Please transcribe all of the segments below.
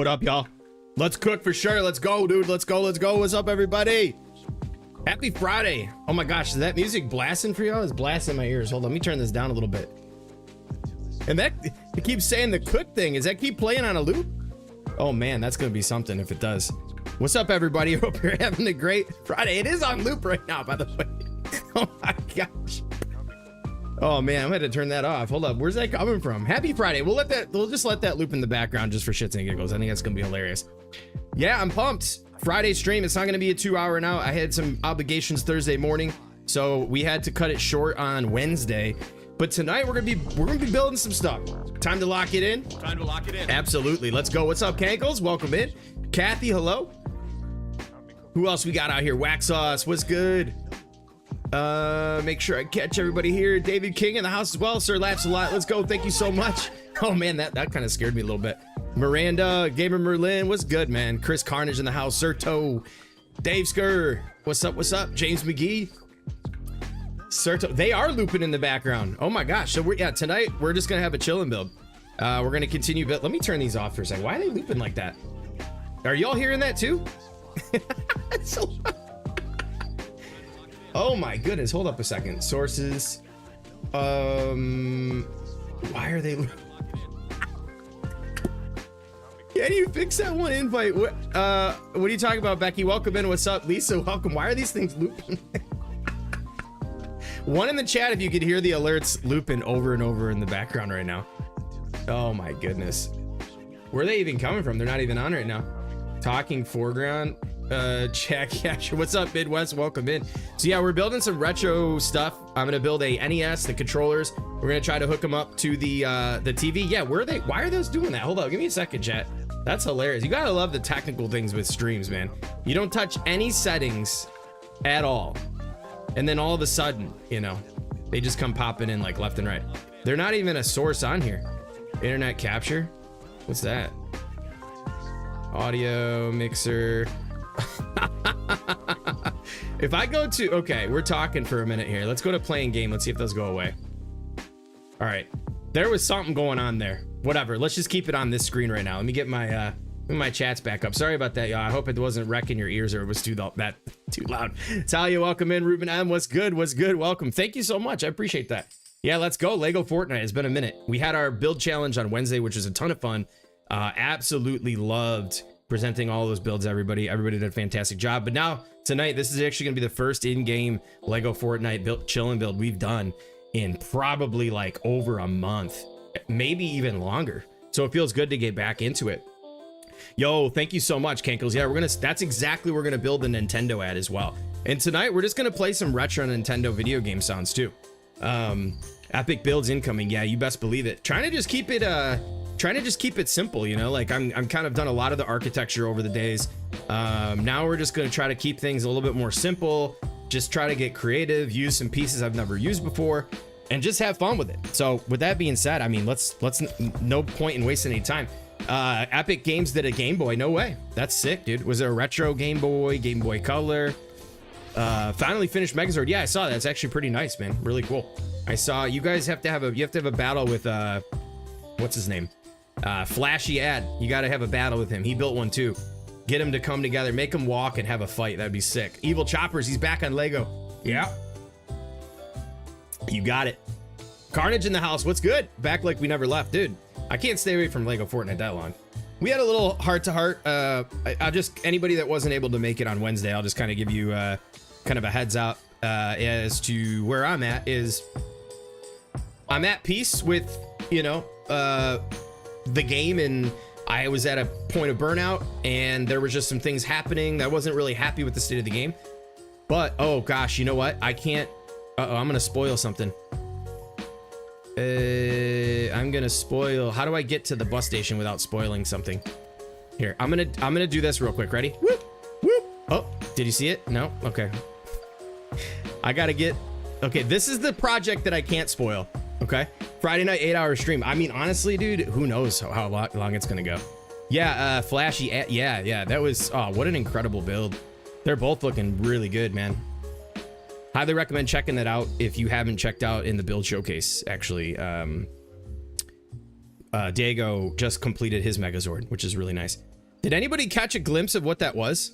What up, y'all? Let's cook for sure. Let's go, dude. Let's go. Let's go. What's up, everybody? Happy Friday. Oh my gosh, is that music blasting for y'all? It's blasting in my ears. Hold on, let me turn this down a little bit. And that, it keeps saying the cook thing. Does that keep playing on a loop? Oh man, that's gonna be something if it does. What's up, everybody? Hope you're having a great Friday. It is on loop right now, by the way. Oh my gosh. Oh man, I'm gonna turn that off. Hold up, where's that coming from? Happy Friday. We'll just let that loop in the background just for shits and giggles. I think that's gonna be hilarious. Yeah, I'm pumped. Friday stream, it's not gonna be a 2-hour now. I had some obligations Thursday morning, so we had to cut it short on Wednesday. But tonight we're gonna be building some stuff. Time to lock it in. Time to lock it in. Absolutely. Let's go. What's up, Cankles? Welcome in. Kathy, hello. Who else we got out here? Wax Sauce, what's good? Make sure I catch everybody here. David King in the house as well. Sir laughs a lot. Let's go. Thank you so much. Oh man, that kind of scared me a little bit. Miranda, Gamer Merlin, what's good, man? Chris Carnage in the house. Sir Toe, Dave Skur, what's up? What's up? James McGee, Sir Toe. They are looping in the background. Oh my gosh. So tonight we're just gonna have a chillin' build. We're gonna continue. But let me turn these off for a second. Why are they looping like that? Are y'all hearing that too? So oh my goodness, hold up a second. Sources. Why are they? Can you fix that one invite? What are you talking about, Becky? Welcome in. What's up, Lisa? Welcome. Why are these things looping? One in the chat if you could hear the alerts looping over and over in the background right now. Oh my goodness. Where are they even coming from? They're not even on right now. Talking foreground. Jack, yeah, sure. What's up, Midwest? Welcome in. So yeah, we're building some retro stuff. I'm gonna build a NES, the controllers. We're gonna try to hook them up to the TV. Yeah, where are they? Why are those doing that? Hold up, give me a second, chat. That's hilarious. You gotta love the technical things with streams, man. You don't touch any settings at all, and then all of a sudden, you know, they just come popping in like left and right. They're not even a source on here. Internet capture. What's that? Audio mixer. If I go to, okay, we're talking for a minute here. Let's go to playing game. Let's see if those go away. All right, there was something going on there. Whatever, let's just keep it on this screen right now. Let me get my chats back up. Sorry about that, y'all. I hope it wasn't wrecking your ears or it was too loud. Talia, welcome in. Ruben M, what's good? What's good? Welcome. Thank you so much. I appreciate that. Yeah, let's go. LEGO Fortnite. It's been a minute. We had our build challenge on Wednesday, which was a ton of fun. Absolutely loved presenting all those builds. Everybody did a fantastic job. But now tonight, this is actually gonna be the first in-game LEGO Fortnite chill and build we've done in probably like over a month, maybe even longer. So it feels good to get back into it. Yo, thank you so much, Kankles. Yeah, that's exactly we're gonna build the Nintendo at as well. And tonight we're just gonna play some retro Nintendo video game sounds too. Epic builds incoming. Yeah, you best believe it. Trying to just keep it simple, you know, like I'm kind of done a lot of the architecture over the days. Now we're just gonna try to keep things a little bit more simple, just try to get creative, use some pieces I've never used before, and just have fun with it. So with that being said, I mean, let's no point in wasting any time. Epic Games did a Game Boy. No way. That's sick, dude. Was there a retro Game Boy Color? Finally finished Megazord. Yeah, I saw that. It's actually pretty nice, man. Really cool. I saw you guys have to have a battle with what's his name? Flashy Ad. You got to have a battle with him. He built one too. Get him to come together, make him walk and have a fight. That'd be sick. Evil Choppers, he's back on Lego. Yeah. You got it. Carnage in the house. What's good? Back like we never left, dude. I can't stay away from Lego Fortnite that long. We had a little heart to heart. I'll just, anybody that wasn't able to make it on Wednesday, I'll just kind of give you kind of a heads up as to where I'm at. Is I'm at peace with, you know, the game, and I was at a point of burnout, and there was just some things happening that I wasn't really happy with the state of the game. But oh gosh, you know what? I can't. I'm gonna spoil something. I'm gonna spoil. How do I get to the bus station without spoiling something? Here, I'm gonna do this real quick. Ready? Whoop, whoop. Oh, did you see it? No. Okay. I gotta get. Okay, this is the project that I can't spoil. Okay, Friday night 8-hour stream. I mean, honestly, dude, who knows how long it's gonna go. Yeah, Flashy. Yeah. That was. Oh, what an incredible build. They're both looking really good, man. Highly recommend checking that out if you haven't checked out in the build showcase. Actually, Diego just completed his Megazord, which is really nice. Did anybody catch a glimpse of what that was?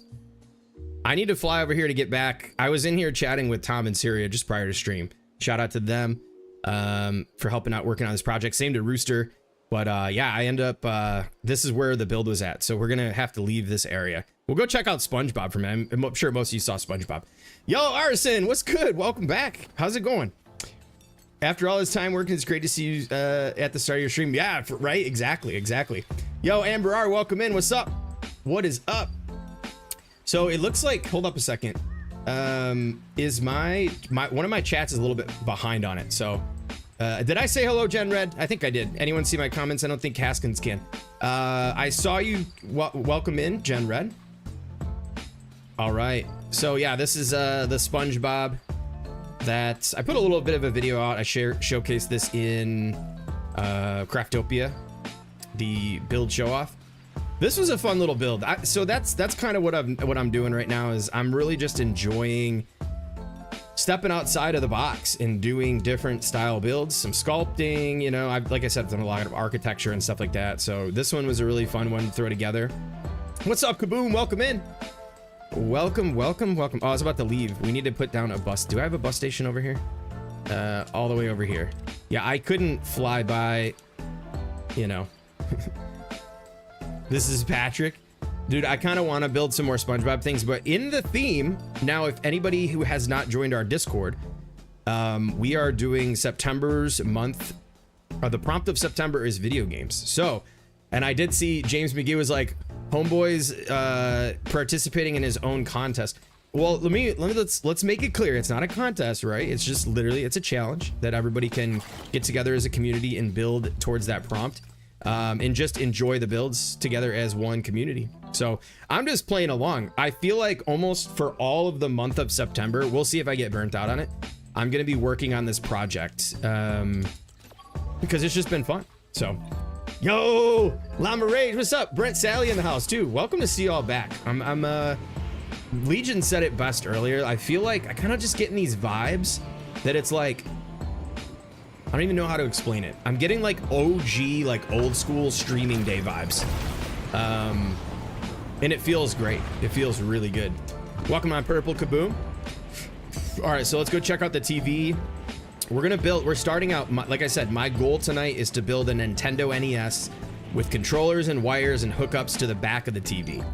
I need to fly over here to get back. I was in here chatting with Tom and Syria just prior to stream. Shout out to them for helping out working on this project. Same to Rooster. But yeah, I end up, this is where the build was at. So we're going to have to leave this area. We'll go check out SpongeBob for a minute. I'm sure most of you saw SpongeBob. Yo, Arson, what's good? Welcome back. How's it going? After all this time working, it's great to see you at the start of your stream. Yeah, right? Exactly. Yo, Amber R, welcome in. What's up? What is up? So it looks like, hold up a second. Is my one of my chats is a little bit behind on it. So did I say hello, Gen Red? I think I did. Anyone see my comments? I don't think Haskins can. I saw you. Welcome in, Gen Red. All right. So yeah, this is the SpongeBob that I put a little bit of a video out. I showcased this in Craftopia, the build show off. This was a fun little build. So that's kind of what I'm doing right now is I'm really just enjoying stepping outside of the box and doing different style builds, some sculpting, you know, like I said, I've done a lot of architecture and stuff like that. So this one was a really fun one to throw together. What's up, Kaboom? Welcome in. Welcome. Oh, I was about to leave. We need to put down a bus. Do I have a bus station over here? All the way over here. Yeah, I couldn't fly by, you know. This is Patrick. Dude, I kind of want to build some more SpongeBob things, but in the theme, now if anybody who has not joined our Discord, we are doing September's month, or the prompt of September is video games. So, and I did see James McGee was like, Homeboy's participating in his own contest. Well, let's make it clear. It's not a contest, right? It's just literally, it's a challenge that everybody can get together as a community and build towards that prompt. And just enjoy the builds together as one community. So I'm just playing along. I feel like almost for all of the month of September, we'll see if I get burnt out on it. I'm going to be working on this project because it's just been fun. So, yo, Llama Rage, what's up? Brent Sally in the house too. Welcome to see you all back. Legion said it best earlier. I feel like I kind of just getting these vibes that it's like, I don't even know how to explain it. I'm getting like OG, like old school streaming day vibes. And it feels great. It feels really good. Welcome on Purple Kaboom. All right, so let's go check out the TV. We're starting out, like I said, my goal tonight is to build a Nintendo NES with controllers and wires and hookups to the back of the TV.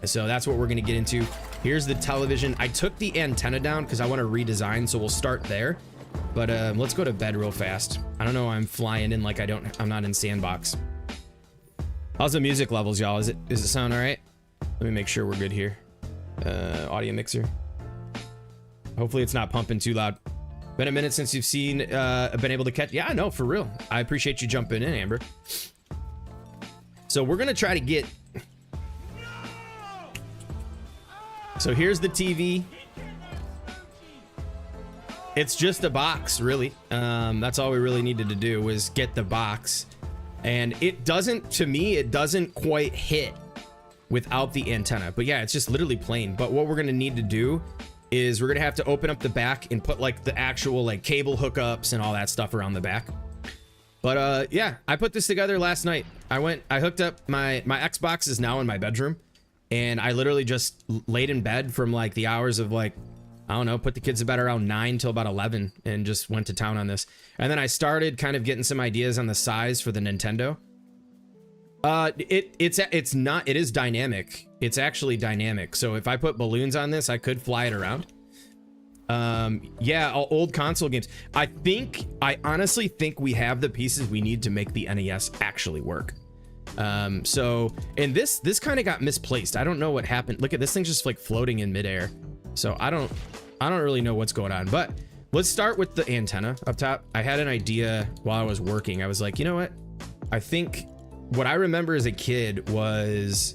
So that's what we're gonna get into. Here's the television. I took the antenna down because I want to redesign, so we'll start there. But let's go to bed real fast. I don't know, I'm flying in like I'm not in sandbox. How's the music levels, y'all? Does it sound all right? Let me make sure we're good here. Audio mixer. Hopefully it's not pumping too loud. Been a minute since you've been able to catch. Yeah, no, for real. I appreciate you jumping in, Amber. So we're gonna try to get. So here's the TV. It's just a box, really. That's all we really needed to do was get the box. And it doesn't, to me, it doesn't quite hit without the antenna. But yeah, it's just literally plain. But what we're gonna need to do is we're gonna have to open up the back and put like the actual like cable hookups and all that stuff around the back. But yeah, I put this together last night. I hooked up my Xbox is now in my bedroom. And I literally just laid in bed from like the hours of like, I don't know, put the kids to bed around 9 till about 11 and just went to town on this. And then I started kind of getting some ideas on the size for the Nintendo. It is dynamic. It's actually dynamic. So if I put balloons on this, I could fly it around. Yeah, old console games. I honestly think we have the pieces we need to make the NES actually work. So, and this kind of got misplaced. I don't know what happened. Look at this thing's just like floating in midair. So I don't really know what's going on, but let's start with the antenna up top. I had an idea while I was working. I was like, you know what? I think what I remember as a kid was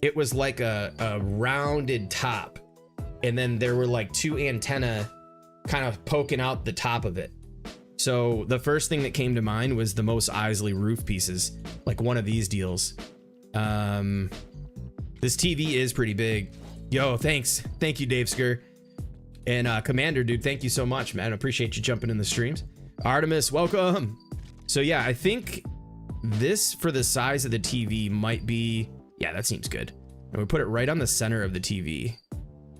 it was like a rounded top. And then there were like two antenna kind of poking out the top of it. So the first thing that came to mind was the Mos Eisley roof pieces, like one of these deals. This TV is pretty big. Yo, thanks. Thank you, Dave Skur. And Commander, dude, thank you so much, man. I appreciate you jumping in the streams. Artemis, welcome. So yeah, I think this for the size of the TV might be Yeah, that seems good. And we put it right on the center of the TV,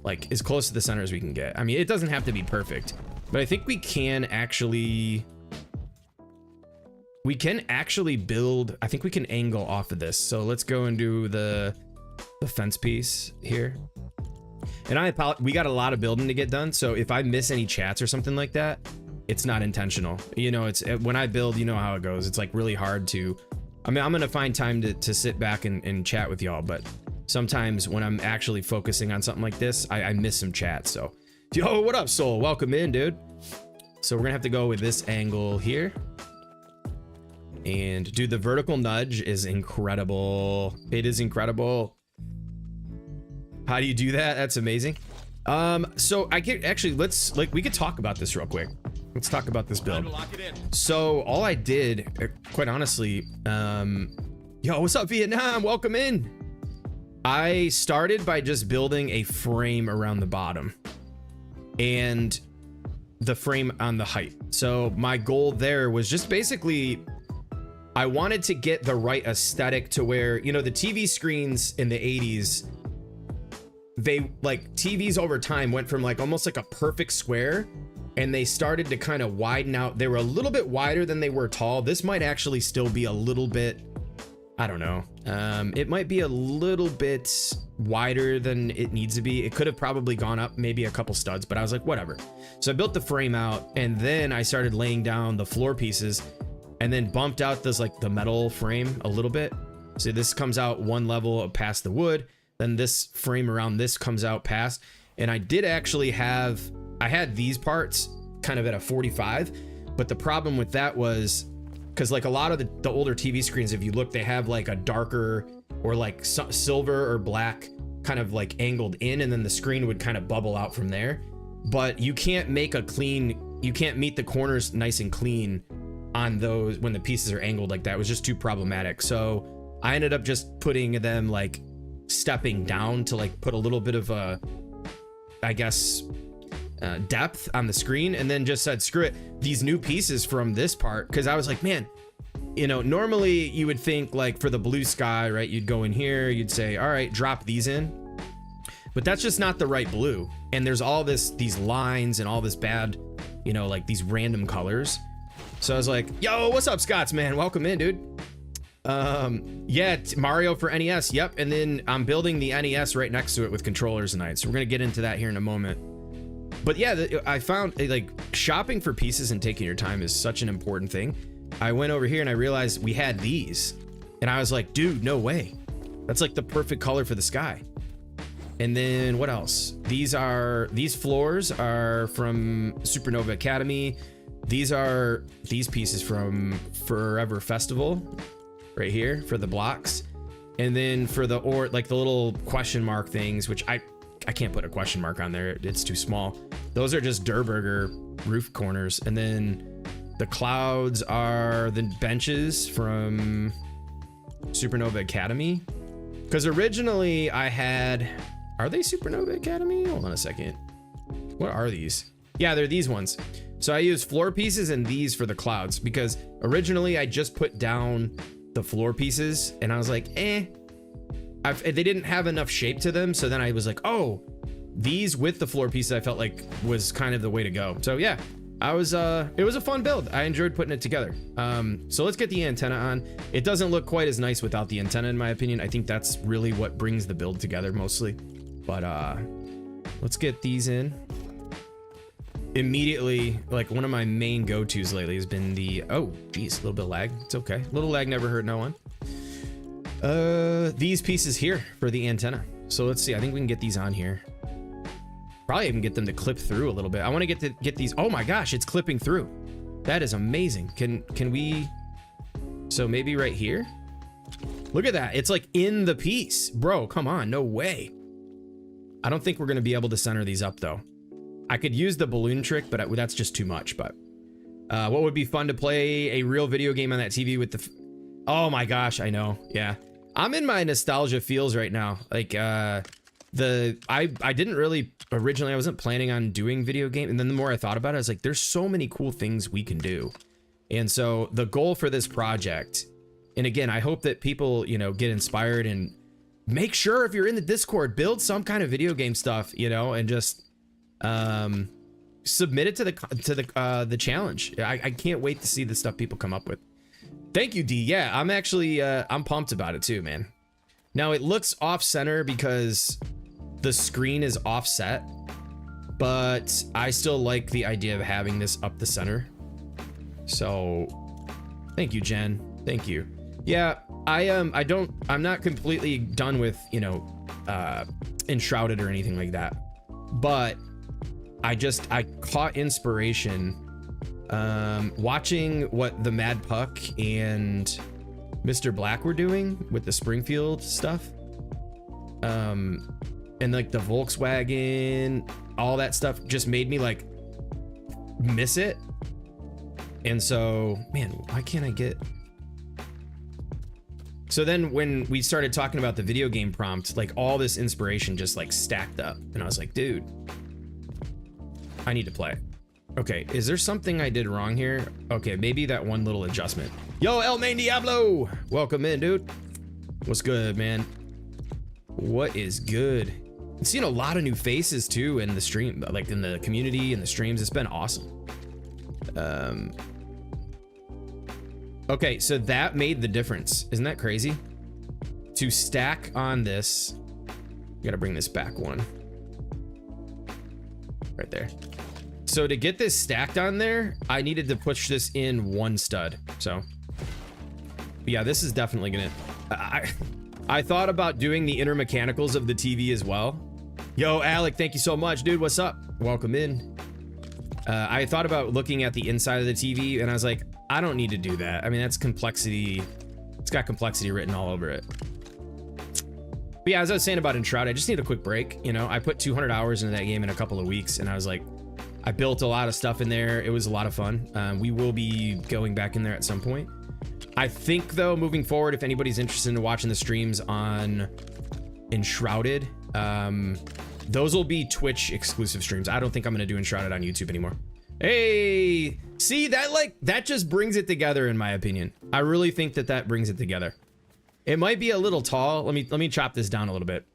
like as close to the center as we can get. I mean, it doesn't have to be perfect, but I think we can actually build, I think we can angle off of this. So let's go and do the fence piece here. And we got a lot of building to get done. So if I miss any chats or something like that, it's not intentional. You know, it's when I build, you know how it goes. It's like really hard to, I mean, I'm going to find time to sit back and chat with y'all, but sometimes when I'm actually focusing on something like this, I miss some chats. So, yo, what up, Soul? Welcome in, dude. So we're gonna have to go with this angle here. And dude, the vertical nudge is incredible. It is incredible. How do you do that? That's amazing. So I get actually, we could talk about this real quick. Let's talk about this build. So all I did, quite honestly, yo, what's up, Vietnam? Welcome in. I started by just building a frame around the bottom and the frame on the height. So my goal there was just basically, I wanted to get the right aesthetic to where, you know, the TV screens in the 80s, they like TVs over time went from like almost like a perfect square and they started to kind of widen out. They were a little bit wider than they were tall. This might actually still be a little bit, I don't know. It might be a little bit wider than it needs to be. It could have probably gone up maybe a couple studs, but I was like, whatever. So I built the frame out and then I started laying down the floor pieces and then bumped out this like the metal frame a little bit. So this comes out one level past the wood. Then this frame around this comes out past. And I did actually have, I had these parts kind of at a 45, but the problem with that was, because like a lot of the older TV screens, if you look, they have like a darker or like silver or black kind of like angled in, and then the screen would kind of bubble out from there. But you can't make a clean, you can't meet the corners nice and clean on those when the pieces are angled like that. It was just too problematic. So I ended up just putting them like stepping down to like put a little bit of a, I guess, depth on the screen, and then just said screw it, these new pieces from this part, because I was like, man, you know, normally you would think like for the blue sky, right, you'd go in here, you'd say, all right, drop these in, but that's just not the right blue, and there's all these lines and all this bad, you know, like these random colors. So I was like, yo, what's up, Scots, man? Welcome in, dude. Yeah, Mario for NES, yep. And then I'm building the NES right next to it with controllers tonight, so we're gonna get into that here in a moment. But yeah, I found like shopping for pieces and taking your time is such an important thing. I went over here and I realized we had these, and I was like, dude, no way, that's like the perfect color for the sky. And then what else? These floors are from Supernova Academy. These are these pieces from Forever Festival right here for the blocks. And then for the like the little question mark things, which I can't put a question mark on there, it's too small. Those are just Durburger roof corners. And then the clouds are the benches from Supernova Academy. Because originally I had, are they Supernova Academy? Hold on a second. What are these? Yeah, they're these ones. So I used floor pieces and these for the clouds, because originally I just put down the floor pieces and I was like, they didn't have enough shape to them. So then I was like, oh, these with the floor pieces I felt like was kind of the way to go. So yeah, it was a fun build. I enjoyed putting it together. So let's get the antenna on. It doesn't look quite as nice without the antenna, in my opinion. I think that's really what brings the build together mostly. But let's get these in. Immediately, like one of my main go-tos lately has been the, oh geez, a little bit of lag. It's okay. A little lag never hurt no one. These pieces here for the antenna. So let's see, I think we can get these on here. Probably even get them to clip through a little bit. I want to get these. Oh my gosh, it's clipping through. That is amazing. Can we, so maybe right here? Look at that, it's like in the piece. Bro, come on, no way. I don't think we're gonna be able to center these up though. I could use the balloon trick, but that's just too much. But what would be fun to play a real video game on that TV with the, oh my gosh, I know, yeah. I'm in my nostalgia feels right now. Like I didn't really, originally I wasn't planning on doing video game, and then the more I thought about it, I was like, there's so many cool things we can do. And so the goal for this project, and again, I hope that people, you know, get inspired and make sure if you're in the Discord, build some kind of video game stuff, you know, and just submit it to the challenge. I can't wait to see the stuff people come up with. Thank you, D. Yeah, I'm actually I'm pumped about it too, man. Now it looks off center because the screen is offset, but I still like the idea of having this up the center. So thank you, Jen. Thank you. Yeah, I'm not completely done with, you know, Enshrouded or anything like that, but I caught inspiration watching what the Mad Puck and Mr. Black were doing with the Springfield stuff, and like the Volkswagen, all that stuff just made me like miss it. And so, man, why can't I get... So then when we started talking about the video game prompt, like all this inspiration just like stacked up, and I was like, dude, I need to play. Okay, is there something I did wrong here? Okay, maybe that one little adjustment. Yo, El Main Diablo! Welcome in, dude. What's good, man? What is good? I'm seeing a lot of new faces too in the stream, like in the community and the streams. It's been awesome. Okay, so that made the difference. Isn't that crazy? To stack on this, gotta bring this back one. Right there. So to get this stacked on there, I needed to push this in one stud. So yeah, this is definitely gonna... I thought about doing the inner mechanicals of the TV as well. Yo, Alec, thank you so much, dude. What's up? Welcome in. I thought about looking at the inside of the TV, and I was like, I don't need to do that. I mean, that's complexity. It's got complexity written all over it. But yeah, as I was saying about Enshrouded, I just need a quick break. You know, I put 200 hours into that game in a couple of weeks, and I was like, I built a lot of stuff in there. It was a lot of fun. We will be going back in there at some point. I think, though, moving forward, if anybody's interested in watching the streams on Enshrouded, those will be Twitch exclusive streams. I don't think I'm gonna do Enshrouded on YouTube anymore. Hey, see that, like, that just brings it together, in my opinion. I really think that brings it together. It might be a little tall. Let me chop this down a little bit.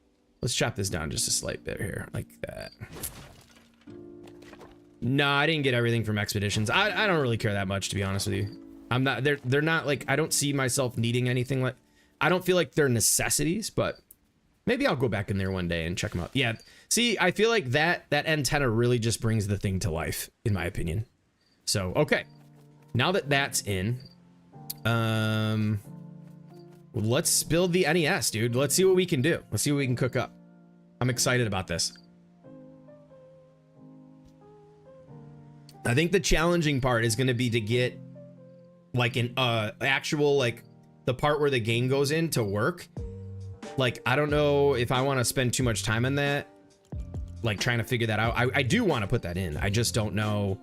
Let's chop this down just a slight bit here, like that. No, I didn't get everything from Expeditions. I don't really care that much, to be honest with you. I'm not, they're not like, I don't see myself needing anything. Like, I don't feel like they're necessities, but maybe I'll go back in there one day and check them out. Yeah, see, I feel like that antenna really just brings the thing to life, in my opinion. So, okay. Now that that's in, let's build the NES, dude. Let's see what we can do. Let's see what we can cook up. I'm excited about this. I think the challenging part is going to be to get like an actual, like the part where the game goes in to work. Like, I don't know if I want to spend too much time on that, like trying to figure that out. I do want to put that in. I just don't know.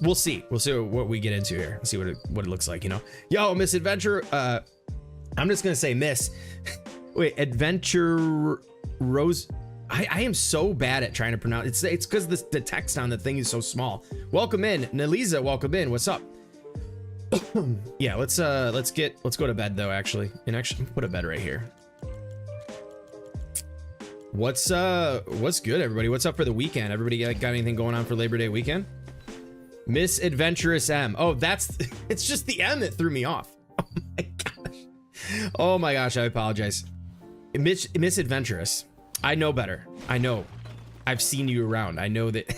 We'll see what we get into here. Let's see what it looks like, you know. Yo, Miss Adventure, I'm just gonna say Miss. Wait, Adventure Rose. I am so bad at trying to pronounce it's because the text on the thing is so small. Welcome in, Neliza. Welcome in. What's up? Yeah, let's go to bed though. Actually, put a bed right here. What's good, everybody? What's up for the weekend? Everybody got anything going on for Labor Day weekend? Miss Adventurous M. Oh, it's just the M that threw me off. Oh my gosh. Oh my gosh, I apologize. Miss Adventurous. I know better. I know. I've seen you around. I know that.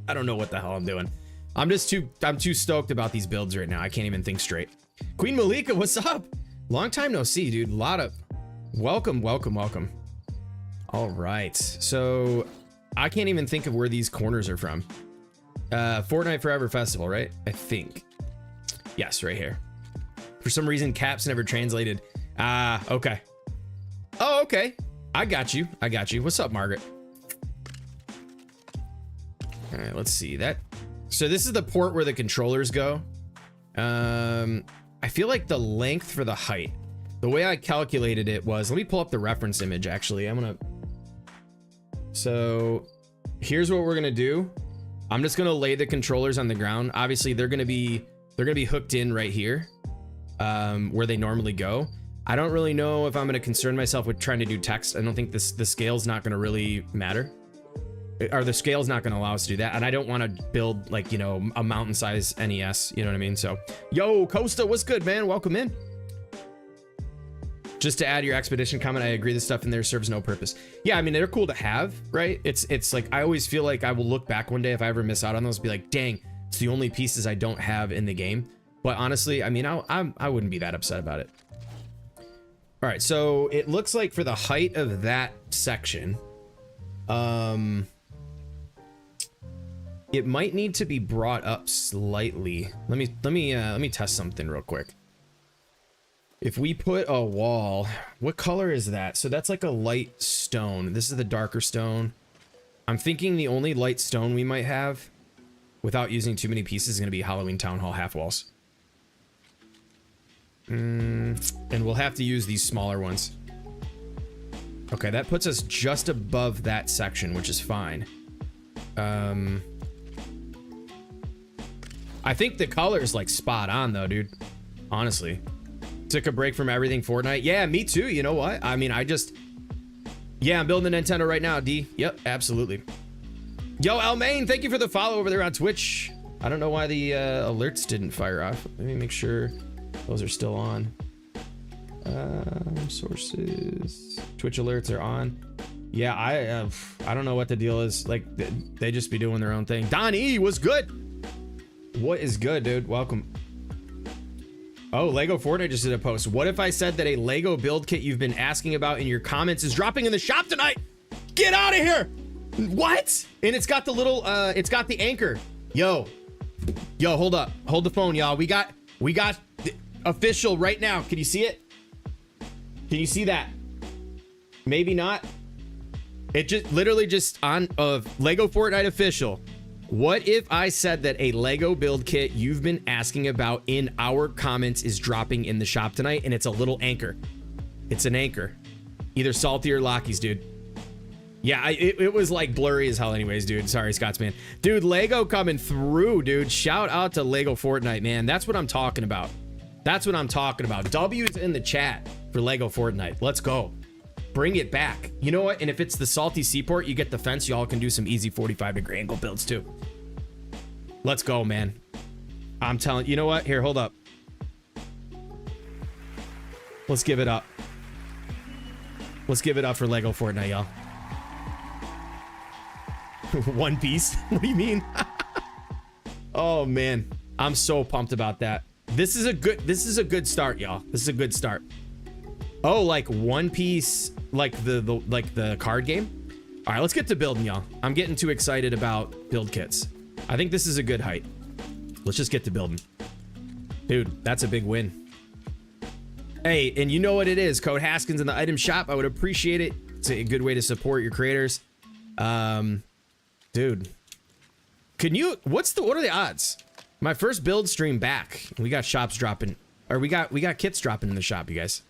I don't know what the hell I'm doing. I'm too stoked about these builds right now. I can't even think straight. Queen Malika, what's up? Long time no see, dude. A lot of welcome. All right. So I can't even think of where these corners are from. Fortnite Forever Festival, right? I think. Yes, right here. For some reason, caps never translated. Okay. Oh, okay. I got you. What's up, Margaret? All right, let's see that. So this is the port where the controllers go. I feel like the length for the height, the way I calculated it was, let me pull up the reference image. Actually, so here's what we're gonna do. I'm just gonna lay the controllers on the ground. Obviously they're gonna be hooked in right here, where they normally go. I don't really know if I'm going to concern myself with trying to do text. I don't think the scale's not going to really matter. Or the scale's not going to allow us to do that. And I don't want to build like, you know, a mountain size NES. You know what I mean? So, yo, Costa, what's good, man? Welcome in. Just to add your expedition comment, I agree this stuff in there serves no purpose. Yeah, I mean, they're cool to have, right? It's like, I always feel like I will look back one day if I ever miss out on those, be like, dang, it's the only pieces I don't have in the game. But honestly, I mean, I wouldn't be that upset about it. All right, so it looks like for the height of that section, it might need to be brought up slightly. Let me test something real quick. If we put a wall, what color is that? So that's like a light stone. This is the darker stone. I'm thinking the only light stone we might have without using too many pieces is going to be Halloween Town Hall half walls. And we'll have to use these smaller ones. Okay, that puts us just above that section, which is fine. I think the color is like spot on though, dude. Honestly. Took a break from everything Fortnite. Yeah, me too. You know what? I mean, yeah, I'm building the Nintendo right now, D. Yep, absolutely. Yo, Almaine, thank you for the follow over there on Twitch. I don't know why the alerts didn't fire off. Let me make sure those are still on. Sources. Twitch alerts are on. Yeah, I don't know what the deal is. Like, they just be doing their own thing. Don E, what's good? What is good, dude? Welcome. Oh, LEGO Fortnite just did a post. What if I said that a LEGO build kit you've been asking about in your comments is dropping in the shop tonight? Get out of here! What? And it's got the little, it's got the anchor. Yo, hold up. Hold the phone, y'all. We got the official right now. Can you see it? Can you see that? Maybe not. It just literally just on LEGO Fortnite official. What if I said that a LEGO build kit you've been asking about in our comments is dropping in the shop tonight, and it's a little anchor? It's an anchor. Either Salty or Locky's, dude. Yeah, it was like blurry as hell anyways, dude. Sorry, Scotsman. Dude, LEGO coming through, dude. Shout out to LEGO Fortnite, man. That's what I'm talking about. That's what I'm talking about. W's in the chat for LEGO Fortnite. Let's go. Bring it back. You know what? And if it's the Salty Seaport, you get the fence. Y'all can do some easy 45-degree angle builds too. Let's go, man. I'm telling you know what? Here, hold up. Let's give it up. Let's give it up for LEGO Fortnite, y'all. One Piece? What do you mean? Oh man, I'm so pumped about that. This is a good start, y'all. This is a good start. Oh, like One Piece, like the card game. All right, let's get to building, y'all. I'm getting too excited about build kits. I think this is a good height. Let's just get to building. Dude, that's a big win. Hey, and you know what it is. Code Haskins in the item shop. I would appreciate it. It's a good way to support your creators. Dude. Can you, what are the odds? My first build stream back. We got shops dropping, or we got kits dropping in the shop, you guys.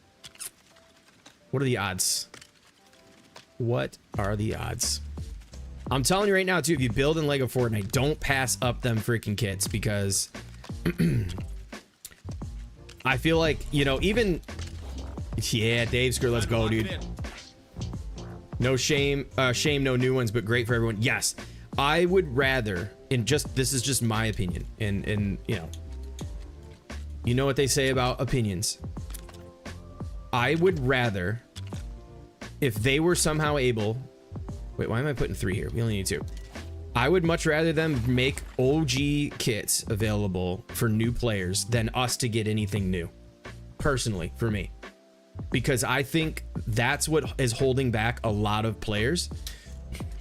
What are the odds? What are the odds? I'm telling you right now, too, if you build in LEGO Fortnite, don't pass up them freaking kits, because I feel like, you know, even... Yeah, Dave Screw, let's go, dude. No shame, no new ones, but great for everyone. Yes, I would rather, and this is just my opinion, and you know what they say about opinions. I would rather, if they were somehow able, wait, why am I putting 3 here? We only need 2. I would much rather them make OG kits available for new players than us to get anything new, personally, for me. Because I think that's what is holding back a lot of players.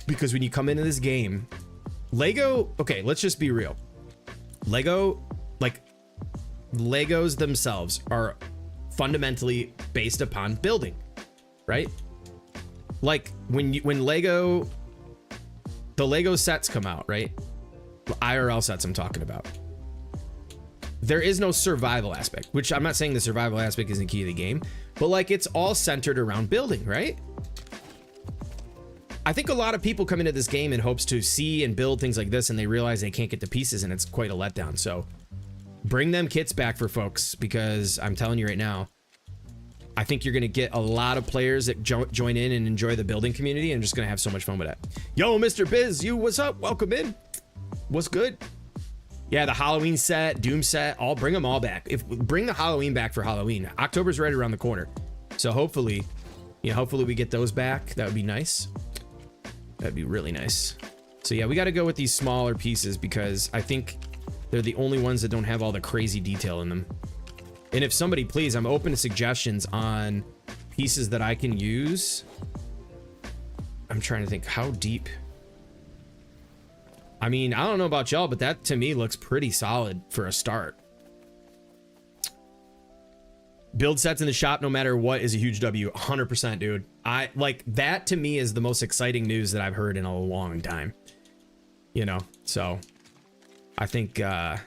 Because when you come into this game, LEGO, okay, let's just be real. LEGO, like, Legos themselves are fundamentally based upon building, right? Like when the LEGO sets come out, right? IRL sets I'm talking about. There is no survival aspect, which I'm not saying the survival aspect isn't key to the game, but like it's all centered around building, right? I think a lot of people come into this game in hopes to see and build things like this, and they realize they can't get the pieces, and it's quite a letdown. So bring them kits back for folks, because I'm telling you right now, I think you're going to get a lot of players that join in and enjoy the building community, and just going to have so much fun with that. Yo, Mr. Biz, you, what's up? Welcome in. What's good? Yeah, the Halloween set, Doom set, bring them all back. Bring the Halloween back for Halloween. October's right around the corner. So hopefully, hopefully we get those back. That would be nice. That'd be really nice. So yeah, we got to go with these smaller pieces because I think they're the only ones that don't have all the crazy detail in them. And if somebody, please, I'm open to suggestions on pieces that I can use. I'm trying to think how deep. I mean, I don't know about y'all, but that to me looks pretty solid for a start. Build sets in the shop no matter what is a huge W. 100%, dude. I like that. To me is the most exciting news that I've heard in a long time. So I think I'm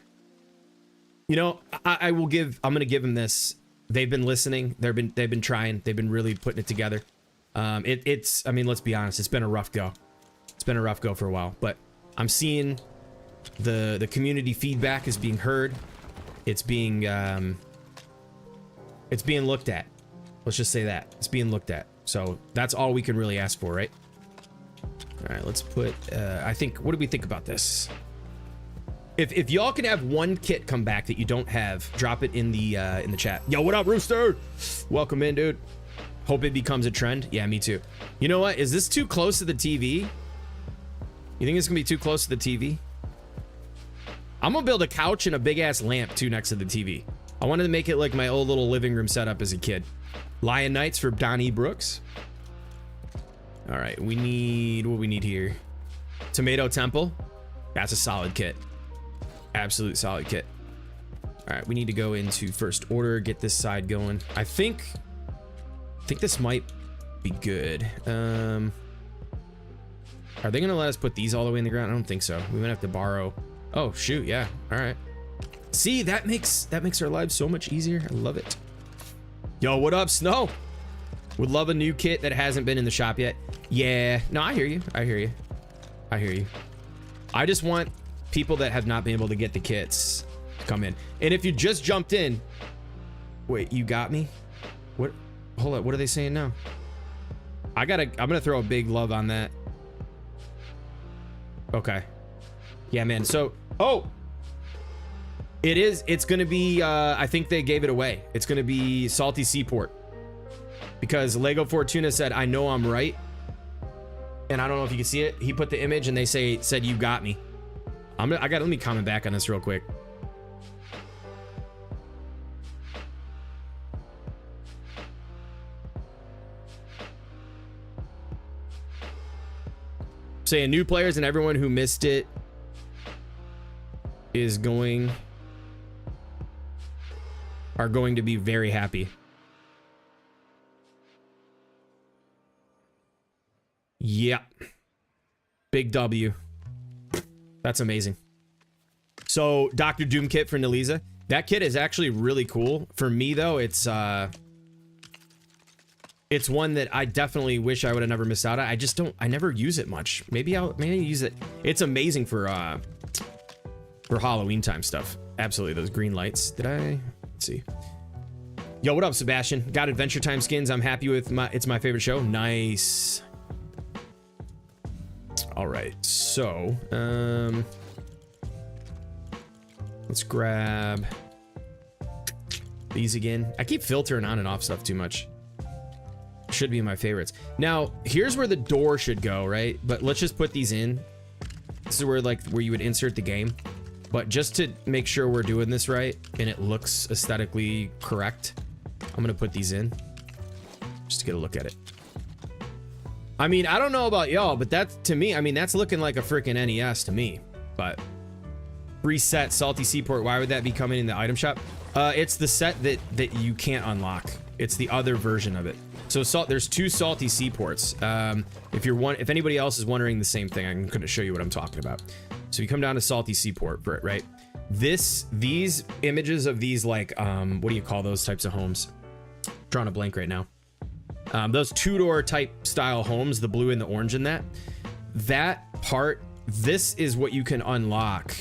gonna give them this. They've been listening. They've been trying. They've been really putting it together. I mean, let's be honest, it's been a rough go. It's been a rough go for a while, but I'm seeing the community feedback is being heard. It's being looked at. Let's just say that it's being looked at. So that's all we can really ask for, right? All right, let's put, I think, what do we think about this? If y'all can have one kit come back that you don't have, drop it in the chat. Yo, what up, Rooster? Welcome in, dude. Hope it becomes a trend. Yeah, me too. You know what? Is this too close to the TV? You think it's gonna be too close to the TV? I'm gonna build a couch and a big ass lamp too next to the TV. I wanted to make it like my old little living room setup as a kid. Lion Knights for Donnie Brooks. All right, we need, what we need here? Tomato Temple. That's a solid kit. Absolute solid kit. All right, we need to go into first order, get this side going. I think this might be good. Are they gonna let us put these all the way in the ground? I don't think so. We might have to borrow. Oh shoot, yeah. All right. See, that makes our lives so much easier. I love it. Yo, what up, Snow? Would love a new kit that hasn't been in the shop yet. Yeah, no, I hear you. I hear you. I hear you. I just want people that have not been able to get the kits to come in. And if you just jumped in, wait, you got me? What? Hold up, what are they saying now? I'm gonna throw a big love on that. Okay. Yeah, man. So, it's gonna be, I think they gave it away. It's gonna be Salty Seaport. Because Lego Fortuna said, I know I'm right. And I don't know if you can see it. He put the image and they said, you got me. Let me comment back on this real quick. Saying new players and everyone who missed it are going to be very happy. Yeah. Big W. That's amazing. So Dr. Doom kit for Neliza. That kit is actually really cool. For me though, it's one that I definitely wish I would have never missed out on. I never use it much. Maybe I'll use it. It's amazing for Halloween time stuff. Absolutely. Those green lights. Let's see. Yo, what up, Sebastian? Got Adventure Time skins. I'm happy with it's my favorite show. Nice. All right, so let's grab these again. I keep filtering on and off stuff too much. Should be my favorites. Now, here's where the door should go, right? But let's just put these in. This is where you would insert the game. But just to make sure we're doing this right and it looks aesthetically correct, I'm gonna put these in just to get a look at it. I mean, I don't know about y'all, but that to me, I mean, that's looking like a freaking NES to me. But reset Salty Seaport, why would that be coming in the item shop? It's the set that you can't unlock. It's the other version of it. So there's two Salty Seaports. If anybody else is wondering the same thing, I'm gonna show you what I'm talking about. So you come down to Salty Seaport, right? These images of these, like, what do you call those types of homes? Drawing a blank right now. Those two-door type style homes, the blue and the orange in that part, this is what you can unlock.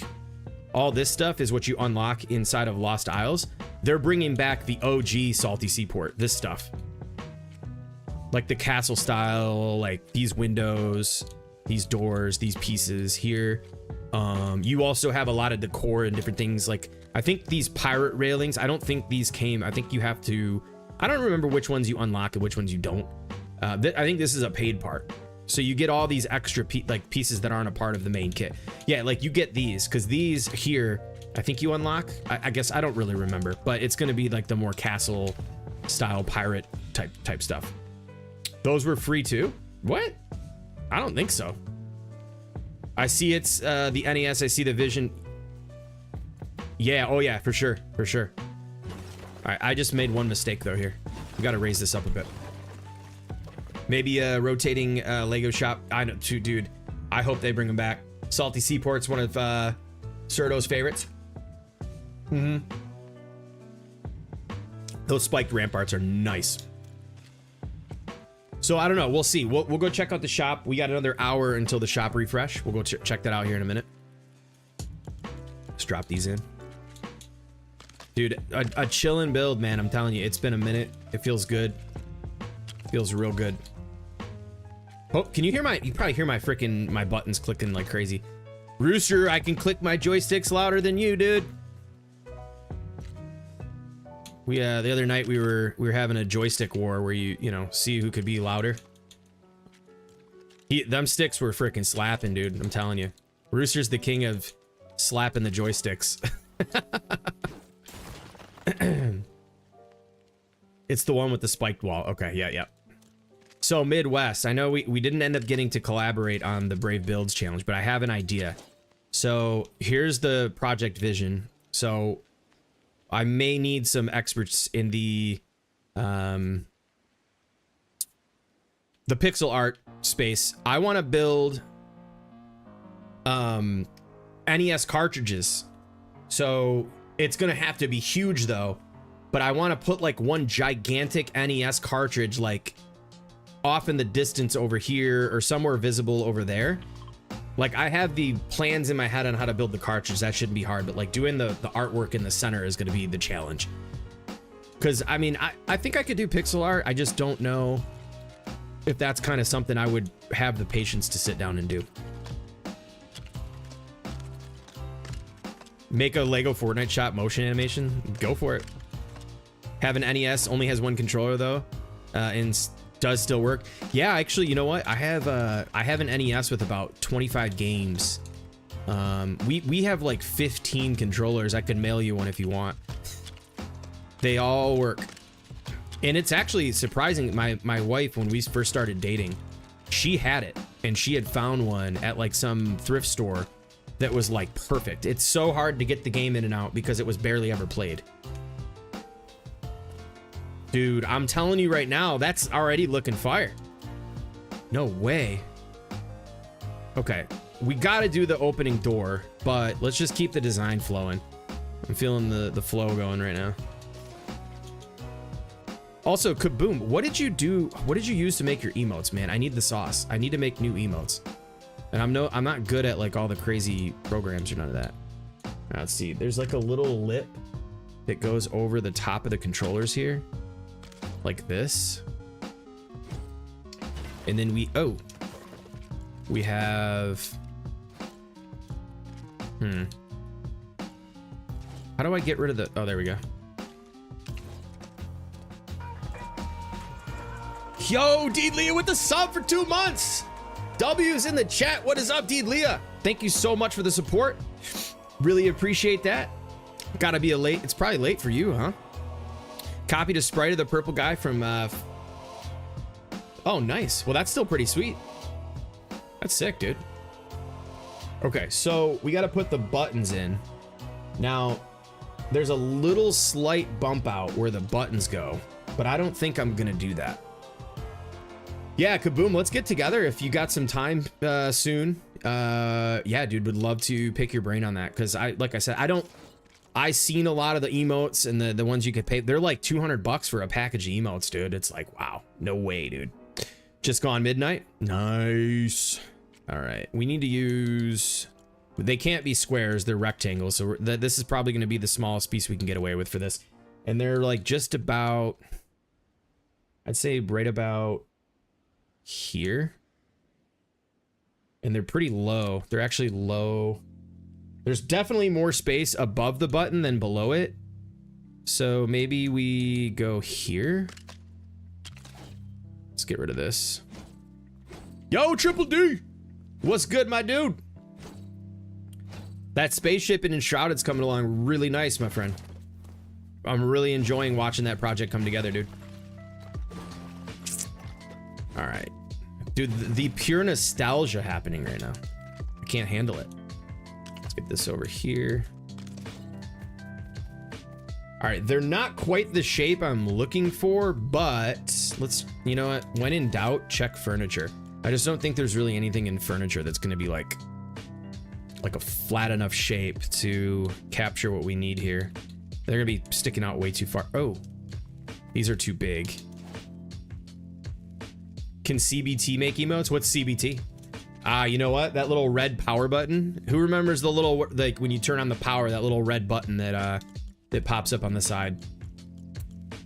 All this stuff is what you unlock inside of Lost Isles. they're bringing back the OG Salty Seaport, this stuff. Like the castle style, like these windows, these doors, these pieces here. You also have a lot of decor and different things. Like, I think these pirate railings, I don't think these came, I think you have to, I don't remember which ones you unlock and which ones you don't. I think this is a paid part. So you get all these extra pieces that aren't a part of the main kit. Yeah, like you get these, because these here, I think you unlock. I guess I don't really remember, but it's going to be like the more castle style pirate type stuff. Those were free too? What? I don't think so. I see it's the NES. I see the Vision. Yeah, oh yeah, for sure, for sure. All right, I just made one mistake though here. We got to raise this up a bit. Maybe a rotating Lego shop. I know too, dude. I hope they bring them back. Salty Seaport's one of Serto's favorites. Those spiked ramparts are nice. So I don't know. We'll see. We'll go check out the shop. We got another hour until the shop refresh. We'll go check that out here in a minute. Let's drop these in. Dude, a chillin' build, man. I'm telling you, it's been a minute. It feels good. Feels real good. Oh, can you hear my, you probably hear my freaking, my buttons clicking like crazy. Rooster, I can click my joysticks louder than you, dude. We the other night we were having a joystick war where you know, see who could be louder. Them sticks were freaking slapping, dude. I'm telling you. Rooster's the king of slapping the joysticks. It's the one with the spiked wall. Okay, yeah. So Midwest, I know we didn't end up getting to collaborate on the Brave Builds challenge, but I have an idea. So here's the project vision. So I may need some experts in the pixel art space. I want to build NES cartridges. So it's gonna have to be huge though, but I want to put like one gigantic NES cartridge like off in the distance over here or somewhere visible over there. Like, I have the plans in my head on how to build the cartridge. That shouldn't be hard, but like doing the artwork in the center is going to be the challenge. Because I mean, I think I could do pixel art. I just don't know if that's kind of something I would have the patience to sit down and do. Make a Lego Fortnite shop motion animation. Go for it. Have an NES, only has one controller though, and does still work. Yeah, actually, you know what? I have an NES with about 25 games. We have like 15 controllers. I could mail you one if you want. They all work. And it's actually surprising. My wife, when we first started dating, she had it, and she had found one at like some thrift store that was like perfect. It's so hard to get the game in and out because it was barely ever played. Dude, I'm telling you right now, that's already looking fire. No way. Okay, we gotta do the opening door, but let's just keep the design flowing. I'm feeling the flow going right now. Also, Kaboom, what did you do? What did you use to make your emotes, man? I need the sauce. I need to make new emotes. And I'm not good at like all the crazy programs or none of that. Now, let's see. There's like a little lip that goes over the top of the controllers here. Like this. And then we have how do I get rid of the, oh, there we go. Yo, Deed Leah with the sub for 2 months. W's in the chat. What is up, Deed Leah? Thank you so much for the support. Really appreciate that. Gotta be it's probably late for you, huh? Copied a sprite of the purple guy from oh, nice. Well, that's still pretty sweet. That's sick, dude. Okay, so we got to put the buttons in. Now, there's a little slight bump out where the buttons go, but I don't think I'm gonna do that. Yeah, Kaboom, let's get together if you got some time soon. Yeah, dude, would love to pick your brain on that, because like I said, I seen a lot of the emotes and the ones you could pay. They're like 200 bucks for a package of emotes, dude. It's like, wow, no way, dude. Just gone midnight. Nice. All right, we need to use, they can't be squares, they're rectangles. So this is probably going to be the smallest piece we can get away with for this. And they're like just about, I'd say right about here. And they're pretty low. They're actually low. There's definitely more space above the button than below it. So maybe we go here. Let's get rid of this. Yo, Triple D! What's good, my dude? That spaceship in Enshrouded's coming along really nice, my friend. I'm really enjoying watching that project come together, dude. All right. Dude, the pure nostalgia happening right now. I can't handle it. Let's get this over here. All right, they're not quite the shape I'm looking for, but let's, you know what? When in doubt, check furniture. I just don't think there's really anything in furniture that's gonna be like a flat enough shape to capture what we need here. They're gonna be sticking out way too far. Oh, these are too big. Can CBT make emotes? What's CBT? You know what? That little red power button. Who remembers the little, like when you turn on the power, that little red button that that pops up on the side?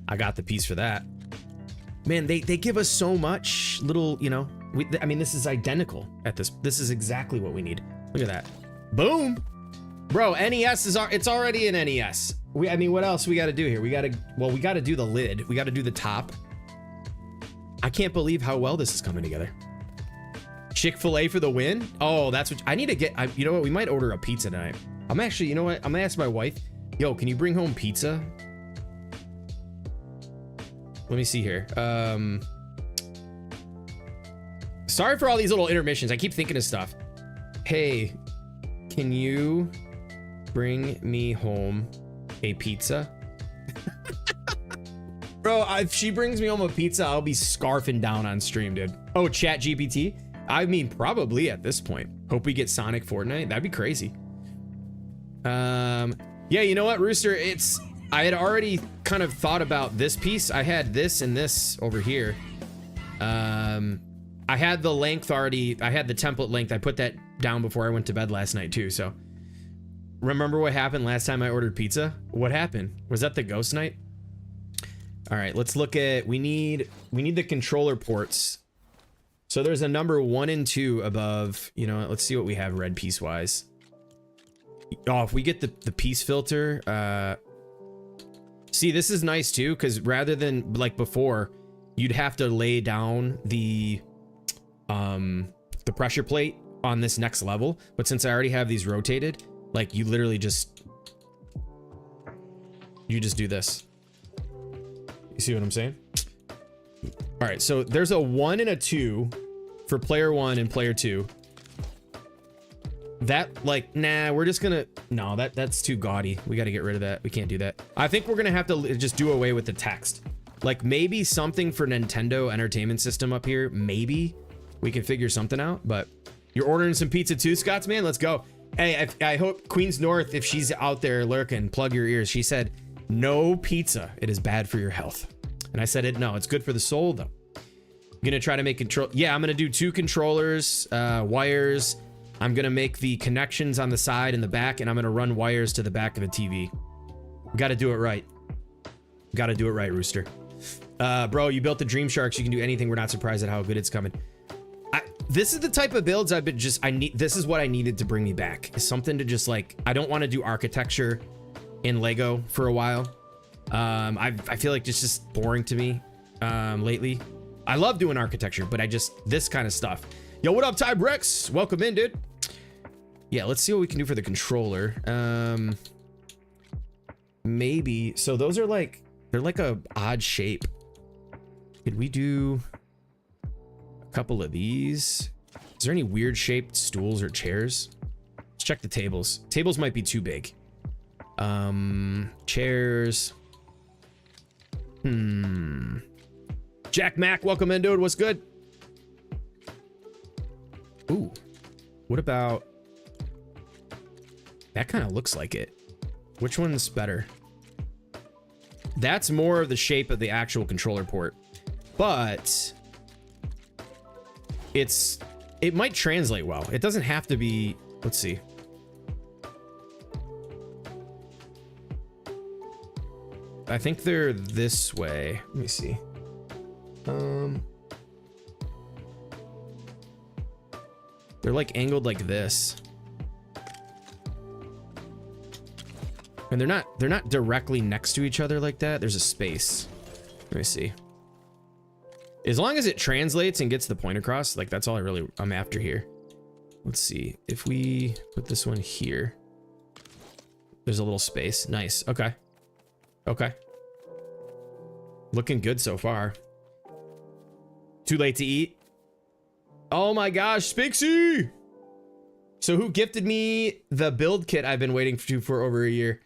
I got the piece for that. Man, they give us so much little, you know, I mean, this is identical at this. This is exactly what we need. Look at that. Boom. Bro, NES is, it's already an NES. I mean, what else we got to do here? We got to do the lid. We got to do the top. I can't believe how well this is coming together. Chick-fil-A for the win. Oh, that's what I need to get. You know what? We might order a pizza tonight. I'm actually, you know what? I'm gonna ask my wife. Yo, can you bring home pizza? Let me see here. Sorry for all these little intermissions. I keep thinking of stuff. Hey, can you bring me home a pizza? Bro, if she brings me home a pizza, I'll be scarfing down on stream, dude. Oh, Chat GPT? I mean, probably at this point. Hope we get Sonic Fortnite. That'd be crazy. Yeah, you know what, Rooster? I had already kind of thought about this piece. I had this and this over here. I had the length already. I had the template length. I put that down before I went to bed last night too. So remember what happened last time I ordered pizza? What happened? Was that the ghost night? All right, let's look at, we need the controller ports. So there's a number 1 and 2 above, you know, let's see what we have red piece wise. Oh, if we get the piece filter, see, this is nice too, because rather than like before, you'd have to lay down the pressure plate on this next level. But since I already have these rotated, like you literally just do this. You see what I'm saying? All right, so there's a 1 and a 2 for player 1 and player 2. That, like, nah, we're just gonna, no, that's too gaudy. We gotta get rid of that. We can't do that. I think we're gonna have to just do away with the text. Like maybe something for Nintendo Entertainment System up here. Maybe we can figure something out, but you're ordering some pizza too, Scots, man? Let's go. Hey, I hope Queens North, if she's out there lurking, plug your ears. She said, no pizza. It is bad for your health. And I said, no, it's good for the soul though. I'm gonna try to make control. Yeah, I'm gonna do 2 controllers, wires. I'm gonna make the connections on the side and the back, and I'm gonna run wires to the back of the TV. We gotta do it right. Gotta do it right, Rooster. Bro, you built the Dream Sharks. You can do anything. We're not surprised at how good it's coming. This is the type of builds I've been this is what I needed to bring me back. Is something to just like, I don't want to do architecture in Lego for a while. I feel like it's just boring to me lately. I love doing architecture, but this kind of stuff. Yo, what up, Ty Brex? Welcome in, dude. Yeah, let's see what we can do for the controller. Maybe, so those are like, they're like a odd shape. Could we do a couple of these? Is there any weird shaped stools or chairs? Let's check the tables. Tables might be too big. Chairs. Jack Mack, welcome in, dude. What's good? Ooh, what about that? Kind of looks like it. Which one's better? That's more of the shape of the actual controller port, but it might translate well. It doesn't have to be. Let's see. I think they're this way. Let me see. They're like angled like this. And they're not directly next to each other like that. There's a space. Let me see. As long as it translates and gets the point across, like that's all I'm after here. Let's see. If we put this one here, there's a little space. Nice. Okay. Okay. Looking good so far. Too late to eat? Oh my gosh, Spixie! So who gifted me the build kit I've been waiting for over a year?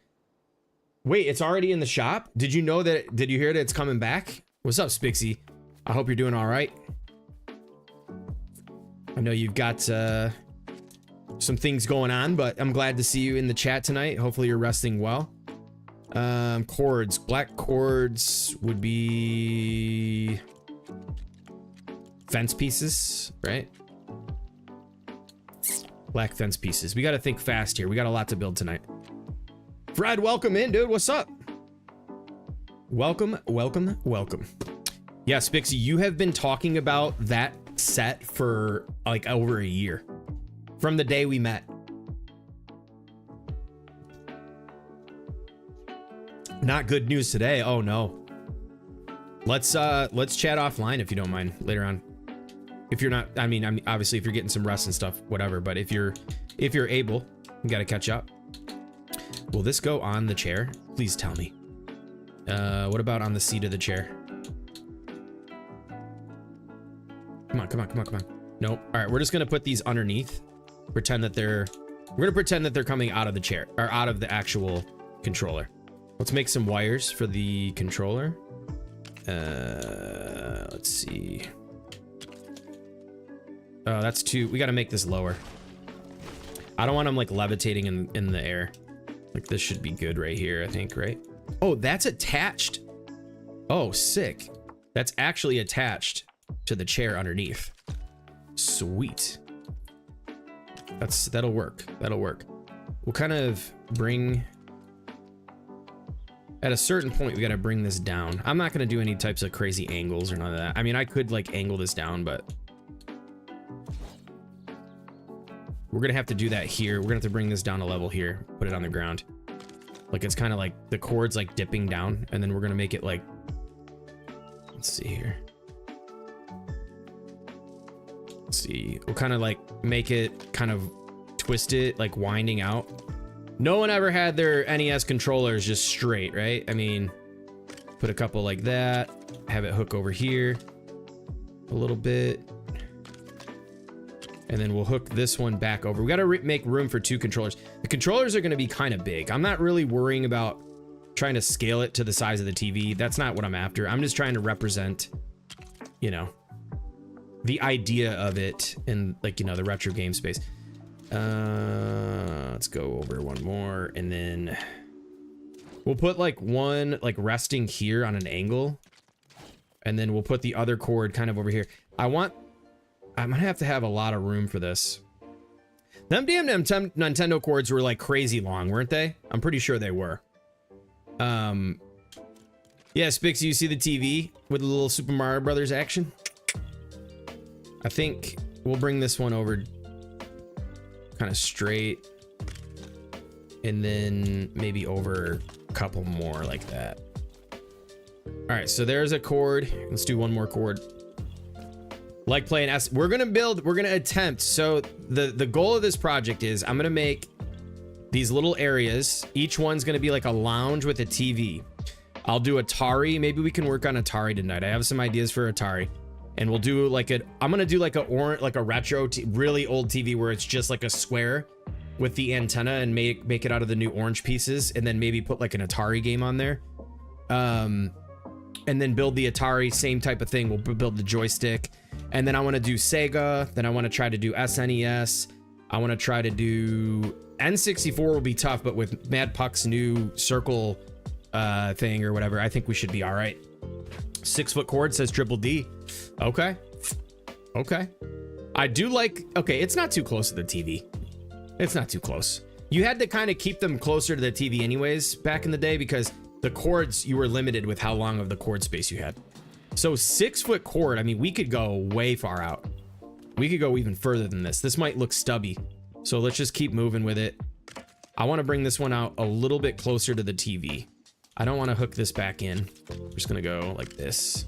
Wait, it's already in the shop? Did you know that? Did you hear that it's coming back? What's up, Spixie? I hope you're doing all right. I know you've got some things going on, but I'm glad to see you in the chat tonight. Hopefully you're resting well. Cords. Black cords would be fence pieces, right? Black fence pieces. We got to think fast here. We got a lot to build tonight. Fred, welcome in, dude. What's up? Welcome, welcome, welcome. Yeah, Spixie, you have been talking about that set for like over a year. From the day we met. Not good news today. Oh no. Let's chat offline if you don't mind later on. If you're not, I mean, obviously if you're getting some rest and stuff, whatever, but if you're able, you gotta catch up. Will this go on the chair? Please tell me. What about on the seat of the chair? Come on, come on, come on, come on. Nope. All right, we're just gonna put these underneath. We're gonna pretend that they're coming out of the chair or out of the actual controller. Let's make some wires for the controller. Let's see. Oh, that's too, we gotta make this lower. I don't want them like levitating in the air. Like this should be good right here, I think, right? Oh, that's attached. Oh, sick. That's actually attached to the chair underneath. Sweet. That'll work. That'll work. We'll kind of bring, at a certain point, we got to bring this down. I'm not going to do any types of crazy angles or none of that. I mean, I could like angle this down, but we're going to have to do that here. We're going to have to bring this down a level here, put it on the ground. Like it's kind of like the cord's like dipping down, and then we're going to make it like, let's see here. Let's see, we'll kind of like make it kind of twist it, like winding out. No one ever had their NES controllers just straight, right? I mean, put a couple like that, have it hook over here a little bit, and then we'll hook this one back over. We got to make room for two controllers. The controllers are going to be kind of big. I'm not really worrying about trying to scale it to the size of the TV. That's not what I'm after. I'm just trying to represent, you know, the idea of it in, like, you know, the retro game space. Let's go over one more, and then we'll put like one like resting here on an angle, and then we'll put the other cord kind of over here. I'm gonna have to have a lot of room for this. Them damn Nintendo cords were like crazy long, weren't they? I'm pretty sure they were. Yeah, Spixie, you see the TV with the little Super Mario Brothers action? I think we'll bring this one over kind of straight, and then maybe over a couple more like that. All right, so there's a cord. Let's do one more cord. Like playing S. We're gonna attempt. So the goal of this project is I'm gonna make these little areas. Each one's gonna be like a lounge with a TV. I'll do Atari. Maybe we can work on Atari tonight. I have some ideas for Atari. And we'll do like I'm gonna do like a retro, really old TV where it's just like a square with the antenna, and make it out of the new orange pieces, and then maybe put like an Atari game on there. And then build the Atari, same type of thing. We'll build the joystick, and then I want to do Sega. Then I want to try to do SNES. I want to try to do N64. Will be tough, but with Mad Puck's new circle thing or whatever, I think we should be all right. 6 foot cord, says Triple D. Okay. Okay. I do like, okay, it's not too close to the TV. It's not too close. You had to kind of keep them closer to the TV anyways back in the day, because the cords, you were limited with how long of the cord space you had. So 6-foot cord, I mean, we could go way far out. We could go even further than this. This might look stubby. So let's just keep moving with it. I want to bring this one out a little bit closer to the TV. I don't want to hook this back in. I'm just going to go like this.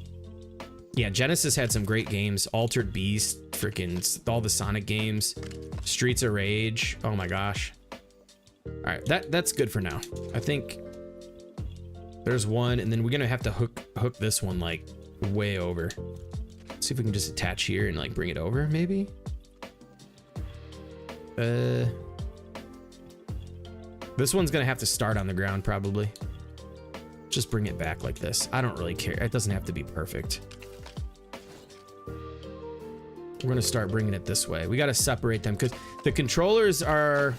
Yeah, Genesis had some great games. Altered Beast, freaking all the Sonic games. Streets of Rage. Oh my gosh. All right, that's good for now. I think there's one, and then we're going to have to hook this one like way over. Let's see if we can just attach here and like bring it over maybe. This one's gonna have to start on the ground probably. Just bring it back like this. I don't really care. It doesn't have to be perfect. We're gonna start bringing it this way. We gotta separate them because the controllers are,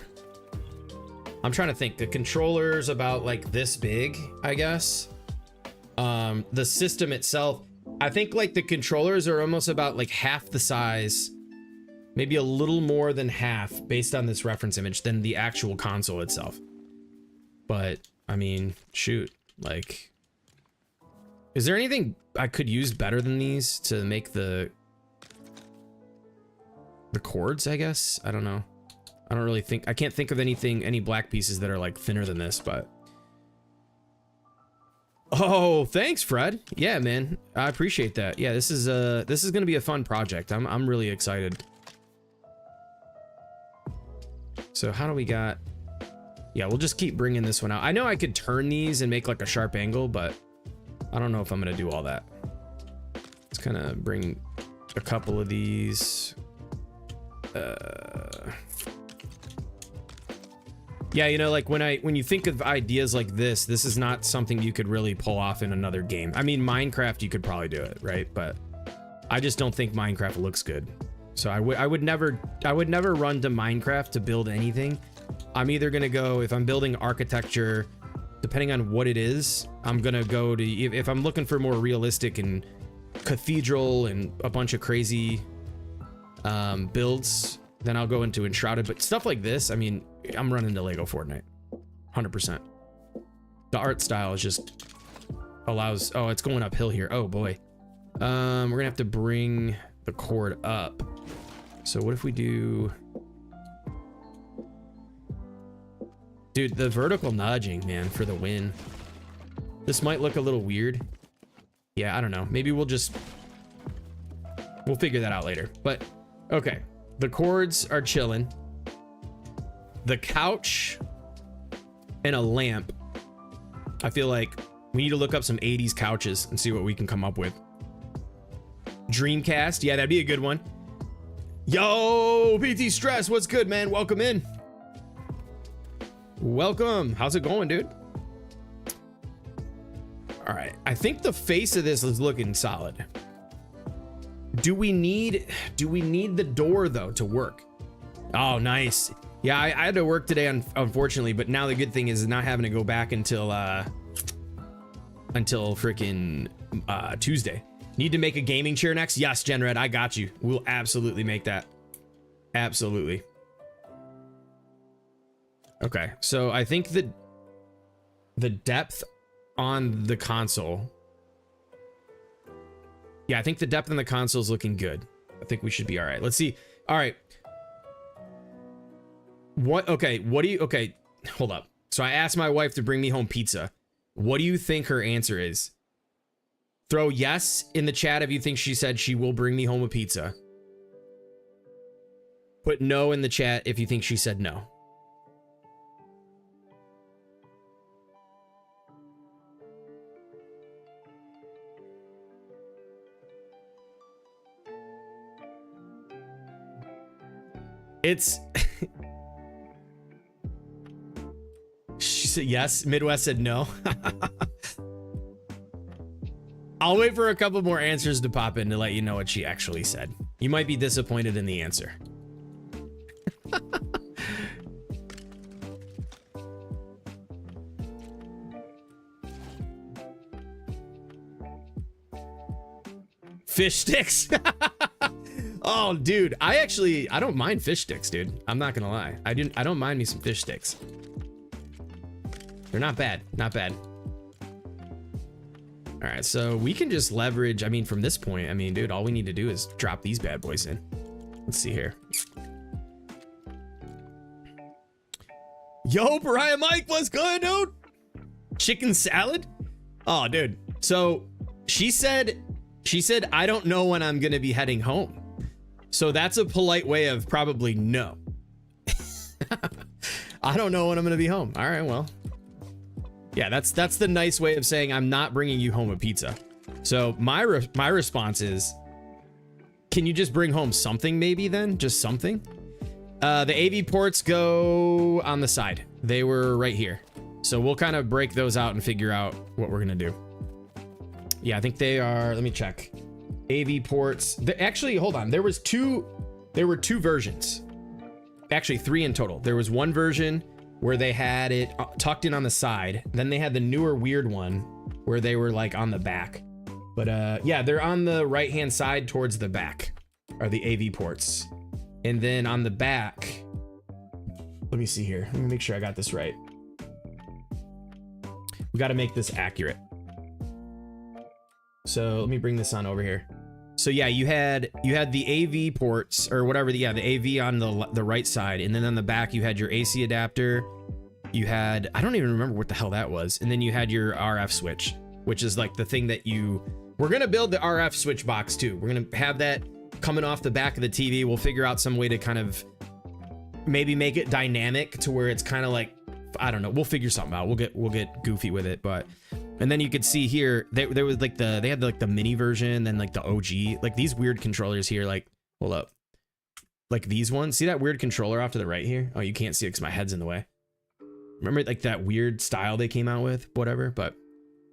I'm trying to think. The controller's about like this big, I guess. The system itself, I think like the controllers are almost about like half the size, maybe a little more than half based on this reference image than the actual console itself. But I mean, shoot, like, is there anything I could use better than these to make the cords, I guess? I don't know. I don't really think, I can't think of any black pieces that are like thinner than this, but. Oh, thanks, Fred. Yeah, man, I appreciate that. Yeah, this is gonna be a fun project. I'm really excited. So how do we got? Yeah, we'll just keep bringing this one out. I know I could turn these and make like a sharp angle, but I don't know if I'm gonna do all that. Let's kind of bring a couple of these. Yeah, you know, like when you think of ideas like this is not something you could really pull off in another game. I mean, Minecraft, you could probably do it, right? But I just don't think Minecraft looks good. So I would never run to Minecraft to build anything. I'm either gonna go, if I'm building architecture, depending on what it is, I'm gonna go to, if I'm looking for more realistic and cathedral and a bunch of crazy builds, then I'll go into Enshrouded. But stuff like this, I mean, I'm running to LEGO Fortnite, 100%. The art style is just allows, oh, it's going uphill here. Oh boy. We're gonna have to bring the cord up. So what if we do, dude, the vertical nudging, man, for the win. This might look a little weird. Yeah, I don't know. Maybe we'll figure that out later. But okay, the cords are chilling. The couch and a lamp. I feel like we need to look up some 80s couches and see what we can come up with. Dreamcast, yeah, that'd be a good one. Yo, PT Stress, what's good, man? Welcome in. Welcome. How's it going, dude? All right, I think the face of this is looking solid. Do we need the door though to work? Oh, nice. Yeah, I had to work today, unfortunately, but now the good thing is not having to go back until freaking Tuesday. Need to make a gaming chair next? Yes, Genred, I got you. We'll absolutely make that. Absolutely. Okay, so I think the depth on the console. Yeah, I think the depth on the console is looking good. I think we should be all right. Let's see. All right. Okay, hold up. So I asked my wife to bring me home pizza. What do you think her answer is? Throw yes in the chat if you think she said she will bring me home a pizza. Put no in the chat if you think she said no. It's she said yes. Midwest said no. I'll wait for a couple more answers to pop in to let you know what she actually said. You might be disappointed in the answer. Fish sticks. Oh, dude, I don't mind fish sticks, dude. I'm not gonna lie. I don't mind me some fish sticks. They're not bad, not bad. All right, so we can just leverage, I mean, from this point, I mean, dude, all we need to do is drop these bad boys in. Let's see here. Yo, Pariah Mike, what's good, dude? Chicken salad? Oh, dude. So she said, I don't know when I'm gonna be heading home. So that's a polite way of probably no. I don't know when I'm gonna be home. All right, well. Yeah, that's the nice way of saying I'm not bringing you home a pizza. So my response is, can you just bring home something maybe then? Just something? The AV ports go on the side. They were right here. So we'll kind of break those out and figure out what we're gonna do. Yeah, I think they are, let me check. AV ports, actually, hold on. There were two versions. Actually, 3 in total. There was one version where they had it tucked in on the side. Then they had the newer weird one where they were like on the back. But yeah, they're on the right-hand side towards the back are the AV ports. And then on the back, let me see here. Let me make sure I got this right. We got to make this accurate. So let me bring this on over here. So yeah, you had the AV ports or whatever. The AV on the right side, and then on the back you had your AC adapter. You had, I don't even remember what the hell that was. And then you had your RF switch, which is like the thing that we're gonna build the RF switch box too. We're gonna have that coming off the back of the TV. We'll figure out some way to kind of maybe make it dynamic to where it's kind of like, I don't know. We'll figure something out. We'll get goofy with it, but. And then you could see here, there was like they had like the mini version, then like the OG, like these weird controllers here, like, hold up. Like these ones, see that weird controller off to the right here? Oh, you can't see it because my head's in the way. Remember like that weird style they came out with, whatever, but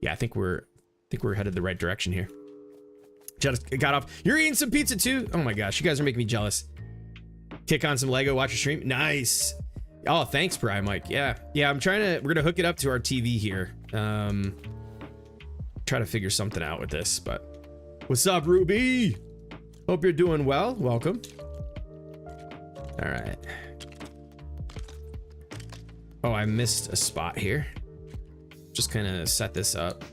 yeah, I think we're headed the right direction here. Just got off. You're eating some pizza too? Oh my gosh, you guys are making me jealous. Kick on some Lego, watch your stream. Nice. Oh, thanks, Pariah Mike. Yeah, we're gonna hook it up to our TV here. Try to figure something out with this, but what's up, Ruby? Hope you're doing well. Welcome. All right. Oh, I missed a spot here. Just kind of set this up.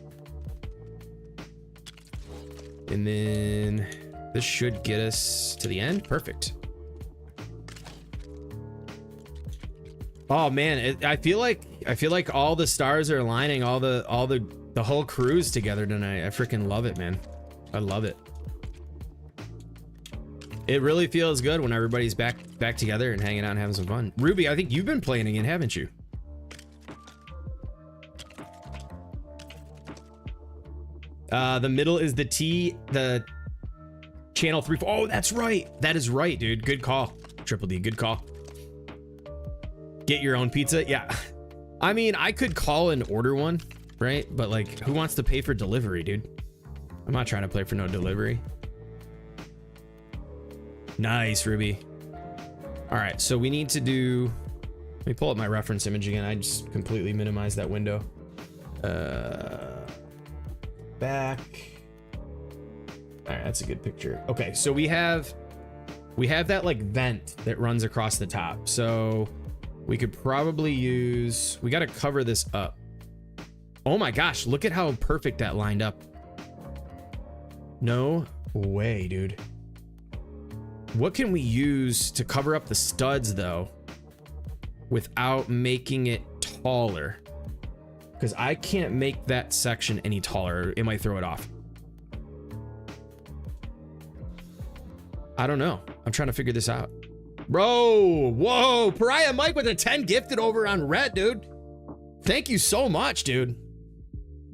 And then this should get us to the end. Perfect. Oh man, I feel like all the stars are aligning, all the whole crew's together tonight. I freaking love it, man. I love it. It really feels good when everybody's back together and hanging out and having some fun. Ruby, I think you've been playing again, haven't you? The middle is the channel 3. Oh, that's right. That is right, dude. Good call. Triple D, good call. Get your own pizza. Yeah. I mean, I could call and order one, right? But like, who wants to pay for delivery, dude? I'm not trying to play for no delivery. Nice, Ruby. All right, so we need to do, let me pull up my reference image again. I just completely minimized that window. Back. All right, that's a good picture. Okay, so we have that like vent that runs across the top. So we could probably use, we got to cover this up. Oh my gosh, look at how perfect that lined up. No way, dude. What can we use to cover up the studs though without making it taller? Because I can't make that section any taller. It might throw it off. I don't know. I'm trying to figure this out. Bro, whoa, Pariah Mike with a 10 gifted over on Red, dude. Thank you so much, dude.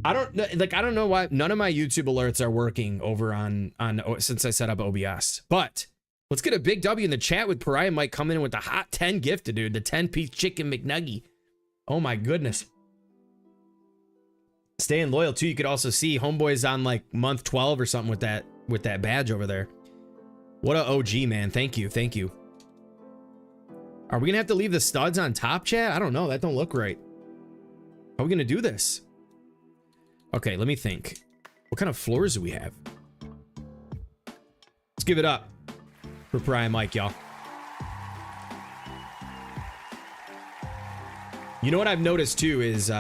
I don't know why none of my YouTube alerts are working over on since I set up OBS. But let's get a big W in the chat with Pariah Mike coming in with the hot 10 gifted, dude. The 10-piece chicken McNugget. Oh my goodness. Staying loyal too. You could also see Homeboy's on like month 12 or something with that badge over there. What a OG, man. Thank you. Thank you. Are we gonna have to leave the studs on top, chat? I don't know. That don't look right. How are we gonna do this? Okay, let me think. What kind of floors do we have? Let's give it up for Pariah Mike, y'all. You know what I've noticed too is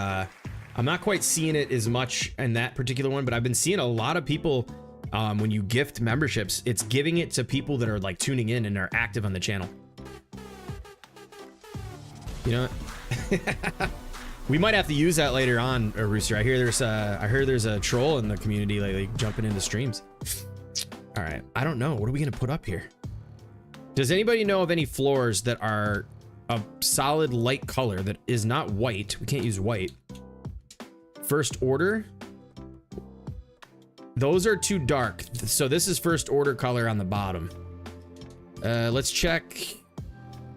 I'm not quite seeing it as much in that particular one, but I've been seeing a lot of people, when you gift memberships, it's giving it to people that are like tuning in and are active on the channel. You know what? We might have to use that later on, Rooster. I hear there's a troll in the community lately jumping into streams. All right, I don't know. What are we gonna put up here? Does anybody know of any floors that are a solid light color that is not white? We can't use white. First order. Those are too dark. So this is first order color on the bottom. Let's check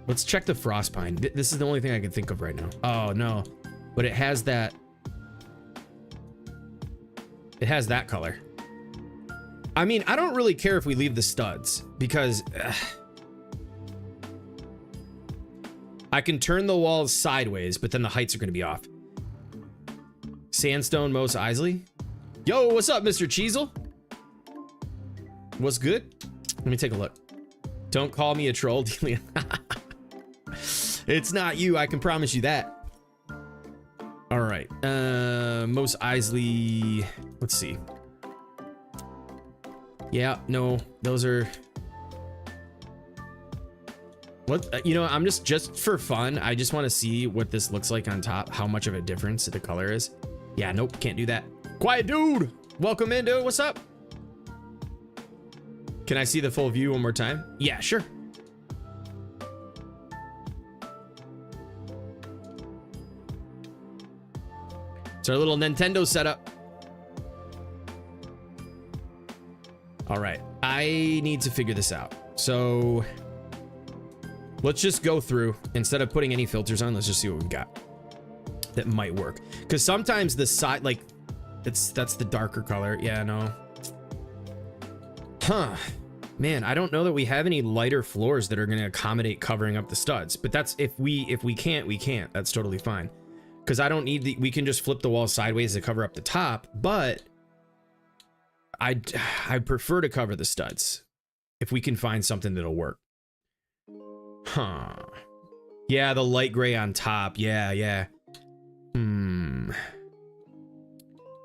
the frost pine. This is the only thing I can think of right now. Oh no, but it has that. It has that color. I mean, I don't really care if we leave the studs because I can turn the walls sideways, but then the heights are going to be off. Sandstone Mos Eisley. Yo, what's up, Mr. Cheezel? What's good? Let me take a look. Don't call me a troll, Delia. It's not you, I can promise you that. All right, Mos Eisley. Let's see. Yeah, no, those are. What, you know, I'm just for fun. I just want to see what this looks like on top. How much of a difference the color is. Yeah, nope, can't do that. Quiet dude, welcome in, dude. What's up? Can I see the full view one more time? Yeah, sure. It's our little Nintendo setup. All right, I need to figure this out. So let's just go through. Instead of putting any filters on, let's just see what we've got that might work. Because sometimes the side, like, that's the darker color. Yeah, no. Huh. Man, I don't know that we have any lighter floors that are going to accommodate covering up the studs. But that's if we can't, we can't. That's totally fine. Because I don't need the, we can just flip the wall sideways to cover up the top. But I prefer to cover the studs if we can find something that'll work. Huh. Yeah, the light gray on top. Yeah.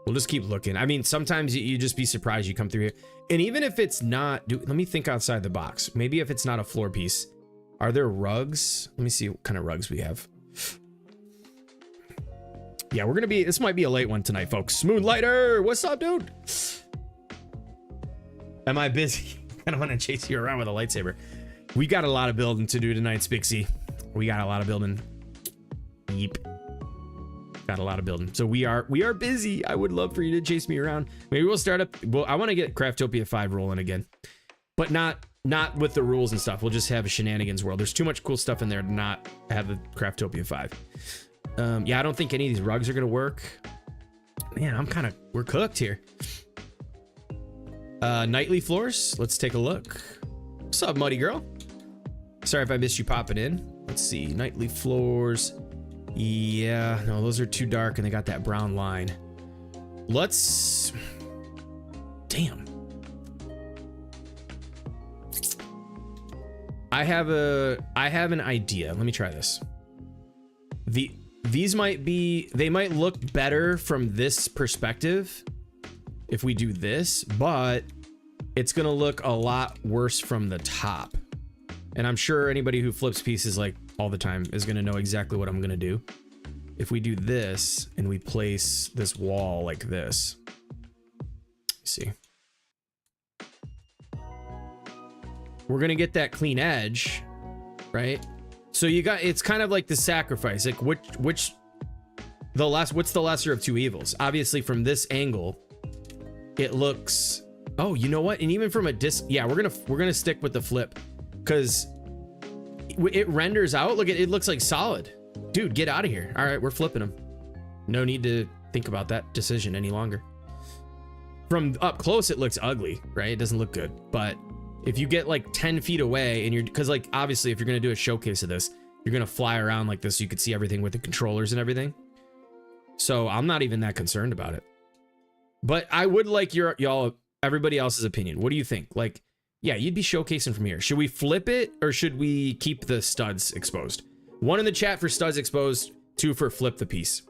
We'll just keep looking. I mean, sometimes you just be surprised you come through here. And even if it's not, let me think outside the box. Maybe if it's not a floor piece, are there rugs? Let me see what kind of rugs we have. Yeah, we're gonna be, this might be a late one tonight, folks. Moonlighter, what's up, dude? Am I busy? I don't want to chase you around with a lightsaber. We got a lot of building to do tonight, Spixie. We got a lot of building. Yeep. Got a lot of building. So we are busy. I would love for you to chase me around. Maybe we'll start up. Well, I want to get Craftopia 5 rolling again, but not with the rules and stuff. We'll just have a shenanigans world. There's too much cool stuff in there to not have the Craftopia 5. Yeah, I don't think any of these rugs are gonna work. Man, we're cooked here. Nightly floors. Let's take a look. What's up, Muddy Girl? Sorry if I missed you popping in. Let's see, nightly floors. Yeah, no, those are too dark and they got that brown line. Let's, damn. I have an idea. Let me try this. These they might look better from this perspective if we do this, but it's gonna look a lot worse from the top. And I'm sure anybody who flips pieces like all the time is gonna know exactly what I'm gonna do. If we do this and we place this wall like this, see, we're gonna get that clean edge, right? So you got, it's kind of like the sacrifice, like what's the lesser of two evils? Obviously from this angle, it looks, oh, you know what? And even from a yeah, we're gonna stick with the flip because it renders out. Look, it looks like solid. Dude, get out of here. All right, we're flipping them. No need to think about that decision any longer. From up close, it looks ugly, right? It doesn't look good. But if you get like 10 feet away and because like, obviously if you're gonna do a showcase of this, you're gonna fly around like this so you could see everything with the controllers and everything. So I'm not even that concerned about it. But I would like everybody else's opinion. What do you think? Like, yeah, you'd be showcasing from here. Should we flip it or should we keep the studs exposed? 1 in the chat for studs exposed, 2 for flip the piece.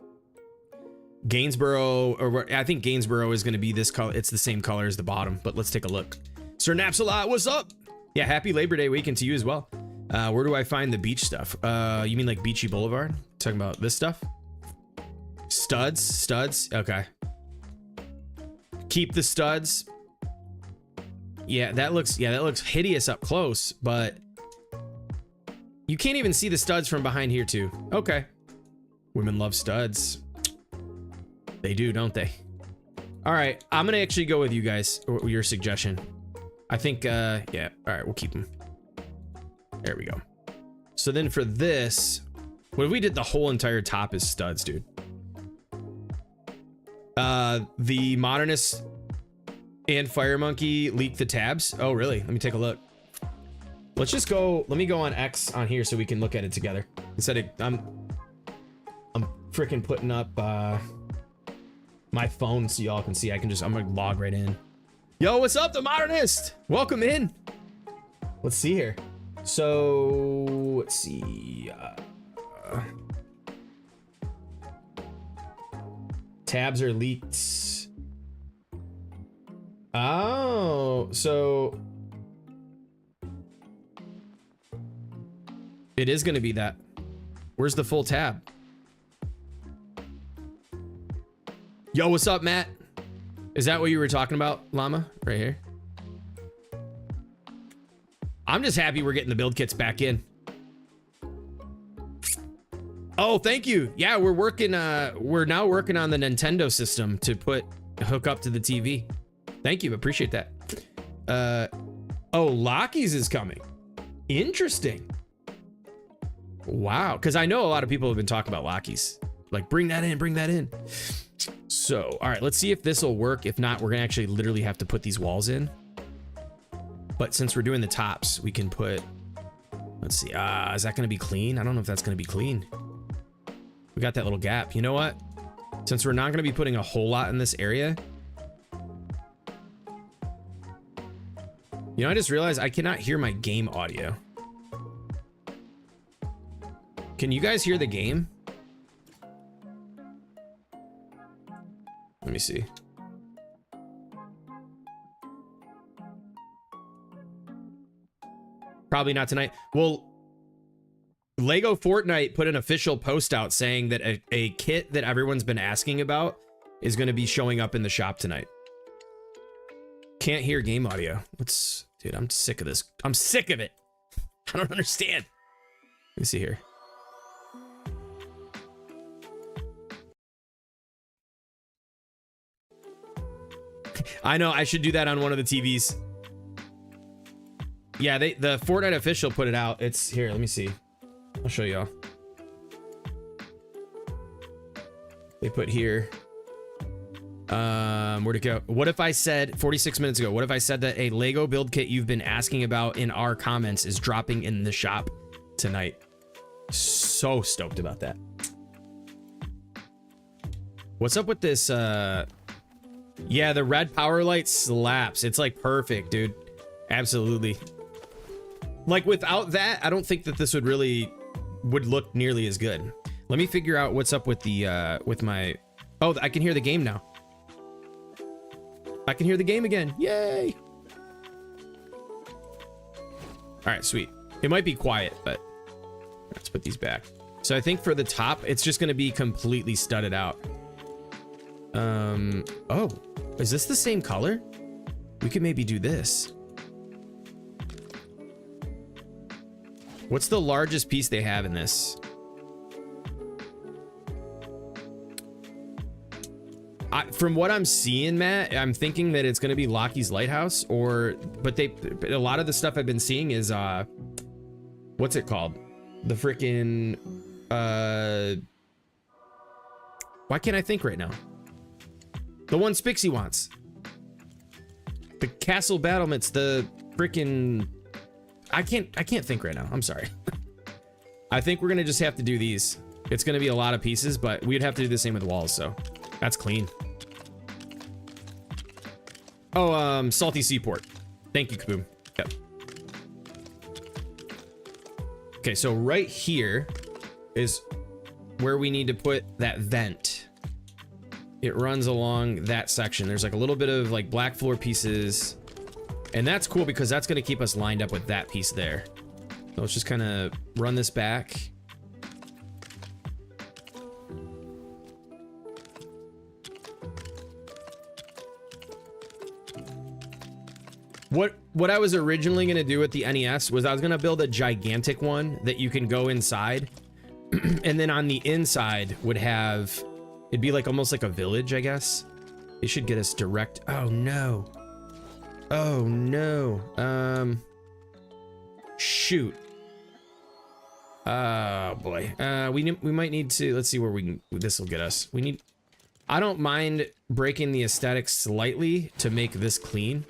Gainsborough, or I think Gainsborough is going to be this color. It's the same color as the bottom, but let's take a look. Sir Napsalot, what's up? Yeah, happy Labor Day weekend to you as well. Where do I find the beach stuff? You mean like Beachy Boulevard? Talking about this stuff? Studs, okay. Keep the studs. Yeah, that looks hideous up close, but you can't even see the studs from behind here too. Okay. Women love studs. They do, don't they? All right, I'm gonna actually go with you guys, or your suggestion. I think, yeah, all right, we'll keep them. There we go. So then for this, what if we did the whole entire top as studs, dude? The Modernist and Fire Monkey leaked the tabs. Oh, really? Let me take a look. Let's just go, let me go on X on here so we can look at it together. Instead of, I'm freaking putting up, my phone so y'all can see. I'm gonna log right in. Yo, what's up, the Modernist? Welcome in. Let's see here. So let's see. Tabs are leaked. Oh, so it is gonna be that. Where's the full tab? Yo, what's up, Matt? Is that what you were talking about, Llama? Right here. I'm just happy we're getting the build kits back in. Oh, thank you. Yeah, we're now working on the Nintendo system to hook up to the TV. Thank you, appreciate that. Oh, Lockies is coming. Interesting. Wow, because I know a lot of people have been talking about Lockies. Like, bring that in, bring that in. So, all right, let's see if this will work. If not, we're gonna actually literally have to put these walls in. But since we're doing the tops, we can put, let's see, is that gonna be clean? I don't know if that's gonna be clean. We got that little gap. You know what? Since we're not gonna be putting a whole lot in this area, you know, I just realized I cannot hear my game audio. Can you guys hear the game? Let me see. Probably not tonight. Well, LEGO Fortnite put an official post out saying that a kit that everyone's been asking about is going to be showing up in the shop tonight. Can't hear game audio. Dude, I'm sick of this. I'm sick of it. I don't understand. Let me see here. I know, I should do that on one of the TVs. Yeah, the Fortnite official put it out. It's here, let me see. I'll show y'all. They put here. Where'd it go? What if I said 46 minutes ago? What if I said that a LEGO build kit you've been asking about in our comments is dropping in the shop tonight? So stoked about that. What's up with this? Yeah, the red power light slaps. It's like perfect, dude. Absolutely. Like without that, I don't think that this would look nearly as good. Let me figure out what's up with the with my. Oh, I can hear the game now. I can hear the game again. Yay! All right, sweet. It might be quiet, but let's put these back. So I think for the top, it's just going to be completely studded out. Oh, is this the same color? We could maybe do this. What's the largest piece they have in this? From what I'm seeing, Matt, I'm thinking that it's going to be Lockie's Lighthouse, but a lot of the stuff I've been seeing is, what's it called? The freaking, why can't I think right now? The one Spixie wants. The Castle Battlements, the freaking, I can't think right now. I'm sorry. I think we're going to just have to do these. It's going to be a lot of pieces, but we'd have to do the same with walls, so that's clean. Oh, Salty Seaport. Thank you, Kaboom. Yep. Okay, so right here is where we need to put that vent. it runs along that section. There's like a little bit of like black floor pieces, and that's cool because that's going to keep us lined up with that piece there. So let's just kind of run this back. What I was originally going to do with the NES was I was going to build a gigantic one that you can go inside. And then on the inside would have, it'd be like almost like a village, I guess. It should get us direct. Oh no. Oh no. Shoot. Oh boy. We might need to, let's see where we can, this will get us. I don't mind breaking the aesthetics slightly to make this clean,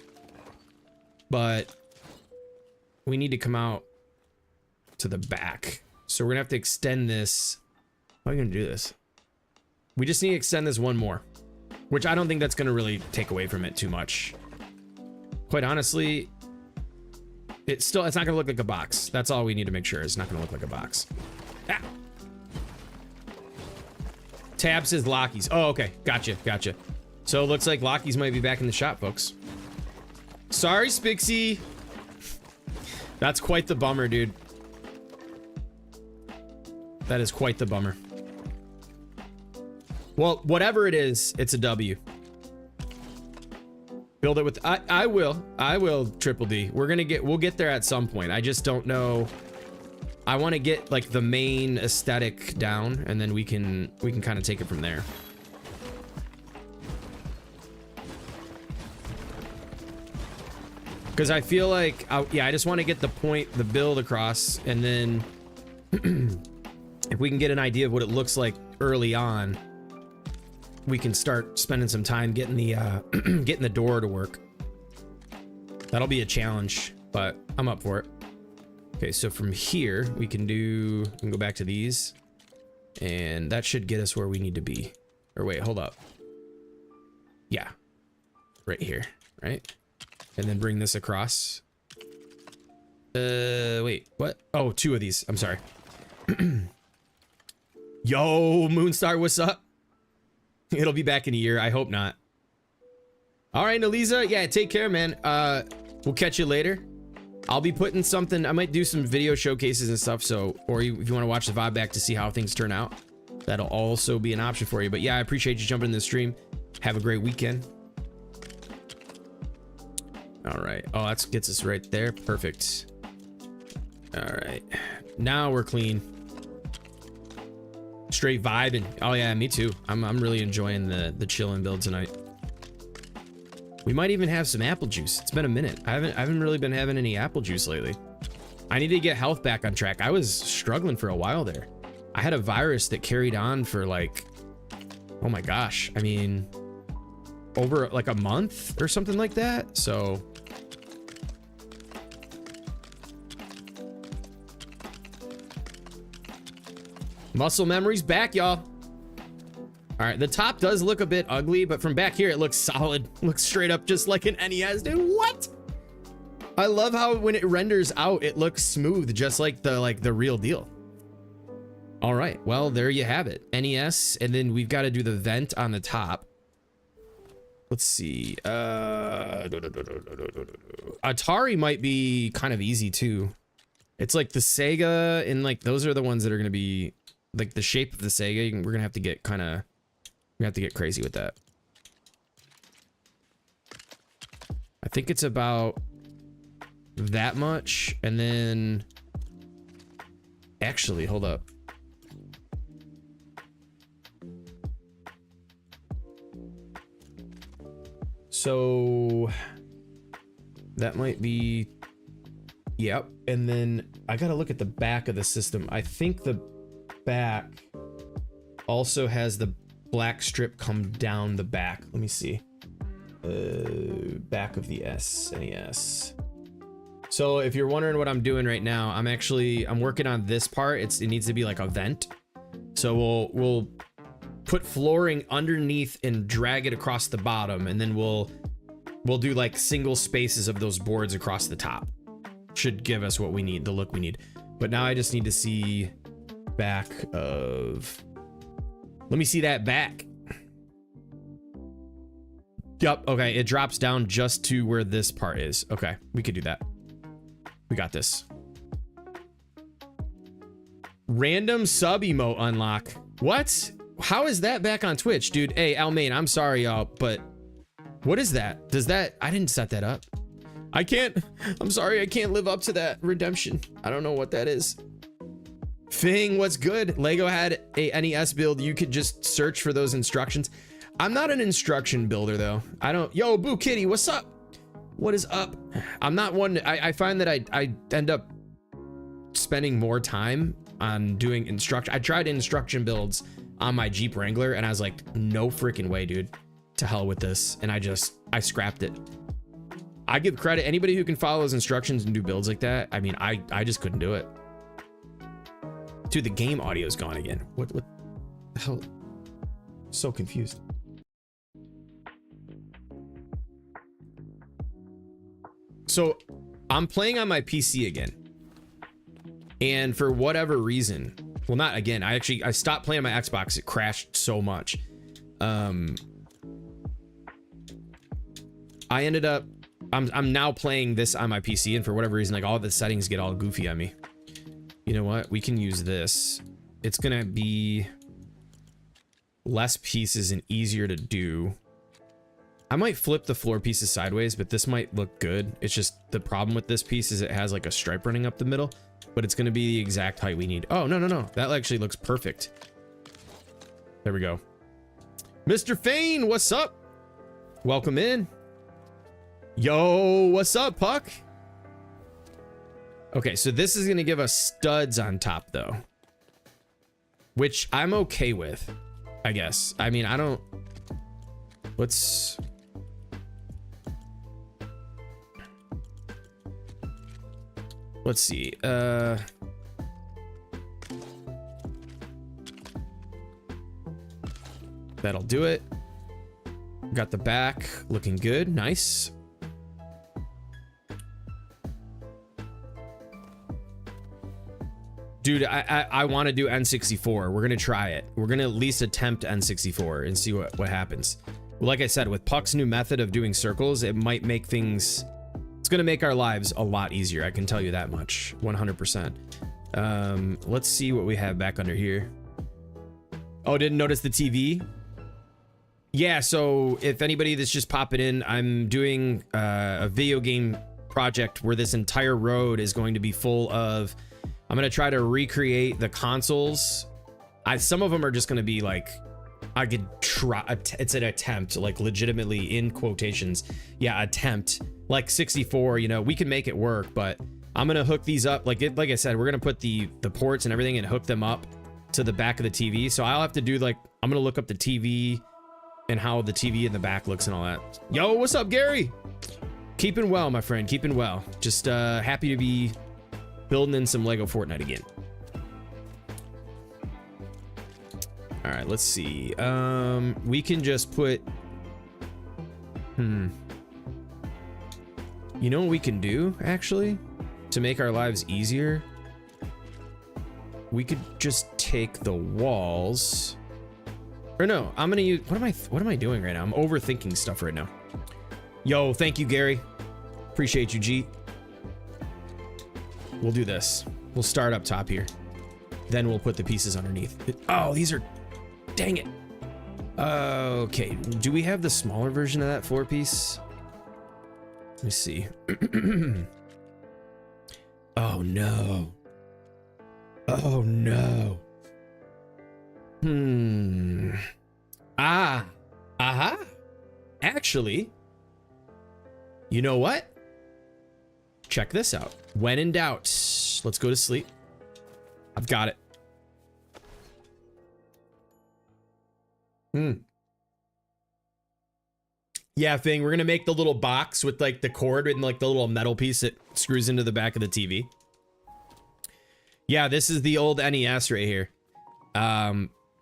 but we need to come out to the back. So we're gonna have to extend this. How are you gonna do this? We just need to extend this one more, which I don't think that's gonna really take away from it too much. Quite honestly, it's not gonna look like a box. That's all we need to make sure. It's not gonna look like a box. Ah. Tab says Lockies. Oh, okay. Gotcha. So it looks like Lockies might be back in the shop, folks. Sorry, Spixie. That's quite the bummer, dude. That is quite the bummer. Well, whatever it is, it's a W. Build it with, I will Triple D. We'll get there at some point. I just don't know. I want to get like the main aesthetic down, and then we can kind of take it from there. Because I feel like, yeah, I just want to get the build across, and then if we can get an idea of what it looks like early on, we can start spending some time getting the getting the door to work. That'll be a challenge, but I'm up for it. Okay, so from here we can go back to these, and that should get us where we need to be. Or wait, hold up. Yeah, right here, right? And then bring this across. Wait, what? Oh, 2 of these. I'm sorry. Yo, Moonstar, what's up? It'll be back in a year. I hope not. All right, Naliza. Yeah, take care, man. We'll catch you later. I'll be putting something. I might do some video showcases and stuff. So, or if you want to watch the VOD back to see how things turn out, that'll also be an option for you. But yeah, I appreciate you jumping in the stream. Have a great weekend. All right. Oh, that gets us right there. Perfect. All right. Now we're clean. Straight vibing. Oh yeah, me too. I'm really enjoying the chillin' build tonight. We might even have some apple juice. It's been a minute. I haven't really been having any apple juice lately. I need to get health back on track. I was struggling for a while there. I had a virus that carried on for like, oh my gosh. I mean, over like a month or something like that. So muscle memory's back, y'all. All right, the top does look a bit ugly, but from back here it looks solid. Looks straight up just like an NES, dude. What? I love how when it renders out, it looks smooth, just like the real deal. All right, well, there you have it. NES, and then we've got to do the vent on the top. Let's see. Atari might be kind of easy too. It's like the Sega, and like those are the ones that are going to be like the shape of the Sega. We're gonna have to get crazy with that. I think it's about that much, and then actually, hold up. So that might be, yep. And then I gotta look at the back of the system. I think the back also has the black strip come down the back. Let me see. Back of the SNES. So if you're wondering what I'm doing right now, I'm working on this part. It needs to be like a vent. So we'll put flooring underneath and drag it across the bottom, and then we'll do like single spaces of those boards across the top. Should give us what we need, the look we need. But now I just need to see back of, let me see that back. Yep. Okay. It drops down just to where this part is. Okay. We could do that. We got this. Random sub emote unlock. What? How is that back on Twitch, dude? Hey, Almaine, I'm sorry, y'all, but what is that? Does that, I didn't set that up. I can't, I'm sorry, I can't live up to that redemption. I don't know what that is. Fing, what's good? Lego had a NES build. You could just search for those instructions. I'm not an instruction builder though. I don't, yo, Boo Kitty, what's up? What is up? I'm not one, I find that I end up spending more time on doing instruction. I tried instruction builds on my Jeep Wrangler and I was like, no freaking way, dude. To hell with this. And I scrapped it. I give credit, anybody who can follow those instructions and do builds like that. I mean, I just couldn't do it. Dude, the game audio's gone again. What the hell? So confused. So I'm playing on my PC again. And for whatever reason, well, not again, I stopped playing on my Xbox. It crashed so much. I ended up, I'm now playing this on my PC, and for whatever reason, like all the settings get all goofy on me. You know what? We can use this. It's gonna be less pieces and easier to do. I might flip the floor pieces sideways, but this might look good. It's just the problem with this piece is it has like a stripe running up the middle, but it's gonna be the exact height we need. Oh, no, no, no. That actually looks perfect. There we go. Mr. Fane, what's up? Welcome in. Yo, what's up, Puck? Okay, so this is gonna give us studs on top though, which I'm okay with, I guess. I mean, I don't, let's see. That'll do it. Got the back looking good. Nice. Dude, I want to do N64. We're gonna try it. We're gonna at least attempt N64 and see what happens. Like I said, with Puck's new method of doing circles, it might make things, it's gonna make our lives a lot easier. I can tell you that much, 100%. Let's see what we have back under here. Oh, didn't notice the TV? Yeah, so if anybody that's just popping in, I'm doing a video game project where this entire road is going to be full of, I'm gonna try to recreate the consoles. Some of them are just gonna be like, I could try, it's an attempt, like legitimately in quotations. Yeah, attempt, like 64, you know, we can make it work, but I'm gonna hook these up. Like I said, we're gonna put the ports and everything and hook them up to the back of the TV. So I'll have to do like, I'm gonna look up the TV and how the TV in the back looks and all that. Yo, what's up, Gary? Keeping well, my friend, keeping well. Just happy to be building in some LEGO Fortnite again. All right, let's see. We can just put, you know what we can do actually to make our lives easier? We could just take the walls, or no, I'm gonna use, what am I doing right now? I'm overthinking stuff right now. Yo, thank you, Gary. Appreciate you, G. We'll do this. We'll start up top here. Then we'll put the pieces underneath. Oh, these are, dang it. Okay, do we have the smaller version of that floor piece? Let me see. Oh no. Oh no. Aha. Actually, you know what? Check this out. When in doubt, let's go to sleep. I've got it. Yeah, Fing, we're gonna make the little box with like the cord and like the little metal piece that screws into the back of the TV. Yeah, this is the old NES right here.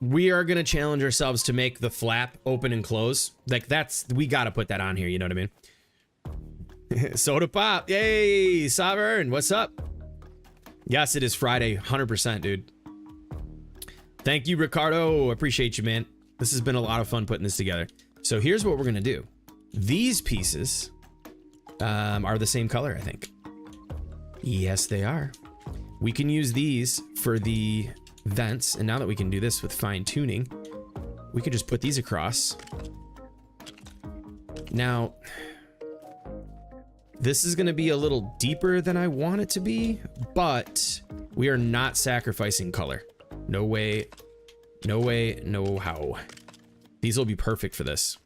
We are gonna challenge ourselves to make the flap open and close. Like we gotta put that on here, you know what I mean? Soda Pop, yay, Sovereign, what's up? Yes, it is Friday, 100%, dude. Thank you, Ricardo, appreciate you, man. This has been a lot of fun putting this together. So here's what we're gonna do. These pieces are the same color, I think. Yes, they are. We can use these for the vents, and now that we can do this with fine tuning, we could just put these across. Now, this is going to be a little deeper than I want it to be, but we are not sacrificing color. No way, no way, no how. These will be perfect for this.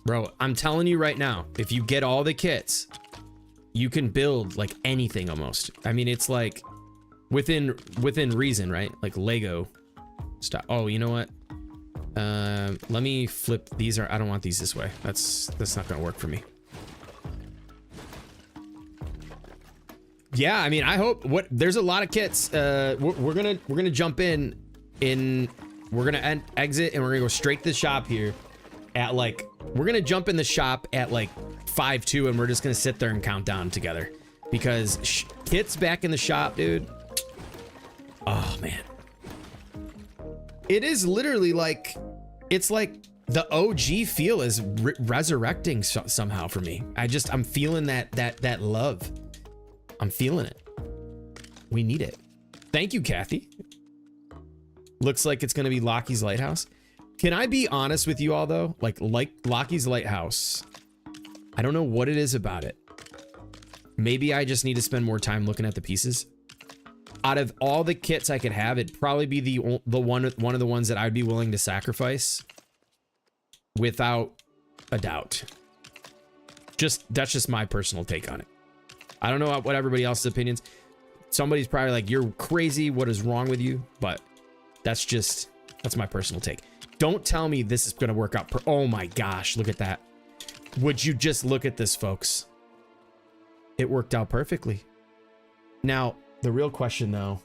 Bro, I'm telling you right now, if you get all the kits, you can build like anything almost. I mean, it's like within reason, right? Like Lego stuff. Oh, you know what? Let me flip. These are, I don't want these this way. That's not gonna work for me. Yeah, I mean, I hope there's a lot of kits. We're gonna jump in, we're gonna exit and we're gonna go straight to the shop here at like, we're gonna jump in the shop at like 5-2 and we're just gonna sit there and count down together because kits back in the shop, dude. Oh man. It is literally like, it's like the OG feel is resurrecting somehow for me. I'm feeling that love. I'm feeling it. We need it. Thank you, Kathy. Looks like it's going to be Lockie's Lighthouse. Can I be honest with you all though? Like Lockie's Lighthouse, I don't know what it is about it. Maybe I just need to spend more time looking at the pieces. Out of all the kits I could have, it'd probably be the one of the ones that I'd be willing to sacrifice without a doubt. That's just my personal take on it. I don't know what everybody else's opinions. Somebody's probably like, you're crazy, what is wrong with you? But that's my personal take. Don't tell me this is gonna work out. Oh my gosh, look at that. Would you just look at this, folks? It worked out perfectly. Now, the real question though,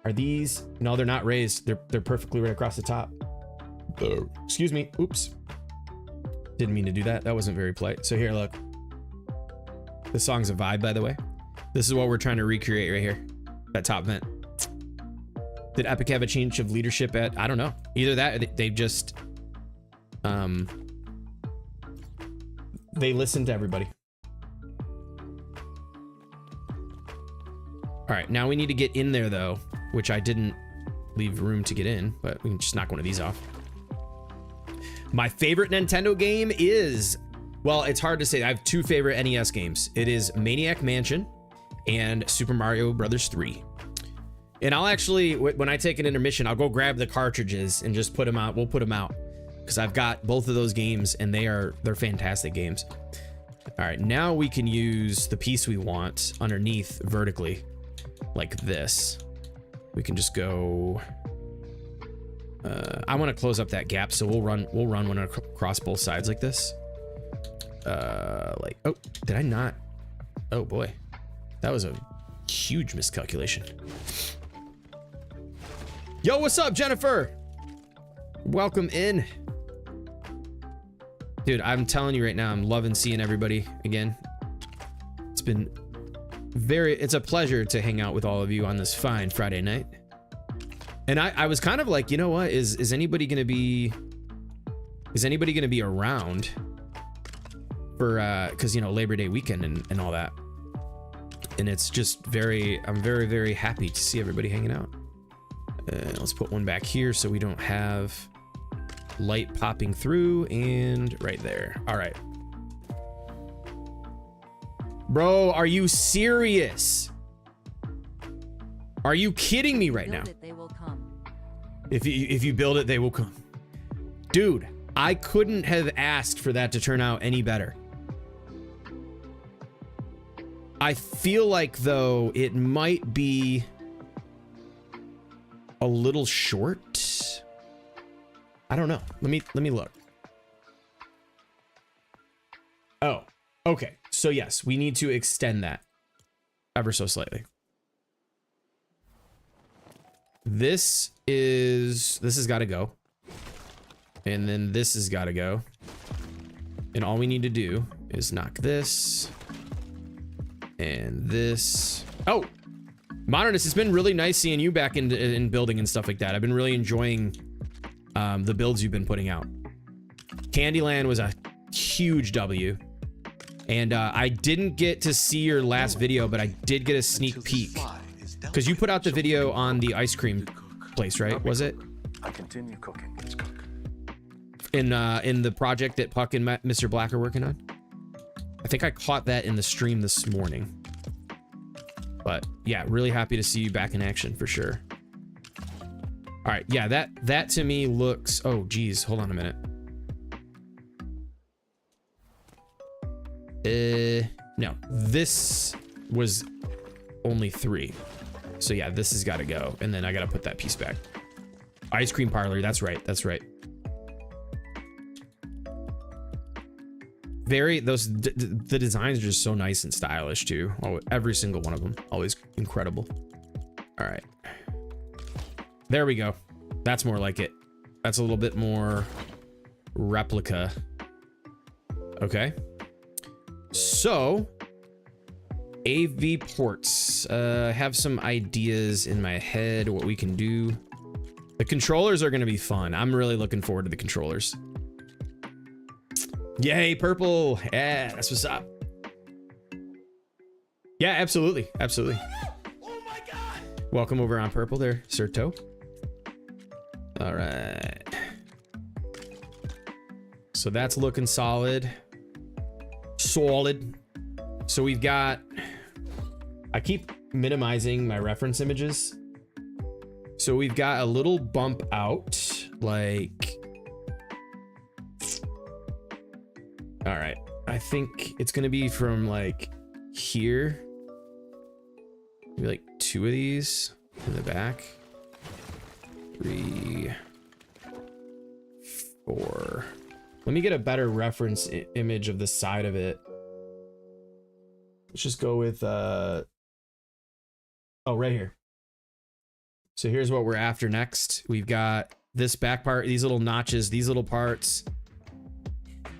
are these, no, they're not raised. They're perfectly right across the top. Excuse me, oops. Didn't mean to do that. That wasn't very polite. So here, look. This song's a vibe, by the way. This is what we're trying to recreate right here. That top vent. Did Epic have a change of leadership at, I don't know. Either that, or they've just, they listened to everybody. All right, now we need to get in there though, which I didn't leave room to get in, but we can just knock one of these off. My favorite Nintendo game is, well, it's hard to say. I have two favorite NES games. It is Maniac Mansion and Super Mario Brothers 3. And I'll actually, when I take an intermission, I'll go grab the cartridges and just put them out. We'll put them out because I've got both of those games and they're fantastic games. All right, now we can use the piece we want underneath vertically like this. We can just go, I want to close up that gap. So we'll run one across both sides like this. Like, oh, did I not? Oh boy, that was a huge miscalculation. Yo, what's up, Jennifer? Welcome in. Dude, I'm telling you right now, I'm loving seeing everybody again. It's been it's a pleasure to hang out with all of you on this fine Friday night. And I was kind of like, you know what, is anybody gonna be around for because you know, Labor Day weekend and all that. And it's just I'm very, very happy to see everybody hanging out. Let's put one back here so we don't have light popping through, and right there. All right. Bro, are you serious? Are you kidding me right now? They will come. If you build it, they will come. Dude, I couldn't have asked for that to turn out any better. I feel like though it might be a little short. I don't know. Let me look. Oh, okay. So yes, we need to extend that ever so slightly. This has got to go. And then this has got to go. And all we need to do is knock this and this. Oh, Modernist, it's been really nice seeing you back in building and stuff like that. I've been really enjoying the builds you've been putting out. Candyland was a huge W. And I didn't get to see your last video, but I did get a sneak peek. Because you put out the video on the ice cream place, right? Was it? I continue cooking. Let's cook. In the project that Puck and Mr. Black are working on? I think I caught that in the stream this morning. But yeah, really happy to see you back in action for sure. All right, yeah, that to me looks, oh geez, hold on a minute. No, this was only 3. So yeah, this has got to go. And then I got to put that piece back. Ice cream parlor, that's right, that's right. The designs are just so nice and stylish too. Oh, every single one of them, always incredible. All right, there we go. That's more like it. That's a little bit more replica. Okay. So, AV ports. Have some ideas in my head what we can do. The controllers are going to be fun. I'm really looking forward to the controllers. Yay, purple. Yeah, that's what's up. Yeah, absolutely. Absolutely. Oh my God. Welcome over on purple there, Sirto. All right. So that's looking solid. Solid. So we've got, I keep minimizing my reference images. So we've got a little bump out, like, all right. I think it's gonna be from like here. Maybe like 2 of these in the back. 3, 4. Let me get a better reference image of the side of it. Let's just go with, oh, right here. So here's what we're after next. We've got this back part, these little notches, these little parts.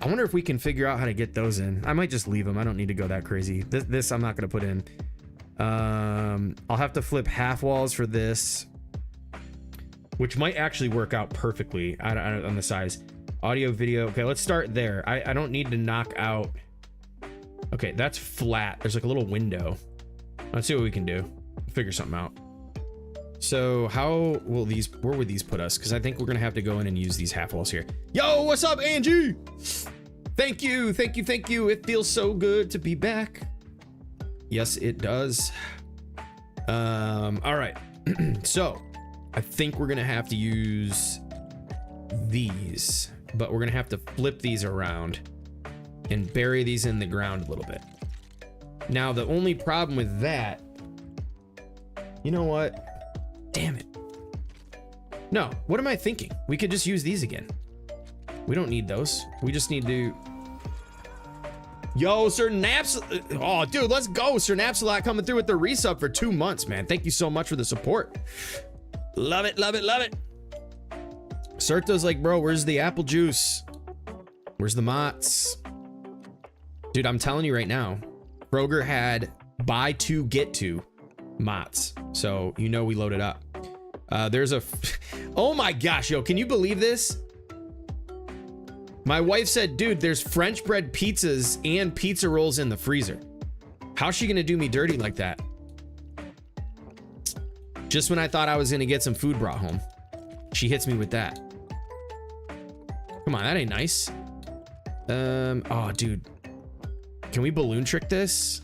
I wonder if we can figure out how to get those in. I might just leave them. I don't need to go that crazy. This I'm not gonna put in. I'll have to flip half walls for this, which might actually work out perfectly on the size. Audio, video. Okay, let's start there. I don't need to knock out. Okay, that's flat. There's like a little window. Let's see what we can do. Figure something out. So how will these, where would these put us? Because I think we're gonna have to go in and use these half walls here. Yo, what's up, Angie? Thank you, thank you, thank you. It feels so good to be back. Yes, it does. All right. So I think we're gonna have to use these, but we're gonna have to flip these around and bury these in the ground a little bit. Now, the only problem with that, you know what? Damn it. No, what am I thinking? We could just use these again. We don't need those. We just need to... Yo, Sir Naps... Oh, dude, let's go. Sir Napsalot coming through with the resub for 2 months, man. Thank you so much for the support. Love it, love it, love it. Serto's like, bro, where's the apple juice? Where's the Mott's? Dude, I'm telling you right now, Kroger had buy 2, get 2 Mott's. So, you know we loaded up. There's a... Oh my gosh, yo, can you believe this? My wife said, dude, there's French bread pizzas and pizza rolls in the freezer. How's she gonna do me dirty like that? Just when I thought I was gonna get some food brought home, she hits me with that. Come on, that ain't nice. Oh, dude. Can we balloon trick this?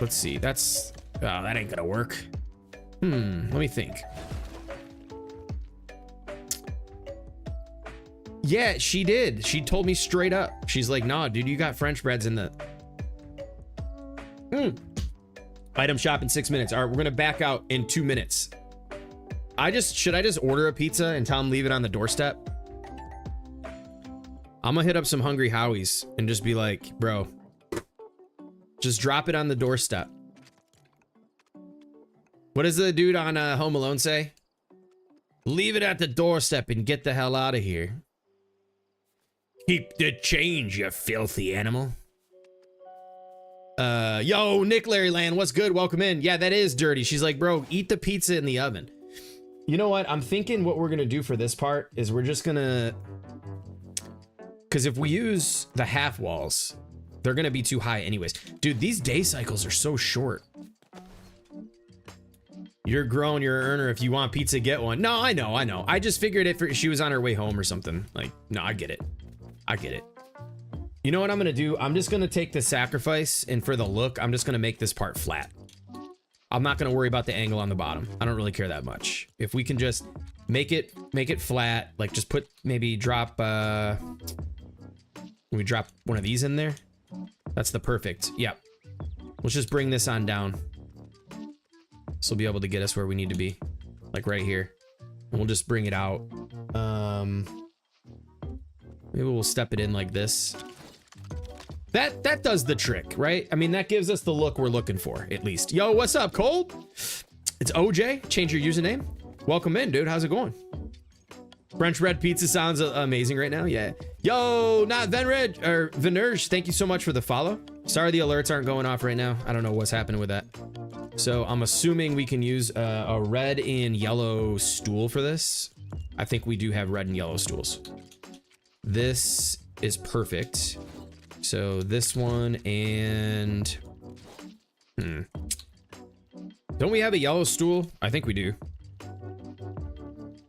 Let's see, that's... Oh, that ain't gonna work. Let me think. Yeah, she did. She told me straight up. She's like, nah, dude, you got French breads in the... Item shop in 6 minutes. All right, we're gonna back out in 2 minutes. Should I just order a pizza and tell him leave it on the doorstep? I'm gonna hit up some Hungry Howies and just be like, bro, just drop it on the doorstep. What does the dude on Home Alone say? Leave it at the doorstep and get the hell out of here. Keep the change, you filthy animal. Yo, Nick Larry Land, what's good? Welcome in. Yeah, that is dirty. She's like, bro, eat the pizza in the oven. You know what? I'm thinking what we're gonna do for this part is we're just gonna, because if we use the half walls, they're gonna be too high anyways. Dude, these day cycles are so short. You're grown, you're an earner. If you want pizza, get one. No, I know. I just figured if she was on her way home or something. Like, no, I get it. I get it. You know what I'm gonna do? I'm just gonna take the sacrifice, and for the look, I'm just gonna make this part flat. I'm not gonna worry about the angle on the bottom. I don't really care that much. If we can just make it flat, like just put, maybe drop, we drop one of these in there. That's the perfect, yep. Let's just bring this on down. This will be able to get us where we need to be, like right here. And we'll just bring it out. Maybe we'll step it in like this. That does the trick, right? I mean, that gives us the look we're looking for, at least. Yo, what's up, Cold? It's OJ. Change your username. Welcome in, dude. How's it going? French bread pizza sounds amazing right now. Yeah. Yo, not Venred or Venerge. Thank you so much for the follow. Sorry the alerts aren't going off right now. I don't know what's happening with that. So I'm assuming we can use a red and yellow stool for this. I think we do have red and yellow stools. This is perfect. So this one and don't we have a yellow stool? I think we do.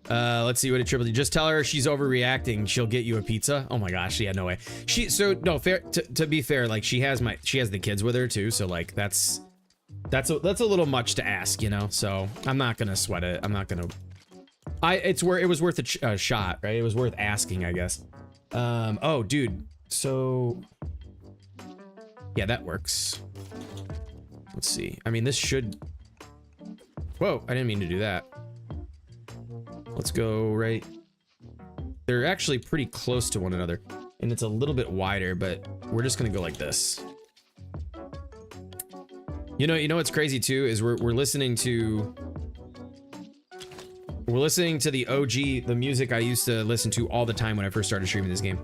Let's see what it triple. Just tell her she's overreacting. She'll get you a pizza. Oh my gosh, yeah, no way. Fair to be fair, like she has the kids with her too. So like that's a little much to ask, you know. So I'm not gonna sweat it. I'm not gonna. It was worth a shot, right? It was worth asking, I guess. Oh, dude. So yeah, that works. Let's see. I mean, this should. Whoa! I didn't mean to do that. Let's go right. They're actually pretty close to one another, and it's a little bit wider, but we're just gonna go like this. You know what's crazy too is we're listening to the OG, the music I used to listen to all the time when I first started streaming this game.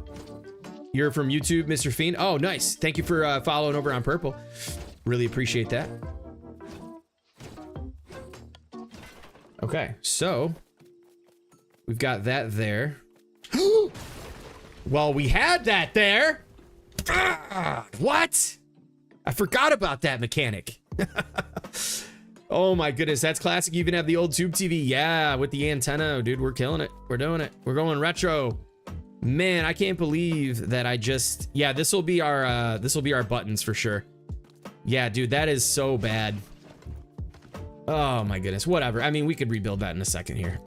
You're from YouTube, Mr. Fiend? Oh, nice. Thank you for following over on Purple. Really appreciate that. Okay, so we've got that there. Well, we had that there. What? I forgot about that mechanic. Oh my goodness, that's classic. You even have the old tube TV. Yeah, with the antenna, dude, we're killing it. We're doing it. We're going retro. Man, I can't believe that I just, yeah, this will be our buttons for sure. Yeah, dude, that is so bad. Oh my goodness, whatever. I mean, we could rebuild that in a second here.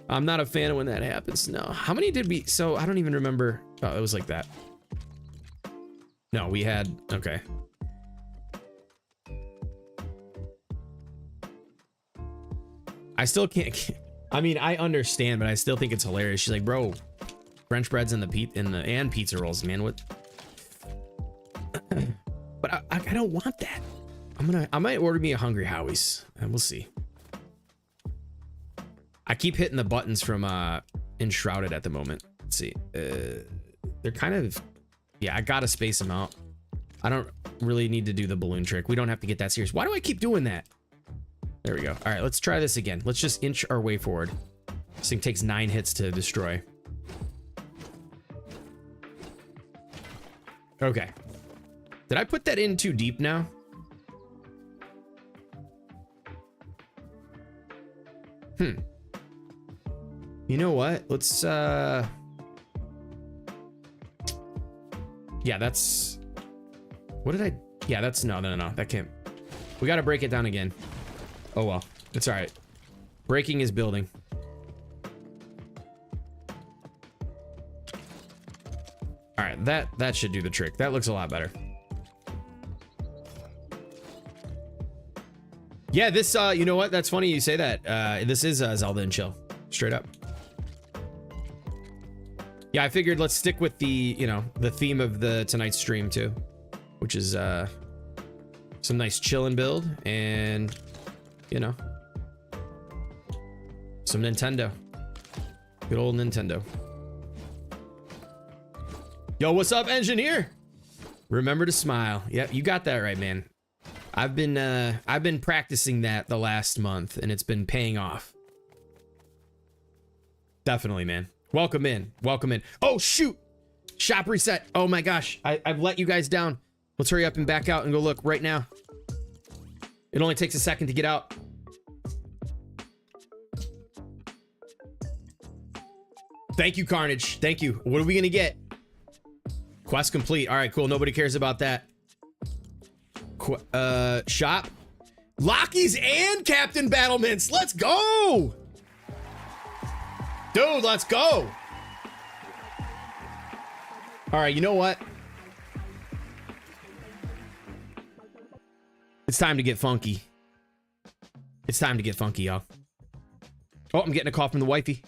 I'm not a fan of when that happens. No, how many did we, so I don't even remember. Oh, it was like that. No, we had, okay. I still can't, I mean, I understand, but I still think it's hilarious. She's like, bro, French breads and and pizza rolls, man. What? But I don't want that. I might order me a Hungry Howie's, and we'll see. I keep hitting the buttons from Enshrouded at the moment. Let's see. They're kind of, yeah, I gotta space them out. I don't really need to do the balloon trick. We don't have to get that serious. Why do I keep doing that? There we go. All right, let's try this again. Let's just inch our way forward. This thing takes 9 hits to destroy. Okay. Did I put that in too deep now? You know what? Let's, yeah, that's, what did I, yeah, that's, no, that can't, we got to break it down again. Oh, well, it's all right. Breaking is building. All right, that should do the trick. That looks a lot better. Yeah, this, you know what? That's funny you say that. This is Zelda and Chill, straight up. Yeah, I figured let's stick with the, you know, the theme of tonight's stream too, which is some nice chillin' build and, you know, some Nintendo. Good old Nintendo. Yo, what's up, engineer? Remember to smile. Yep, you got that right, man. I've been practicing that the last month, and it's been paying off. Definitely, man. Welcome in. Welcome in. Oh, shoot. Shop reset. Oh, my gosh. I've let you guys down. Let's hurry up and back out and go look right now. It only takes a second to get out. Thank you, Carnage. Thank you. What are we going to get? Quest complete. All right, cool. Nobody cares about that. Shop. Lockies and Captain Battlements. Let's go. Dude, let's go. All right, you know what? It's time to get funky. It's time to get funky, y'all. Oh, I'm getting a call from the wifey.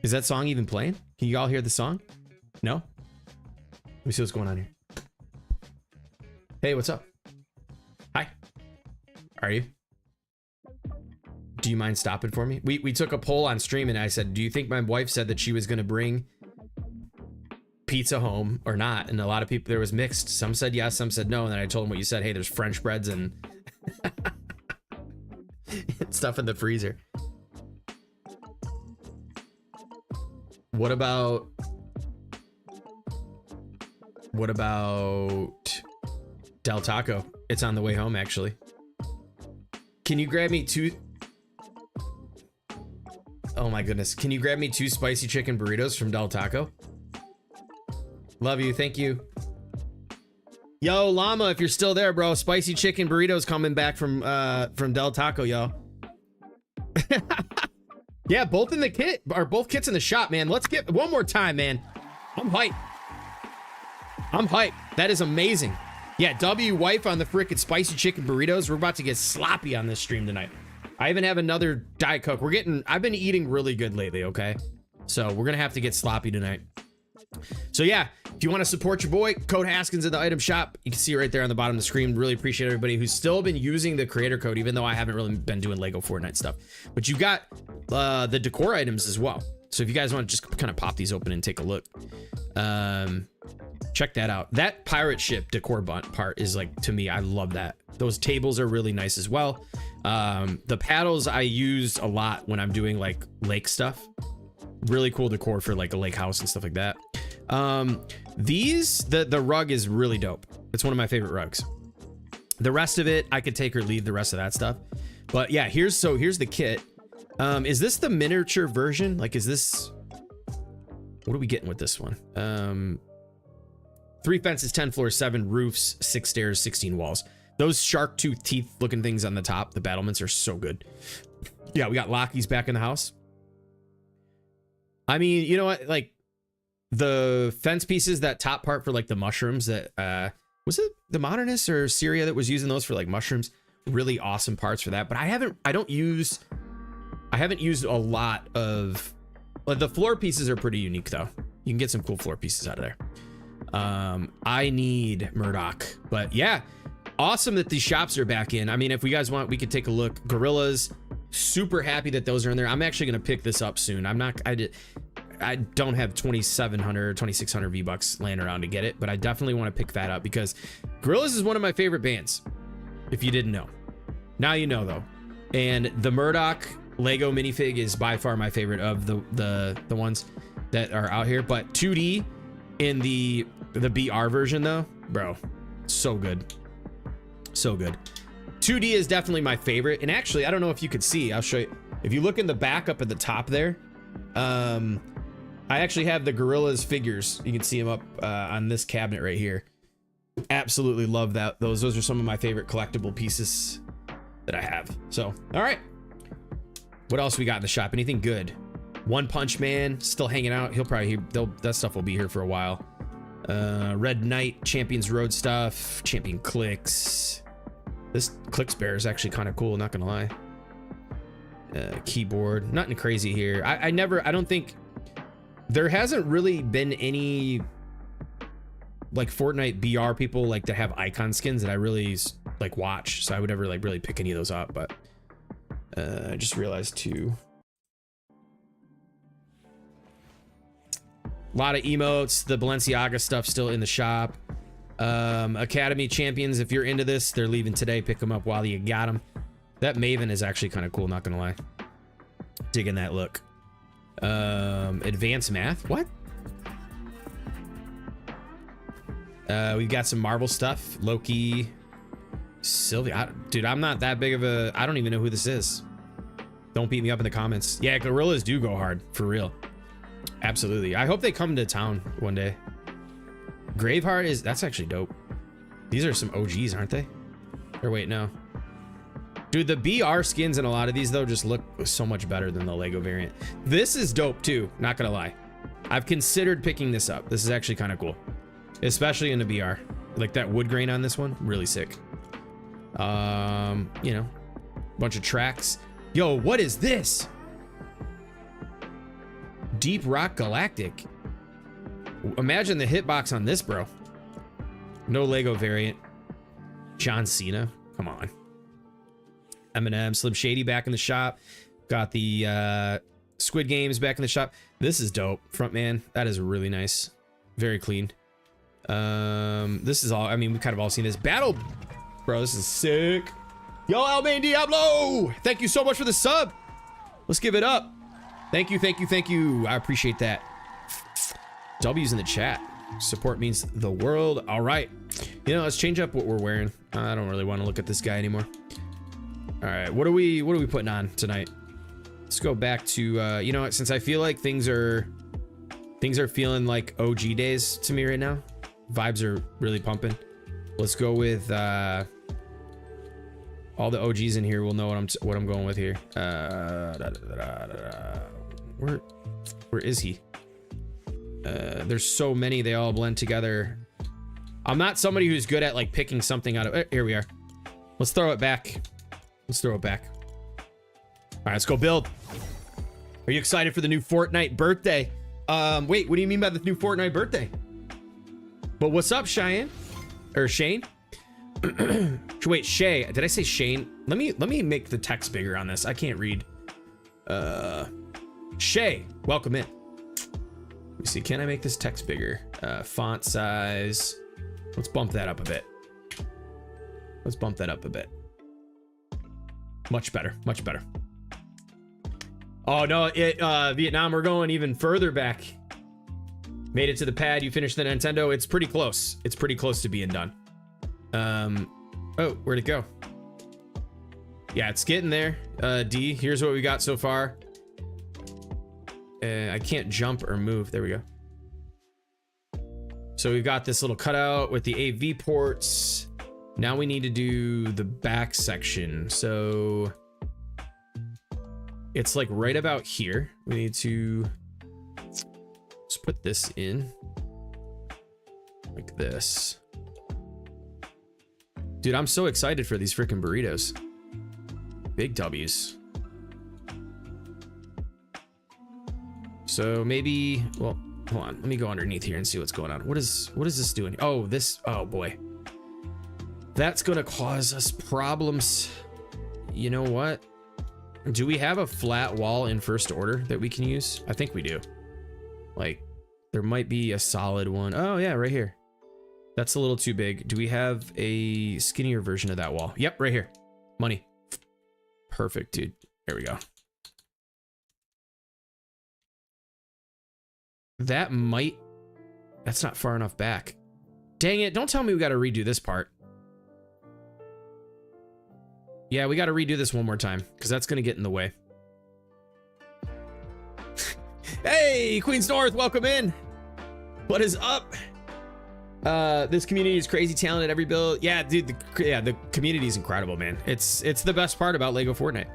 Is that song even playing? Can you all hear the song? No? Let me see what's going on here. Hey, what's up? Hi. Are you? Do you mind stopping for me? We took a poll on stream and I said, do you think my wife said that she was going to bring pizza home or not? And a lot of people, there was mixed. Some said yes, some said no. And then I told them what you said. Hey, there's French breads and stuff in the freezer. What about Del Taco? It's on the way home, actually. Can you grab me two? Oh my goodness. Can you grab me 2 spicy chicken burritos from Del Taco? Love you. Thank you. Yo, Llama, if you're still there, bro, spicy chicken burritos coming back from Del Taco, yo. Yeah, both in the kit, or both kits in the shop, man. Let's get one more time, man. I'm hyped. I'm hyped. That is amazing. Yeah, W wife on the frickin' spicy chicken burritos. We're about to get sloppy on this stream tonight. I even have another Diet Coke. I've been eating really good lately, okay? So we're gonna have to get sloppy tonight. So yeah, if you want to support your boy, code Haskins in the item shop. You can see it right there on the bottom of the screen. Really appreciate everybody who's still been using the creator code, even though I haven't really been doing LEGO Fortnite stuff. But you got the decor items as well. So if you guys want to just kind of pop these open and take a look, check that out. That pirate ship decor part is like, to me, I love that. Those tables are really nice as well. The paddles I used a lot when I'm doing like lake stuff. Really cool decor for like a lake house and stuff like that. The rug is really dope. It's one of my favorite rugs. The rest of it, I could take or leave the rest of that stuff. But yeah, here's the kit. Is this the miniature version? Like, is this, what are we getting with this one? 3 fences, 10 floors, 7 roofs, 6 stairs, 16 walls. Those shark tooth teeth looking things on the top, the battlements are so good. Yeah, we got Lockies back in the house. I mean, you know what? Like the fence pieces, that top part for like the mushrooms that, was it the Modernists or Syria that was using those for like mushrooms? Really awesome parts for that. But I haven't used a lot of, like the floor pieces are pretty unique though. You can get some cool floor pieces out of there. I need Murdoch, but yeah, awesome that these shops are back in. I mean, if we guys want, we could take a look. Gorillas, super happy that those are in there. I'm actually going to pick this up soon. I don't have 2,700, 2,600 V-Bucks laying around to get it, but I definitely want to pick that up because Gorillas is one of my favorite bands. If you didn't know, now you know though. And the Murdoch Lego minifig is by far my favorite of the ones that are out here, but 2D in the BR version though, bro, so good. So good. 2D is definitely my favorite. And actually, I don't know if you could see, I'll show you. If you look in the back up at the top there, I actually have the Gorillas figures. You can see them up on this cabinet right here. Absolutely love that. Those are some of my favorite collectible pieces that I have. So, all right. What else we got in the shop? Anything good? One Punch Man still hanging out. That stuff will be here for a while. Red Knight, Champions Road stuff, Champion Clicks. This Clicks Bear is actually kind of cool, not gonna lie. Keyboard, nothing crazy here. I don't think there hasn't really been any like Fortnite BR people like that have icon skins that I really like watch, so I would never like really pick any of those up. But I just realized too, a lot of emotes. The Balenciaga stuff still in the shop. Academy Champions, if you're into this, they're leaving today. Pick them up while you got them. That Maven is actually kind of cool, not gonna lie. Digging that look. Advanced math. What? We've got some Marvel stuff. Loki. Sylvia. Dude, I'm not that big of a... I don't even know who this is. Don't beat me up in the comments. Yeah, gorillas do go hard. For real. Absolutely. I hope they come to town one day. Graveheart is... That's actually dope. These are some OGs, aren't they? Or wait, no. Dude, the BR skins in a lot of these, though, just look so much better than the Lego variant. This is dope, too. Not gonna lie. I've considered picking this up. This is actually kind of cool. Especially in the BR. Like that wood grain on this one. Really sick. You know. Bunch of tracks. Yo, what is this? Deep Rock Galactic. Imagine the hitbox on this, bro. No Lego variant. John Cena. Come on. Eminem, Slim Shady back in the shop. Got the Squid Games back in the shop. This is dope. Frontman. That is really nice. Very clean. This is all, I mean, we've kind of all seen this. Battle. Bro, this is sick. Yo, Almain Diablo. Thank you so much for the sub. Let's give it up. Thank you, thank you, thank you. I appreciate that. W's in the chat. Support means the world. All right. You know, let's change up what we're wearing. I don't really want to look at this guy anymore. All right, what are we putting on tonight? Let's go back to you know what, since I feel like things are feeling like OG days to me right now. Vibes are really pumping. Let's go with all the OGs in here will know what I'm going with here. Where is he? There's so many, they all blend together. I'm not somebody who's good at like picking something out of here we are. Let's throw it back. Let's throw it back. All right, let's go build. Are you excited for the new Fortnite birthday? Wait, what do you mean by the new Fortnite birthday? But what's up, Cheyenne? Or Shane? Wait, Shay. Did I say Shane? Let me make the text bigger on this. I can't read. Shay, welcome in. Let me see. Can I make this text bigger? Font size. Let's bump that up a bit. Let's bump that up a bit. Much better. Much better. Oh no, Vietnam, we're going even further back. Made it to the pad, you finished the Nintendo. It's pretty close. It's pretty close to being done. Oh, where'd it go? Yeah, it's getting there. D, here's what we got so far. I can't jump or move. There we go. So we've got this little cutout with the AV ports. Now we need to do the back section. So it's like right about here. We need to let's put this in like this. Dude, I'm so excited for these freaking burritos. Big W's. So maybe, well, hold on. Let me go underneath here and see what's going on. What is this doing? Oh, this, oh boy. That's gonna cause us problems. You know what? Do we have a flat wall in first order that we can use? I think we do. Like, there might be a solid one. Oh yeah, right here. That's a little too big. Do we have a skinnier version of that wall? Yep, right here. Money. Perfect, dude. There we go. That might... That's not far enough back. Dang it, don't tell me we gotta redo this part. Yeah, we gotta redo this one more time, because that's gonna get in the way. Hey, Queens North, welcome in. What is up? This community is crazy talented, every build. Yeah, dude, the community is incredible, man. It's the best part about LEGO Fortnite.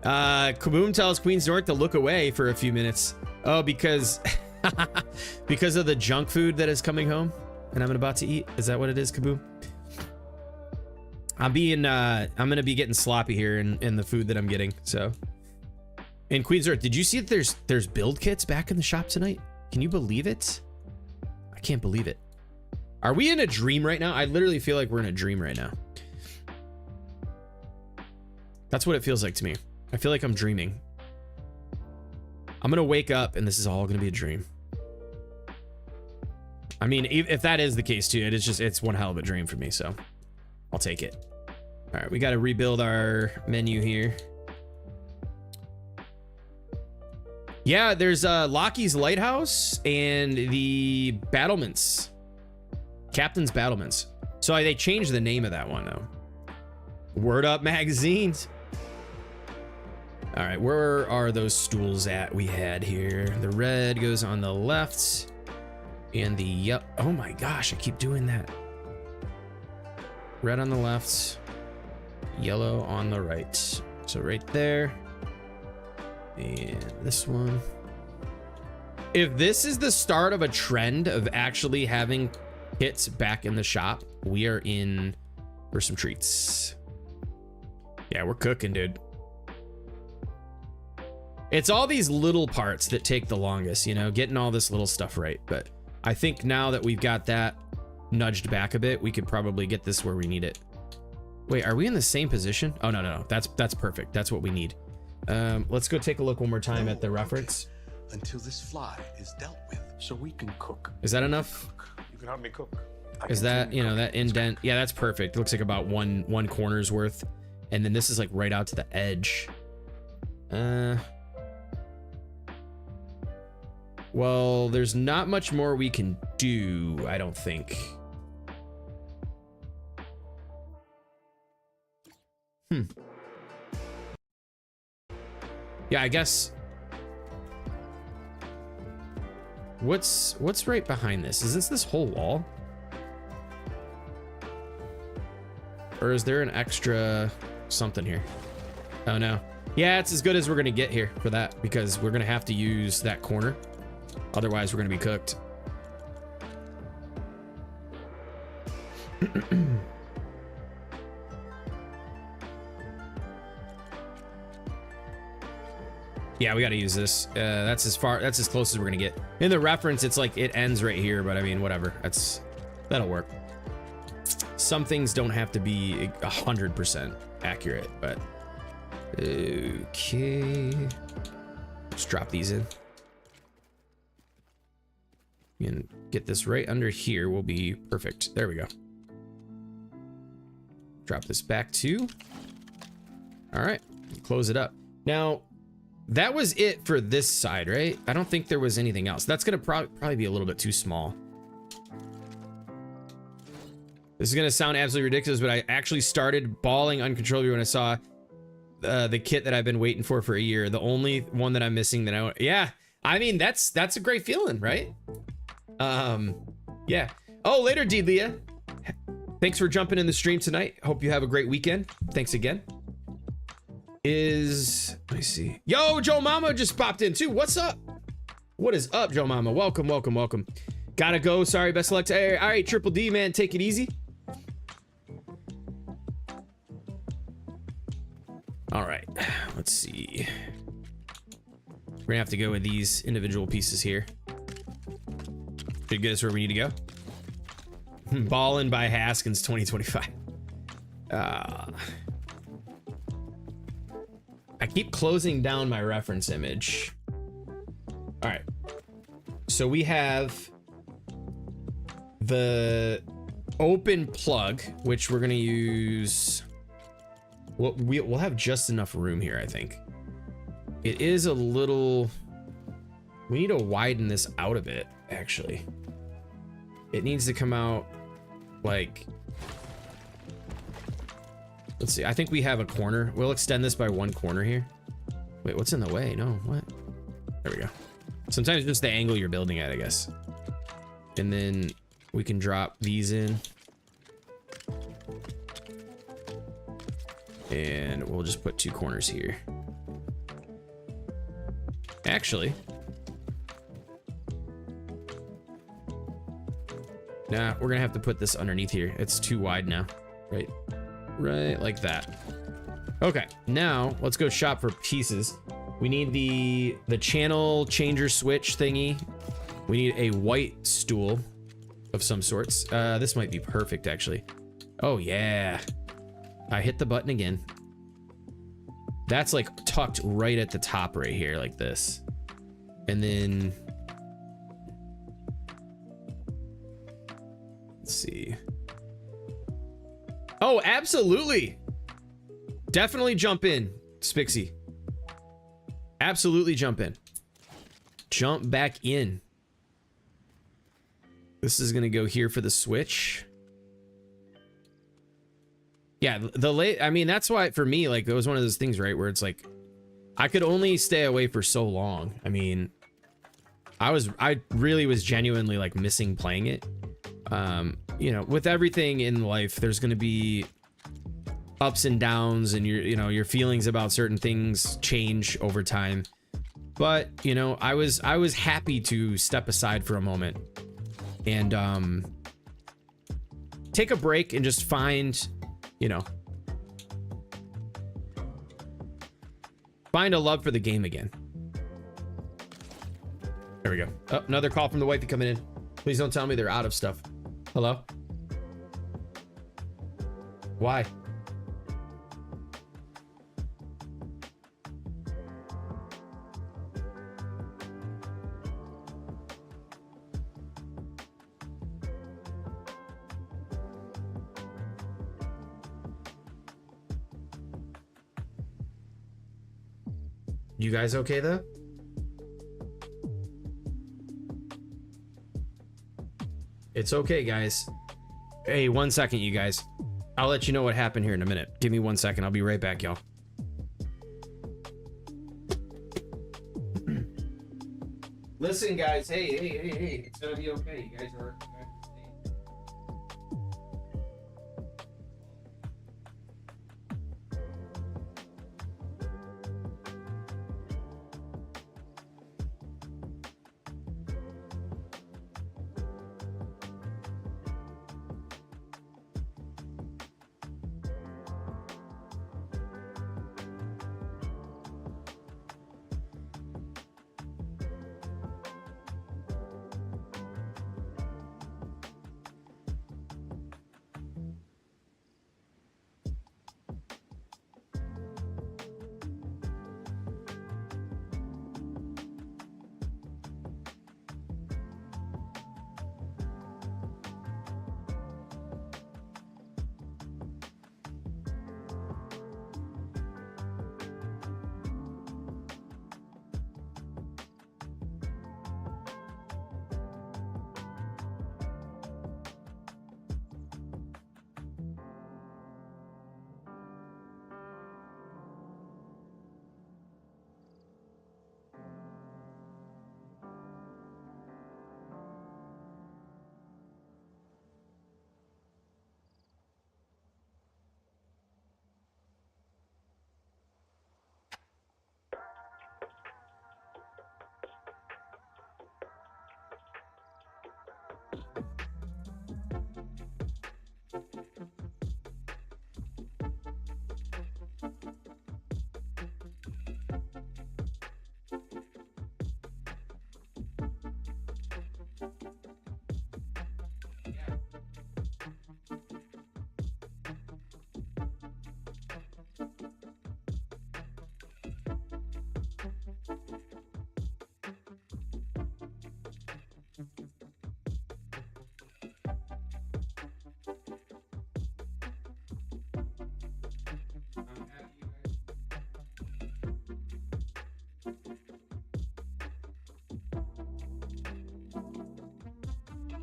Kaboom tells Queens North to look away for a few minutes. Oh, because because of the junk food that is coming home and I'm about to eat. Is that what it is, Kaboom? I'm gonna be getting sloppy here in the food that I'm getting. So, in Queens North, did you see that there's build kits back in the shop tonight? Can you believe it? I can't believe it. Are we in a dream right now? I literally feel like we're in a dream right now. That's what it feels like to me. I feel like I'm dreaming. I'm gonna wake up and this is all gonna be a dream. I mean, if that is the case too, it's one hell of a dream for me, so I'll take it. All right, we gotta rebuild our menu here. Yeah, there's Lockie's Lighthouse and the battlements. Captain's Battlements. So they changed the name of that one though. Word Up magazines. All right, where are those stools at we had here? The red goes on the left and the yep. Oh my gosh, I keep doing that. Red on the left, yellow on the right. So right there. And this one. If this is the start of a trend of actually having kits back in the shop, we are in for some treats. Yeah, we're cooking, dude. It's all these little parts that take the longest, you know, getting all this little stuff right. But I think now that we've got that nudged back a bit, we could probably get this where we need it. Wait, are we in the same position? Oh, no. That's perfect. That's what we need. Let's go take a look one more time at the reference. Until this fly is dealt with, so we can cook. Is that enough? You can help me cook. Is that, you know, that indent? Yeah, that's perfect. It looks like about one corner's worth. And then this is like right out to the edge. Well, there's not much more we can do, I don't think. Yeah, I guess. What's right behind this? Is this whole wall? Or is there an extra something here? Oh no. Yeah, it's as good as we're gonna get here for that, because we're gonna have to use that corner. Otherwise, we're gonna be cooked. Yeah, we gotta use this. That's as close as we're gonna get. In the reference, it's like it ends right here, but I mean, whatever. That'll work. Some things don't have to be 100% accurate, but okay. Let's drop these in. And get this right under here will be perfect. There we go. Drop this back too. All right, close it up. Now, that was it for this side, right? I don't think there was anything else. That's gonna probably be a little bit too small. This is gonna sound absolutely ridiculous, but I actually started bawling uncontrollably when I saw the kit that I've been waiting for a year. The only one that I'm missing that yeah, I mean, that's a great feeling, right? Yeah. Oh, later, Deedlia. Thanks for jumping in the stream tonight. Hope you have a great weekend. Thanks again. Let me see. Yo, Joe Mama just popped in too. What's up? What is up, Joe Mama? Welcome. Gotta go. Sorry, best of luck to all right, Triple D, man. Take it easy. All right, let's see. We're gonna have to go with these individual pieces here. Should get us where we need to go. Ballin' by Haskins 2025. I keep closing down my reference image. All right. So we have the open plug, which we're gonna use. We'll have just enough room here, I think. It is a little. We need to widen this out a bit, actually. It needs to come out like. Let's see. I think we have a corner. We'll extend this by one corner here. Wait, what's in the way? No, what? There we go. Sometimes just the angle you're building at, I guess. And then we can drop these in. And we'll just put two corners here. Actually. Nah, we're gonna have to put this underneath here. It's too wide now. Right like that. Okay, now let's go shop for pieces. We need the channel changer switch thingy. We need a white stool of some sorts. This might be perfect, actually. Oh yeah. I hit the button again. That's like tucked right at the top right here, like this. And then let's see. Oh, absolutely. Definitely jump in, Spixie. Absolutely jump in. jump back in. This is gonna go here for the switch. Yeah, I mean, that's why for me, like, it was one of those things, right, where it's like I could only stay away for so long. I mean, I really was genuinely like missing playing it. You know, with everything in life, there's gonna be ups and downs, and your feelings about certain things change over time. But you know, I was happy to step aside for a moment and take a break and just find, you know, find a love for the game again. There we go. Oh, another call from the wifey coming in. Please don't tell me they're out of stuff. Hello? Why? You guys okay though? It's okay, guys. Hey, 1 second, you guys. I'll let you know what happened here in a minute. Give me 1 second. I'll be right back, y'all. Listen, guys. Hey. It's gonna be okay. You guys are...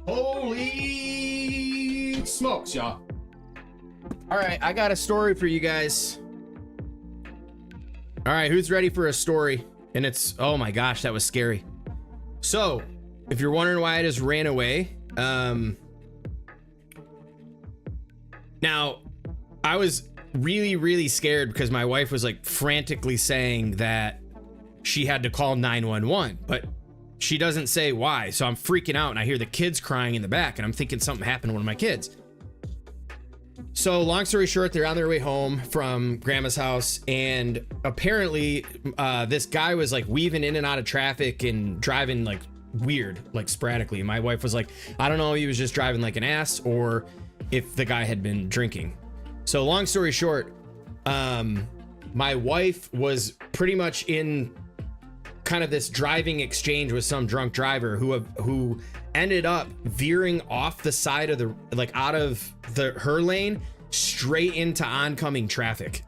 Holy smokes, y'all. All right, I got a story for you guys. All right, who's ready for a story? And it's, oh my gosh, that was scary. So, if you're wondering why I just ran away, now, I was really scared because my wife was like frantically saying that she had to call 911, but she doesn't say why. So I'm freaking out and I hear the kids crying in the back and I'm thinking something happened to one of my kids. So long story short, they're on their way home from grandma's house, and apparently this guy was like weaving in and out of traffic and driving like weird, like sporadically. My wife was like, I don't know if he was just driving like an ass or if the guy had been drinking. So long story short, my wife was pretty much in kind of this driving exchange with some drunk driver who ended up veering off the side of the, like out of her lane straight into oncoming traffic.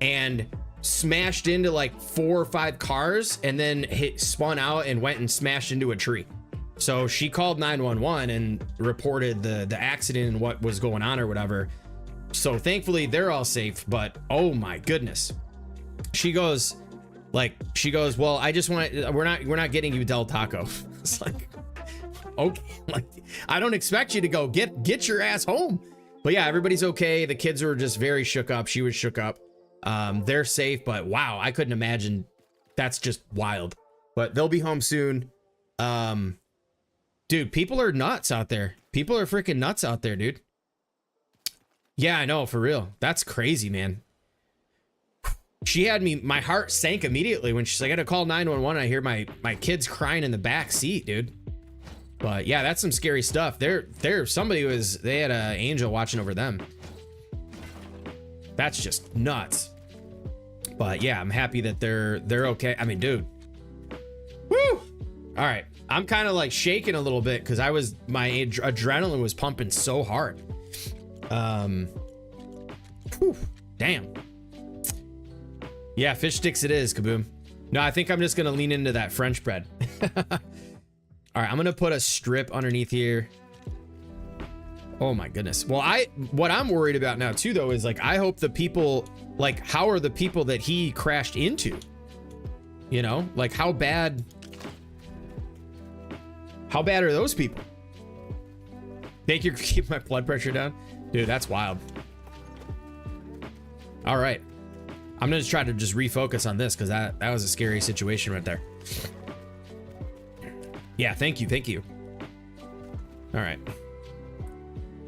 And smashed into like 4 or 5 cars and then spun out and went and smashed into a tree. So she called 911 and reported the accident and what was going on or whatever. So thankfully they're all safe, but oh my goodness. She goes, well, I just want, we're not getting you Del Taco. It's like, okay, like I don't expect you to go get your ass home. But yeah, everybody's okay. The kids were just very shook up. She was shook up. They're safe, but wow, I couldn't imagine. That's just wild. But they'll be home soon. Dude, people are nuts out there. People are freaking nuts out there, dude. Yeah, I know, for real. That's crazy, man. She had me, my heart sank immediately when she's like, I gotta call 911. I hear my kids crying in the back seat, dude. But yeah, that's some scary stuff. Somebody they had an angel watching over them. That's just nuts. But yeah, I'm happy that they're okay. I mean, dude. Woo! All right. I'm kind of like shaking a little bit because my adrenaline was pumping so hard. Whew, damn. Yeah, fish sticks it is, Kaboom. No, I think I'm just gonna lean into that French bread. All right, I'm gonna put a strip underneath here. Oh my goodness. Well, what I'm worried about now too, though, is like, I hope the people, like, how are the people that he crashed into? You know, like how bad are those people? Thank you for keeping my blood pressure down. Dude, that's wild. All right. I'm gonna try to just refocus on this because that was a scary situation right there. Yeah, thank you. All right.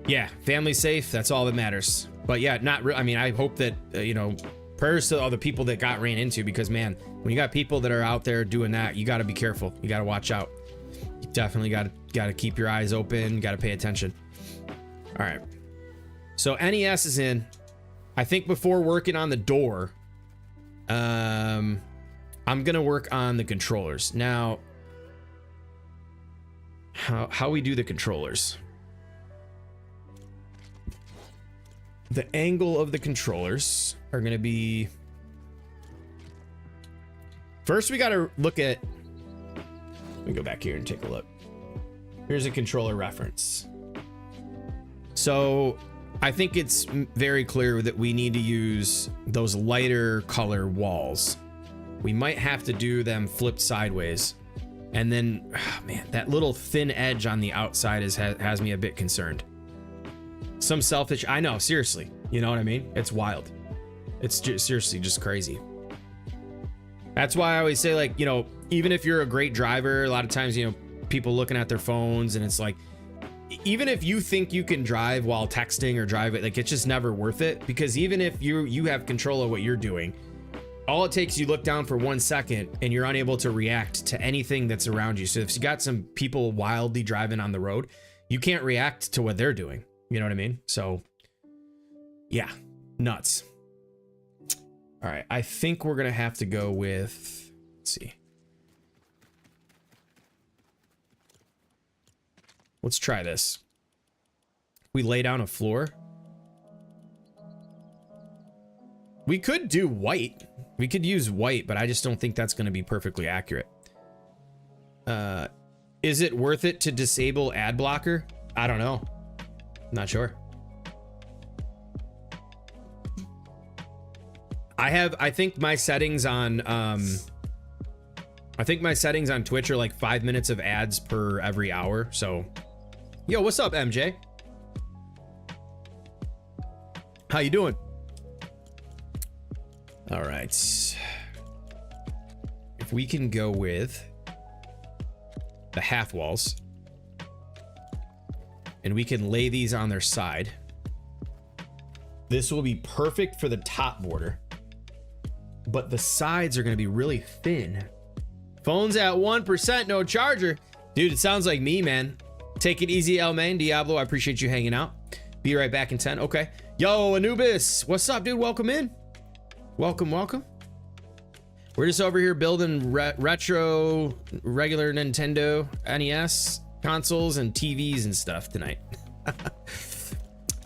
Yeah, family safe. That's all that matters. But yeah, I mean, I hope that you know, prayers to all the people that got ran into, because man, when you got people that are out there doing that, you got to be careful. You got to watch out. You definitely got to keep your eyes open. Got to pay attention. All right. So NES is in. I think before working on the door, I'm gonna work on the controllers now. How we do the controllers? The angle of the controllers are going to be... First, we got to look at... Let me go back here and take a look. Here's a controller reference. So, I think it's very clear that we need to use those lighter color walls. We might have to do them flipped sideways. And then, oh man, that little thin edge on the outside has me a bit concerned. Some selfish, I know, seriously, you know what I mean? It's wild. It's just, seriously just crazy. That's why I always say, like, you know, even if you're a great driver, a lot of times, you know, people looking at their phones, and it's like, even if you think you can drive while texting or drive it, like, it's just never worth it, because even if you have control of what you're doing, all it takes, you look down for 1 second and you're unable to react to anything that's around you. So if you got some people wildly driving on the road, you can't react to what they're doing. You know what I mean? So yeah, nuts. All right. I think we're going to have to go with, let's see. Let's try this. We lay down a floor. We could do white. We could use white, but I just don't think that's going to be perfectly accurate. Is it worth it to disable ad blocker? I don't know. Not sure. I think my settings on Twitch are like 5 minutes of ads per every hour. So, yo, what's up, MJ? How you doing? All right. If we can go with the half walls, and we can lay these on their side, this will be perfect for the top border, but the sides are going to be really thin. Phone's at 1%, no charger. Dude, it sounds like me, man. Take it easy, El Man. Diablo, I appreciate you hanging out. Be right back in 10. Okay. Yo, Anubis. What's up, dude? Welcome in. Welcome. We're just over here building retro, regular Nintendo NES consoles and TVs and stuff tonight.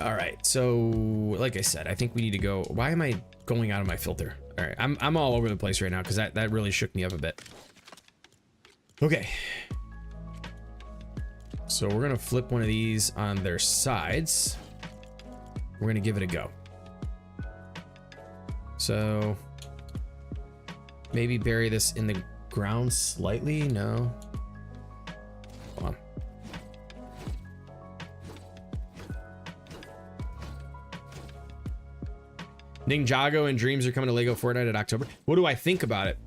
All right. So, like I said, I think we need to go. Why am I going out of my filter? All right, I'm all over the place right now because that really shook me up a bit. Okay. So we're gonna flip one of these on their sides. We're gonna give it a go. So maybe bury this in the ground slightly. No. Hold on. Ninjago and Dreams are coming to LEGO Fortnite in October. What do I think about it?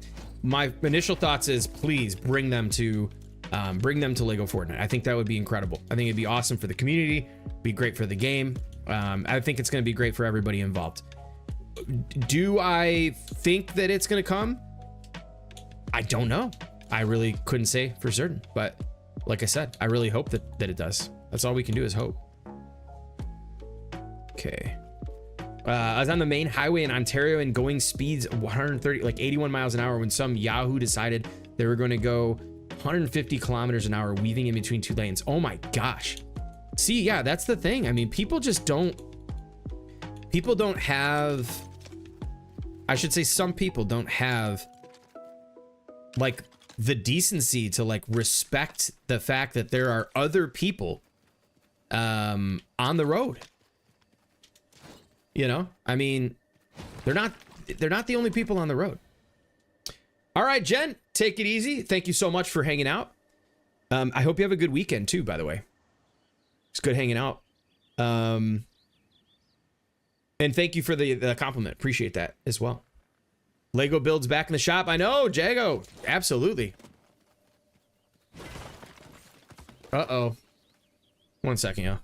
My initial thoughts is please bring them to LEGO Fortnite. I think that would be incredible. I think it'd be awesome for the community, be great for the game. I think it's going to be great for everybody involved. Do I think that it's going to come? I don't know. I really couldn't say for certain, but like I said, I really hope that it does. That's all we can do is hope. Okay. I was on the main highway in Ontario and going speeds 130, like 81 miles an hour when some Yahoo decided they were going to go 150 kilometers an hour weaving in between two lanes. Oh my gosh. See, yeah, that's the thing. I mean, people don't have, I should say some people don't have like the decency to like respect the fact that there are other people on the road. You know, I mean, they're not the only people on the road. All right, Jen, take it easy. Thank you so much for hanging out. I hope you have a good weekend too, by the way. It's good hanging out. And thank you for the compliment. Appreciate that as well. Lego builds back in the shop. I know, Jago. Absolutely. Uh-oh. 1 second, y'all.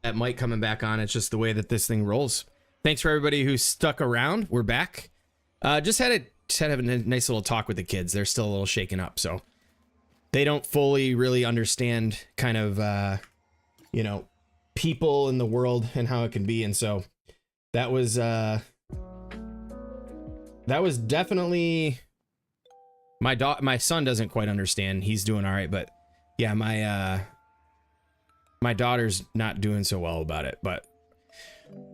that mic coming back on. It's just the way that this thing rolls. Thanks for everybody who stuck around. We're back. Just had a nice little talk with the kids. They're still a little shaken up, so they don't fully really understand kind of you know, people in the world and how it can be. And so that was definitely my son doesn't quite understand. He's doing all right, but yeah, my daughter's not doing so well about it. But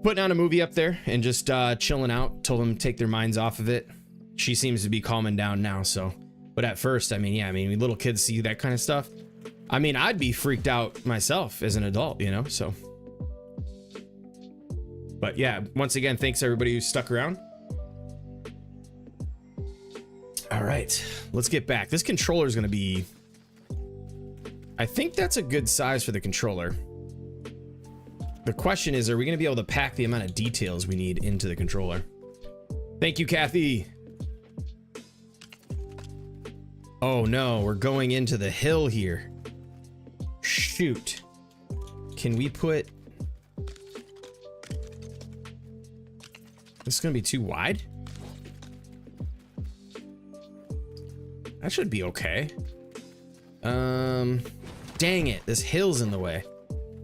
putting on a movie up there and just chilling out. Told them to take their minds off of it. She seems to be calming down now. So, but at first, I mean, yeah, I mean, little kids see that kind of stuff. I mean, I'd be freaked out myself as an adult, you know. So, but yeah, once again, thanks everybody who stuck around. All right, let's get back. This controller is going to be, I think that's a good size for the controller. The question is, are we going to be able to pack the amount of details we need into the controller? Thank you, Kathy. Oh no, we're going into the hill here. Shoot. Can we put... This is going to be too wide? That should be okay. Dang it, this hill's in the way.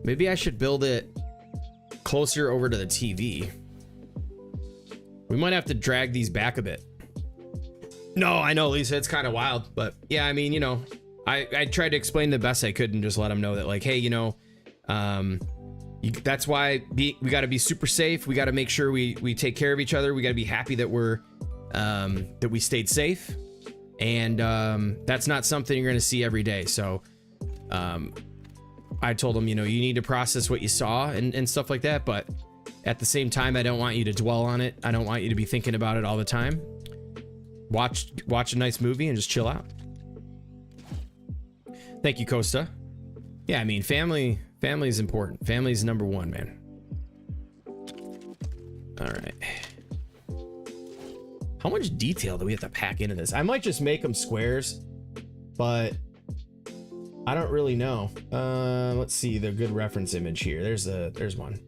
Maybe I should build it closer over to the TV. We might have to drag these back a bit. No, I know, Lisa, it's kind of wild, but yeah, I mean, you know, I tried to explain the best I could and just let them know that, like, hey, you know, that's why we got to be super safe. We got to make sure we take care of each other. We got to be happy that we're that we stayed safe, and that's not something you're gonna see every day. So I told them, you know, you need to process what you saw and stuff like that, but at the same time, I don't want you to dwell on it. I don't want you to be thinking about it all the time. Watch a nice movie and just chill out. Thank you, Costa. Yeah, I mean, family is important. Family is number one, man. All right. How much detail do we have to pack into this? I might just make them squares, but I don't really know. Let's see the good reference image here. There's one.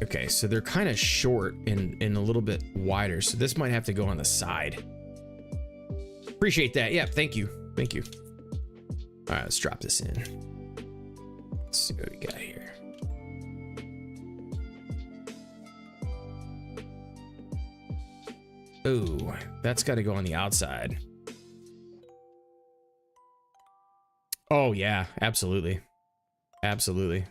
Okay, so they're kind of short and a little bit wider, so this might have to go on the side. Appreciate that. Yeah, thank you. Thank you. All right, let's drop this in. Let's see what we got here. Ooh, that's got to go on the outside. Oh, yeah, absolutely. Absolutely.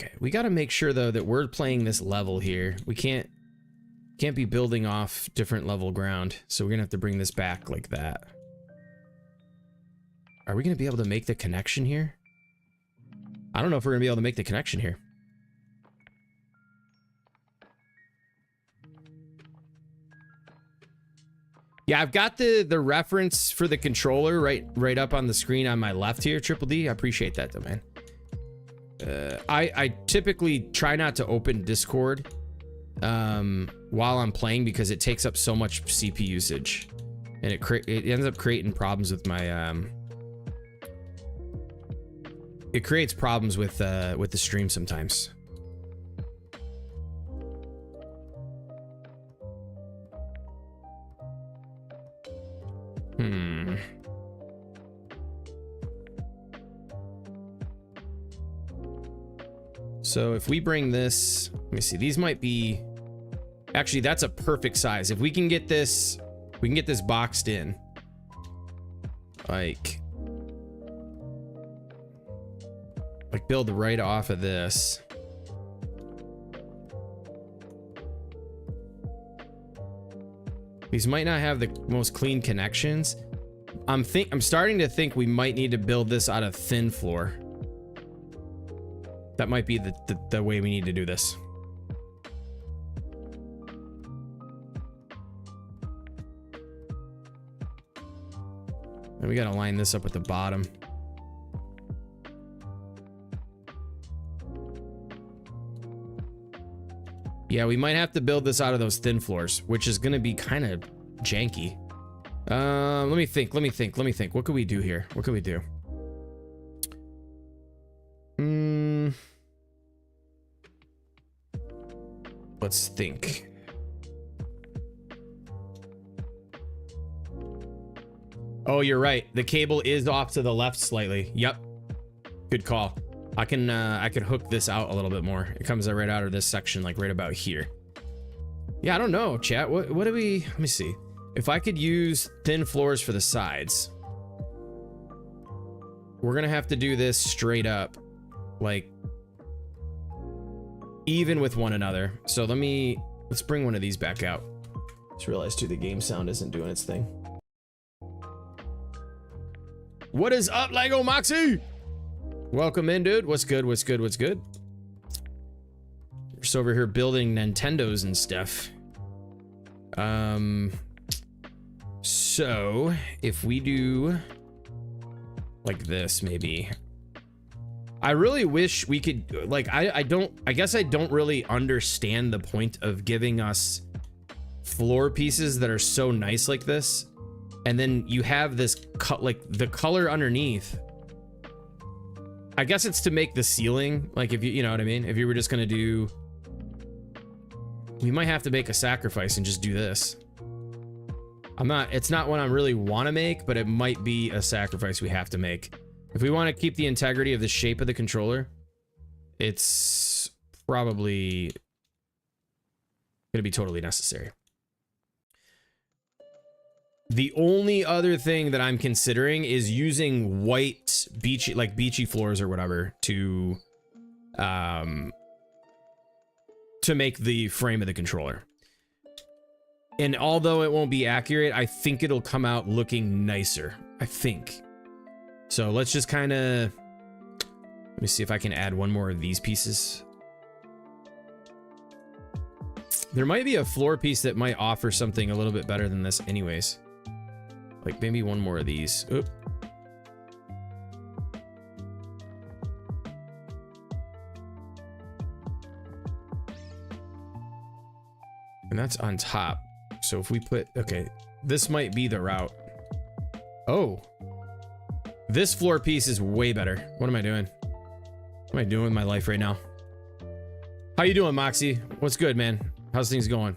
Okay, we got to make sure, though, that we're playing this level here. We can't be building off different level ground, so we're gonna have to bring this back like that. Are we gonna be able to make the connection here? I don't know if we're gonna be able to make the connection here. Yeah, I've got the reference for the controller right up on the screen on my left here, Triple D. I appreciate that, though, man. I typically try not to open Discord while I'm playing because it takes up so much CPU usage, and it ends up creating problems with my it creates problems with the stream sometimes. So if we bring this, let me see, these might be, actually that's a perfect size. If we can get this, we can get this boxed in. Like build right off of this. These might not have the most clean connections. I'm starting to think we might need to build this out of thin floor. That might be the way we need to do this. And we gotta line this up with the bottom. Yeah, we might have to build this out of those thin floors, which is gonna be kind of janky. Let me think. What could we do here? What could we do? Let's think. Oh, you're right. The cable is off to the left slightly. Yep. Good call. I can hook this out a little bit more. It comes right out of this section, like right about here. Yeah, I don't know, chat. What do we, let me see. If I could use thin floors for the sides, we're gonna have to do this straight up, like even with one another. So let's bring one of these back out. Just realized too, the game sound isn't doing its thing. What is up, Lego Moxie? Welcome in, dude. What's good? What's good? What's good? Just over here building Nintendos and stuff. So if we do like this, maybe. I really wish we could, like, I guess I don't really understand the point of giving us floor pieces that are so nice like this, and then you have this cut, like the color underneath. I guess it's to make the ceiling, like, if you know what I mean, if you were just gonna do, we might have to make a sacrifice and just do this. It's not one I really want to make, but it might be a sacrifice we have to make. If we want to keep the integrity of the shape of the controller, it's probably gonna be totally necessary. The only other thing that I'm considering is using white beachy, like beachy floors or whatever, to make the frame of the controller. And although it won't be accurate, I think it'll come out looking nicer. I think. So let's just kind of, let me see if I can add one more of these pieces. There might be a floor piece that might offer something a little bit better than this anyways. Like maybe one more of these. Oop. And that's on top. So if we put, okay, this might be the route. Oh, this floor piece is way better. What am I doing? What am I doing with my life right now? How you doing, Moxie? What's good, man? How's things going?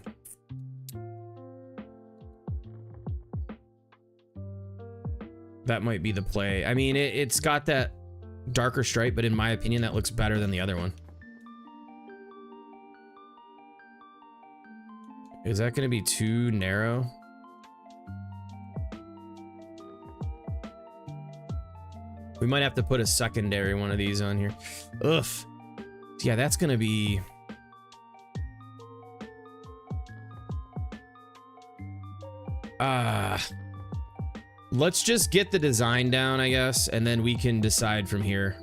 That might be the play. I mean, it's got that darker stripe, but in my opinion, that looks better than the other one. Is that going to be too narrow? We might have to put a secondary one of these on here. Ugh. Yeah, that's going to be... let's just get the design down, I guess, and then we can decide from here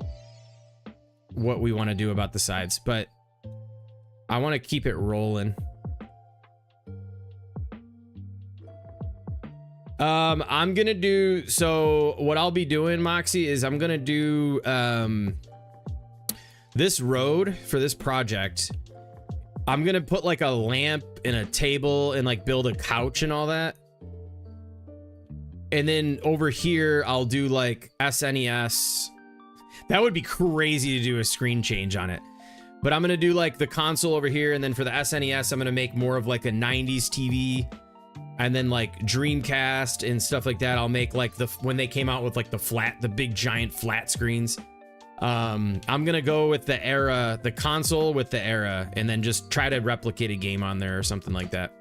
what we want to do about the sides. But I want to keep it rolling. I'm gonna do, so what I'll be doing, Moxie, is I'm gonna do this road for this project. I'm gonna put like a lamp and a table and like build a couch and all that. And then over here, I'll do like SNES. That would be crazy to do a screen change on it. But I'm gonna do like the console over here, and then for the SNES, I'm gonna make more of like a 90s TV. And then like Dreamcast and stuff like that, I'll make like when they came out with like the big giant flat screens. I'm gonna go with the era, the console with the era, and then just try to replicate a game on there or something like that.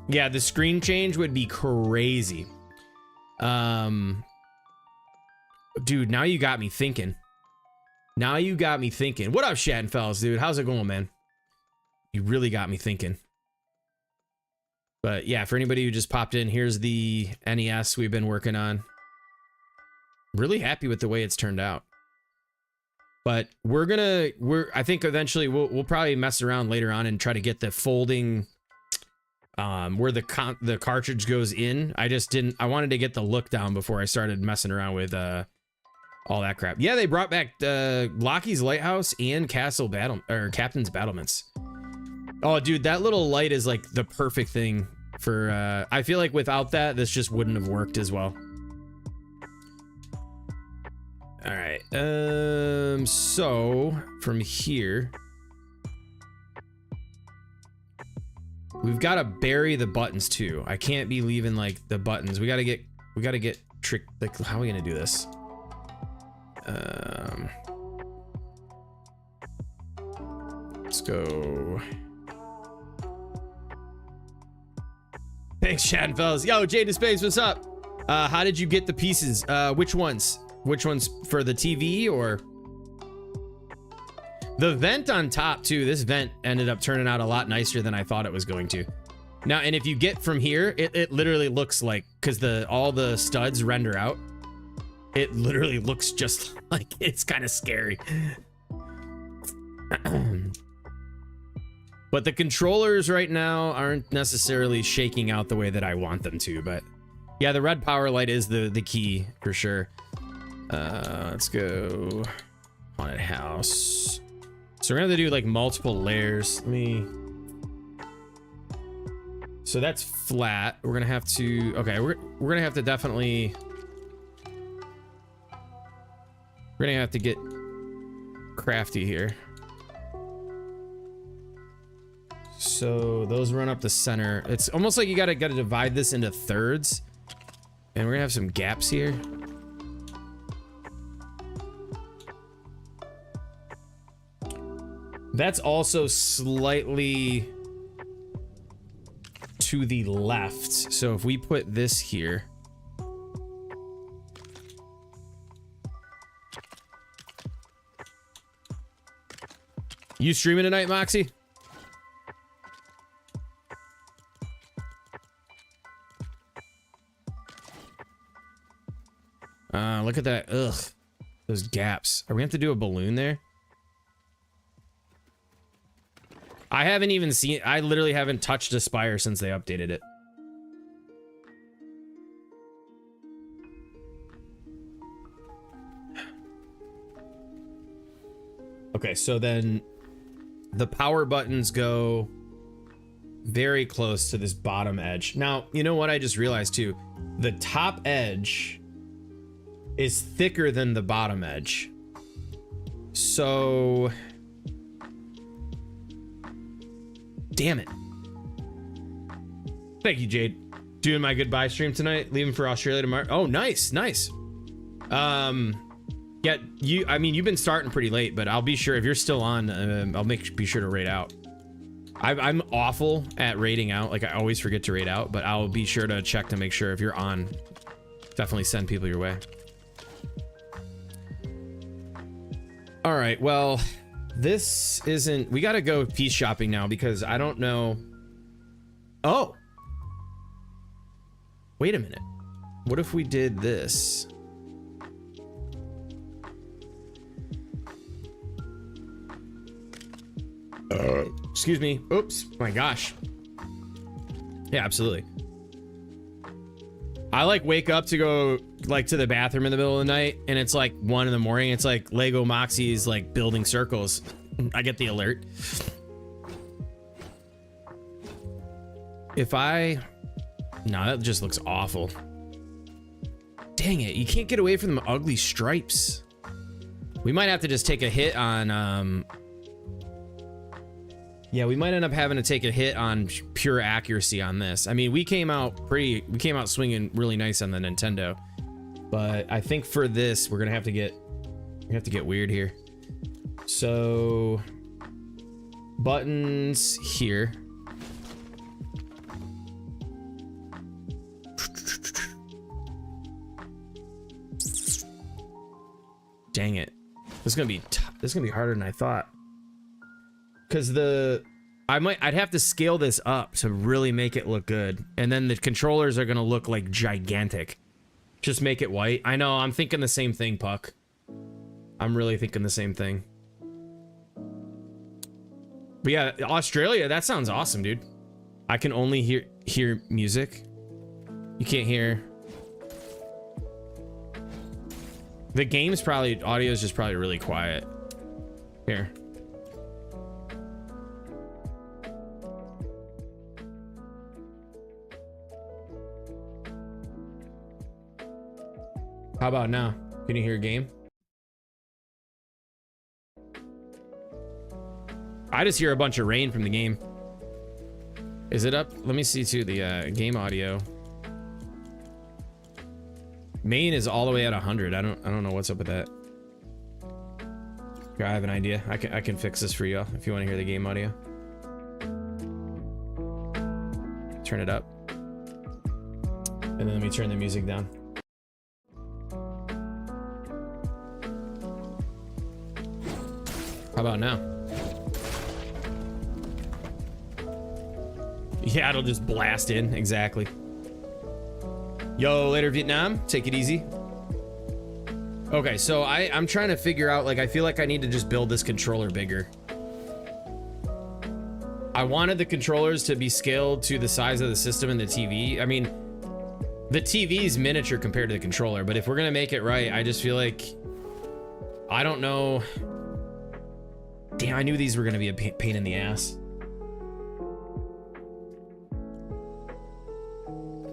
Yeah, the screen change would be crazy. Dude, now you got me thinking. Now you got me thinking. What up, Shattenfellas, dude? How's it going, man? You really got me thinking. But yeah, for anybody who just popped in, here's the NES we've been working on. Really happy with the way it's turned out. But I think eventually we'll probably mess around later on and try to get the folding, where the cartridge goes in. I wanted to get the look down before I started messing around with all that crap. Yeah, they brought back Lockheed's Lighthouse and Captain's Battlements. Oh, dude, that little light is like the perfect thing for I feel like without that, this just wouldn't have worked as well. All right. So from here, we've got to bury the buttons too. I can't be leaving like the buttons. We got to get trick. Like, how are we gonna do this? Let's go. Thanks, Chad and fellas. Yo, Jade to Space, what's up? How did you get the pieces? Which ones? Which ones for the TV or the vent on top too? This vent ended up turning out a lot nicer than I thought it was going to. Now, and if you get from here, it literally looks like, because all the studs render out, it literally looks just like, it's kind of scary. But the controllers right now aren't necessarily shaking out the way that I want them to, but yeah, the red power light is the key for sure. Let's go haunted house. So we're gonna have to do like multiple layers. So that's flat. We're gonna have to, okay, we're gonna have to definitely, we're gonna have to get crafty here. So those run up the center. It's almost like you gotta divide this into thirds, and we're gonna have some gaps here. That's also slightly to the left. So if we put this here, you streaming tonight, Moxie? Look at that. Ugh, those gaps. Are we gonna have to do a balloon there? I haven't even seen, I literally haven't touched Aspire since they updated it. Okay, so then the power buttons go very close to this bottom edge. Now, you know what I just realized too? The top edge is thicker than the bottom edge. So, damn it. Thank you, Jade. Doing my goodbye stream tonight, leaving for Australia tomorrow. Oh, nice, nice. Yeah, I mean, you've been starting pretty late, but I'll be sure if you're still on, I'll be sure to raid out. I'm awful at raiding out. Like, I always forget to raid out, but I'll be sure to check to make sure if you're on. Definitely send people your way. All right, well, this isn't, we gotta go piece shopping now because I don't know. Oh, wait a minute. What if we did this? Excuse me. Oops, my gosh. Yeah, absolutely. I like wake up to go like to the bathroom in the middle of the night and it's like 1 in the morning. It's like Lego Moxie's like building circles. I get the alert. No, that just looks awful. Dang it, you can't get away from them ugly stripes. We might have to just take a hit on yeah, we might end up having to take a hit on pure accuracy on this. I mean, we came out swinging really nice on the Nintendo, but I think for this, we're gonna have to get weird here. So, buttons here. Dang it, this is gonna be harder than I thought. Because I'd have to scale this up to really make it look good, and then the controllers are gonna look like gigantic. Just make it white. I know, I'm thinking the same thing, Puck. I'm really thinking the same thing. But yeah, Australia, that sounds awesome, dude. I can only hear music. You can't hear. The game's probably, audio is just probably really quiet. Here. How about now? Can you hear a game? I just hear a bunch of rain from the game. Is it up? Let me see too, the game audio. Main is all the way at 100. I don't know what's up with that. Here, I have an idea. I can fix this for you if you want to hear the game audio. Turn it up. And then let me turn the music down. How about now? Yeah, it'll just blast in. Exactly. Yo, later Vietnam. Take it easy. Okay, so I'm trying to figure out, like, I feel like I need to just build this controller bigger. I wanted the controllers to be scaled to the size of the system and the TV. I mean, the TV is miniature compared to the controller, but if we're gonna make it right, I just feel like, I don't know. Damn, I knew these were gonna be a pain in the ass.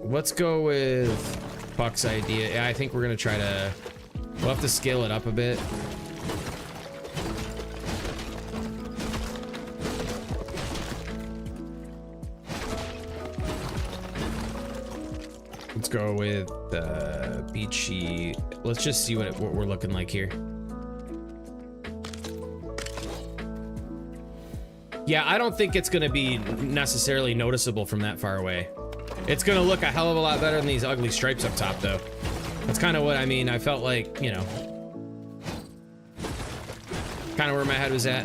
Let's go with Buck's idea. Yeah, I think we're gonna try to, we'll have to scale it up a bit. Let's go with beachy. Let's just see what we're looking like here. Yeah, I don't think it's gonna be necessarily noticeable from that far away. It's gonna look a hell of a lot better than these ugly stripes up top, though. That's kind of what I mean. I felt like, you know, kind of where my head was at.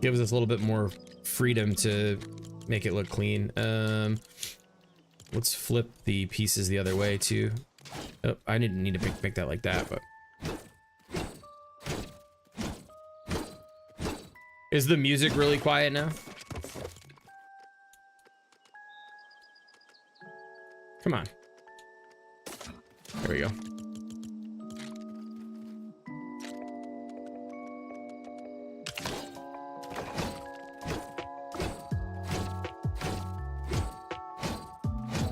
Gives us a little bit more freedom to make it look clean. Let's flip the pieces the other way too. Oh, I didn't need to make that like that, but. Is the music really quiet now? Come on. There we go.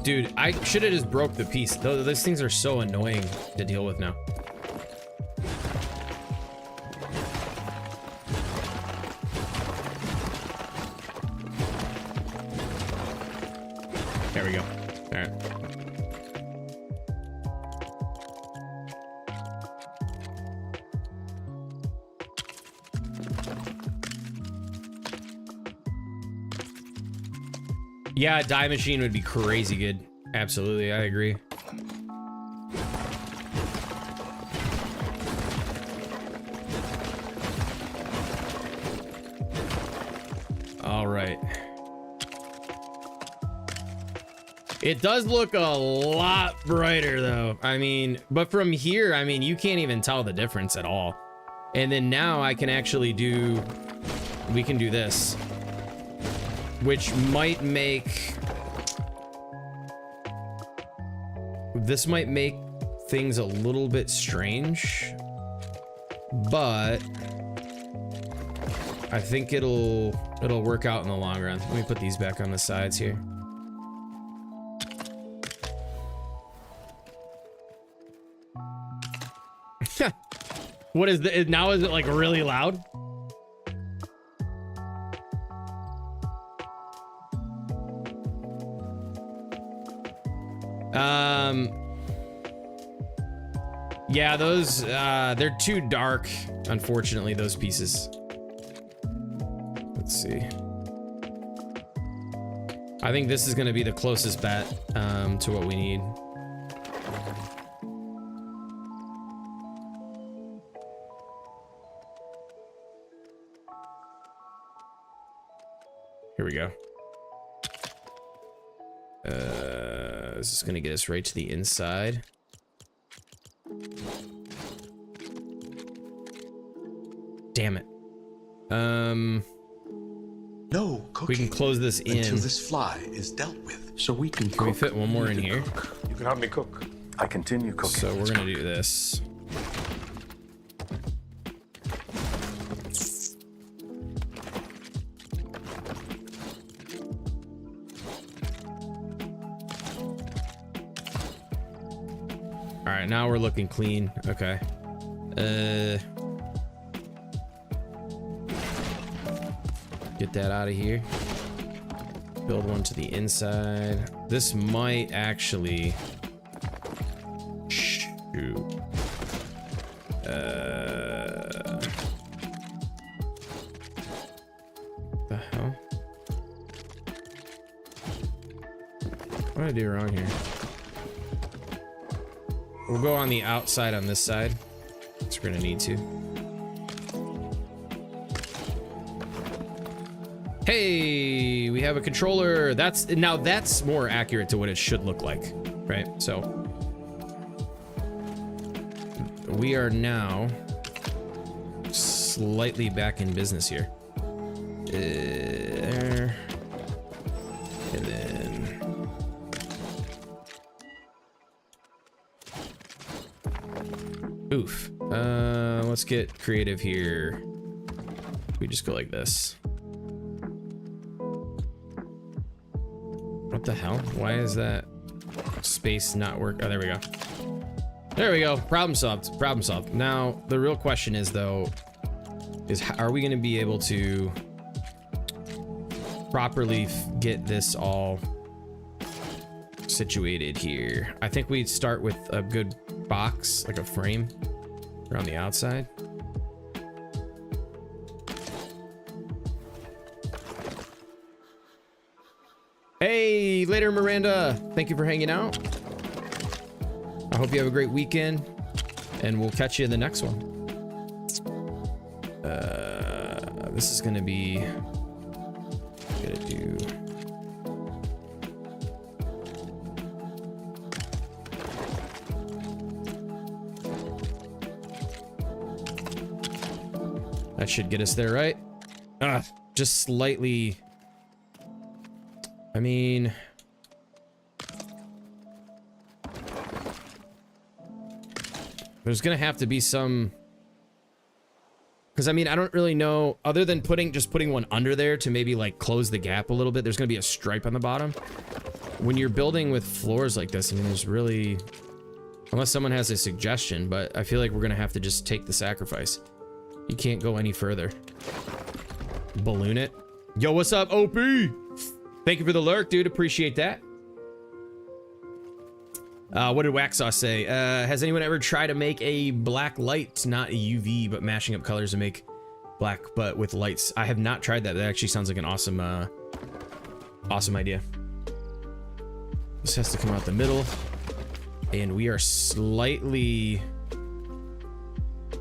Dude, I should have just broke the piece. Those things are so annoying to deal with now. There we go. All right. Yeah, a dye machine would be crazy good. Absolutely, I agree. All right. It does look a lot brighter though. I mean, but from here, I mean, you can't even tell the difference at all. And then now I can actually do, we can do this, which might make, this might make things a little bit strange, but I think it'll work out in the long run. Let me put these back on the sides here. What is the, now is it like really loud? Yeah, those, they're too dark, unfortunately, those pieces. Let's see. I think this is gonna be the closest bet, to what we need. Here we go. This is gonna get us right to the inside. Damn it. No cooking. We can close this in until this fly is dealt with, so we can cook. Can we fit one more in here? You can help me cook. I continue cooking. So we're gonna do this. All right, now we're looking clean. Okay. Get that out of here. Build one to the inside. This might actually... Shoot. The hell? What did I do wrong here? We'll go on the outside on this side. So we're gonna need to. Hey, we have a controller. Now that's more accurate to what it should look like, right? So we are now slightly back in business here. There. And then oof. Let's get creative here. We just go like this. What the hell? Why is that space not work? Oh, there we go. There we go. Problem solved. Problem solved. Now, the real question is, though, are we going to be able to properly get this all situated here? I think we'd start with a good box, like a frame around the outside. Hey, later, Miranda. Thank you for hanging out. I hope you have a great weekend, and we'll catch you in the next one. This is gonna be... Gonna do... That should get us there, right? Just slightly... I mean... There's gonna have to be some... Because I mean, I don't really know, other than just putting one under there to maybe like close the gap a little bit. There's gonna be a stripe on the bottom. When you're building with floors like this, I mean, there's really... Unless someone has a suggestion, but I feel like we're gonna have to just take the sacrifice. You can't go any further. Balloon it. Yo, what's up, OP? Thank you for the lurk, dude. Appreciate that. What did Waxsaw say? Has anyone ever tried to make a black light, not a UV, but mashing up colors to make black, but with lights? I have not tried that. That actually sounds like an awesome, awesome idea. This has to come out the middle, and we are slightly...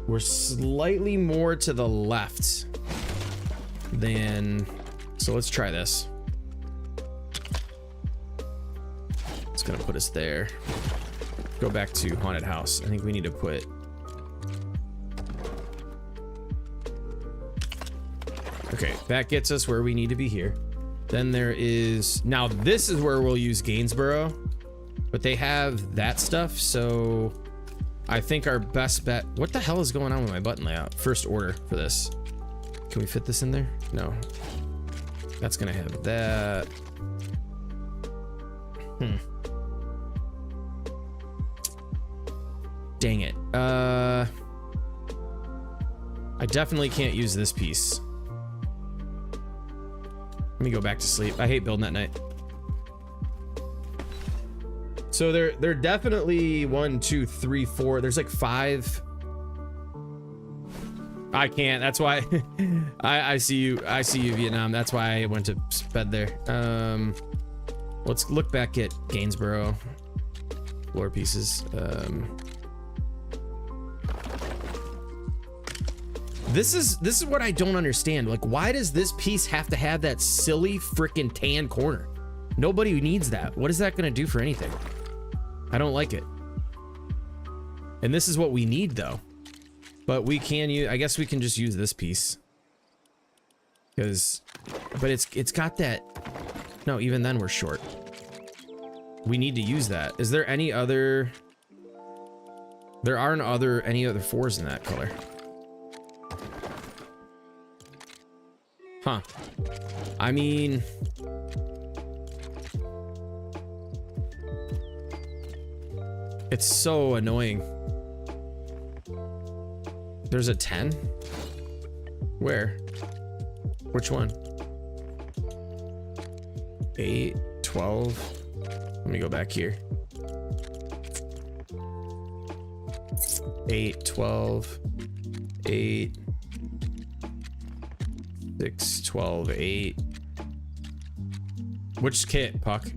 We're slightly more to the left than... So let's try this. It's gonna put us there. Go back to haunted house. I think we need to put... Okay, that gets us where we need to be here. Then there is... Now this is where we'll use Gainsborough, but they have that stuff, so I think our best bet... What the hell is going on with my button layout? First order for this. Can we fit this in there? No. That's gonna have that. Dang it. I definitely can't use this piece. Let me go back to sleep. I hate building at night. So they're definitely 1, 2, 3, 4. There's like 5. I can't. That's why I see you. I see you, Vietnam. That's why I went to bed there. Let's look back at Gainsborough floor pieces. This is what I don't understand. Like, why does this piece have to have that silly freaking tan corner? Nobody needs that. What is that going to do for anything? I don't like it. And this is what we need, though. But we can use... I guess we can just use this piece. Because... But it's got that... No, even then we're short. We need to use that. Is there any other... There aren't any other 4s in that color. Huh. I mean... It's so annoying. There's a 10? Where? Which one? 8, 12. Let me go back here. 8, 12, 8, 6, 12, 8. Which kit, Puck?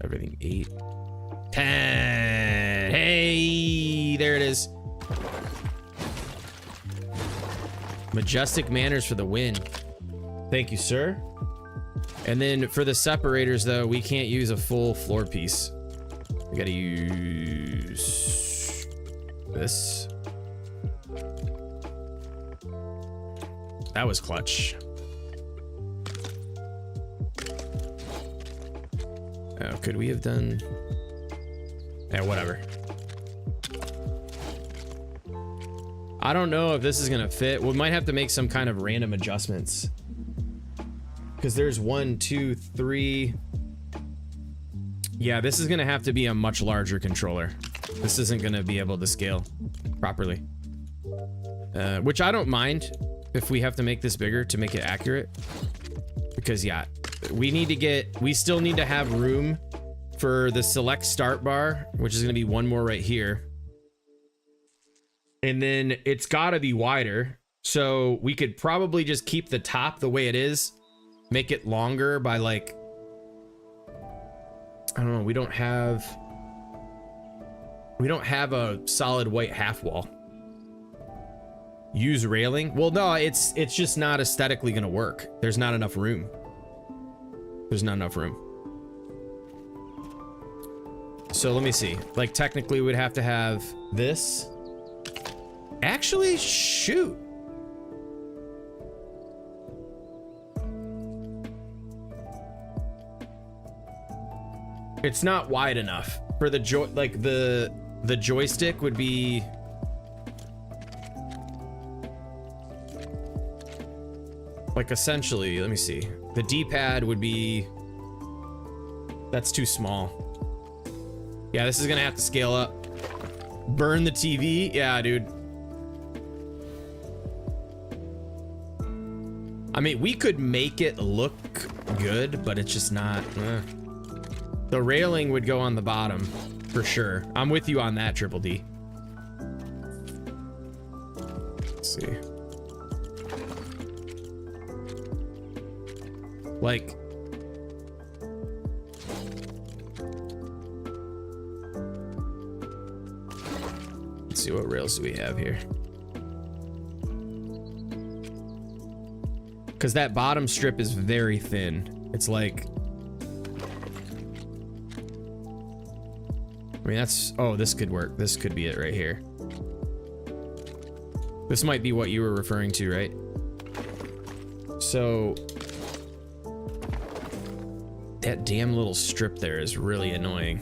Everything 8. 10. Hey, there it is. Majestic manners for the win. Thank you, sir. And then for the separators, though, we can't use a full floor piece. We gotta use this. That was clutch. Oh, could we have done? Yeah, whatever. I don't know if this is gonna fit. We might have to make some kind of random adjustments. Because there's 1, 2, 3. Yeah, this is gonna have to be a much larger controller. This isn't gonna be able to scale properly. Which I don't mind if we have to make this bigger to make it accurate. Because yeah, we still need to have room for the select start bar, which is gonna be one more right here. And then it's gotta be wider. So we could probably just keep the top the way it is, make it longer by like, I don't know, we don't have a solid white half wall. Use railing? Well, no, it's just not aesthetically gonna work. There's not enough room. There's not enough room. So let me see. Like technically we'd have to have this. Actually, shoot. It's not wide enough for the the joystick would be like essentially, let me see. The D-pad would be, that's too small. Yeah, this is gonna have to scale up. Burn the TV? Yeah, dude. I mean, we could make it look good, but it's just not. The railing would go on the bottom for sure. I'm with you on that, Triple D. Let's see. Like, let's see, what rails do we have here? Because that bottom strip is very thin. It's like, I mean, that's, oh, this could work. This could be it right here. This might be what you were referring to, right? So that damn little strip there is really annoying.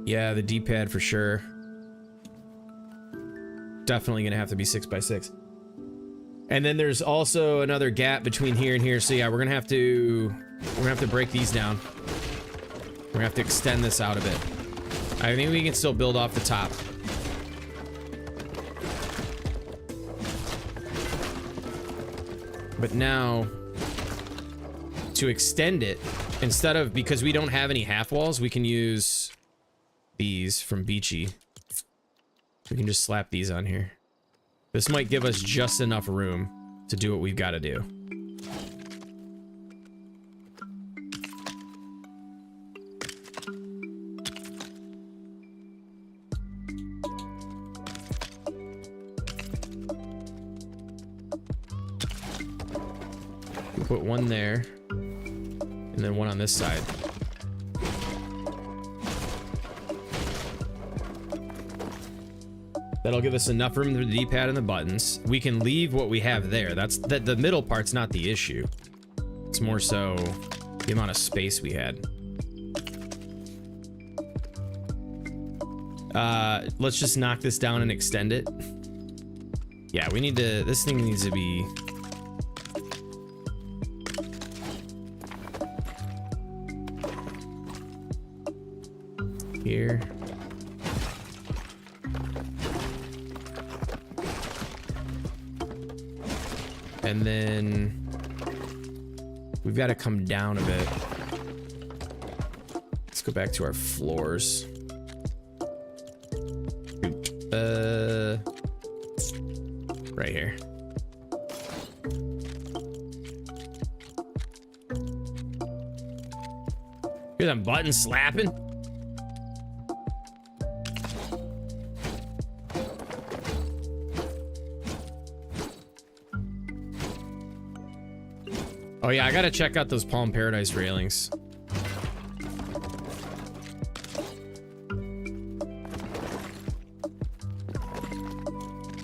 Yeah, the D-pad for sure. Definitely gonna have to be 6x6. And then there's also another gap between here and here. So yeah, we're gonna have to break these down. We're gonna have to extend this out a bit. I think we can still build off the top. But now, to extend it, instead of, because we don't have any half walls, we can use these from Beachy. We can just slap these on here. This might give us just enough room to do what we've got to do. Put one there, and then one on this side. That'll give us enough room for the D-pad and the buttons. We can leave what we have there. That's the middle part's not the issue. It's more so the amount of space we had. Let's just knock this down and extend it. Yeah, we need to, this thing needs to be here. And then we've got to come down a bit. Let's go back to our floors. Right here. Hear that button slapping? Oh yeah, I gotta check out those Palm Paradise railings.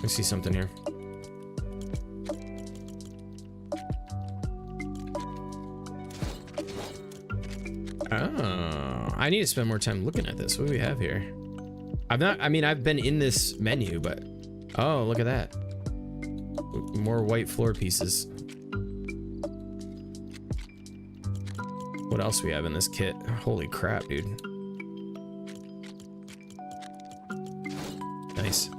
I see something here. Oh, I need to spend more time looking at this. What do we have here? I mean, I've been in this menu, but oh, look at that. More white floor pieces. What else we have in this kit? Holy crap, dude. Nice.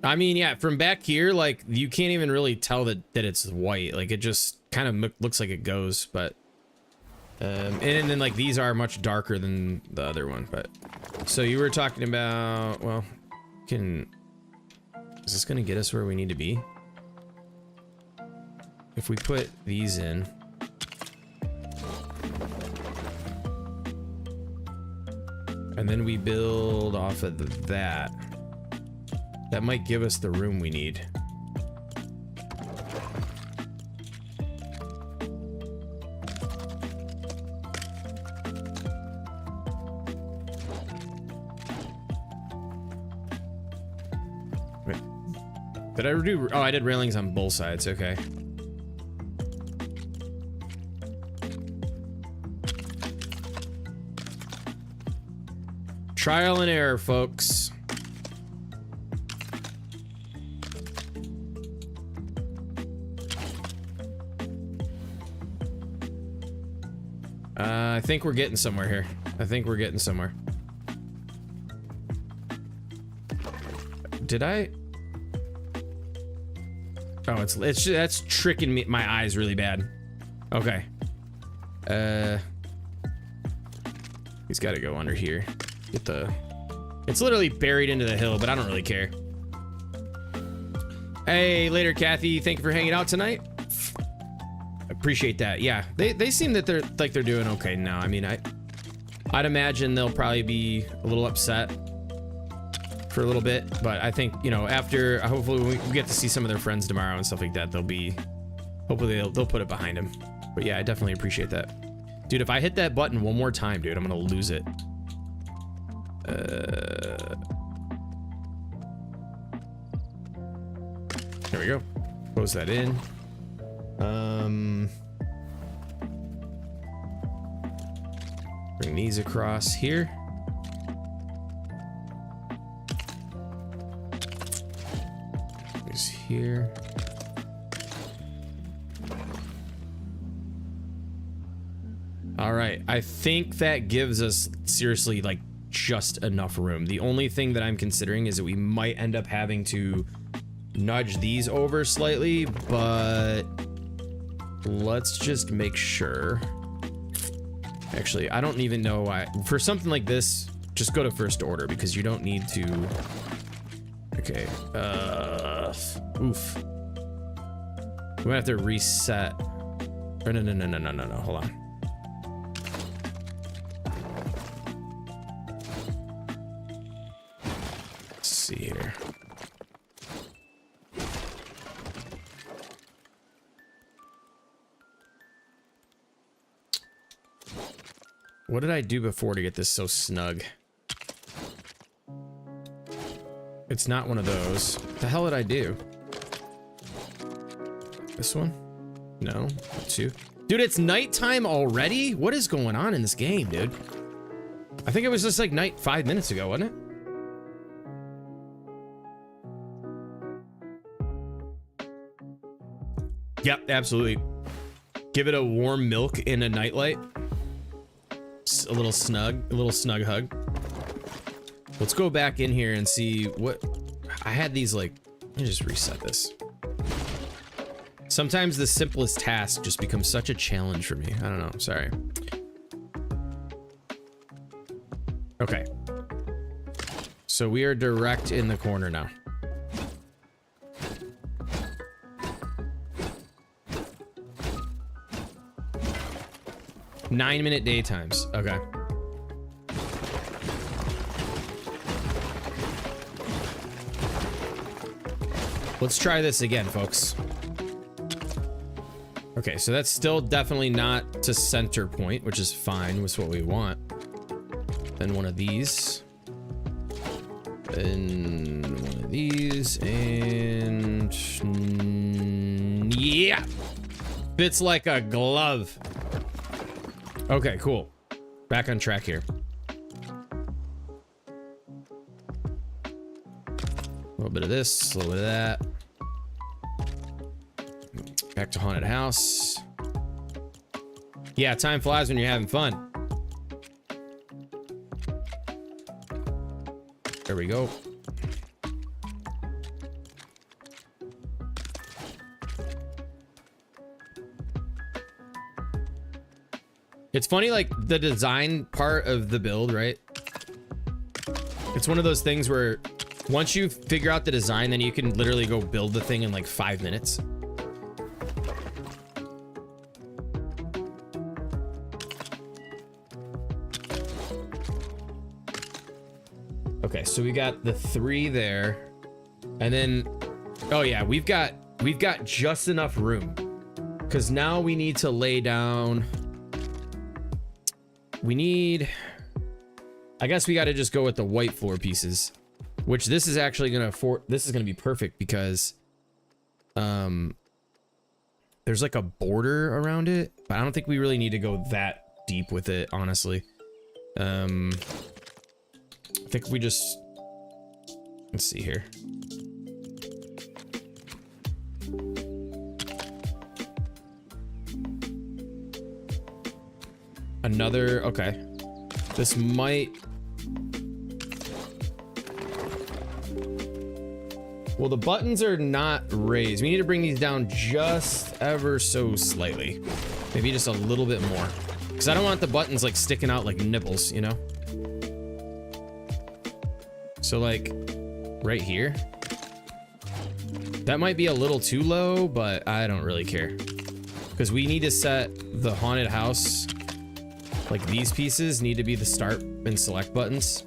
I mean, yeah, from back here, like, you can't even really tell that it's white. Like, it just kind of looks like it goes, but... and then, like, these are much darker than the other one, but... So, you were talking about... Well, is this gonna get us where we need to be? If we put these in... And then we build off of that. That might give us the room we need. Wait. Did I do... Oh, I did railings on both sides. Okay. Trial and error, folks. I think we're getting somewhere here. I think we're getting somewhere. Did I? Oh, that's tricking me, my eyes really bad. Okay. He's got to go under here. Get the... It's literally buried into the hill, but I don't really care. Hey, later, Kathy. Thank you for hanging out tonight. Appreciate that. Yeah, they seem that they're doing okay now. I mean, I'd imagine they'll probably be a little upset for a little bit, but I think, you know, after hopefully we get to see some of their friends tomorrow and stuff like that, hopefully they'll put it behind them. But yeah, I definitely appreciate that. Dude, if I hit that button one more time, dude, I'm gonna lose it. There we go. Close that in. Bring these across here. These here. All right, I think that gives us seriously like just enough room. The only thing that I'm considering is that we might end up having to nudge these over slightly, but let's just make sure. Actually, I don't even know why. For something like this, just go to first order because you don't need to. Okay. Oof. We might have to reset. Or no. Hold on. Let's see here. What did I do before to get this so snug? It's not one of those. What the hell did I do? This one? No. Two. Dude, it's nighttime already? What is going on in this game, dude? I think it was just like night 5 minutes ago, wasn't it? Yep, absolutely. Give it a warm milk in a nightlight. a little snug hug. Let's go back in here and see what I had these like. Let me just reset this. Sometimes the simplest task just becomes such a challenge for me. I don't know. Sorry. Okay. So we are direct in the corner now. Nine-minute daytimes. Okay. Let's try this again, folks. Okay, so that's still definitely not to center point, which is fine. Was what we want. Then one of these. And one of these. And yeah, fits like a glove. Okay, cool. Back on track here. A little bit of this, a little bit of that. Back to haunted house. Yeah, time flies when you're having fun. There we go. It's funny, like the design part of the build, right? It's one of those things where once you figure out the design, then you can literally go build the thing in like 5 minutes. Okay, so we got the 3 there. And then, oh yeah, we've got just enough room. Because now we need to lay down. We need, I guess we got to just go with the white floor pieces, which this is actually this is gonna be perfect because there's like a border around it, but I don't think we really need to go that deep with it, honestly. I think we just, let's see here. Another, okay. This might, well, the buttons are not raised. We need to bring these down just ever so slightly. Maybe just a little bit more. Because I don't want the buttons like sticking out like nipples, you know? So like right here. That might be a little too low, but I don't really care. Because we need to set the haunted house. Like these pieces need to be the start and select buttons.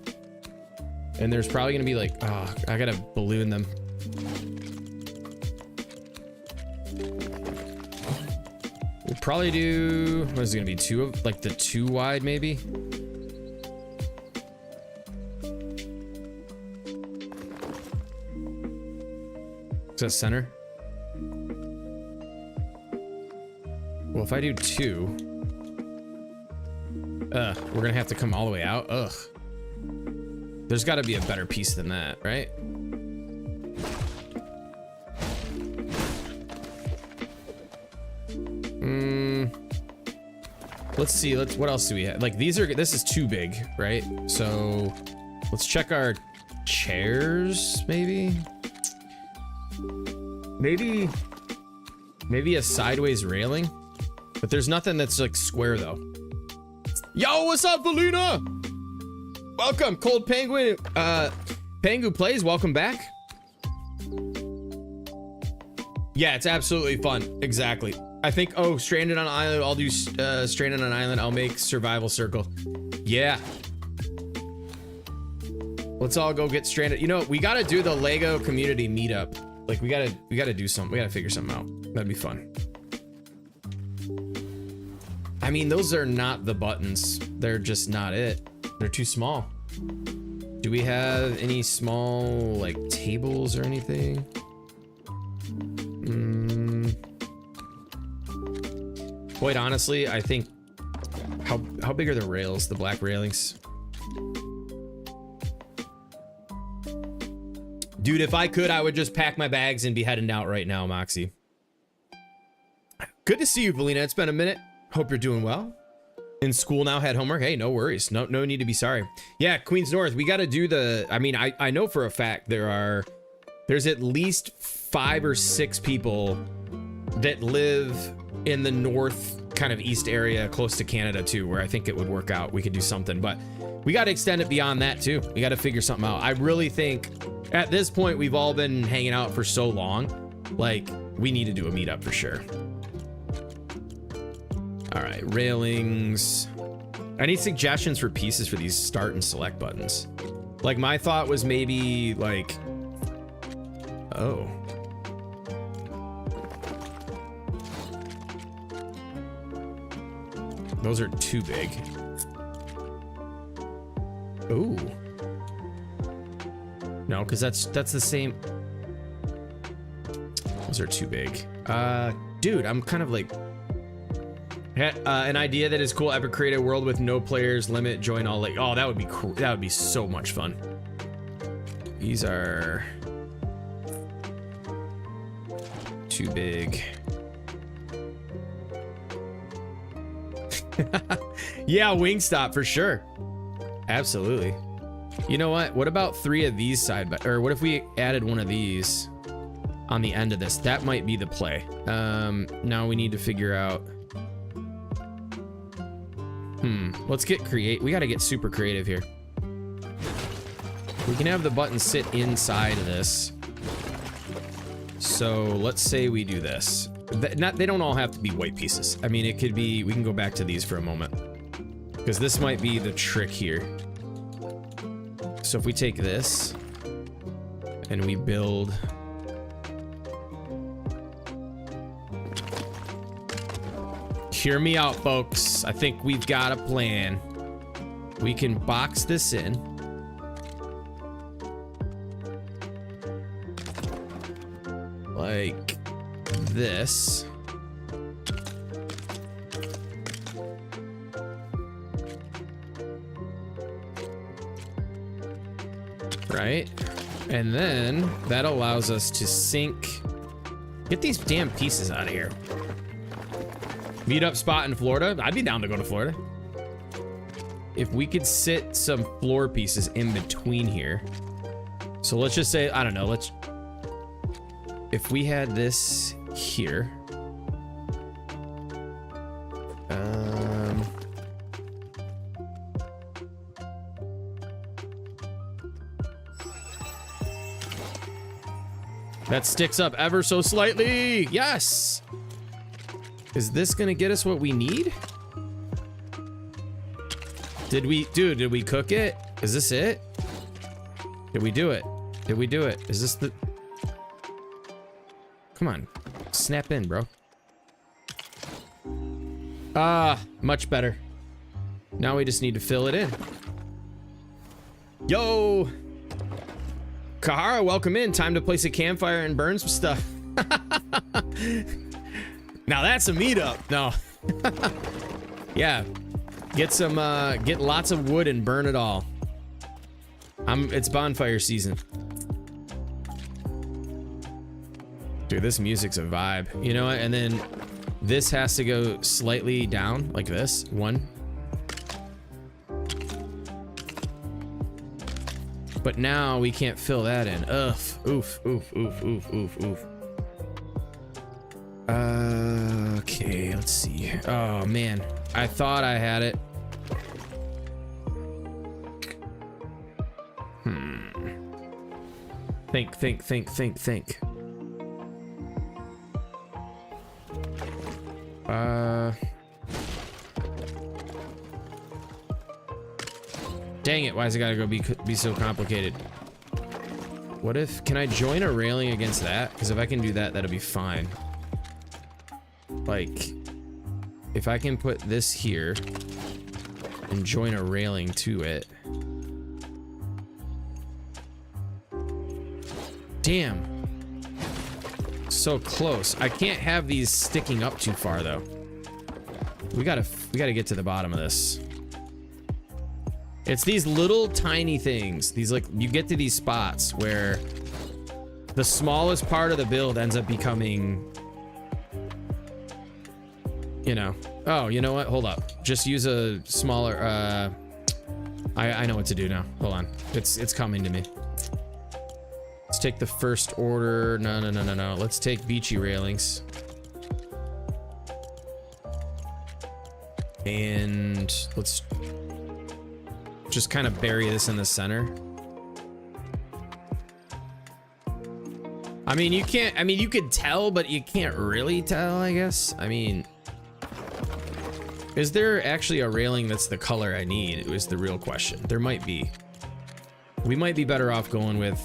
And there's probably gonna be like, oh, I gotta balloon them. We'll probably do, what is it gonna be, 2 of, like the 2 wide maybe? Is that center? Well, if I do 2, we're gonna have to come all the way out. Ugh. There's got to be a better piece than that, right? Let's see. What else do we have? Like this is too big, right? So let's check our chairs, maybe. Maybe a sideways railing, but there's nothing that's like square though. Yo, what's up, Valina? Welcome, Cold Penguin. Pengu Plays, welcome back. Yeah, it's absolutely fun. Exactly. I think, oh, Stranded on an Island. I'll do Stranded on an Island. I'll make Survival Circle. Yeah. Let's all go get stranded. You know, we gotta do the Lego community meetup. Like we gotta do something. We gotta figure something out. That'd be fun. I mean, those are not the buttons. They're just not it. They're too small. Do we have any small like tables or anything? Quite honestly, I think how big are the rails, the black railings? Dude, if I could, I would just pack my bags and be heading out right now, Moxie. Good to see you, Valina. It's been a minute. Hope you're doing well. In school now, had homework. Hey, no worries. No need to be sorry. Yeah, Queens North, we got to do the, I mean, I know for a fact there's at least 5 or 6 people that live in the north kind of east area close to Canada too, where I think it would work out. We could do something, but we got to extend it beyond that too. We got to figure something out. I really think at this point, we've all been hanging out for so long. Like, we need to do a meetup for sure. All right, railings. I need suggestions for pieces for these start and select buttons. Like, my thought was maybe like, oh. Those are too big. Ooh. No, because that's the same. Those are too big. Dude, I'm kind of like, an idea that is cool. Epic create a world with no players limit. Join all. Like, oh, that would be cool. That would be so much fun. These are too big. Yeah, Wingstop for sure. Absolutely. You know what? What about 3 of these side by, or what if we added one of these on the end of this? That might be the play. Now we need to figure out. Let's get we got to get super creative here. We can have the button sit inside of this. So let's say we do this. They don't all have to be white pieces. I mean, it could be, we can go back to these for a moment, because this might be the trick here. So if we take this and we build, hear me out, folks. I think we've got a plan. We can box this in. Like this. Right? And then that allows us to sync. Get these damn pieces out of here. Meetup spot in Florida. I'd be down to go to Florida. If we could sit some floor pieces in between here. So let's just say, I don't know, if we had this here. That sticks up ever so slightly. Yes. Is this gonna get us what we need? Did we cook it? Is this it? Did we do it? Did we do it? Is this the... Come on, snap in, bro. Much better. Now we just need to fill it in. Yo! Kahara, welcome in. Time to place a campfire and burn some stuff. Now that's a meetup. No. Yeah. Get lots of wood and burn it all. It's bonfire season. Dude, this music's a vibe. You know what? And then this has to go slightly down like this. One. But now we can't fill that in. Ugh. Oof, oof, oof, oof, oof, oof. Okay, let's see. Oh, man. I thought I had it. Think. Dang it, why's it gotta go be so complicated? What if, can I join a railing against that? Because if I can do that, that'll be fine. Like, if I can put this here and join a railing to it. Damn. So close. I can't have these sticking up too far though. We gotta get to the bottom of this. It's these little tiny things. These, like, you get to these spots where the smallest part of the build ends up becoming, you know, Oh, you know what? Hold up. Just use a smaller, I know what to do now. Hold on. It's coming to me. Let's take the first order. No. Let's take beachy railings. And let's just kind of bury this in the center. I mean, you can't, I mean, you could tell, but you can't really tell, I guess. I mean, is there actually a railing that's the color I need? Is the real question. There might be. We might be better off going with,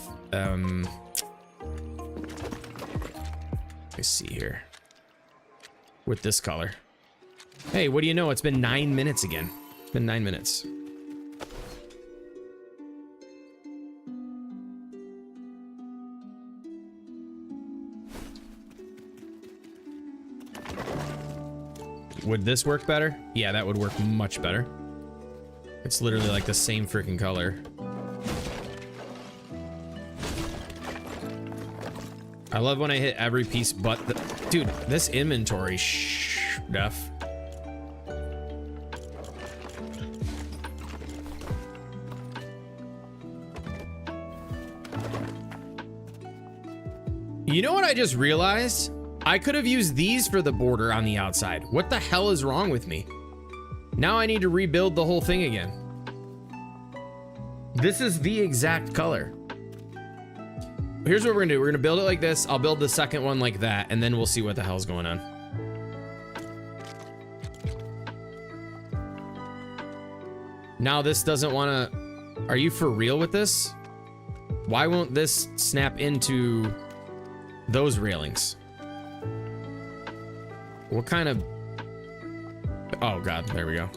let's see here. With this color. Hey, what do you know? It's been 9 minutes again. It's been 9 minutes. Would this work better? Yeah, that would work much better. It's literally like the same freaking color. I love when I hit every piece but the... Dude, this inventory stuff. You know what I just realized? I could have used these for the border on the outside. What the hell is wrong with me? Now I need to rebuild the whole thing again. This is the exact color. Here's what we're gonna do. We're gonna build it like this. I'll build the second one like that, and then we'll see what the hell's going on. Now this doesn't wanna... Are you for real with this? Why won't this snap into those railings? What kind of... Oh god, there we go.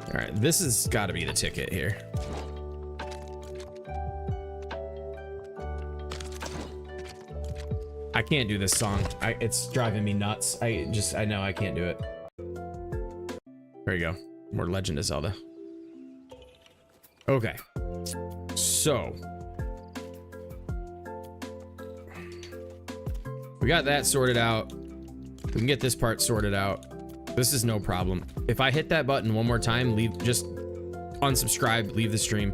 All right, this has got to be the ticket here. I can't do this song. It's driving me nuts. I know I can't do it. There you go. More Legend of Zelda. Okay. So. We got that sorted out. We can get this part sorted out. This is no problem. If I hit that button one more time, just unsubscribe, leave the stream.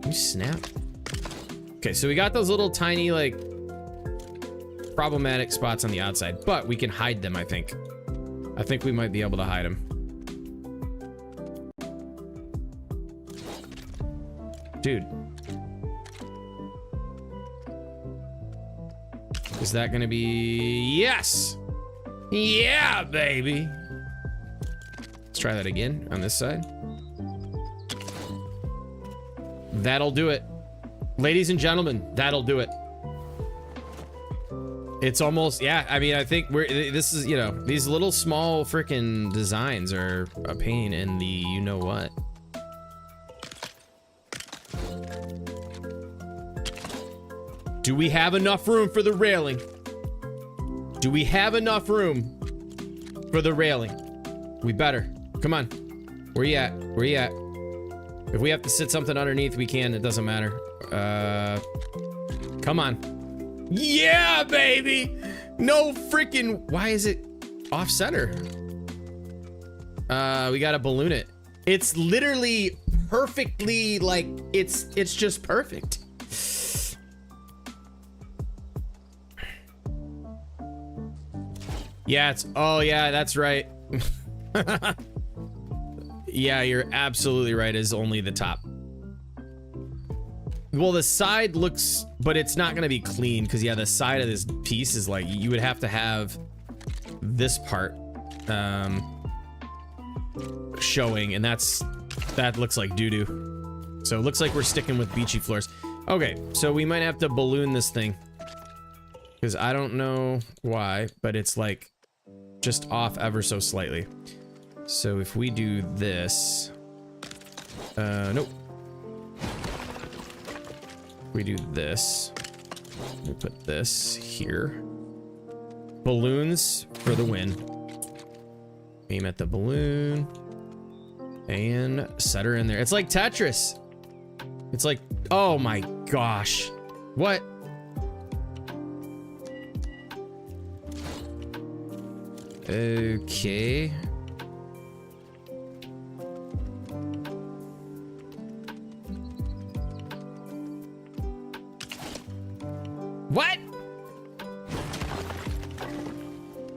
You snap. Okay, so we got those little tiny, like, problematic spots on the outside, but we can hide them, I think. I think we might be able to hide them. Dude. Is that gonna be... Yes! Yeah, baby! Let's try that again on this side. That'll do it. Ladies and gentlemen, that'll do it. It's almost... Yeah, I mean, I think this is, you know, these little small freaking designs are a pain in the you-know-what. Do we have enough room for the railing? Do we have enough room for the railing? We better. Come on. Where you at? Where you at? If we have to sit something underneath, we can. It doesn't matter. Come on. Yeah, baby! No freaking... Why is it off center? We gotta balloon it. It's literally perfectly, like, it's just perfect. Yeah, it's... Oh, yeah, that's right. Yeah, you're absolutely right. It's only the top. Well, the side looks... But it's not going to be clean, because, yeah, the side of this piece is, like... You would have to have this part showing, and that looks like doo-doo. So it looks like we're sticking with beachy floors. Okay, so we might have to balloon this thing. Because I don't know why, but it's, like... just off ever so slightly. So if we do this, nope. We do this. We put this here. Balloons for the win. Aim at the balloon and set her in there. It's like Tetris. It's like, oh my gosh. What? Okay. What?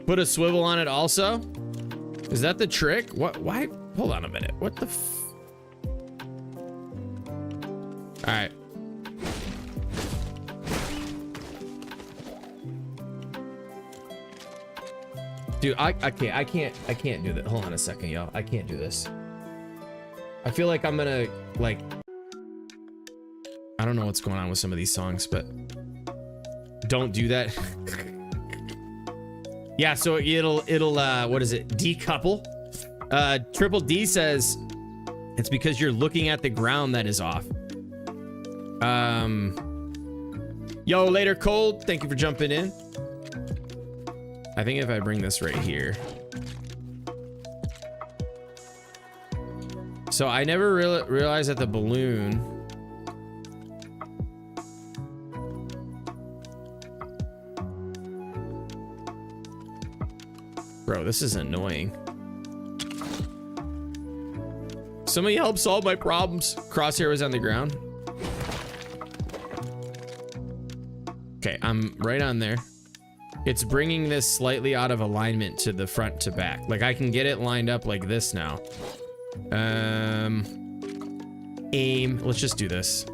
Put a swivel on it also? Is that the trick? What? Why? Hold on a minute. What the f... All right. Dude, I can't do that. Hold on a second, y'all. I can't do this. I feel like I'm gonna, like, I don't know what's going on with some of these songs, but don't do that. Yeah, so it'll what is it? Decouple. Triple D says it's because you're looking at the ground that is off. Yo, later Cold, thank you for jumping in. I think if I bring this right here. So I never realized that the balloon. Bro, this is annoying. Somebody help solve my problems. Crosshair was on the ground. Okay, I'm right on there. It's bringing this slightly out of alignment to the front to back. Like I can get it lined up like this now. Aim. Let's just do this.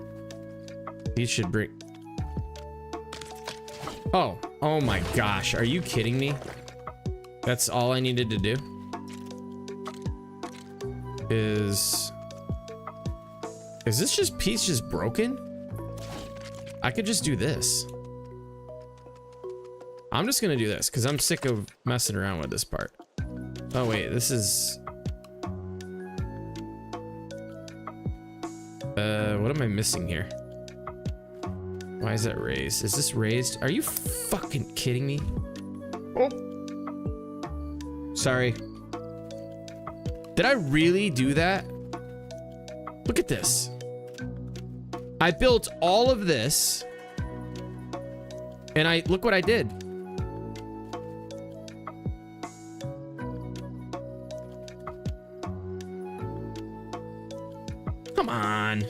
These should bring. Oh my gosh. Are you kidding me? That's all I needed to do. Is this just piece just broken? I could just do this. I'm just gonna do this because I'm sick of messing around with this part. Oh wait, this is... what am I missing here? Why is that raised? Is this raised? Are you fucking kidding me? Oh. Sorry. Did I really do that? Look at this. I built all of this and look what I did. Come on.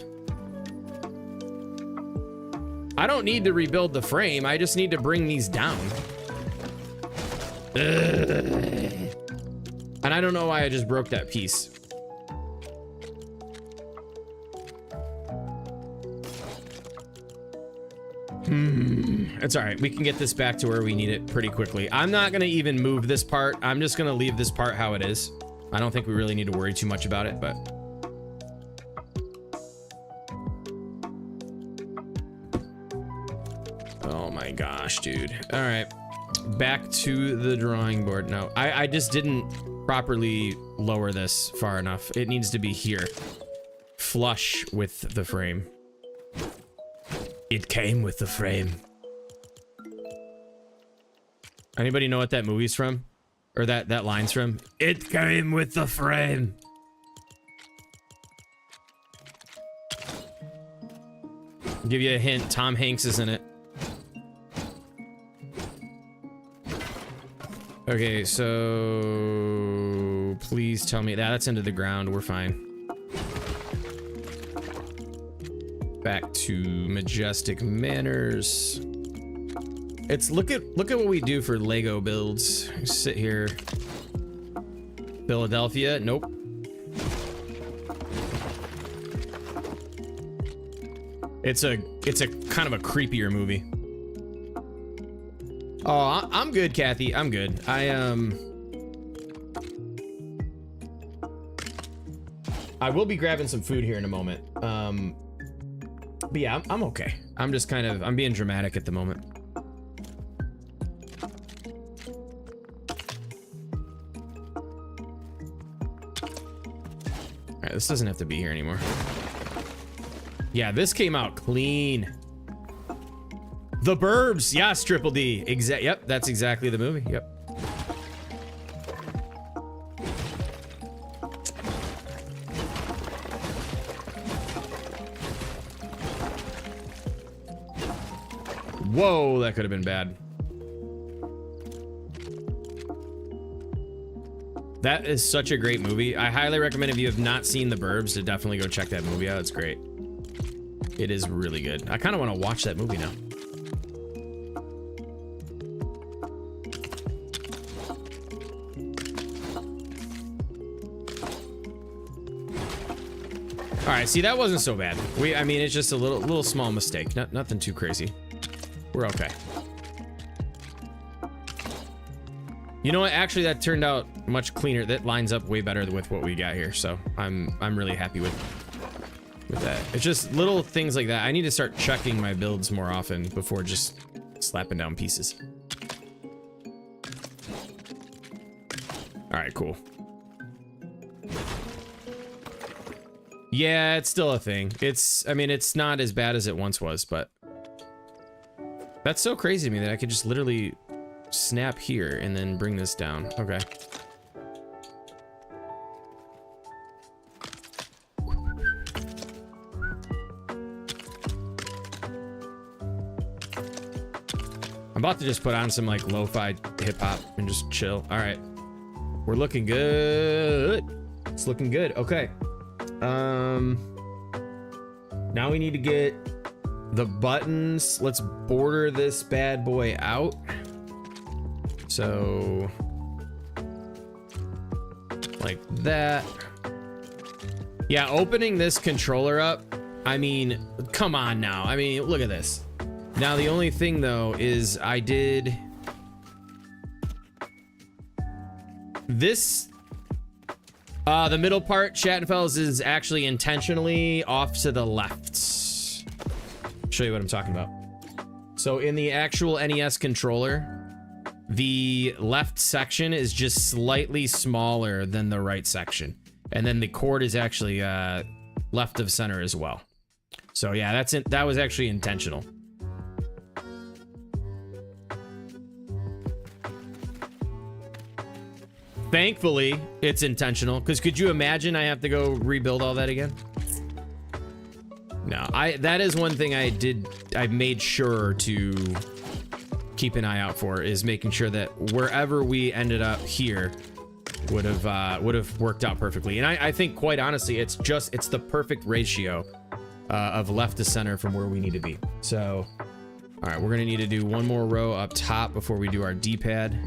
I don't need to rebuild the frame. I just need to bring these down. Ugh. And I don't know why I just broke that piece. It's all right. We can get this back to where we need it pretty quickly. I'm not going to even move this part. I'm just going to leave this part how it is. I don't think we really need to worry too much about it, but... Oh my gosh, dude. All right. Back to the drawing board. No, I just didn't properly lower this far enough. It needs to be here. Flush with the frame. It came with the frame. Anybody know what that movie's from? Or that line's from? It came with the frame. I'll give you a hint. Tom Hanks is in it. Okay, so please tell me that's into the ground. We're fine. Back to majestic manners. It's look at what we do for Lego builds. Sit here. Philadelphia, nope. It's a kind of a creepier movie. Oh, I'm good, Kathy. I'm good. I will be grabbing some food here in a moment. But yeah, I'm okay. I'm just kind of, I'm being dramatic at the moment. All right, this doesn't have to be here anymore. Yeah, this came out clean. The Burbs, yes, Triple D. Yep, that's exactly the movie. Yep. Whoa, that could have been bad. That is such a great movie. I highly recommend if you have not seen The Burbs to definitely go check that movie out. It's great. It is really good. I kind of want to watch that movie now. All right, see, that wasn't so bad. I mean, it's just a little small mistake. Nothing too crazy. We're okay. You know what? Actually, that turned out much cleaner. That lines up way better with what we got here. So I'm really happy with that. It's just little things like that. I need to start checking my builds more often before just slapping down pieces. All right, cool. Yeah, it's still a thing. I mean, it's not as bad as it once was, but that's so crazy to me that I could just literally snap here and then bring this down. Okay. I'm about to just put on some like lo-fi hip hop and just chill. All right. We're looking good. It's looking good. Okay. Now we need to get the buttons. Let's border this bad boy out. So like that. Yeah, opening this controller up. I mean, come on now. I mean, look at this. Now the only thing though is I did this. The middle part, Shattenfells, is actually intentionally off to the left. Show you what I'm talking about. So in the actual NES controller, the left section is just slightly smaller than the right section. And then the cord is actually left of center as well. So yeah, that was actually intentional. Thankfully, it's intentional, because could you imagine I have to go rebuild all that again? No, that is one thing I made sure to keep an eye out for, is making sure that wherever we ended up here would have worked out perfectly. And I think, quite honestly, it's the perfect ratio of left to center from where we need to be. So, all right, we're gonna need to do one more row up top before we do our D-pad.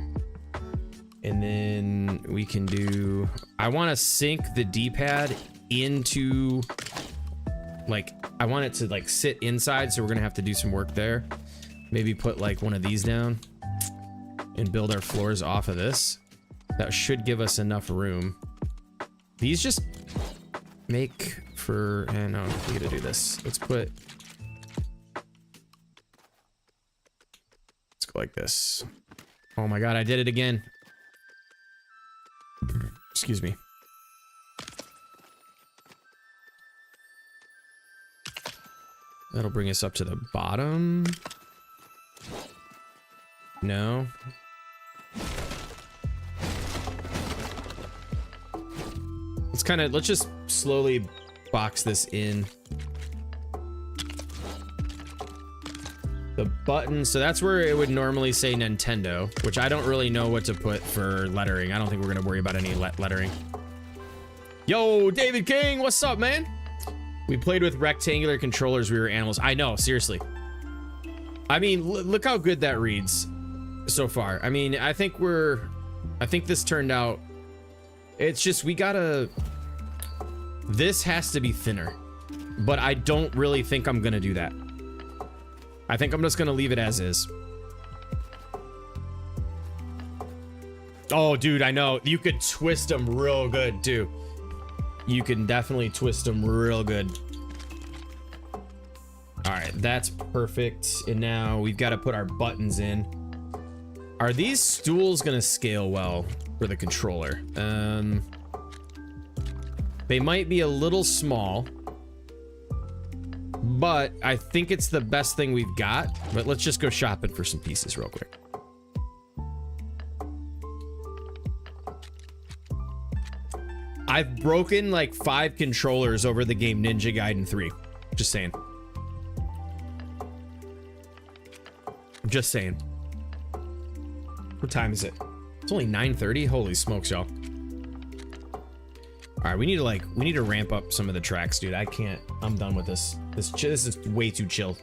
And then we can do, I want to sync the D-pad into, like, I want it to like sit inside, so we're gonna have to do some work there. Maybe put like one of these down and build our floors off of this. That should give us enough room. These just make for, no, we gotta do this. Let's go like this. Oh my God, I did it again. Excuse me. That'll bring us up to the bottom. No. Let's just slowly box this in. The button, so that's where it would normally say Nintendo, which I don't really know what to put for lettering. I don't think we're gonna worry about any lettering. Yo, David King, what's up, man? We played with rectangular controllers, we were animals. I know, seriously. I mean, look how good that reads so far. I mean, I think this turned out, it's just, this has to be thinner, but I don't really think I'm gonna do that. I think I'm just gonna leave it as is. Oh, dude, I know. You could twist them real good, too. You can definitely twist them real good. All right, that's perfect. And now we've got to put our buttons in. Are these stools gonna scale well for the controller? They might be a little small, but I think it's the best thing we've got. But let's just go shopping for some pieces real quick. I've broken like 5 controllers over the game Ninja Gaiden 3. Just saying. I'm just saying. What time is it? It's only 9:30. Holy smokes, y'all. All right, we need to ramp up some of the tracks, dude. I can't. I'm done with this. This is way too chill.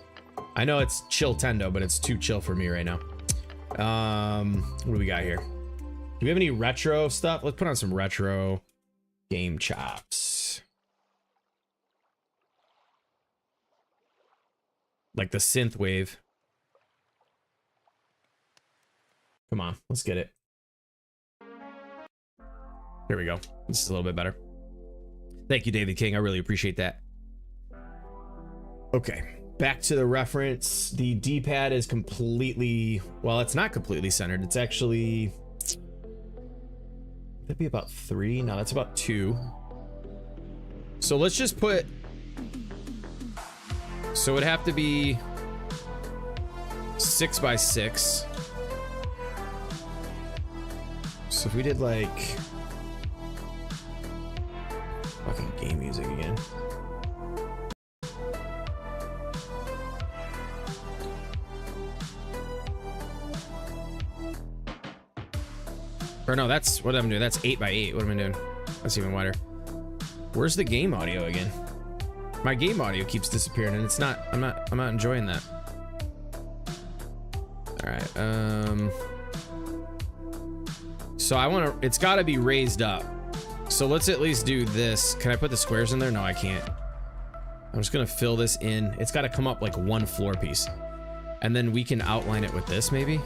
I know it's chill tendo, but it's too chill for me right now. What do we got here? Do we have any retro stuff? Let's put on some retro game chops. Like the synth wave. Come on, let's get it. Here we go. This is a little bit better. Thank you, David King. I really appreciate that. Okay, back to the reference. The D-pad is completely, well, it's not completely centered. It's actually, that'd be about 3. No, that's about 2. So let's just put, so it'd have to be 6 by 6. So if we did like fucking game music again. Or no, that's what I'm doing. That's 8 by 8. What am I doing? That's even wider. Where's the game audio again? My game audio keeps disappearing, and it's not. I'm not enjoying that. All right. So I want to. It's got to be raised up. So let's at least do this. Can I put the squares in there? No, I can't. I'm just gonna fill this in. It's got to come up like one floor piece, and then we can outline it with this maybe.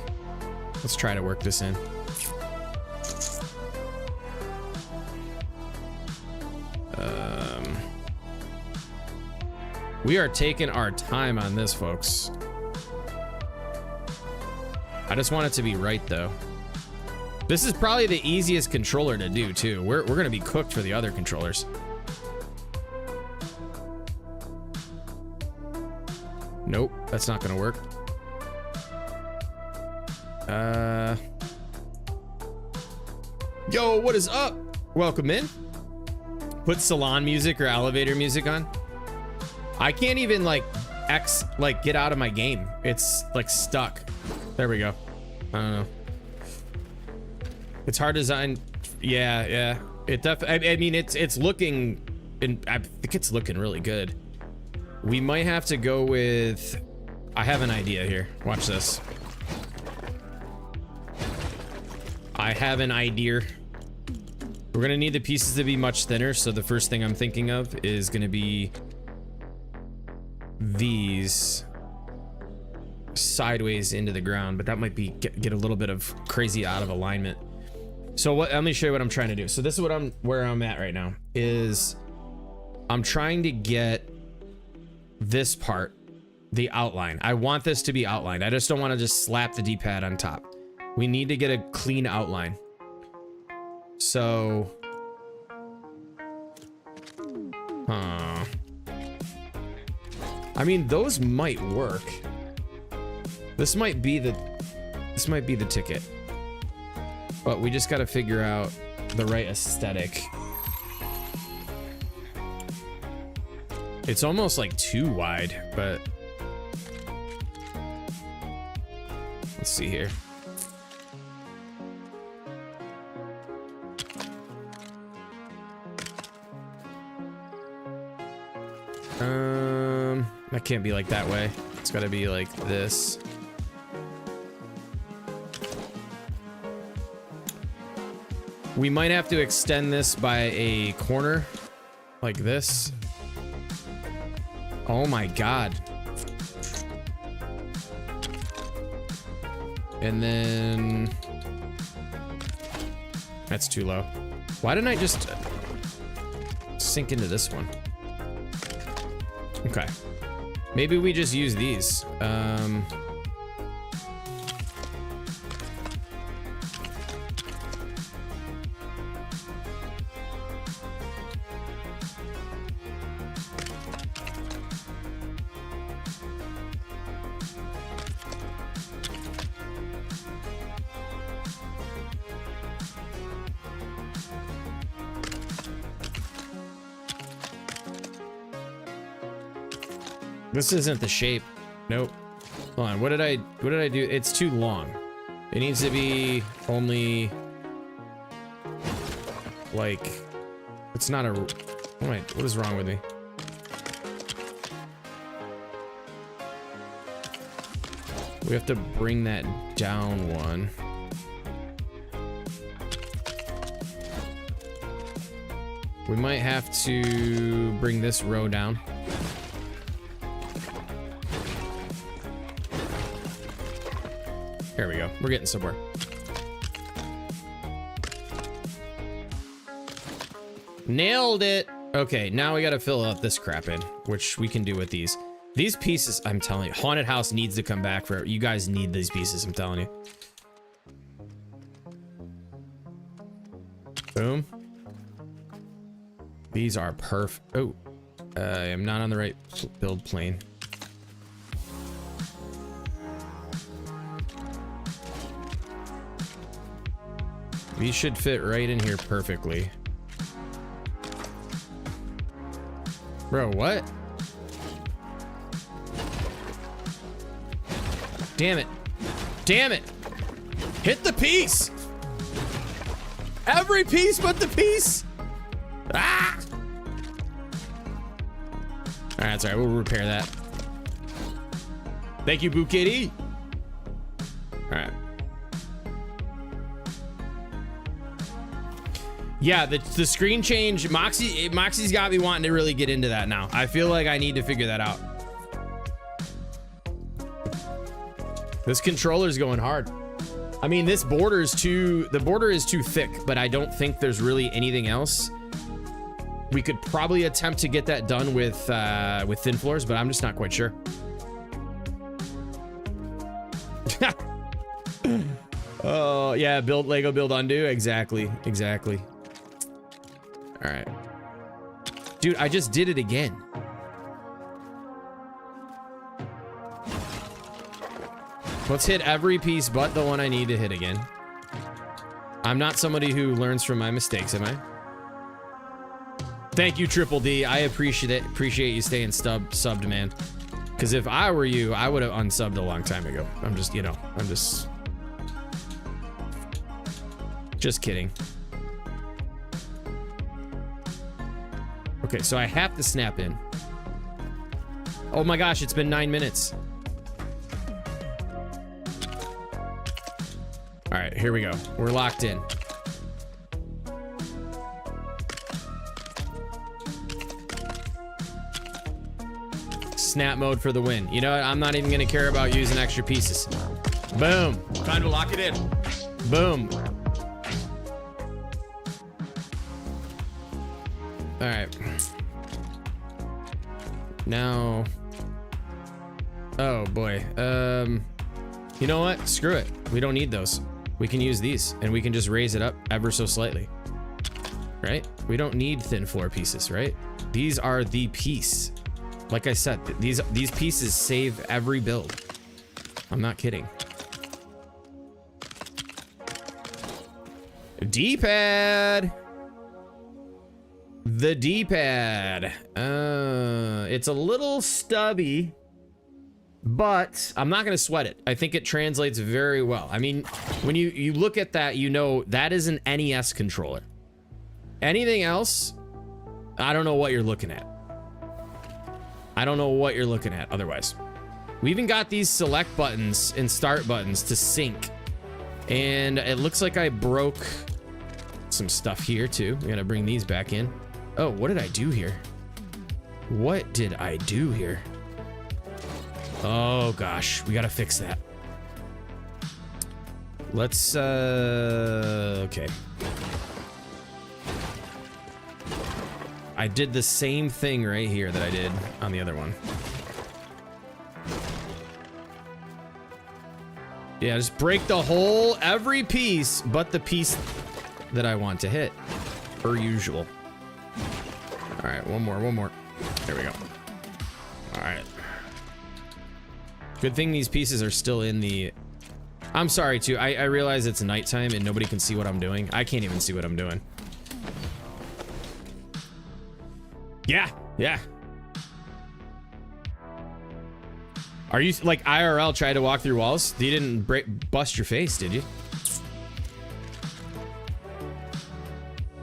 Let's try to work this in. We are taking our time on this, folks. I just want it to be right, though. This is probably the easiest controller to do, too. We're gonna be cooked for the other controllers. Nope, that's not gonna work. Yo, what is up? Welcome in. Put salon music or elevator music on. I can't even like get out of my game. It's like stuck. There we go. I don't know. It's hard design. Yeah. I mean, it's looking, and I think it's looking really good. We might have to go with. I have an idea here. Watch this. I have an idea. We're gonna need the pieces to be much thinner. So the first thing I'm thinking of is gonna be these sideways into the ground, but that might be get a little bit of crazy out of alignment. So let me show you what I'm trying to do. So this is where I'm at right now is I'm trying to get this part, the outline. I want this to be outlined. I just don't want to just slap the D-pad on top. We need to get a clean outline. So I mean, those might work. This might be the ticket. But we just got to figure out the right aesthetic. It's almost like too wide, but let's see here. That can't be like that way. It's got to be like this. We might have to extend this by a corner like this. Oh my God. And then that's too low. Why didn't I just sink into this one? Okay. Maybe we just use these. This isn't the shape. Nope. Hold on, what did I do? It's too long. It needs to be only like, it's not a, wait, what is wrong with me? We have to bring that down one. We might have to bring this row down. Here we go. We're getting somewhere. Nailed it. Okay, now we gotta fill out this crap in, which we can do with these. These pieces, I'm telling you, Haunted House needs to come back for, you guys need these pieces, I'm telling you. Boom. These are perfect. Oh, I am not on the right build plane. These should fit right in here perfectly. Bro, what? Damn it. Damn it. Hit the piece. Every piece but the piece. Ah! All right, that's all right. We'll repair that. Thank you, Boo Kitty. All right. Yeah, the screen change, Moxie's got me wanting to really get into that now. I feel like I need to figure that out. This controller's going hard. I mean, this border is the border is too thick, but I don't think there's really anything else. We could probably attempt to get that done with thin floors, but I'm just not quite sure. Oh yeah, Lego build undo. Exactly. All right, dude, I just did it again. Let's hit every piece but the one I need to hit again. I'm not somebody who learns from my mistakes, am I? Thank you, Triple D. I appreciate it. Appreciate you staying subbed, man. Because if I were you, I would have unsubbed a long time ago. I'm just, you know, just kidding. Okay, so I have to snap in. Oh my gosh, it's been 9 minutes. All right, here we go. We're locked in. Snap mode for the win. You know what? I'm not even gonna care about using extra pieces. Boom. Time to lock it in. Boom. All right. Now. Oh boy. You know what? Screw it. We don't need those. We can use these and we can just raise it up ever so slightly. Right? We don't need thin floor pieces, right? These are the piece. Like I said, these pieces save every build. I'm not kidding. D-pad. The D-pad. It's a little stubby, but I'm not gonna sweat it. I think it translates very well. I mean, when you look at that, you know that is an NES controller. Anything else, I don't know what you're looking at. I don't know what you're looking at otherwise. We even got these select buttons and start buttons to sync. And it looks like I broke some stuff here too. We gotta bring these back in. Oh, what did I do here? What did I do here? Oh gosh, we gotta fix that. Let's, okay. I did the same thing right here that I did on the other one. Yeah, just break the whole, every piece, but the piece that I want to hit, per usual. All right, one more. There we go. All right. Good thing these pieces are still in the... I'm sorry, too. I realize it's nighttime and nobody can see what I'm doing. I can't even see what I'm doing. Yeah. Are you like IRL tried to walk through walls? You didn't bust your face, did you?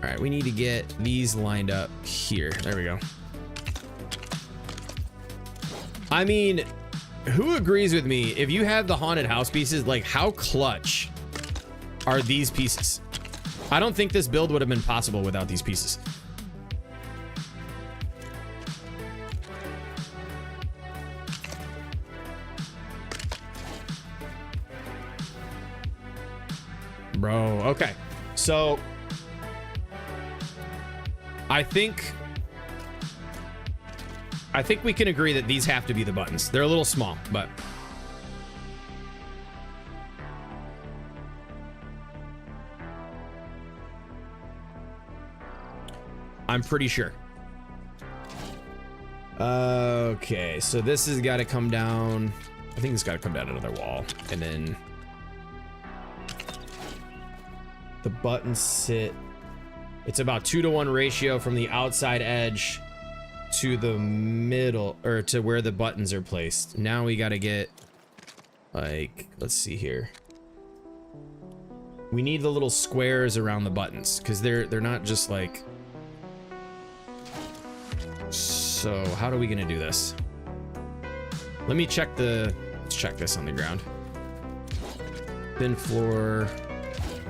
All right, we need to get these lined up here. There we go. I mean, who agrees with me? If you have the haunted house pieces, like how clutch are these pieces? I don't think this build would have been possible without these pieces. Bro, okay. So I think we can agree that these have to be the buttons. They're a little small, but I'm pretty sure. Okay, so this has got to come down. I think it's got to come down another wall, and then the buttons sit. It's about 2-to-1 ratio from the outside edge to the middle, or to where the buttons are placed. Now we got to get, like, let's see here. We need the little squares around the buttons because they're not just like. So how are we gonna do this? Let me check let's check this on the ground. Thin floor.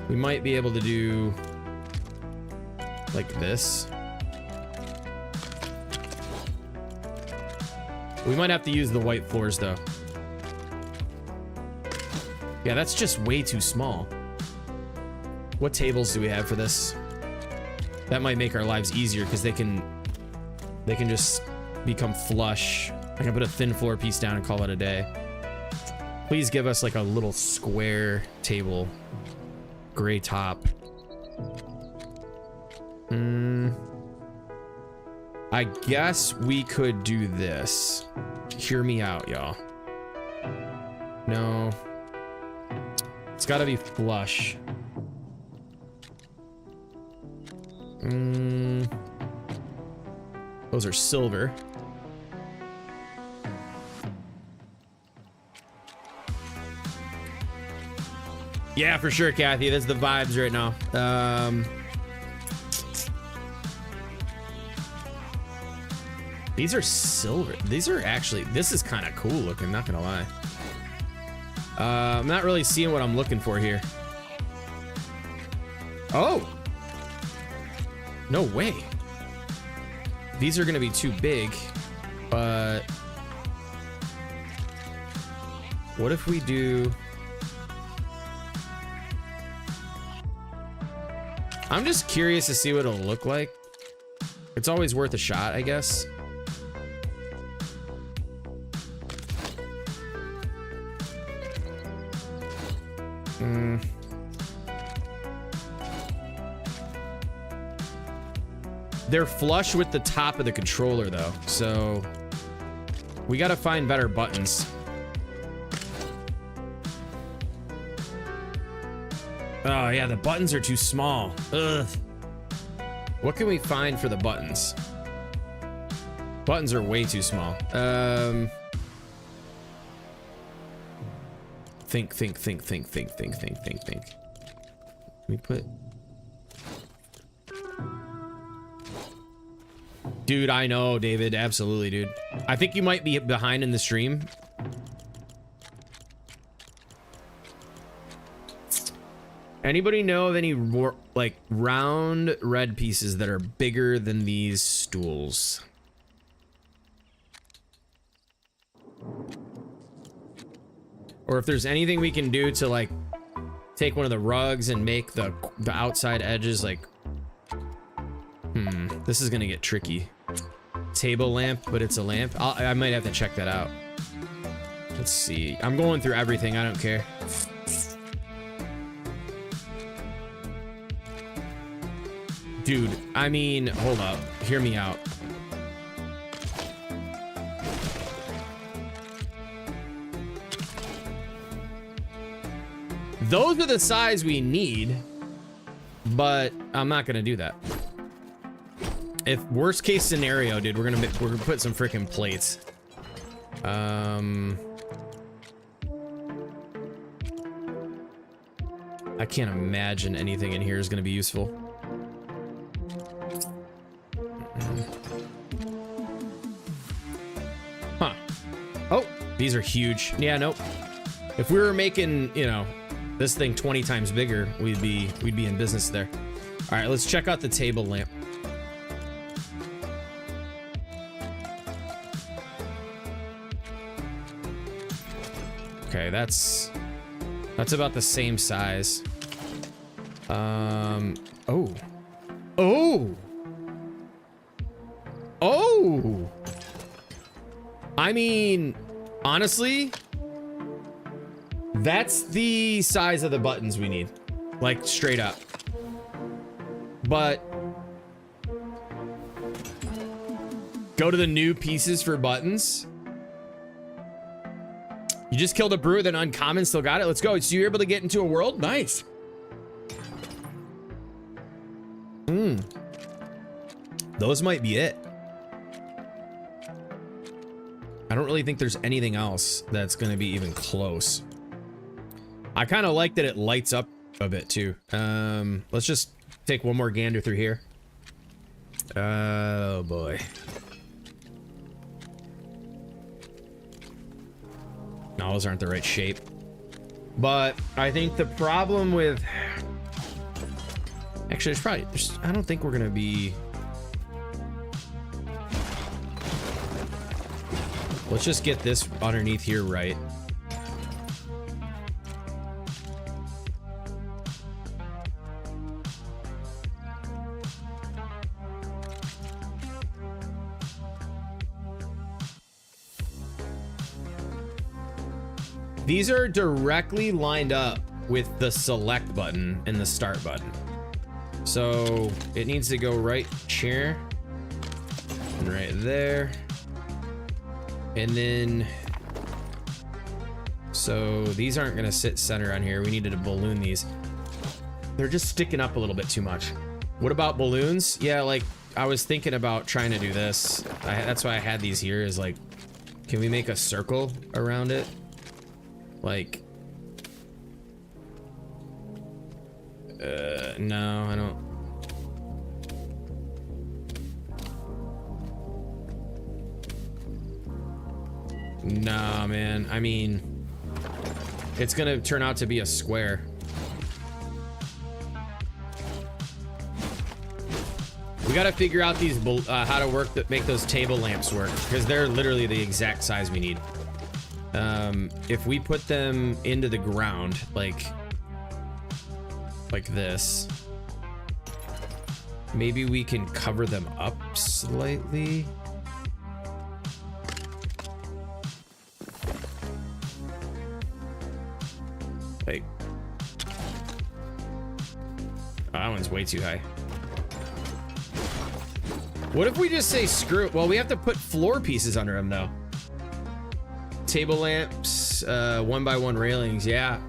We might be able to do like this. We might have to use the white floors though. Yeah, that's just way too small. What tables do we have for this? That might make our lives easier because they can just become flush. I can put a thin floor piece down and call it a day. Please give us like a little square table. Gray top. I guess we could do this. Hear me out, y'all. No. It's gotta be flush. Those are silver. Yeah, for sure, Kathy. That's the vibes right now. These are silver. These are actually, this is kind of cool looking, not gonna lie. I'm not really seeing what I'm looking for here. Oh! No way. These are gonna be too big, but what if we do... I'm just curious to see what it'll look like. It's always worth a shot, I guess. They're flush with the top of the controller though, so we gotta find better buttons. Oh yeah, the buttons are too small. Ugh. What can we find for the buttons? Buttons are way too small. Think. Let me put... Dude, I know, David. Absolutely, dude. I think you might be behind in the stream. Anybody know of any more, like, round red pieces that are bigger than these stools? Or if there's anything we can do to, like, take one of the rugs and make the outside edges, like... This is gonna get tricky. Table lamp, but it's a lamp. I might have to check that out. Let's see. I'm going through everything. I don't care. Dude, I mean, hold up. Hear me out. Those are the size we need, but I'm not gonna do that. If worst case scenario, dude, we're gonna put some freaking plates. I can't imagine anything in here is going to be useful. Huh. Oh, these are huge. Yeah, nope. If we were making, you know, this thing 20 times bigger, we'd be in business there. All right, let's check out the table lamp. Okay, that's about the same size. Oh. I mean, honestly, that's the size of the buttons we need, like straight up. But go to the new pieces for buttons. You just killed a brew, then uncommon, still got it. Let's go. So you're able to get into a world? Nice. Those might be it. I don't really think there's anything else that's going to be even close. I kind of like that it lights up a bit too. Let's just take one more gander through here. Oh boy. No, those aren't the right shape. But I think the problem with... Actually, I don't think we're gonna be... Let's just get this underneath here right. These are directly lined up with the select button and the start button. So it needs to go right here and right there. And then, so these aren't gonna sit center on here. We needed to balloon these. They're just sticking up a little bit too much. What about balloons? Yeah, like I was thinking about trying to do this. That's why I had these here, is like, can we make a circle around it? Like, no, I don't. Nah, man. I mean, it's gonna turn out to be a square. We gotta figure out these how to make those table lamps work, because they're literally the exact size we need. If we put them into the ground, like this, maybe we can cover them up slightly. Like, oh, that one's way too high. What if we just say screw it? Well, we have to put floor pieces under them though. Table lamps, 1x1 railings, yeah.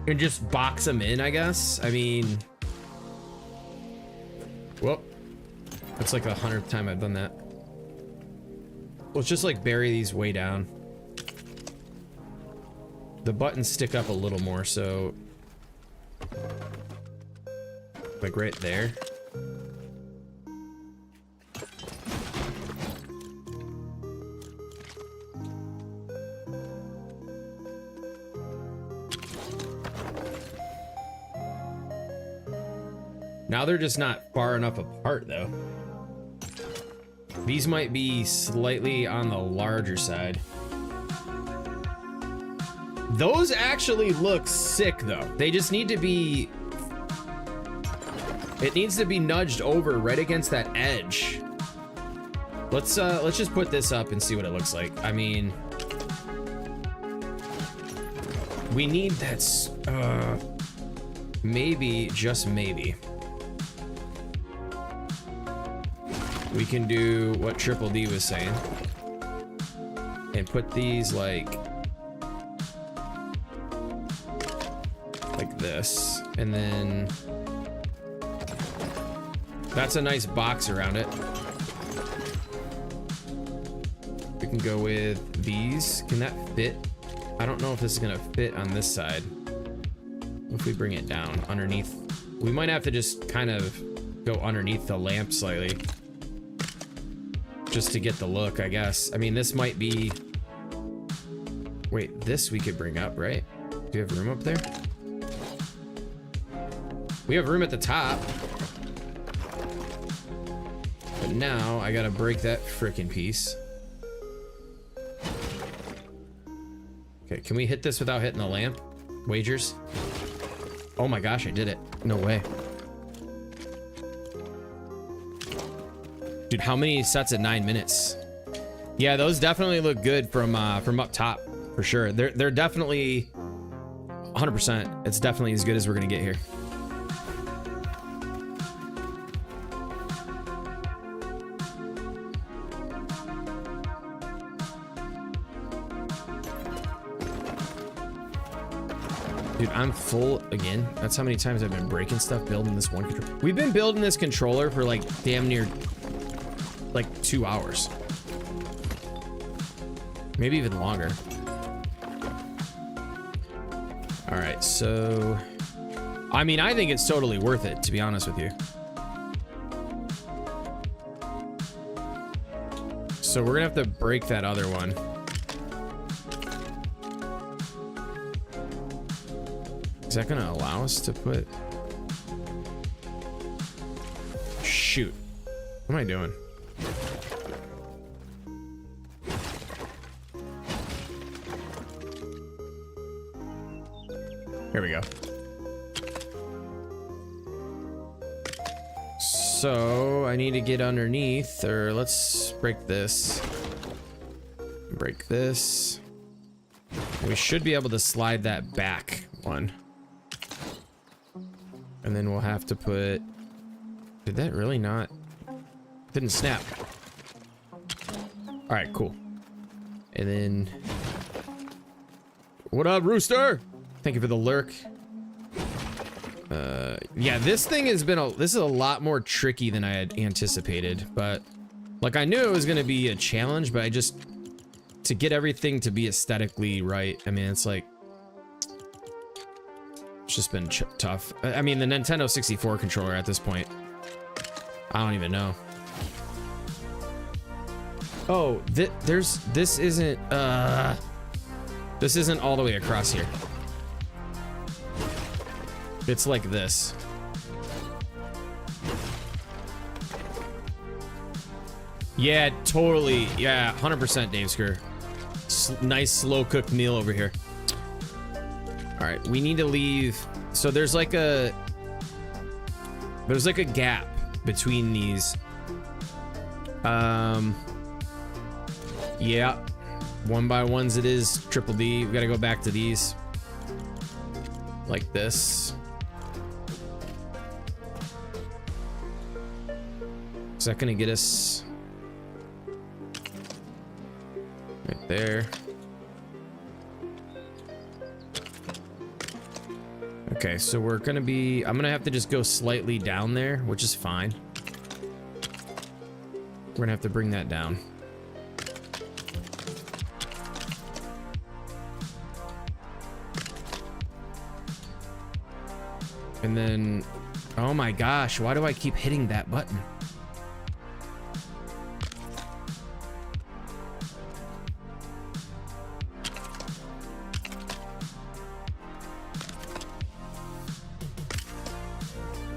And just box them in, I guess. I mean, well, that's like the 100th time I've done that. Let's just like bury these way down. The buttons stick up a little more, so like right there. Now they're just not far enough apart though. These might be slightly on the larger side. Those actually look sick though. They just need to be, it needs to be nudged over right against that edge. Let's just put this up and see what it looks like. I mean, we need that, maybe, just maybe, we can do what Triple D was saying and put these like this, and then that's a nice box around it. We can go with these. Can that fit? I don't know if this is gonna fit on this side. If we bring it down underneath, we might have to just kind of go underneath the lamp slightly. Just to get the look, I guess. I mean, this might be... Wait, this we could bring up, right? Do we have room up there? We have room at the top. But now I gotta break that frickin' piece. Okay, can we hit this without hitting the lamp? Wagers? Oh my gosh, I did it. No way. Dude, how many sets at 9 minutes? Yeah, those definitely look good from up top, for sure. They're definitely 100%. It's definitely as good as we're gonna get here. Dude, I'm full again. That's how many times I've been breaking stuff building this one controller. We've been building this controller for like damn near like 2 hours. Maybe even longer. All right, so I mean, I think it's totally worth it, to be honest with you. So we're gonna have to break that other one. Is that gonna allow us to put... Shoot. What am I doing? Here we go. So I need to get underneath, or let's break this. Break this. We should be able to slide that back one. And then we'll have to put... Did that really not... Didn't snap. All right, cool. And then... What up, Rooster? Thank you for the lurk. Yeah, this thing has been this is a lot more tricky than I had anticipated, but like I knew it was gonna be a challenge, but I just, to get everything to be aesthetically right, I mean, it's like, it's just been tough. I mean, the Nintendo 64 controller at this point, I don't even know. Oh, this isn't all the way across here. It's like this. Yeah, totally. Yeah, 100% Dave Skur. Nice slow cooked meal over here. All right, we need to leave. So there's like a gap between these. Yeah, 1x1s it is. Triple D. We gotta go back to these. Like this. Is that gonna get us right there? Okay, so we're gonna be, I'm gonna have to just go slightly down there, which is fine. We're gonna have to bring that down. And then, oh my gosh, why do I keep hitting that button?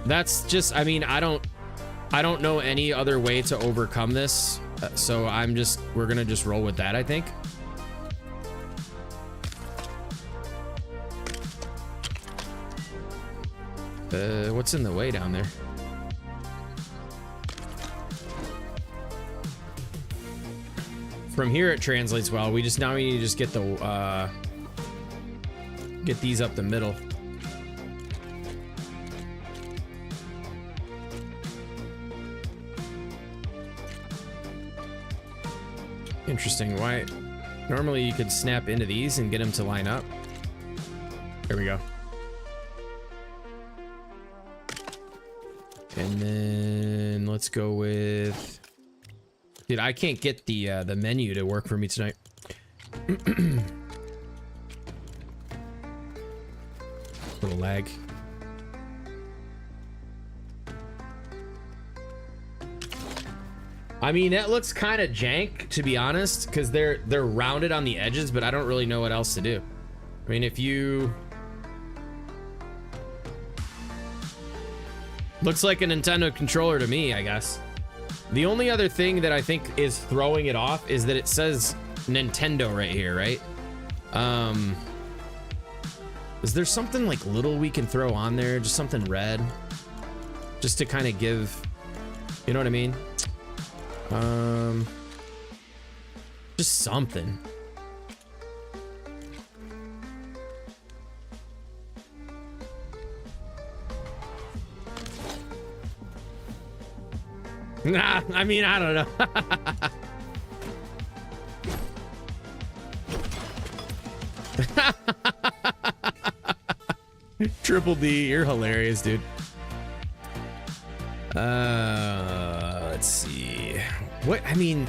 That's just, I mean, I don't know any other way to overcome this. So we're gonna just roll with that, I think. What's in the way down there? From here it translates well. We need to just get the get these up the middle. Interesting. Why? Normally you could snap into these and get them to line up. There we go. And then let's go with... Dude, I can't get the menu to work for me tonight. Little lag. I mean, that looks kind of jank, to be honest, because they're rounded on the edges, but I don't really know what else to do. I mean, if you... Looks like a Nintendo controller to me, I guess. The only other thing that I think is throwing it off is that it says Nintendo right here, right? Is there something like little we can throw on there? Just something red? Just to kind of give... You know what I mean? Just something. Nah, I mean, I don't know. Triple D, you're hilarious, dude. Let's see. What, I mean...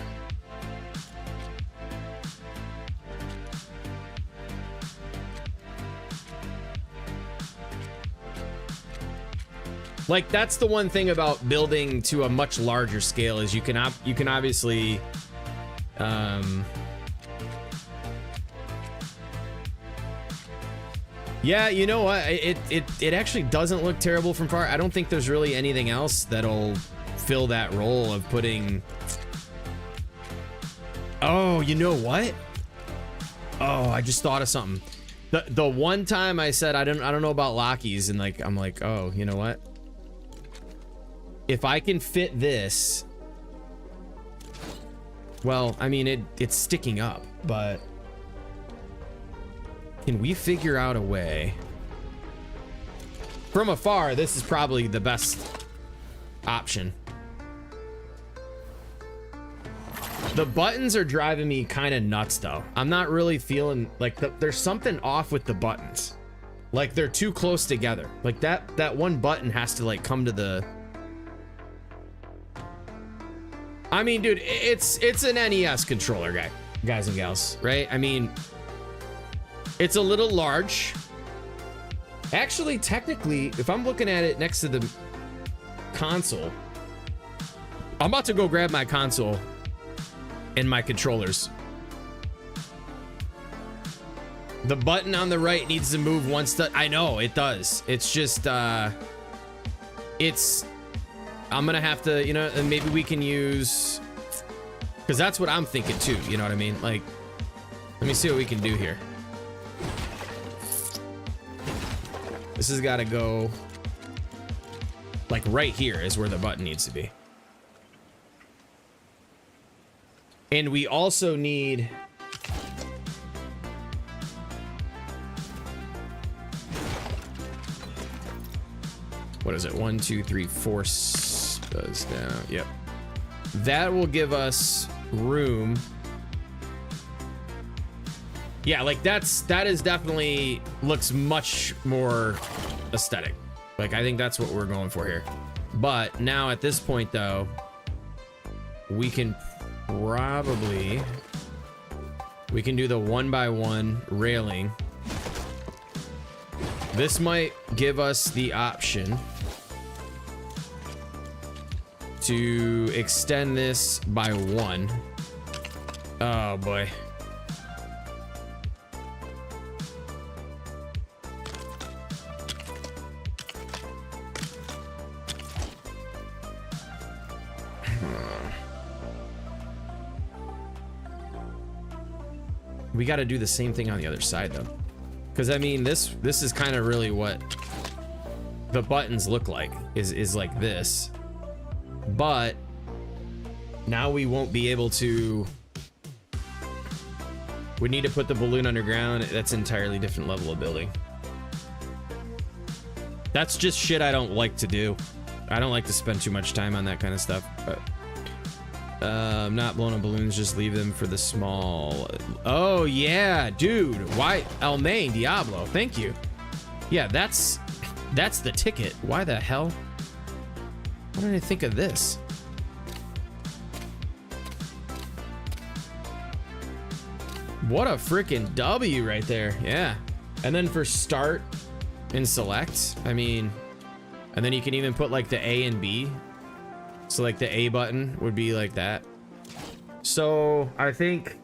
Like, that's the one thing about building to a much larger scale is you can obviously yeah, you know what, it actually doesn't look terrible from far. I don't think there's really anything else that'll fill that role of putting... Oh, you know what? Oh, I just thought of something. The one time I said I don't know about Lockies, and like I'm like, oh, you know what? If I can fit this, well, I mean, it's sticking up, but can we figure out a way? From afar, this is probably the best option. The buttons are driving me kind of nuts, though. I'm not really feeling like there's something off with the buttons. Like they're too close together. Like that one button has to like come to the... I mean, dude, it's an NES controller, guys and gals, right? I mean, it's a little large. Actually, technically, if I'm looking at it next to the console, I'm about to go grab my console and my controllers. The button on the right needs to move one step. I know it does. It's just, I'm gonna have to, you know, and maybe we can use, because that's what I'm thinking too, you know what I mean? Like, let me see what we can do here. This has got to go, like right here is where the button needs to be. And we also need... What is it? 1, 2, 3, 4 does down. Yep. That will give us room. Yeah, like that is definitely looks much more aesthetic. Like I think that's what we're going for here. But now at this point though, we can probably do the 1x1 railing. This might give us the option to extend this by 1. Oh boy. We got to do the same thing on the other side though, because I mean this is kind of really what the buttons look like, is like this, but now we won't be able to. We need to put the balloon underground. That's an entirely different level of building. That's just shit I don't like to do. I don't like to spend too much time on that kind of stuff. But I'm not blowing up balloons, just leave them for the small. Oh yeah, dude. Why El Main Diablo? Thank you. Yeah, that's the ticket. Why the hell? Why didn't I think of this? What a freaking W right there. Yeah. And then for start, in select. I mean, and then you can even put like the A and B. So like the A button would be like that. So I think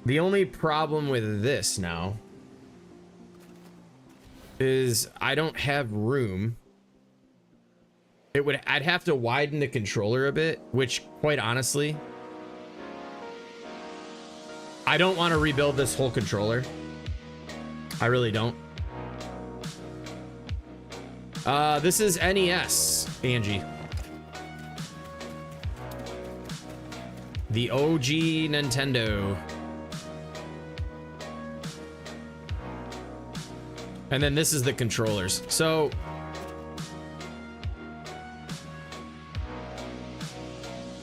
the only problem with this now is I don't have room. I'd have to widen the controller a bit, which quite honestly, I don't want to rebuild this whole controller. I really don't. This is NES, Angie. The OG Nintendo. And then this is the controllers. So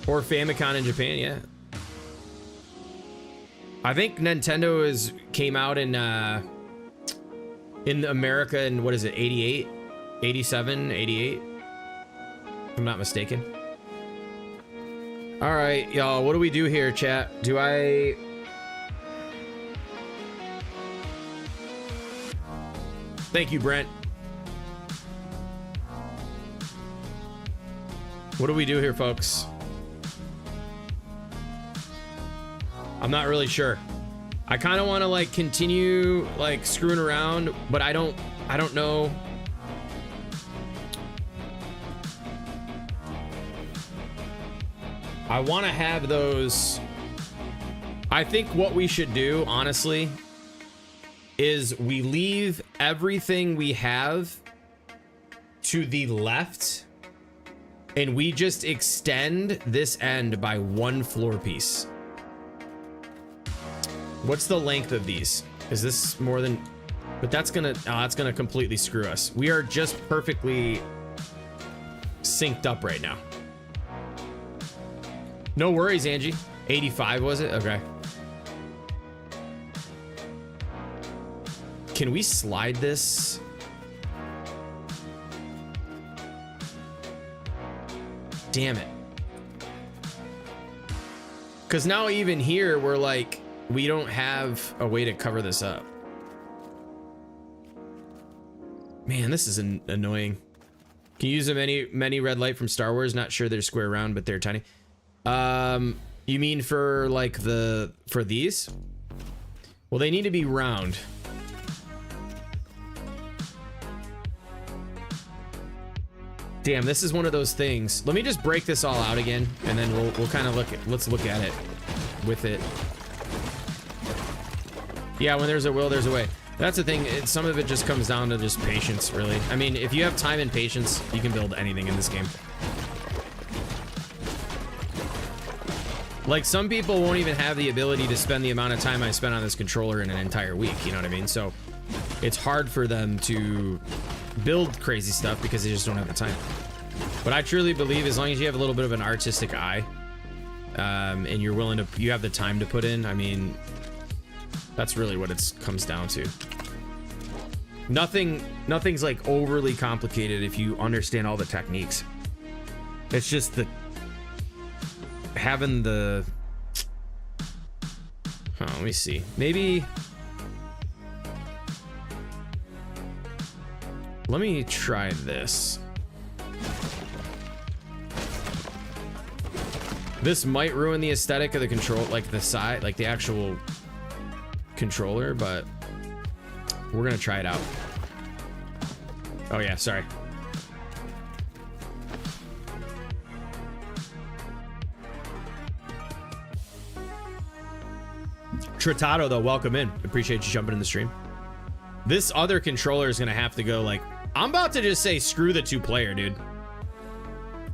or Famicom in Japan, yeah. I think Nintendo came out in America in, what is it, 88? 87, 88? If I'm not mistaken. All right, y'all, what do we do here, chat? Thank you, Brent. What do we do here, folks? I'm not really sure. I kind of want to like continue like screwing around, but I don't know. I want to have those. I think what we should do, honestly, is we leave everything we have to the left and we just extend this end by one floor piece. What's the length of these? Is this more than, but that's gonna completely screw us. We are just perfectly synced up right now. No worries, Angie. 85 was it? Okay. Can we slide this? Damn it. Because now even here, we're like, we don't have a way to cover this up. Man, this is annoying. Can you use a many red light from Star Wars? Not sure they're square round, but they're tiny. You mean for like for these? Well, they need to be round. Damn, this is one of those things. Let me just break this all out again, and then we'll kind of let's look at it with it. Yeah, when there's a will, there's a way. That's the thing. Some of it just comes down to just patience, really. I mean, if you have time and patience, you can build anything in this game. Like, some people won't even have the ability to spend the amount of time I spent on this controller in an entire week, you know what I mean? So it's hard for them to build crazy stuff because they just don't have the time. But I truly believe as long as you have a little bit of an artistic eye, and you're willing to, you have the time to put in, I mean, that's really what it comes down to. Nothing's like overly complicated if you understand all the techniques. It's just the having the, oh, let me see, maybe let me try this. This might ruin the aesthetic of the control, like the side, like the actual controller, but we're gonna try it out. Oh yeah, sorry. Tritato though, welcome in. Appreciate you jumping in the stream. This other controller is gonna have to go like, I'm about to just say screw the 2-player, dude.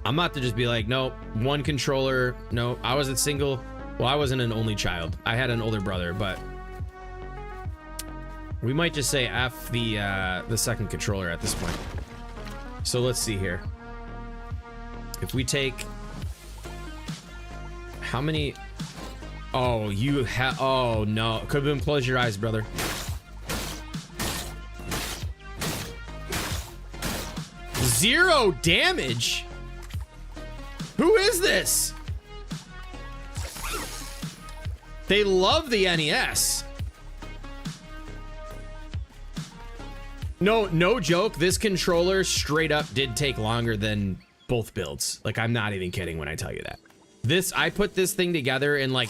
I'm about to just be like, nope, one controller. No, I wasn't single. Well, I wasn't an only child. I had an older brother, but we might just say F the second controller at this point. So let's see here. If we take, how many? Oh, you have, oh no, could have been close your eyes, brother. Zero damage? Who is this? They love the NES. No joke. This controller straight up did take longer than both builds. Like, I'm not even kidding when I tell you that. I put this thing together in like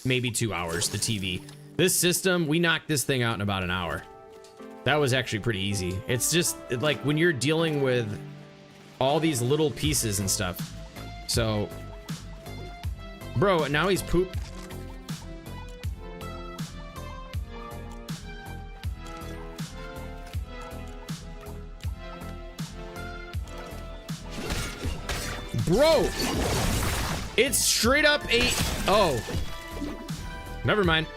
maybe 2 hours, the TV. This system, we knocked this thing out in about an hour. That was actually pretty easy. It's just like when you're dealing with all these little pieces and stuff. So, bro, now he's poop. Bro, it's straight up oh, never mind.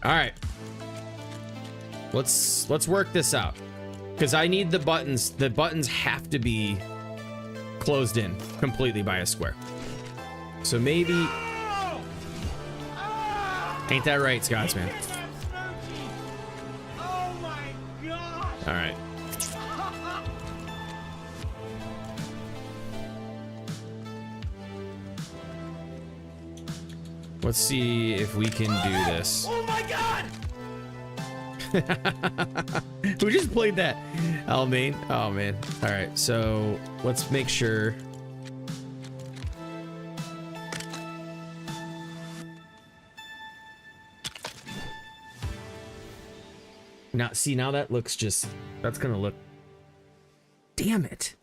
All right, let's work this out, because I need the buttons. The buttons have to be closed in completely by a square. So maybe, ain't that right, Scotsman? Oh my god! All right. Let's see if we can do this. Oh my god! Who just played that? Almaine? Oh man. All right, so let's make sure. Now, see, now that looks just, that's gonna look, damn it.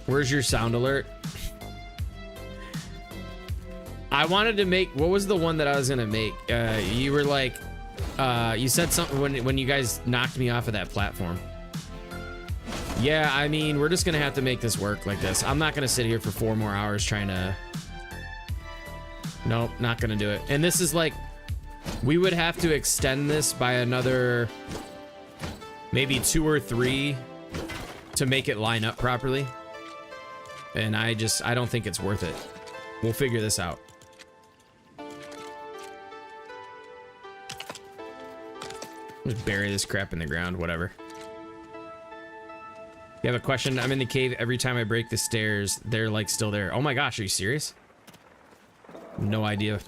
Where's your sound alert? I wanted to make, what was the one that I was gonna make? You were like, you said something when you guys knocked me off of that platform. Yeah, I mean, we're just gonna have to make this work like this. I'm not gonna sit here for 4 more hours trying to, nope, not gonna do it. And this is like, we would have to extend this by another, maybe 2 or 3 to make it line up properly. And I don't think it's worth it. We'll figure this out. Just bury this crap in the ground, whatever. You have a question? I'm in the cave. Every time I break the stairs, they're like still there. Oh my gosh, are you serious? No idea.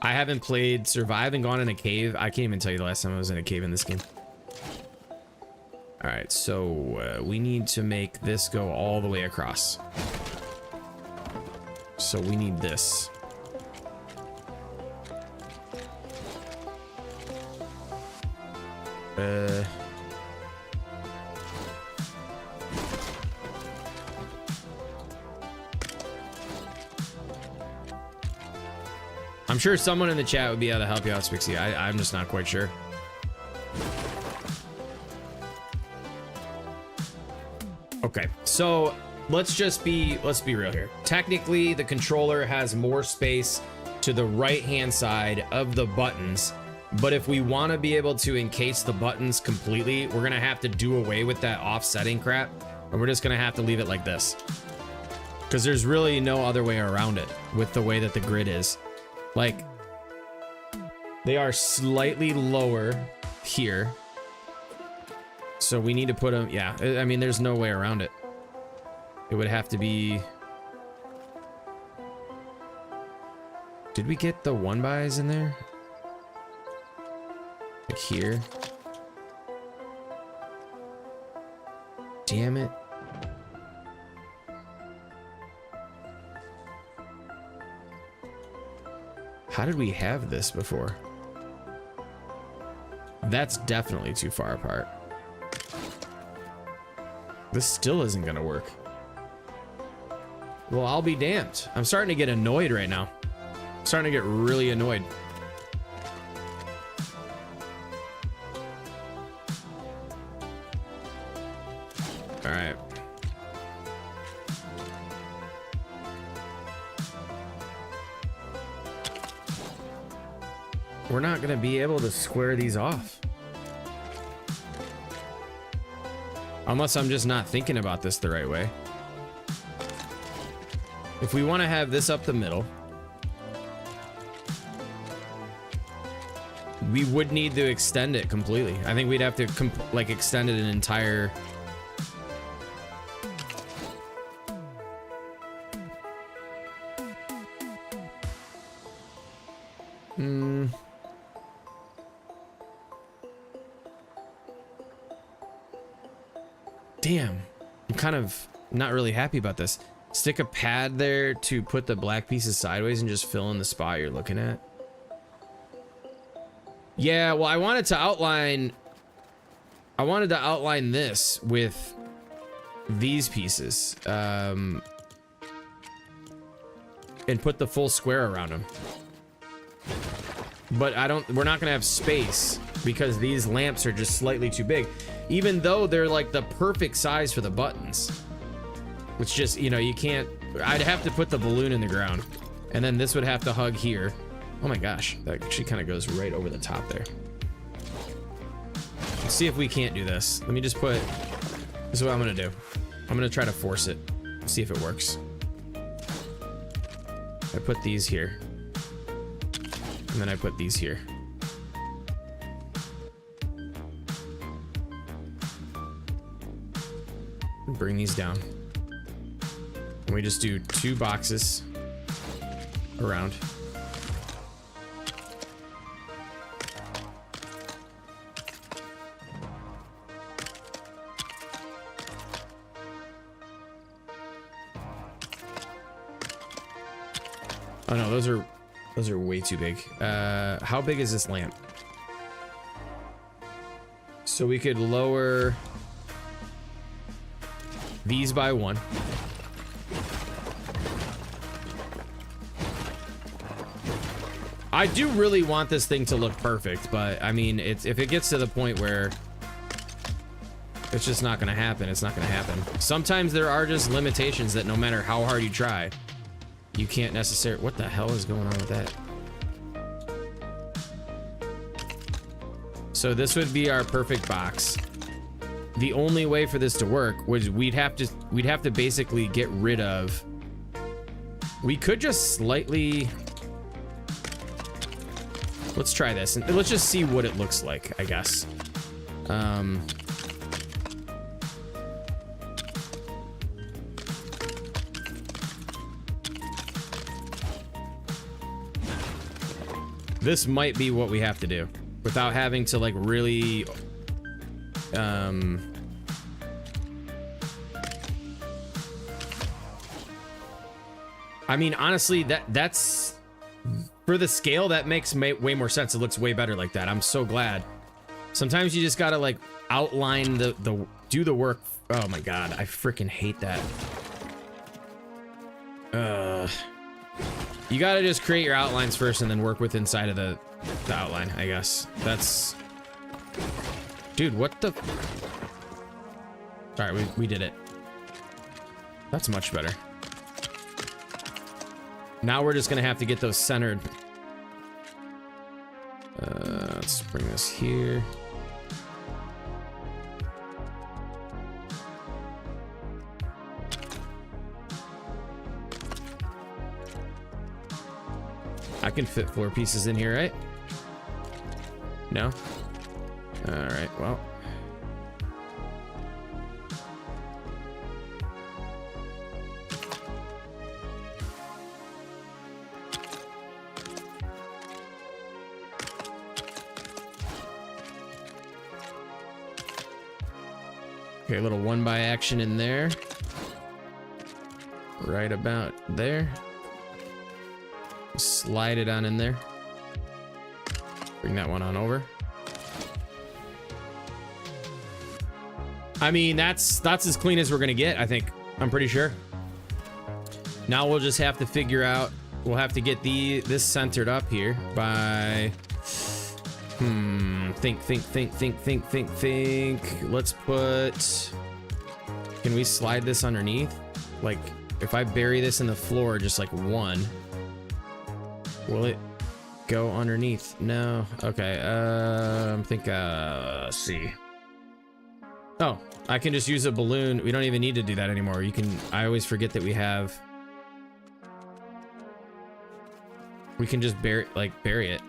I haven't played Survive and gone in a cave. I can't even tell you the last time I was in a cave in this game. All right, so we need to make this go all the way across. So we need this. I'm sure someone in the chat would be able to help you out, Spixie. I'm just not quite sure. Okay, so let's be real here. Technically, the controller has more space to the right-hand side of the buttons, but if we want to be able to encase the buttons completely, we're gonna have to do away with that offsetting crap, and we're just gonna have to leave it like this, because there's really no other way around it with the way that the grid is. Like, they are slightly lower here. So we need to put them, yeah, I mean, there's no way around it. It would have to be... Did we get the 1x's in there? Like here? Damn it. How did we have this before? That's definitely too far apart. This still isn't gonna work. Well, I'll be damned. I'm starting to get annoyed right now. I'm starting to get really annoyed. All right. We're not gonna be able to square these off. Unless I'm just not thinking about this the right way. If we want to have this up the middle, we would need to extend it completely. I think we'd have to like extend it an entire... Damn, I'm kind of not really happy about this. Stick a pad there to put the black pieces sideways and just fill in the spot you're looking at. Yeah, well, I wanted to outline this with these pieces, and put the full square around them. But we're not gonna have space because these lamps are just slightly too big, even though they're like the perfect size for the buttons. It's just, you know, you can't, I'd have to put the balloon in the ground, and then this would have to hug here. Oh my gosh, that actually kind of goes right over the top there. Let's see if we can't do this. Let me just put, this is what I'm gonna do. I'm gonna try to force it, see if it works. I put these here, and then I put these here. Bring these down. And we just do 2 boxes around. Oh no, those are way too big. How big is this lamp? So we could lower these by 1. I do really want this thing to look perfect, but I mean, if it gets to the point where it's just not gonna happen, it's not gonna happen. Sometimes there are just limitations that no matter how hard you try, you can't necessarily. What the hell is going on with that? So this would be our perfect box. The only way for this to work was we'd have to basically get rid of. We could just slightly. Let's try this and let's just see what it looks like, I guess. This might be what we have to do without having to like really I mean, honestly, that's for the scale that makes way more sense. It looks way better like that. I'm so glad. Sometimes you just gotta like outline do the work. Oh my god, I freaking hate that. You gotta just create your outlines first and then work with inside of the outline, I guess. That's... Dude, what the... All right, we did it. That's much better. Now we're just gonna have to get those centered. Let's bring this here. I can fit 4 pieces in here, right? No? All right, well. Okay, a little 1x action in there. Right about there. Slide it on in there. Bring that one on over. I mean, that's as clean as we're gonna get, I think. I'm pretty sure. Now we'll just have to figure out, we'll have to get this centered up here by think. Let's put, can we slide this underneath? Like if I bury this in the floor just like 1, will it go underneath? No. Okay. I'm thinking. See. Oh, I can just use a balloon. We don't even need to do that anymore. You can. I always forget that we have. We can just bury it.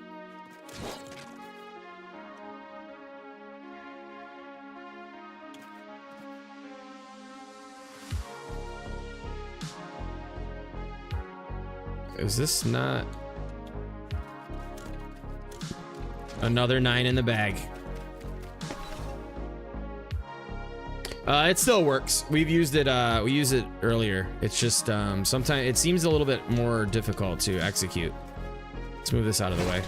Is this not? Another 9 in the bag. It still works. We've used it, we used it earlier. It's just, sometimes it seems a little bit more difficult to execute. Let's move this out of the way.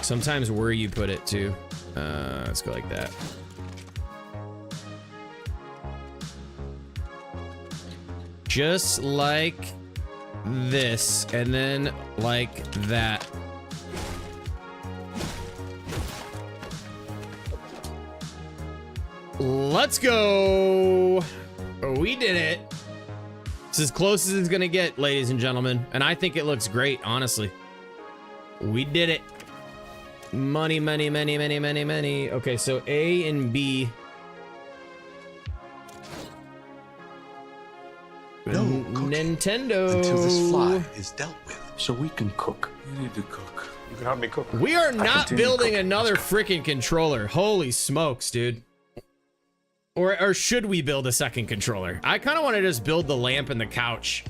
Sometimes where you put it too. Let's go like that. Just like this, and then like that. Let's go. We did it. It's as close as it's gonna get, ladies and gentlemen. And I think it looks great, honestly. We did it. Money, money, money, money, money, money. Okay, so A and B. No cooking Nintendo. until this fly is dealt with, so we can cook. You need to cook. You can help me cook. We are not continue building cooking. another freaking controller. Holy smokes, dude. Or should we build a second controller? I kind of want to just build the lamp and the couch.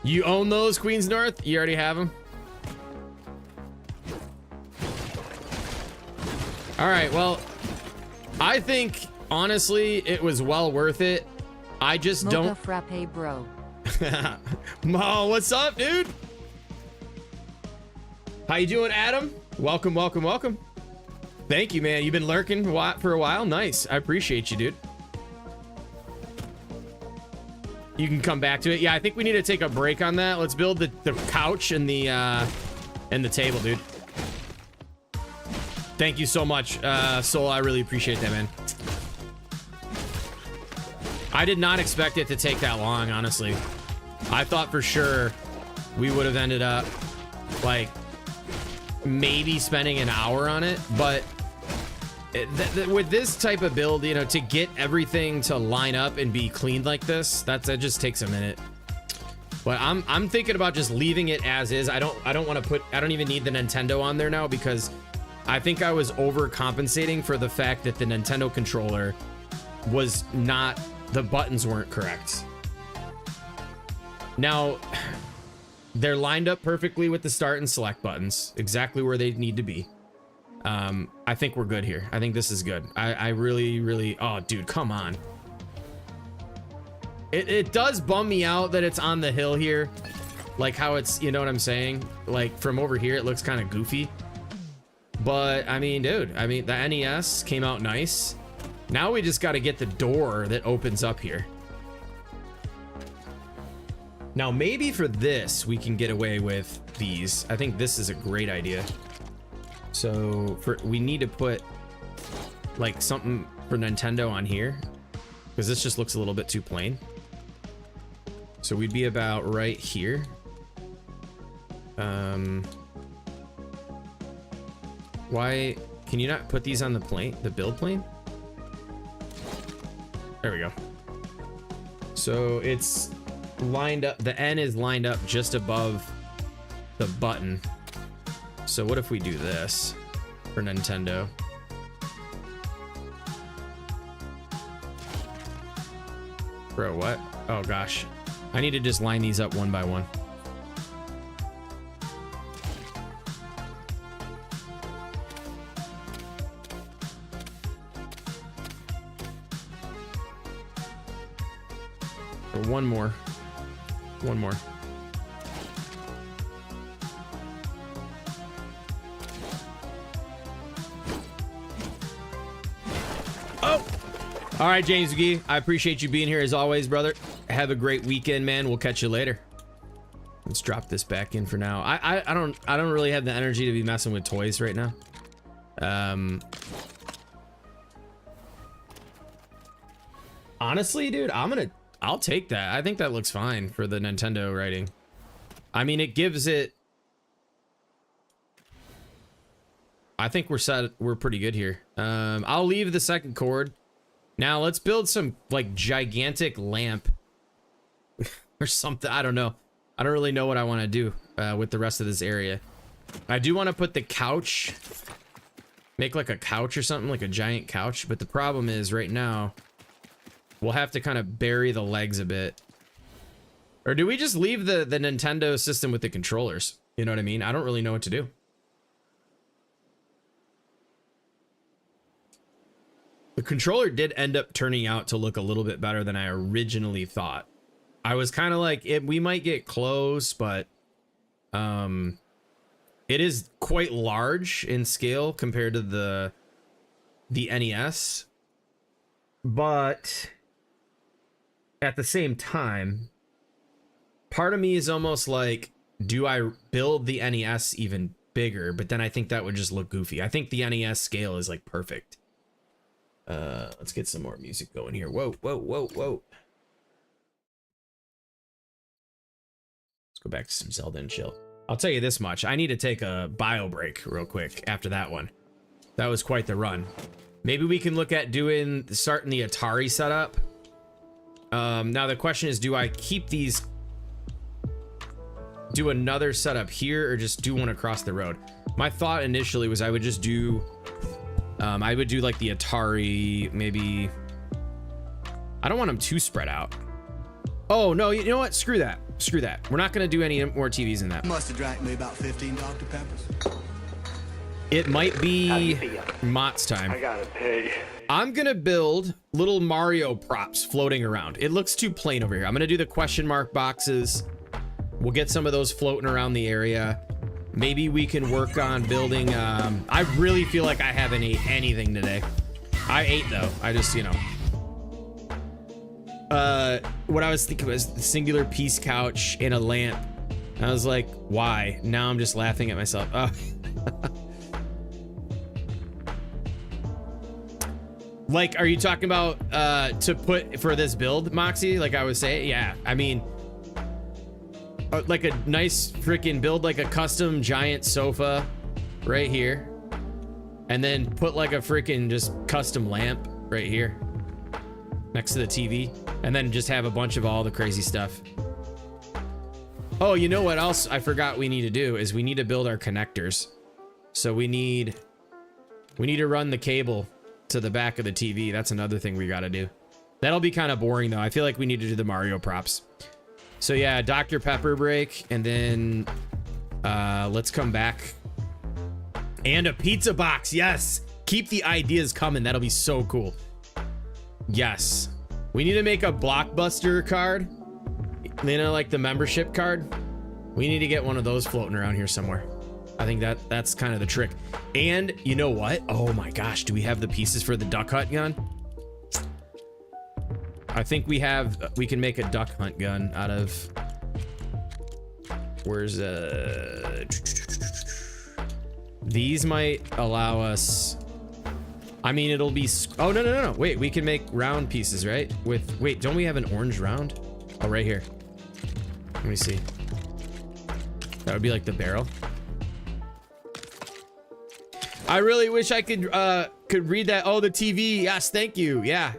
You own those, Queens North? You already have them? All right, well, I think, honestly, it was well worth it. I just Mocha don't... frappe, bro. Mo, what's up, dude? How you doing, Adam? Welcome, welcome, welcome. Thank you, man. You've been lurking for a while. Nice. I appreciate you, dude. You can come back to it. Yeah, I think we need to take a break on that. Let's build the couch and the table, dude. Thank you so much, Soul. I really appreciate that, man. I did not expect it to take that long, honestly. I thought for sure we would have ended up like maybe spending an hour on it, but with this type of build, you know, to get everything to line up and be cleaned like this, that just takes a minute. But I'm thinking about just leaving it as is. I don't want to I don't even need the Nintendo on there now, because I think I was overcompensating for the fact that the Nintendo controller was not, the buttons weren't correct. Now, they're lined up perfectly with the start and select buttons, exactly where they need to be. I think we're good here. I think this is good. I really, oh, dude, come on. It does bum me out that it's on the hill here. Like how it's, you know what I'm saying? Like from over here, it looks kind of goofy. But I mean, dude, I mean, the NES came out nice. Now we just got to get the door that opens up here. Now, maybe for this, we can get away with these. I think this is a great idea. So we need to put like something for Nintendo on here, because this just looks a little bit too plain. So we'd be about right here. Why can you not put these on the plane, the build plane? There we go. So it's lined up, the N is lined up just above the button. So what if we do this for Nintendo? Bro, what? Oh gosh. I need to just line these up one by one. Or one more. One more. Oh! All right, James McGee. I appreciate you being here as always, brother. Have a great weekend, man. We'll catch you later. Let's drop this back in for now. I don't really have the energy to be messing with toys right now. Honestly, dude, I'll take that. I think that looks fine for the Nintendo writing. I mean, it gives it, I think we're set. We're pretty good here. I'll leave the second cord. Now let's build some like gigantic lamp or something. I don't know. I don't really know what I want to do with the rest of this area. I do want to put the couch, make like a couch or something, like a giant couch. But the problem is right now, we'll have to kind of bury the legs a bit. Or do we just leave the Nintendo system with the controllers? You know what I mean? I don't really know what to do. The controller did end up turning out to look a little bit better than I originally thought. I was kind of like, we might get close, but it is quite large in scale compared to the NES. But at the same time, part of me is almost like, do I build the NES even bigger? But then I think that would just look goofy. I think the NES scale is like perfect. Let's get some more music going here. Whoa, whoa, whoa, whoa. Let's go back to some Zelda and chill. I'll tell you this much. I need to take a bio break real quick after that one. That was quite the run. Maybe we can look at starting the Atari setup. Now the question is, do I keep these, do another setup here, or just do one across the road? My thought initially was I would just do, I would do like the Atari, maybe. I don't want them too spread out. Oh no, you know what? Screw that. Screw that. We're not gonna do any more TVs in that. Must have drank me about 15 Dr. Peppers. It might be Mott's time. I gotta pay. I'm gonna build little Mario props floating around. It looks too plain over here. I'm gonna do the question mark boxes. We'll get some of those floating around the area. Maybe we can work on building, I really feel like I haven't ate anything today. I ate though, I just, you know. What I was thinking was the singular piece couch and a lamp. I was like, why? Now I'm just laughing at myself. Oh. Like, are you talking about to put for this build, Moxie? Like I was saying, yeah. I mean, like a nice freaking build, like a custom giant sofa right here, and then put like a freaking just custom lamp right here next to the TV, and then just have a bunch of all the crazy stuff. Oh, you know what else I forgot we need to do is we need to build our connectors. So we need to run the cable to the back of the TV. That's another thing we got to do. That'll be kind of boring though. I feel like we need to do the Mario props. So yeah, Dr. Pepper break, and then let's come back. And a pizza box, yes. Keep the ideas coming. That'll be so cool. Yes. We need to make a Blockbuster card. You know, like the membership card. We need to get one of those floating around here somewhere. I think that's kind of the trick. And you know what? Oh my gosh, do we have the pieces for the duck hunt gun? I think we can make a duck hunt gun out of, where's these might allow us, I mean, it'll be, oh no, wait, we can make round pieces, right? Wait, don't we have an orange round? Oh, right here. Let me see. That would be like the barrel. I really wish I could read that. Oh, the TV. Yes, thank you. Yeah.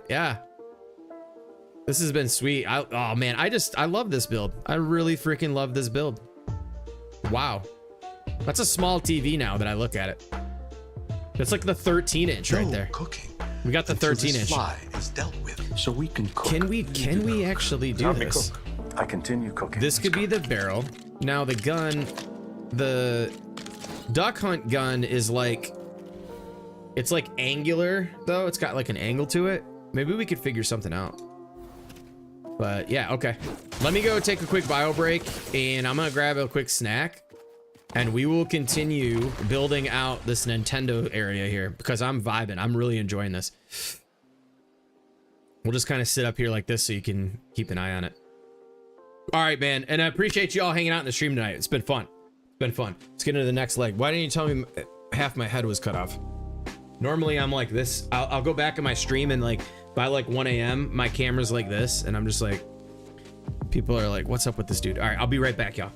This has been sweet. Oh man, I love this build. I really freaking love this build. Wow. That's a small TV now that I look at it. That's like the 13-inch right there. Cooking. We got the 13-inch. Fly is dealt with, so we can cook. Can we actually do this? I continue cooking. This could be the barrel. Now the gun, the duck hunt gun is like, it's like angular though. It's got like an angle to it. Maybe we could figure something out. But yeah, okay. Let me go take a quick bio break, and I'm gonna grab a quick snack, and we will continue building out this Nintendo area here because I'm vibing. I'm really enjoying this. We'll just kind of sit up here like this so you can keep an eye on it. All right, man. And I appreciate you all hanging out in the stream tonight. It's been fun. Let's get into the next leg. Why didn't you tell me half my head was cut off? Normally I'm like this. I'll go back in my stream and like by like 1 a.m. my camera's like this, and I'm just like, people are like, what's up with this dude? All right, I'll be right back, y'all.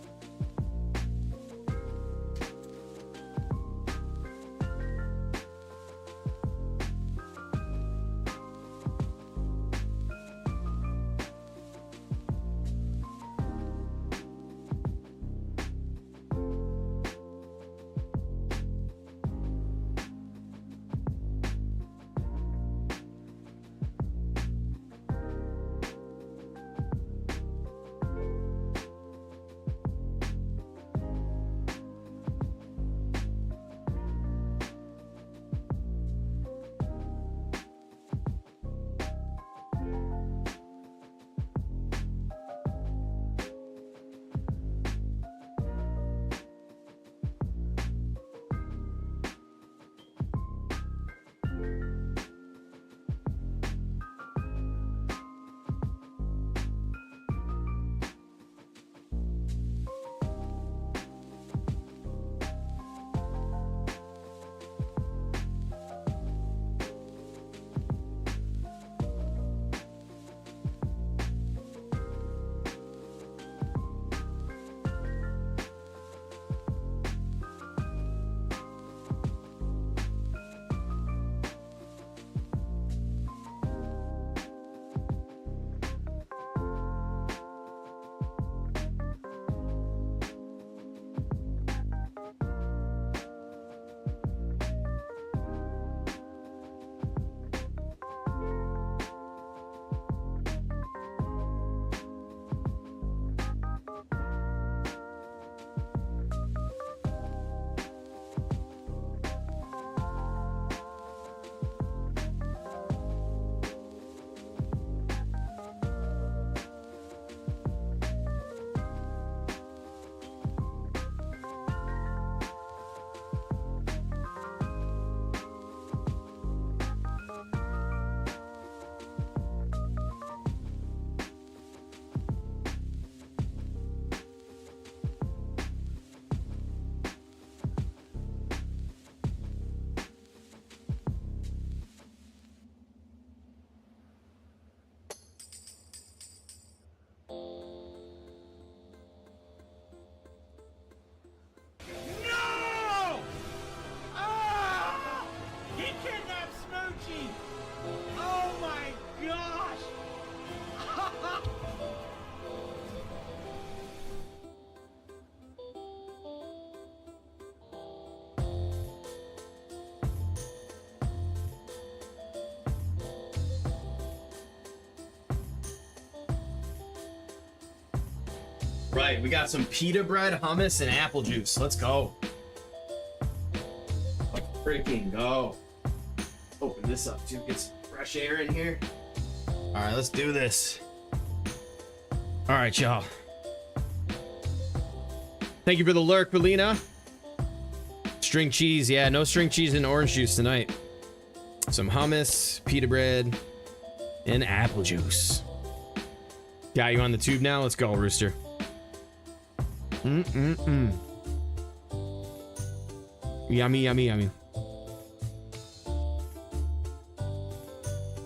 Right, we got some pita bread, hummus, and apple juice. Let's go. Let's freaking go. Open this up too, get some fresh air in here. All right, let's do this. All right, y'all. Thank you for the lurk, Belina. String cheese, yeah, no string cheese and orange juice tonight. Some hummus, pita bread, and apple juice. Got you on the tube now? Let's go, Rooster. Yummy, yummy, yummy.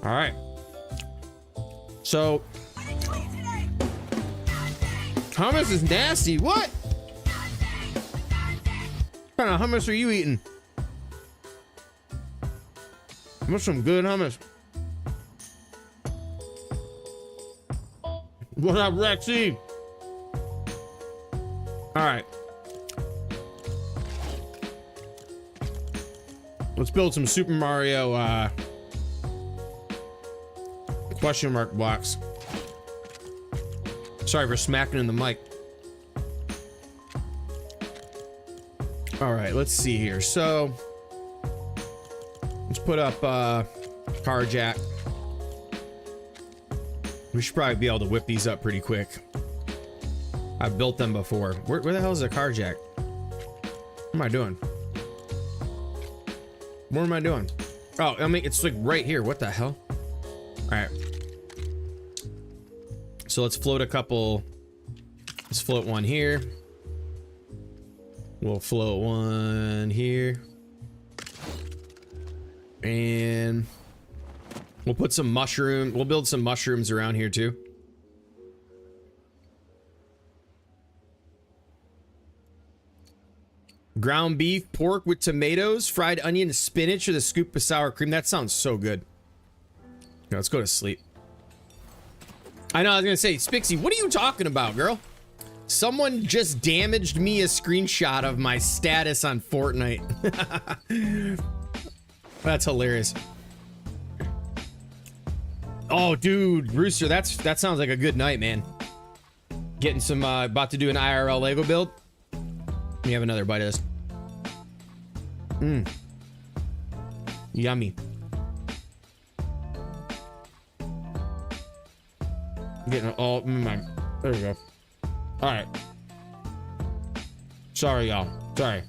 All right. So, hummus is nasty. What? What kind of hummus are you eating? What's some good hummus? What up, Rexy? All right. Let's build some Super Mario question mark blocks. Sorry for smacking in the mic. All right, let's see here. So let's put up car jack. We should probably be able to whip these up pretty quick. I've built them before. Where the hell is a car jack? What am I doing? What am I doing? Oh, I mean, it's like right here. What the hell? All right. So let's float a couple. Let's float one here. We'll float one here. And we'll put some mushroom. We'll build some mushrooms around here too. Ground beef, pork with tomatoes, fried onion, spinach with a scoop of sour cream. That sounds so good. Okay, let's go to sleep. I know, I was gonna say, Spixie, what are you talking about, girl? Someone just damaged me a screenshot of my status on Fortnite. That's hilarious. Oh, dude, Rooster, that sounds like a good night, man. Getting some, about to do an IRL Lego build. Let me have another bite of this. Yummy. Getting it all in my... There we go. All right. Sorry, y'all. Sorry.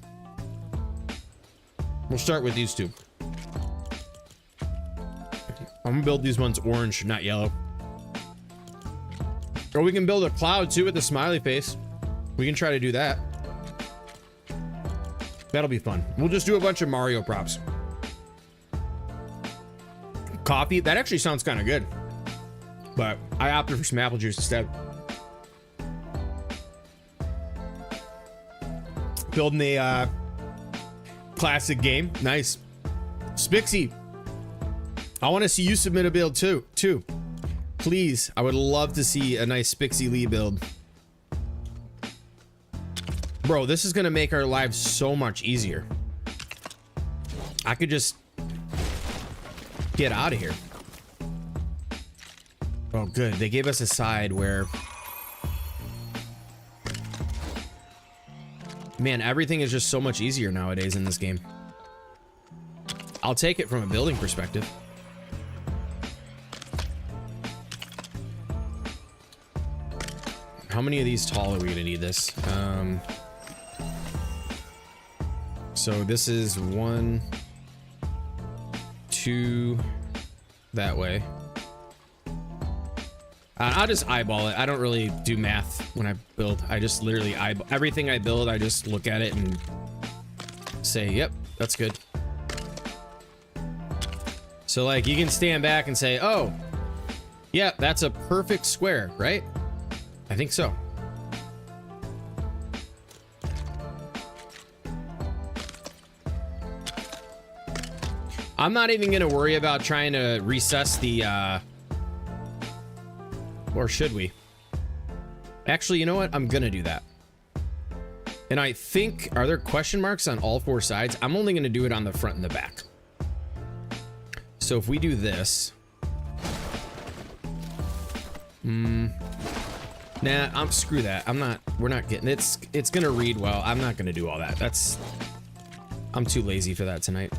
We'll start with these two. I'm gonna build these ones orange, not yellow. Or we can build a cloud too with a smiley face. We can try to do that. That'll be fun. We'll just do a bunch of Mario props. Coffee, that actually sounds kind of good. But I opted for some apple juice instead. Building a classic game. Nice. Spixie, I want to see you submit a build too. Please, I would love to see a nice Spixie Lee build. Bro, this is gonna make our lives so much easier. I could just get out of here. Oh, good. They gave us a side where... Man, everything is just so much easier nowadays in this game. I'll take it from a building perspective. How many of these tall are we gonna need this? So this is 1, 2, that way. I'll just eyeball it. I don't really do math when I build. I just literally eyeball everything I build. I just look at it and say, yep, that's good. So like you can stand back and say, oh, yeah, that's a perfect square, right? I think so. I'm not even gonna worry about trying to recess the or should we? Actually, you know what? I'm gonna do that. And I think, are there question marks on all 4 sides? I'm only gonna do it on the front and the back. So if we do this, no, Nah, screw that. We're not getting it's gonna read well. I'm not gonna do all that. I'm too lazy for that tonight.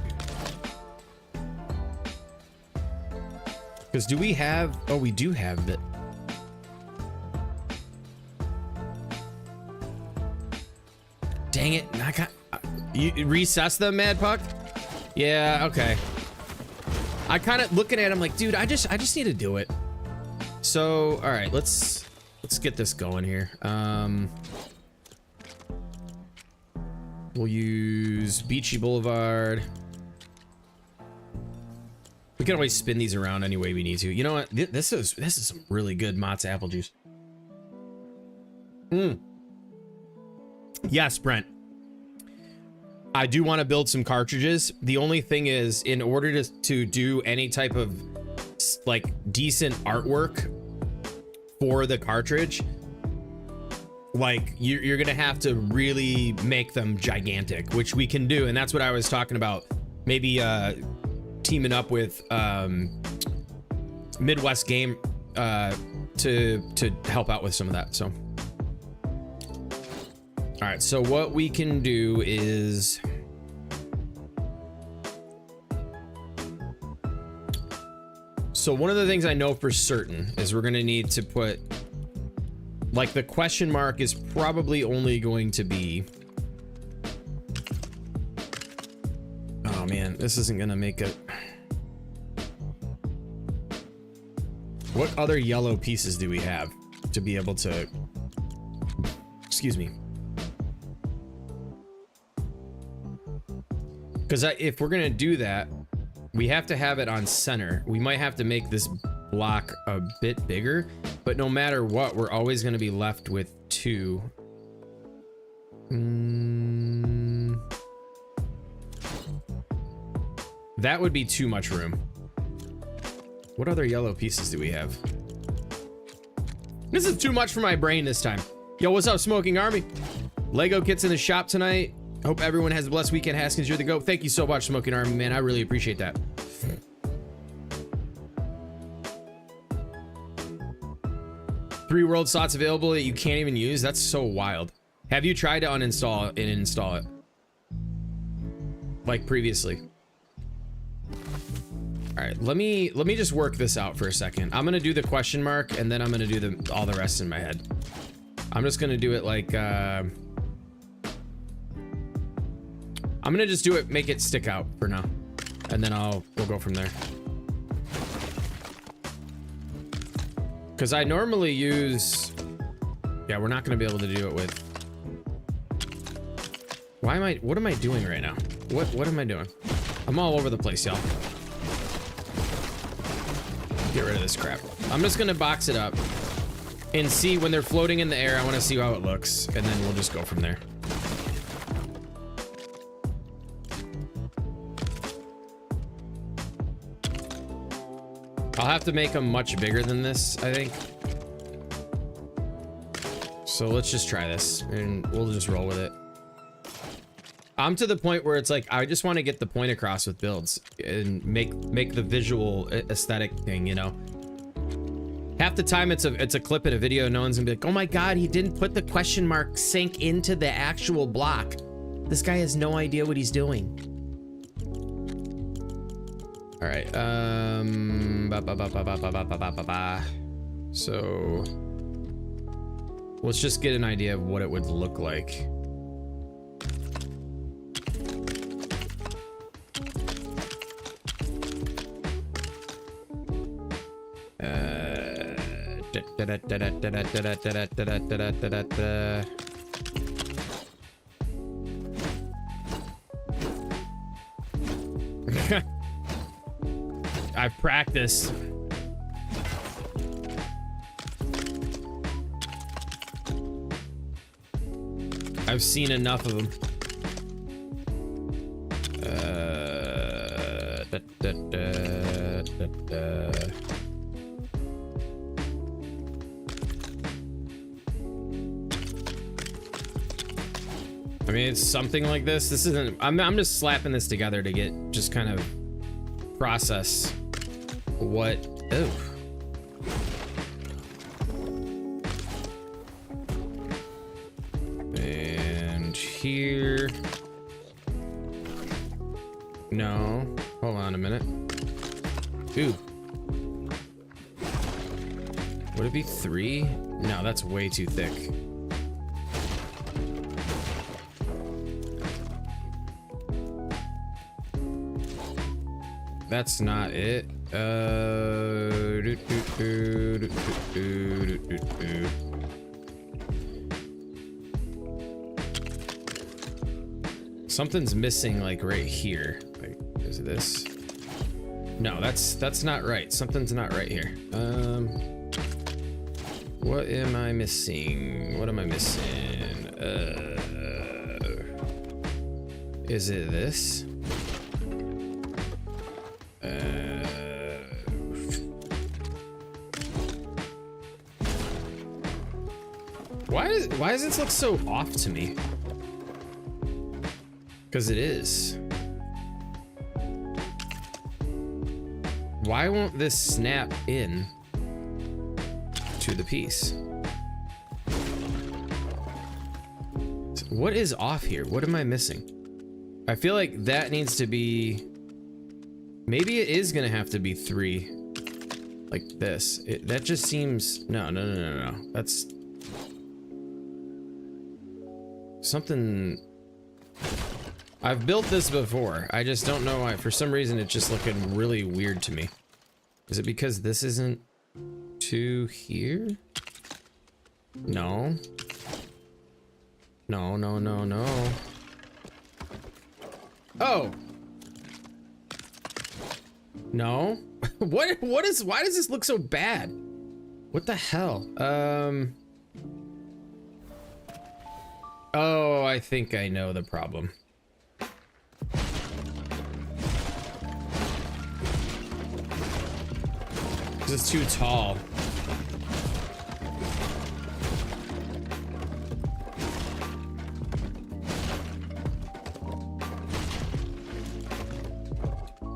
Because do we have, oh, we do have it. Dang it, I got, you recess them, Mad Puck? Yeah, okay. I kind of looking at him like, dude, I just need to do it. So, all right, let's get this going here. We'll use Beachy Boulevard. We can always spin these around any way we need to. You know what? This is some really good Mott's apple juice. Yes, Brent. I do want to build some cartridges. The only thing is, in order to do any type of like decent artwork for the cartridge, like you're gonna have to really make them gigantic, which we can do, and that's what I was talking about. Maybe teaming up with Midwest Game to help out with some of that. So, all right. So what we can do is, so one of the things I know for certain is we're gonna need to put, like, the question mark is probably only going to be, oh man, this isn't gonna make it. What other yellow pieces do we have to be able to, excuse me. Because if we're gonna do that, we have to have it on center. We might have to make this block a bit bigger, but no matter what, we're always gonna be left with two. That would be too much room. What other yellow pieces do we have? This is too much for my brain this time. Yo, what's up, Smoking Army? Lego kits in the shop tonight. Hope everyone has a blessed weekend. Haskins, you're the GOAT. Thank you so much, Smoking Army, man. I really appreciate that. Three world slots available that you can't even use. That's so wild. Have you tried to uninstall and install it? Like previously? All right, let me just work this out for a second. I'm gonna do the question mark, and then I'm gonna do all the rest in my head. I'm just gonna do it like, I'm gonna just do it, make it stick out for now, and then we'll go from there. Because I normally use, yeah, we're not gonna be able to do it with. What am I doing right now? What am I doing? I'm all over the place, y'all. Get rid of this crap. I'm just gonna box it up and see when they're floating in the air. I want to see how it looks, and then we'll just go from there. I'll have to make them much bigger than this, I think. So let's just try this, and we'll just roll with it. I'm to the point where it's like, I just want to get the point across with builds and make the visual aesthetic thing, you know. Half the time it's a clip in a video, no one's gonna be like, oh my god, he didn't put the question mark sync into the actual block. This guy has no idea what he's doing. All right, so let's just get an idea of what it would look like. I've practiced. I've seen enough of them. I mean, it's something like this. This isn't, I'm just slapping this together to get, just kind of process what, oh. here. No, hold on a minute. Ooh. Would it be 3? No, that's way too thick. That's not it. Something's missing, like right here. Like, is it this? No, that's not right. Something's not right here. What am I missing? What am I missing? Is it this? Why does this look so off to me? Because it is. Why won't this snap in to the piece? What is off here? What am I missing? I feel like that needs to be... Maybe it is gonna have to be 3. Like this. That just seems... No. That's... Something... I've built this before. I just don't know why. For some reason, it's just looking really weird to me. Is it because this isn't to here? No. No. Oh. No. Why does this look so bad? What the hell? Oh, I think I know the problem. This is too tall.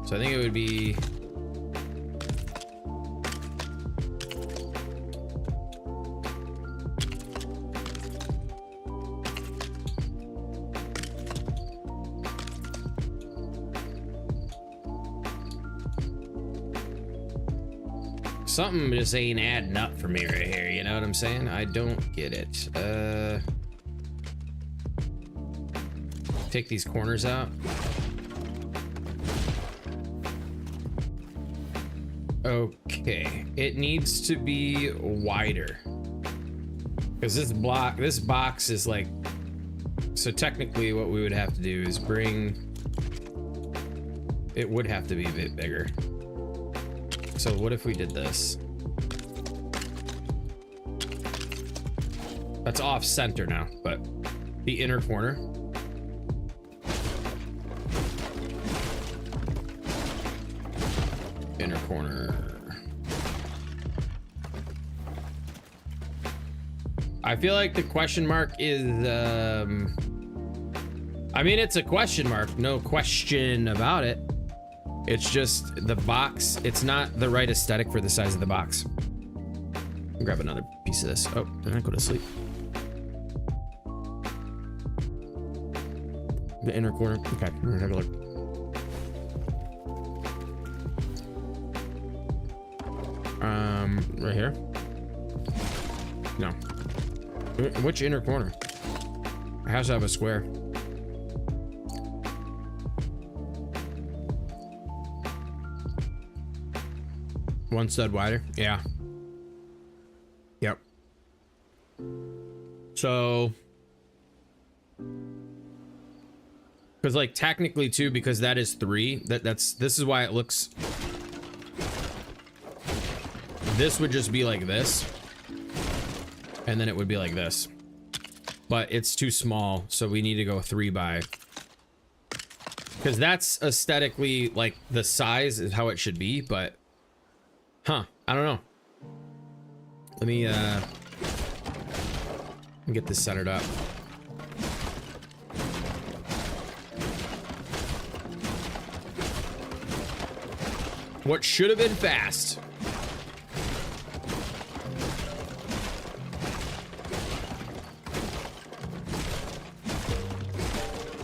So I think it would be... Something just ain't adding up for me right here, you know what I'm saying? I don't get it. Take these corners out. Okay, it needs to be wider. Because this box is like... So technically what we would have to do is bring... It would have to be a bit bigger. So what if we did this? That's off center now, but the inner corner. Inner corner. I feel like the question mark is, I mean, it's a question mark, no question about it. It's just the box, it's not the right aesthetic for the size of the box. I'll grab another piece of this. Oh, did I go to sleep? The inner corner. Okay, I'm gonna have a look. Right here? No. Which inner corner? It has to have a square. One stud wider? Yeah. Yep. So... Because like technically too, because that is 3, this is why it looks... This would just be like this. And then it would be like this. But it's too small, so we need to go 3 by... Because that's aesthetically, like, the size is how it should be, but... Huh, I don't know. Let me get this centered up. What should have been fast.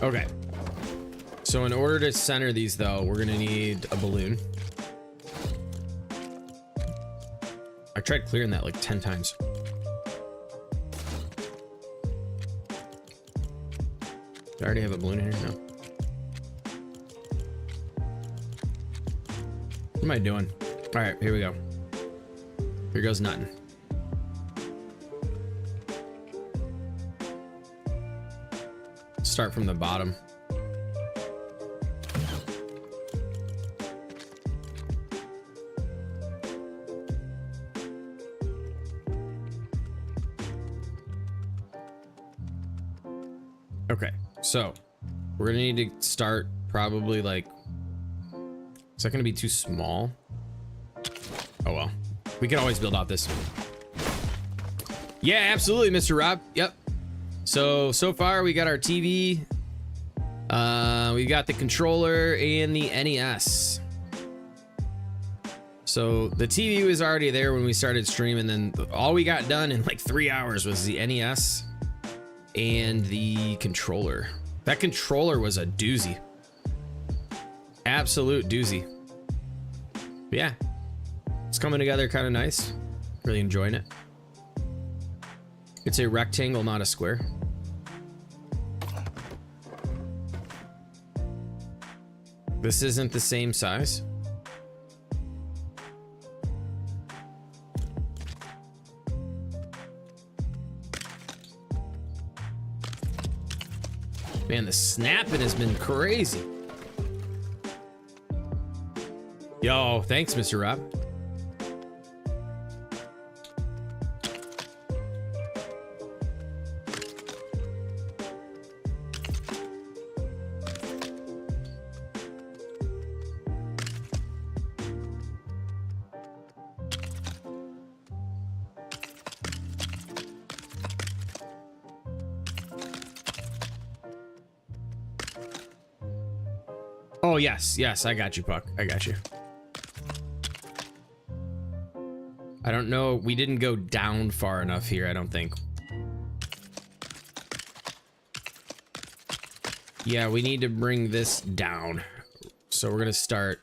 Okay. So in order to center these, though, we're gonna need a balloon. I tried clearing that like 10 times. Do I already have a balloon in here? No. What am I doing? All right, here we go. Here goes nothing. Start from the bottom. Okay, so we're gonna need to start probably like, is that gonna be too small? Oh well, we can always build out this. Yeah, absolutely, Mr. Rob. Yep. So far we got our TV, we got the controller and the NES. So the TV was already there when we started streaming, then all we got done in like 3 hours was the NES and the controller. That controller was a doozy. Absolute doozy. But yeah, it's coming together kind of nice. Really enjoying it. It's a rectangle, not a square. This isn't the same size. Man, the snapping has been crazy. Yo, thanks, Mr. Rob. Oh, yes, I got you, Puck. I got you. I don't know. We didn't go down far enough here, I don't think. Yeah, we need to bring this down. So we're gonna start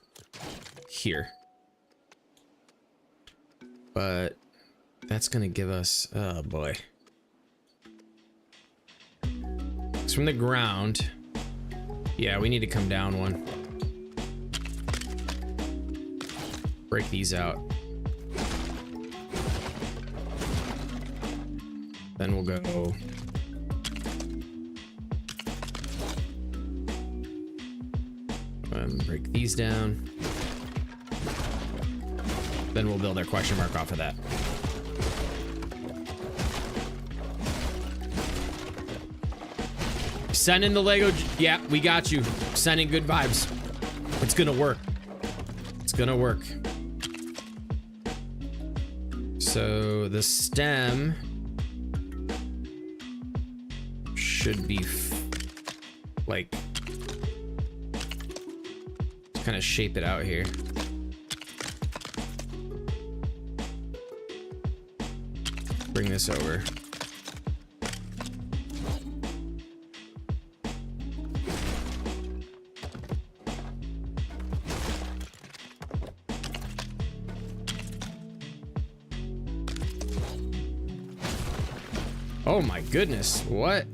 here. But that's gonna give us, oh boy. It's from the ground. Yeah, we need to come down one. Break these out. Then we'll go. Break these down. Then we'll build our question mark off of that. Send in the Lego. Yeah, we got you. Sending good vibes. It's gonna work. It's gonna work. So the stem should be like, kind of shape it out here. Bring this over. Oh my goodness, what?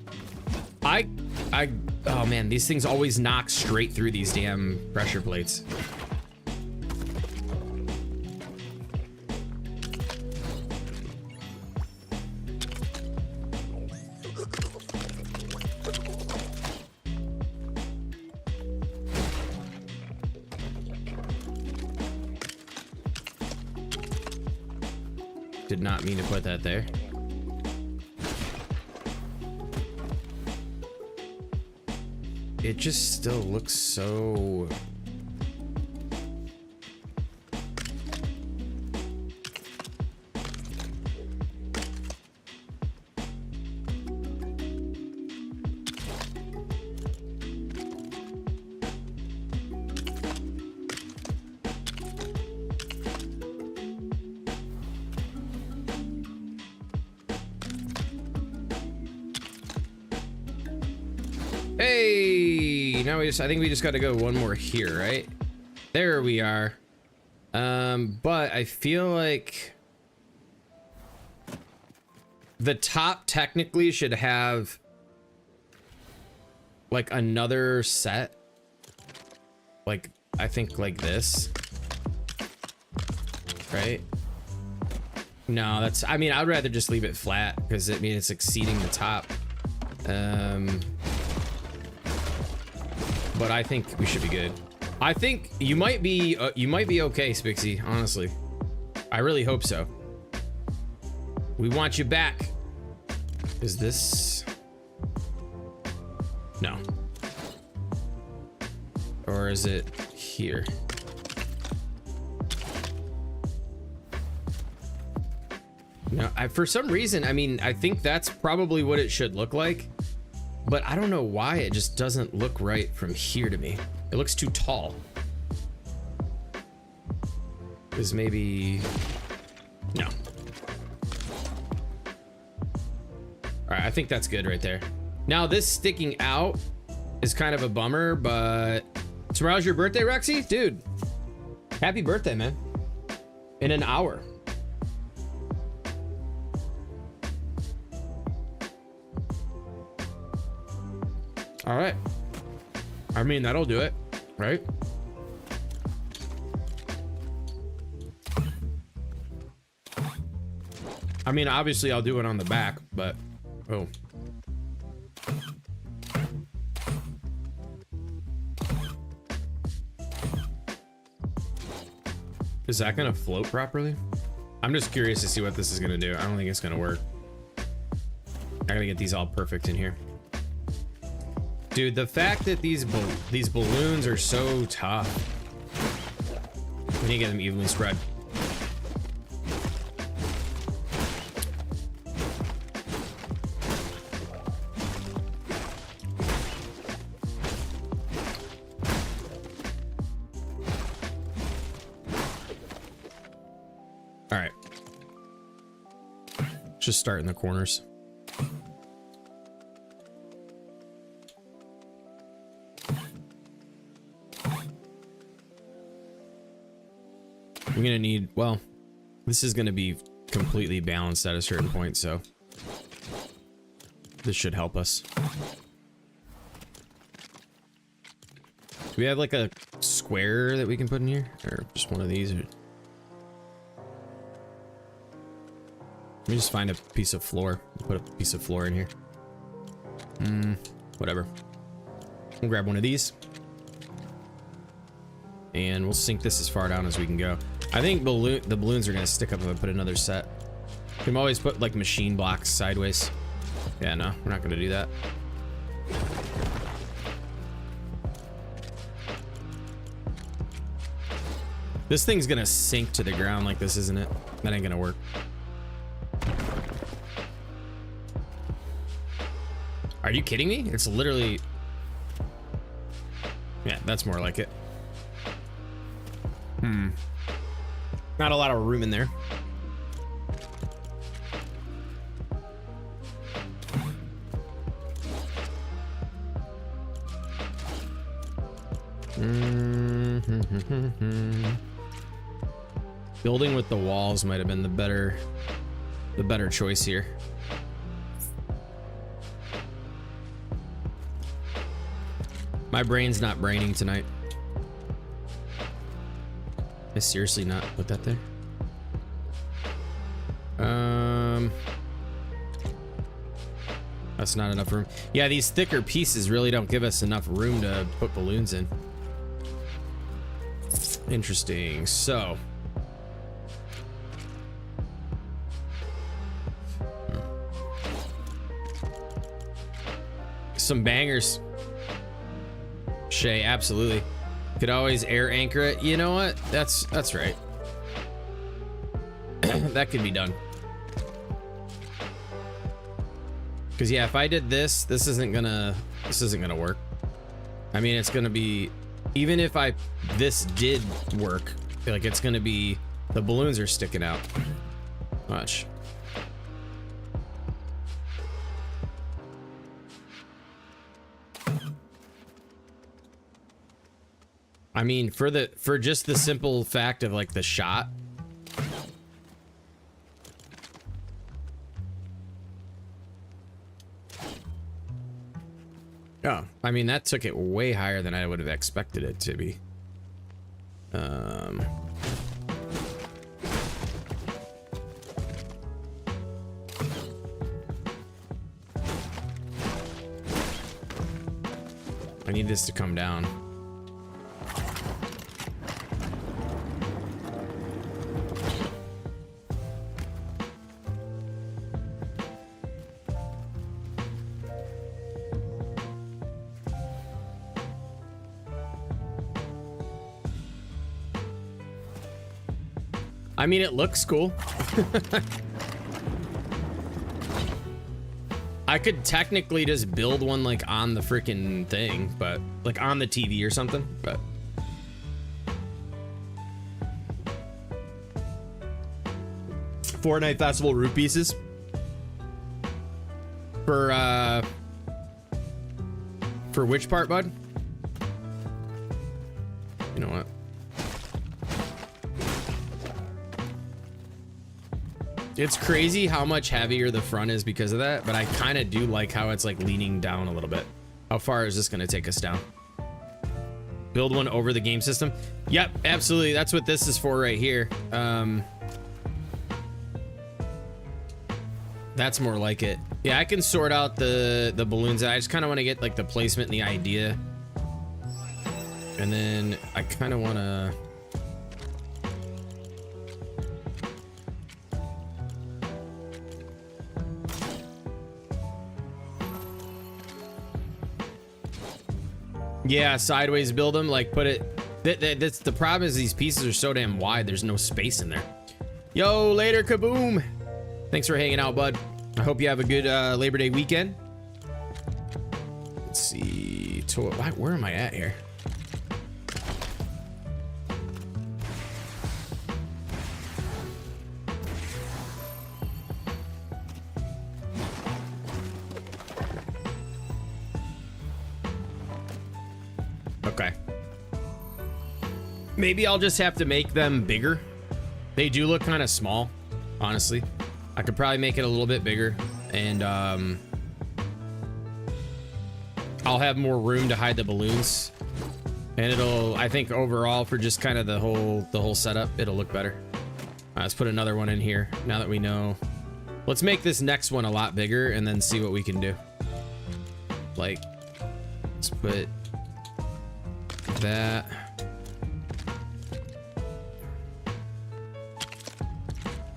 Oh man, these things always knock straight through these damn pressure plates. Did not mean to put that there. It just still looks so... Hey! see, now I think we just got to go one more here, right? There we are. But I feel like the top technically should have like another set. Like, I think like this. Right? No, that's, I mean, I'd rather just leave it flat because it means it's exceeding the top. But I think we should be good. I think you might be okay, Spixie, honestly. I really hope so. We want you back. Is this? No. Or is it here? No, for some reason, I mean, I think that's probably what it should look like, but I don't know why it just doesn't look right from here to me. It looks too tall. Is maybe, no. All right, I think that's good right there. Now this sticking out is kind of a bummer, but tomorrow's your birthday, Rexy? Dude, happy birthday, man. In an hour. All right. I mean, that'll do it, right? I mean, obviously I'll do it on the back, but oh. Is that gonna float properly? I'm just curious to see what this is gonna do. I don't think it's gonna work. I gotta get these all perfect in here. Dude, the fact that these balloons are so tough. We need to get them evenly spread. All right. Just start in the corners. I'm gonna need, well, this is gonna be completely balanced at a certain point, so this should help us. Do we have like a square that we can put in here, or just one of these? Or... Let me just find a piece of floor. Put a piece of floor in here. Whatever. We'll grab one of these. And we'll sink this as far down as we can go. I think the balloons are gonna stick up if I put another set. You can always put like machine blocks sideways. Yeah, no, we're not gonna do that. This thing's gonna sink to the ground like this, isn't it? That ain't gonna work. Are you kidding me? It's literally... Yeah, that's more like it. Not a lot of room in there. Building with the walls might have been the better choice here. My brain's not braining tonight. I seriously not put that there. That's not enough room. Yeah, these thicker pieces really don't give us enough room to put balloons in. Interesting. So some bangers. Shay, absolutely. Could always air anchor it. You know what? That's right. That could be done. Because yeah, if I did this isn't gonna work. I mean, it's gonna be, even if this did work, like it's gonna be, the balloons are sticking out. Watch. I mean, for just the simple fact of like the shot. Oh, I mean, that took it way higher than I would have expected it to be. I need this to come down. I mean, it looks cool. I could technically just build one like on the freaking thing, but like on the TV or something, but Fortnite Festival root pieces for which part, bud? You know what? It's crazy how much heavier the front is because of that, but I kind of do like how it's like leaning down a little bit. How far is this going to take us down? Build one over the game system? Yep, absolutely. That's what this is for right here. That's more like it. Yeah, I can sort out the balloons. I just kind of want to get like the placement and the idea. And then I kind of want to... Yeah, sideways build them, like put it... That's the problem is these pieces are so damn wide, there's no space in there. Yo, later, kaboom! Thanks for hanging out, bud. I hope you have a good Labor Day weekend. Let's see... Where am I at here? Okay. Maybe I'll just have to make them bigger. They do look kind of small, honestly. I could probably make it a little bit bigger, and I'll have more room to hide the balloons. And it'll, I think overall for just kind of the whole setup, it'll look better. Let's put another one in here now that we know. Let's make this next one a lot bigger and then see what we can do. Like, let's put that.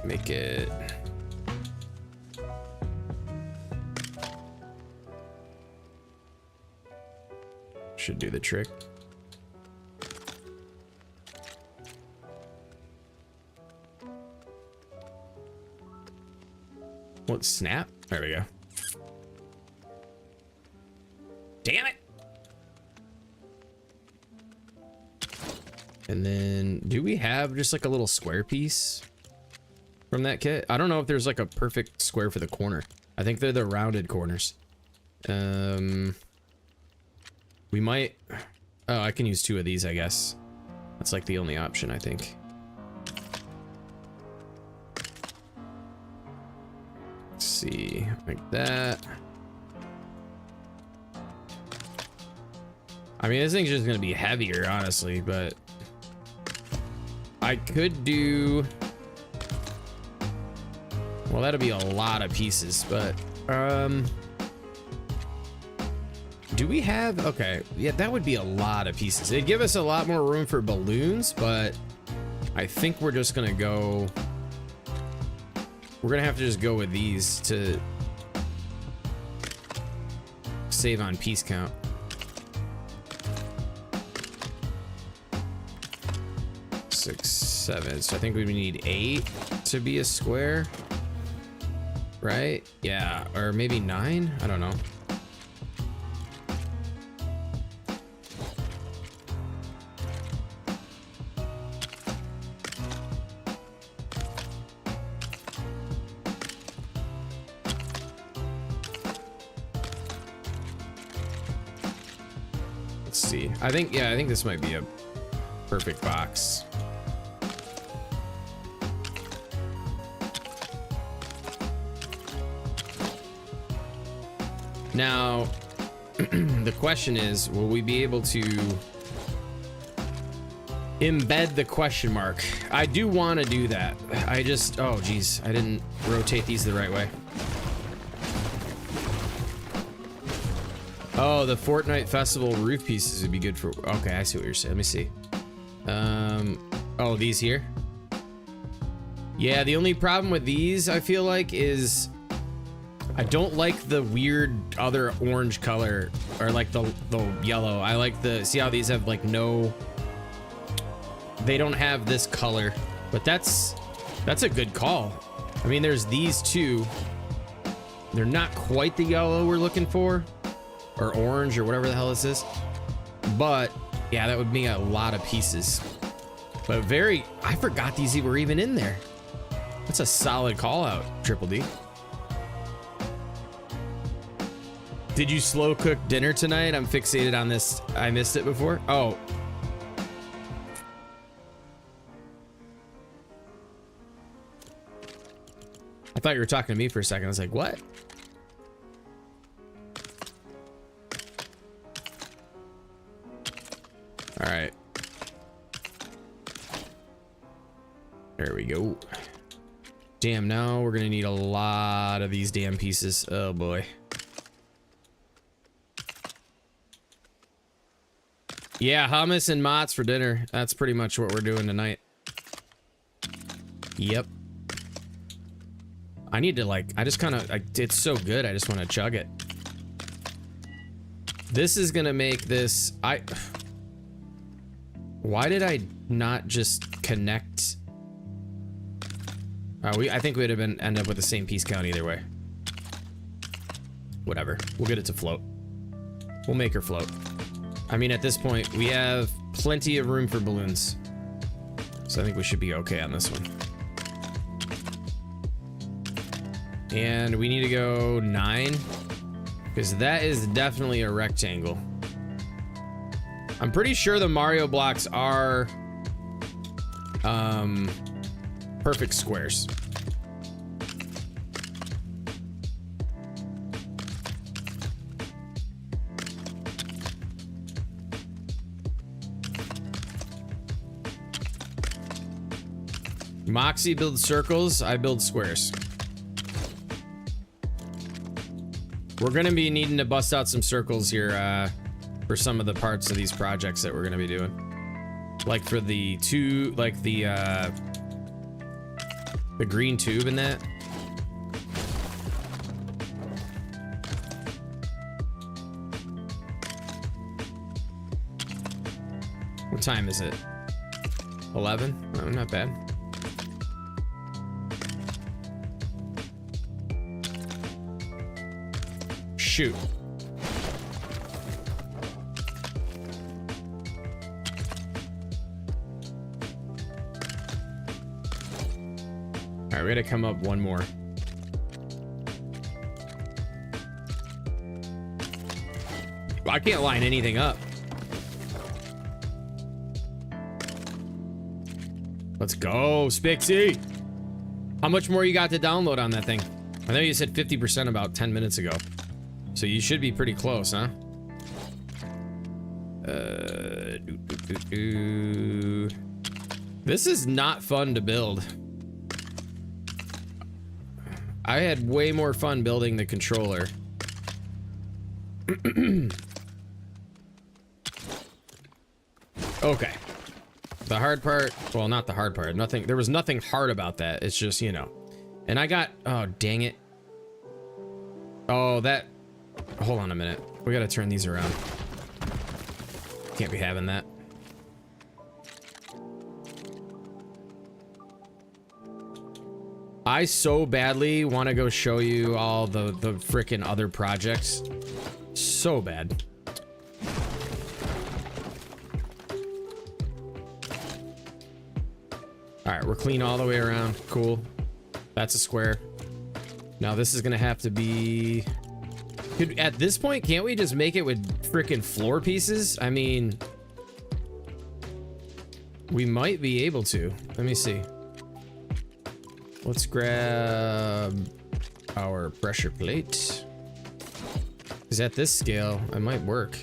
Make it. Should do the trick. What, snap? There we go. Damn it. And then do we have just like a little square piece from that kit? I don't know if there's like a perfect square for the corner. I think they're the rounded corners. We might... Oh, I can use two of these, I guess. That's like the only option, I think. Let's see, like that. I mean, this thing's just gonna be heavier, honestly, but I could do... Well, that'll be a lot of pieces, but do we have... Okay, yeah, that would be a lot of pieces. It'd give us a lot more room for balloons, but I think we're just gonna go... We're gonna have to just go with these to save on piece count. Six, seven. So I think we need 8 to be a square, right? Yeah, or maybe 9. I don't know. Let's see. I think, yeah, I think this might be a perfect box. Now, the question is, will we be able to embed the question mark? I do want to do that. I just, oh geez, I didn't rotate these the right way. Oh, the Fortnite Festival roof pieces would be good for, okay, I see what you're saying. Let me see. Oh, these here? Yeah, the only problem with these, I feel like, is I don't like the weird other orange color, or like the yellow. I like the, see how these have like no, they don't have this color, but that's a good call. I mean, there's these two. They're not quite the yellow we're looking for, or orange, or whatever the hell this is. But yeah, that would be a lot of pieces. But very, I forgot these were even in there. That's a solid call out, Triple D. Did you slow cook dinner tonight? I'm fixated on this. I missed it before. Oh. I thought you were talking to me for a second. I was like, what? All right. There we go. Damn, now we're gonna need a lot of these damn pieces. Oh boy. Yeah, hummus and mozz for dinner. That's pretty much what we're doing tonight. Yep. I need to like, I just kind of, it's so good. I just want to chug it. This is gonna make this, why did I not just connect? I think we'd have end up with the same piece count either way. Whatever, we'll get it to float. We'll make her float. I mean, at this point, we have plenty of room for balloons. So I think we should be okay on this one. And we need to go 9, because that is definitely a rectangle. I'm pretty sure the Mario blocks are perfect squares. Moxie builds circles, I build squares. We're gonna be needing to bust out some circles here for some of the parts of these projects that we're gonna be doing. Like for the the green tube and that. What time is it? 11? Oh, not bad. Shoot. All right, we gotta come up one more. I can't line anything up. Let's go, Spixie. How much more you got to download on that thing? I know you said 50% about 10 minutes ago. So you should be pretty close, huh? This is not fun to build. I had way more fun building the controller. Okay. The hard part, well, not the hard part. Nothing, there was nothing hard about that. It's just, you know. And I got, oh, dang it. Oh, that, hold on a minute. We gotta turn these around. Can't be having that. I so badly want to go show you all the frickin' other projects. So bad. All right, we're clean all the way around. Cool. That's a square. Now this is gonna have to be... At this point, can't we just make it with frickin' floor pieces? I mean... We might be able to. Let me see. Let's grab our pressure plate. Because at this scale, it might work.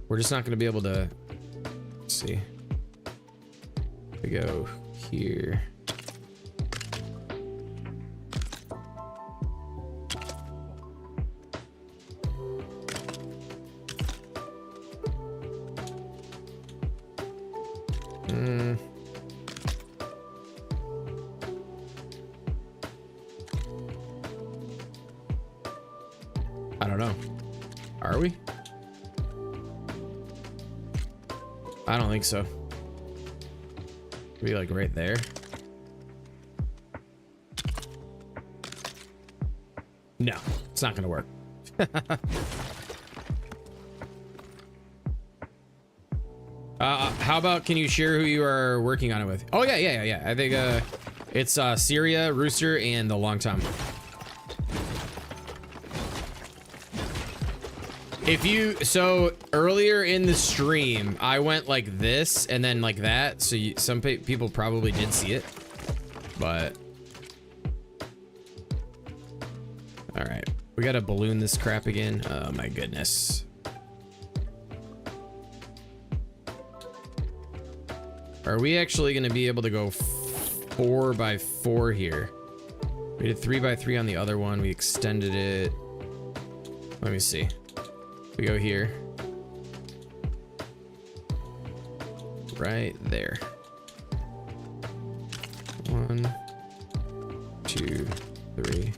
We're just not going to be able to... Let's see. We go here. I don't know. Are we? I don't think so. Be like right there. No, it's not gonna work. How about, can you share who you are working on it with? Oh yeah. I think it's Syria, Rooster, and the Long Tom. If you, so earlier in the stream, I went like this and then like that. So some people probably did see it, but all right, we got to balloon this crap again. Oh my goodness. Are we actually going to be able to go 4x4 here? We did 3x3 on the other one. We extended it. Let me see. We go here. Right there. 1, 2, 3,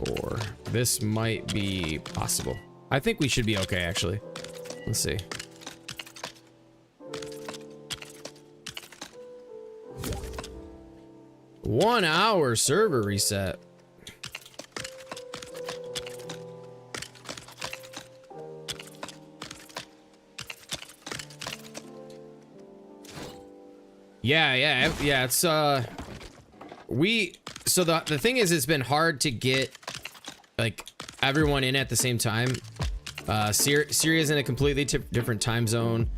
4. This might be possible. I think we should be okay, actually. Let's see. One hour server reset. Yeah, it's so the thing is, it's been hard to get like everyone in at the same time. Syria's in a completely different time zone.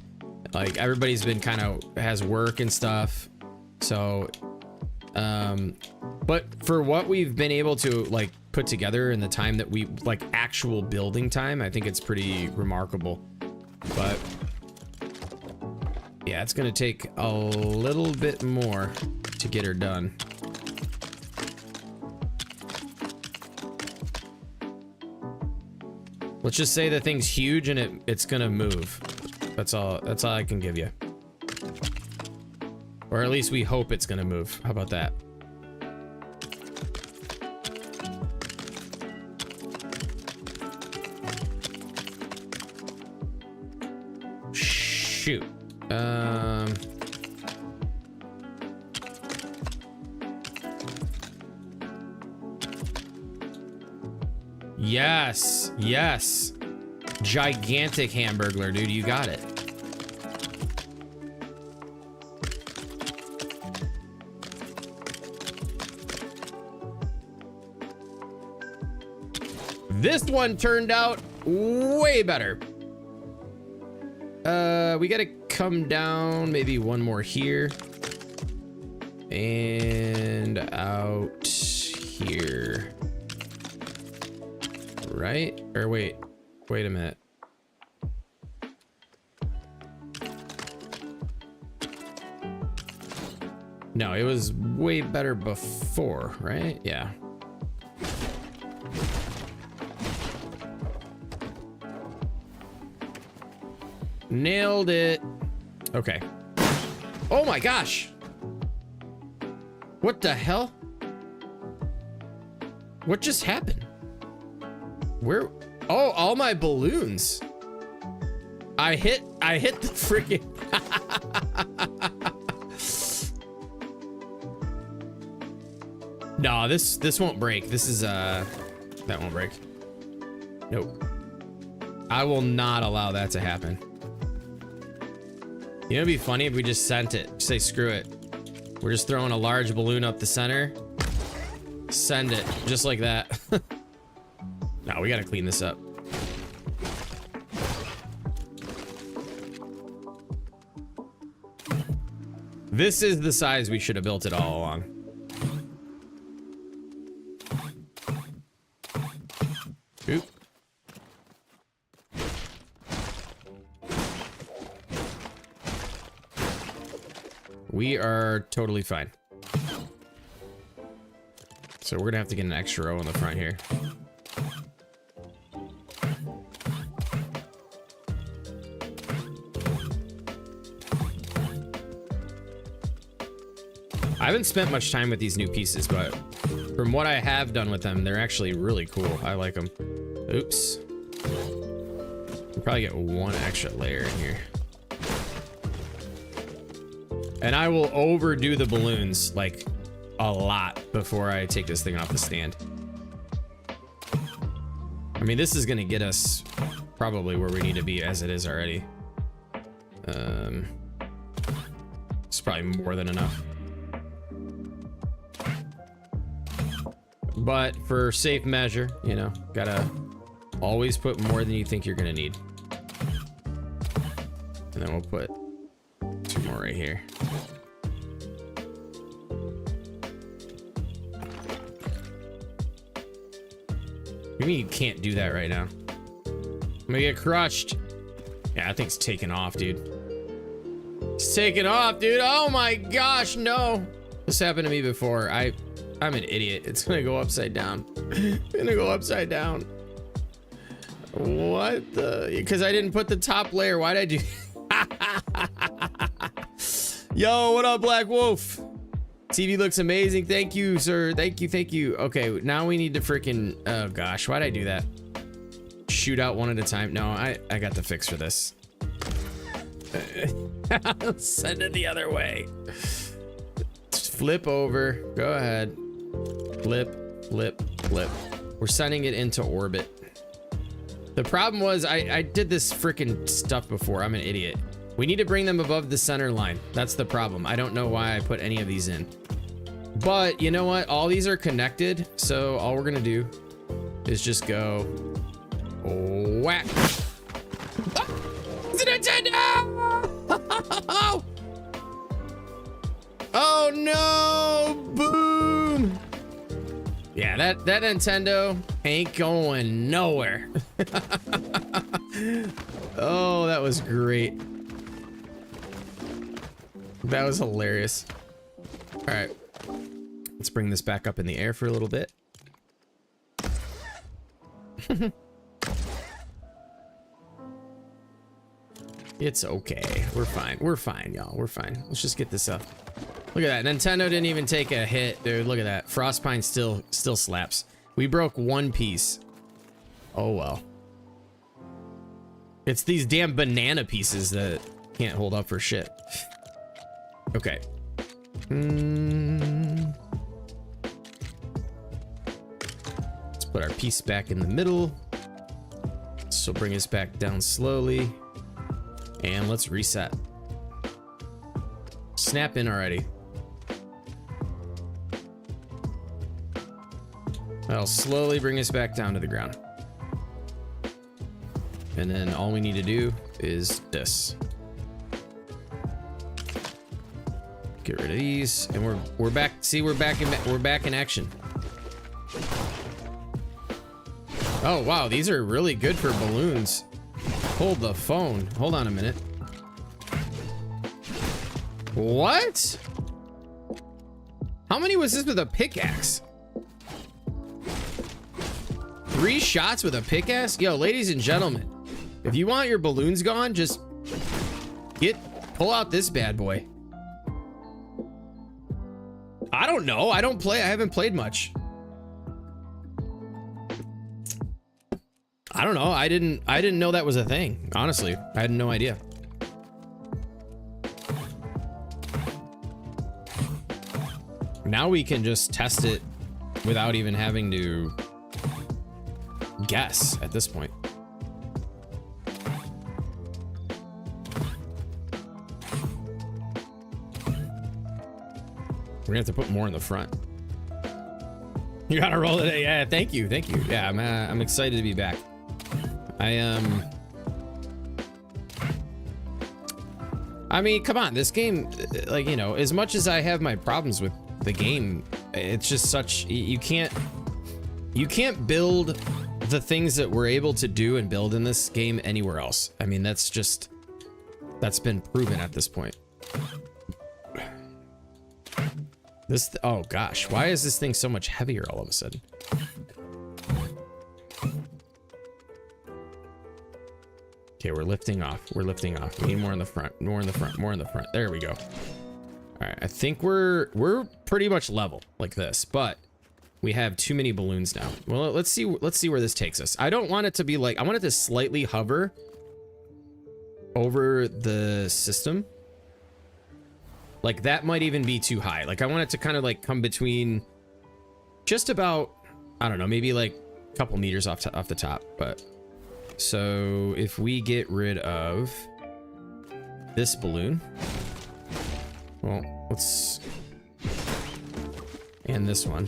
Like everybody's been kind of has work and stuff. So but for what we've been able to like put together in the time that we like actual building time, I think it's pretty remarkable. But yeah, it's gonna take a little bit more to get her done. Let's just say the thing's huge and it's gonna move. That's all I can give you. Or at least we hope it's gonna move. How about that? Shoot. Yes. Gigantic Hamburglar, dude. You got it. This one turned out way better. We gotta come down maybe one more here and out here, right? Or wait a minute. No, it was way better before, right? Yeah. Nailed it. Okay. Oh my gosh. What the hell? What just happened? Where? Oh, all my balloons. I hit the freaking. No, this won't break. This is that won't break. Nope. I will not allow that to happen. You know, it'd be funny if we just sent it. Say screw it. We're just throwing a large balloon up the center. Send it just like that. No, we gotta clean this up. This is the size we should have built it all along. Oop. We are totally fine. So we're gonna have to get an extra row in the front here. I haven't spent much time with these new pieces, but from what I have done with them, they're actually really cool. I like them. Oops. We'll probably get one extra layer in here. And I will overdo the balloons like a lot before I take this thing off the stand. I mean, this is gonna get us probably where we need to be as it is already. It's probably more than enough. But for safe measure, you know, gotta always put more than you think you're gonna need. And then we'll put 2 more right here. What do you mean you can't do that right now? I'm gonna get crushed. Yeah, that thing's taking off, dude. It's taking off, dude. Oh my gosh, no. This happened to me before. I'm an idiot. It's gonna go upside down. It's gonna go upside down. What the? Because I didn't put the top layer. Why'd I do? Yo, what up, Black Wolf? TV looks amazing. Thank you, sir. Thank you, thank you. Okay, now we need to freaking. Oh gosh, why'd I do that? Shoot out one at a time. No, I got the fix for this. Send it the other way. Flip over. Go ahead. Flip, flip, flip. We're sending it into orbit. The problem was I did this freaking stuff before. I'm an idiot. We need to bring them above the center line. That's the problem. I don't know why I put any of these in. But you know what? All these are connected. So all we're gonna do is just go whack. Ah! It's a Nintendo! Oh no! Boom! Yeah, that Nintendo ain't going nowhere. Oh, that was great. That was hilarious. All right, let's bring this back up in the air for a little bit. It's okay. We're fine. We're fine, y'all. We're fine. Let's just get this up. Look at that. Nintendo didn't even take a hit, dude. Look at that. Frostpine still slaps. We broke one piece. Oh well. It's these damn banana pieces that can't hold up for shit. Okay. Let's put our piece back in the middle. This will bring us back down slowly. And let's reset. Snap in already. That'll slowly bring us back down to the ground. And then all we need to do is this. Get rid of these, and we're back. See, we're back in action. Oh wow, these are really good for balloons. Hold the phone. Hold on a minute. What? How many was this with a pickaxe? 3 shots with a pickaxe? Yo, ladies and gentlemen, if you want your balloons gone, just pull out this bad boy. I don't know. I haven't played much. I don't know. I didn't know that was a thing. Honestly, I had no idea. Now we can just test it without even having to guess at this point. We're gonna have to put more in the front. You gotta roll it. Yeah, thank you. Yeah, I'm excited to be back. I mean, come on, this game, like, you know, as much as I have my problems with the game, it's just such, you can't build the things that we're able to do and build in this game anywhere else. I mean, that's been proven at this point. Oh gosh, why is this thing so much heavier all of a sudden? Okay, we're lifting off. We're lifting off. We need more in the front. More in the front. More in the front. There we go. All right, I think we're pretty much level like this, but we have too many balloons now. Well, let's see where this takes us. I don't want it to be like, I want it to slightly hover over the system. Like that might even be too high. Like I want it to kind of like come between just about, I don't know, maybe like a couple meters off the top, but so if we get rid of this balloon, well, let's, and this one,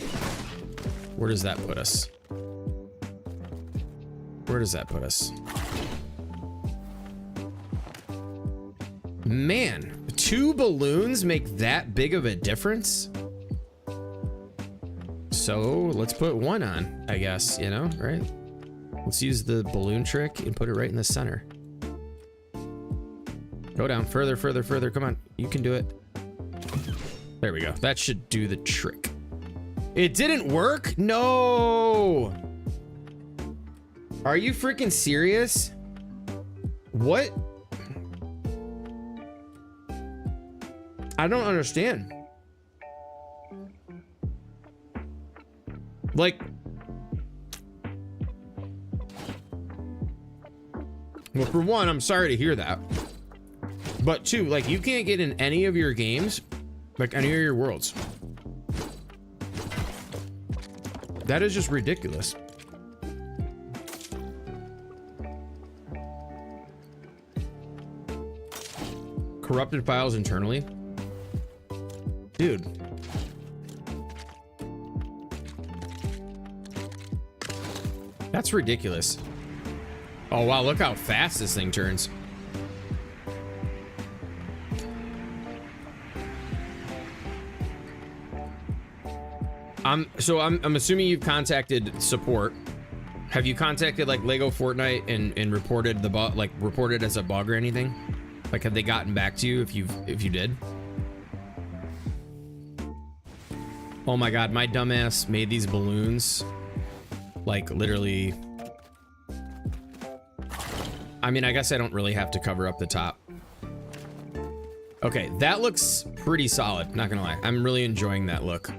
where does that put us? Where does that put us? Man, 2 balloons make that big of a difference? So let's put 1 on, I guess, you know, right? Let's use the balloon trick and put it right in the center. Go down further, further, further. Come on, you can do it. There we go. That should do the trick. It didn't work? No. Are you freaking serious? What? I don't understand. Like, well, for one, I'm sorry to hear that. But 2, like, you can't get in any of your games, like any of your worlds. That is just ridiculous. Corrupted files internally. Dude. That's ridiculous. Oh wow, look how fast this thing turns. I'm assuming you've contacted support. Have you contacted like LEGO Fortnite and reported the bug, like reported as a bug or anything? Like, have they gotten back to you if you did? Oh my god, my dumbass made these balloons like literally. I mean, I guess I don't really have to cover up the top. Okay, that looks pretty solid, not gonna lie. I'm really enjoying that look.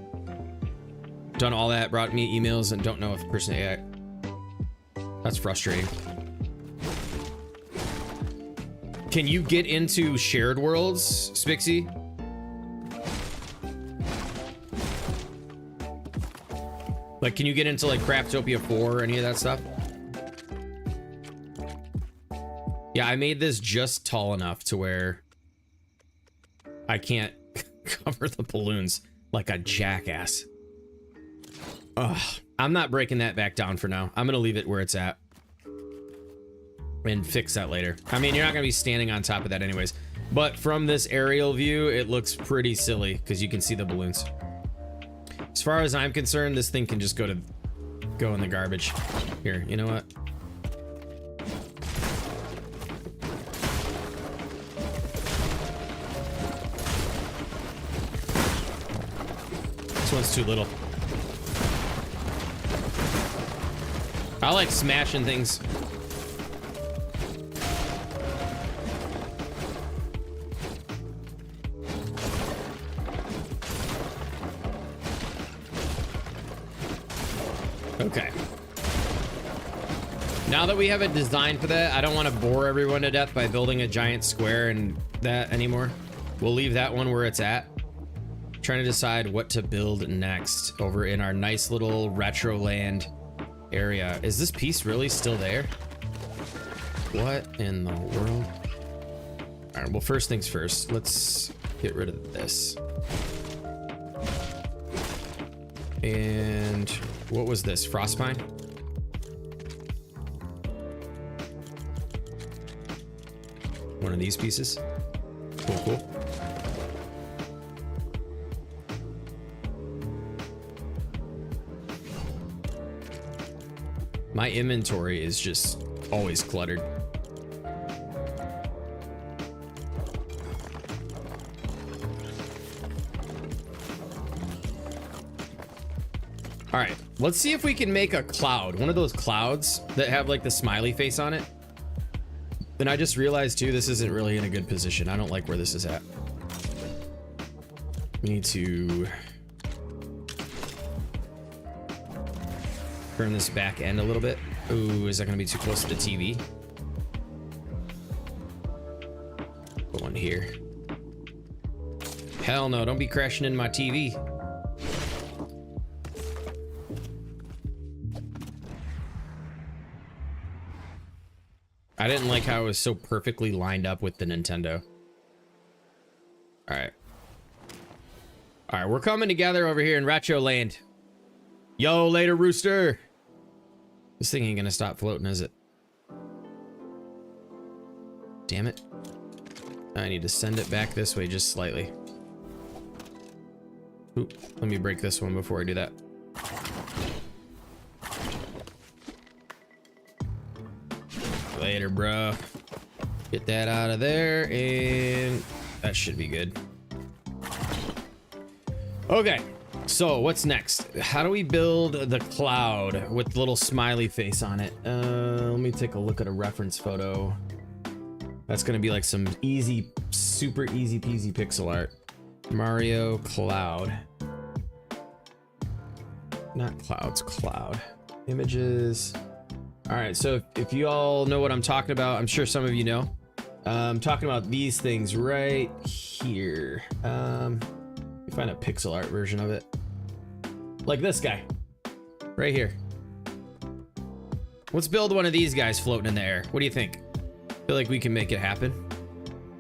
Done all that, brought me emails, and don't know if person AI. That's frustrating. Can you get into shared worlds, Spixie? Like, can you get into like Craftopia 4 or any of that stuff? Yeah, I made this just tall enough to where I can't cover the balloons like a jackass. Ugh, I'm not breaking that back down for now. I'm gonna leave it where it's at and fix that later. I mean, you're not gonna be standing on top of that anyways, but from this aerial view, it looks pretty silly because you can see the balloons. As far as I'm concerned, this thing can just go in the garbage. Here, you know what? This one's too little. I like smashing things. Okay. Now that we have a design for that, I don't want to bore everyone to death by building a giant square and that anymore. We'll leave that one where it's at. Trying to decide what to build next over in our nice little retro land area. Is this piece really still there? What in the world? All right, well, first things first, let's get rid of this. And what was this? Frostpine? One of these pieces. Cool, cool. My inventory is just always cluttered. All right, let's see if we can make a cloud, one of those clouds that have like the smiley face on it. Then I just realized too, this isn't really in a good position. I don't like where this is at. We need to turn this back end a little bit. Ooh, is that gonna be too close to the TV? Put one here. Hell no, don't be crashing in my TV. I didn't like how it was so perfectly lined up with the Nintendo. All right. All right, we're coming together over here in Retro Land. Yo, later, Rooster. This thing ain't gonna stop floating, is it? Damn it. I need to send it back this way just slightly. Oop, let me break this one before I do that. Later, bro. Get that out of there, and that should be good. Okay, so what's next? How do we build the cloud with the little smiley face on it? Let me take a look at a reference photo. That's gonna be like some easy, super easy peasy pixel art. Mario cloud. Not clouds, cloud. Images. All right, so if you all know what I'm talking about, I'm sure some of you know. I'm talking about these things right here. Let me find a pixel art version of it. Like this guy, right here. Let's build one of these guys floating in the air. What do you think? Feel like we can make it happen.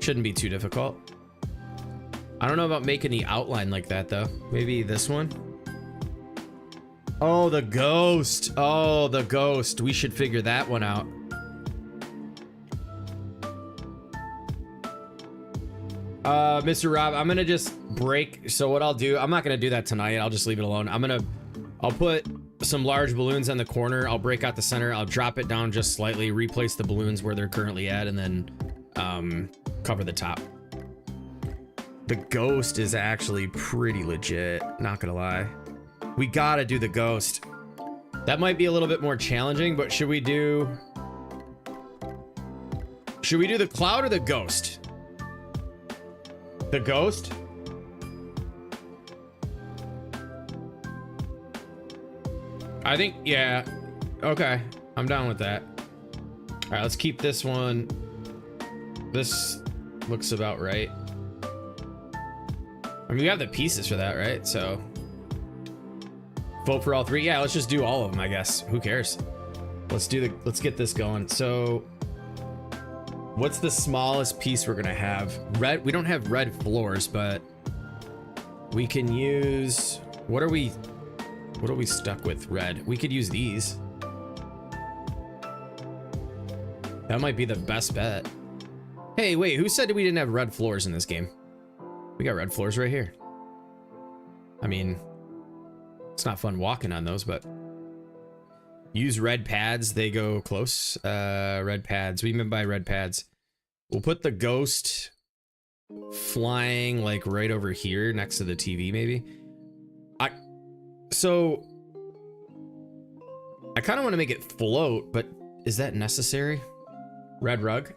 Shouldn't be too difficult. I don't know about making the outline like that though. Maybe this one. Oh, the ghost. Oh, the ghost. We should figure that one out. Mr. Rob, I'm gonna just break. So what I'll do, I'm not gonna do that tonight. I'll just leave it alone. I'll put some large balloons on the corner. I'll break out the center. I'll drop it down just slightly, replace the balloons where they're currently at, and then cover the top. The ghost is actually pretty legit, not gonna lie. We gotta do the ghost. That might be a little bit more challenging, but should we do the cloud or the ghost? The ghost? I think, yeah. Okay, I'm down with that. All right, let's keep this one. This looks about right. I mean, we have the pieces for that, right? So vote for all three. Yeah, let's just do all of them, I guess. Who cares? Let's get this going. So what's the smallest piece we're gonna have? Red, we don't have red floors, but we can use, what are we stuck with? Red. We could use these. That might be the best bet. Hey, wait, who said we didn't have red floors in this game? We got red floors right here. I mean, it's not fun walking on those, but use red pads. They go close. Red pads. What do you mean by red pads? We'll put the ghost flying like right over here next to the TV, maybe. So I kind of want to make it float, but is that necessary? Red rug.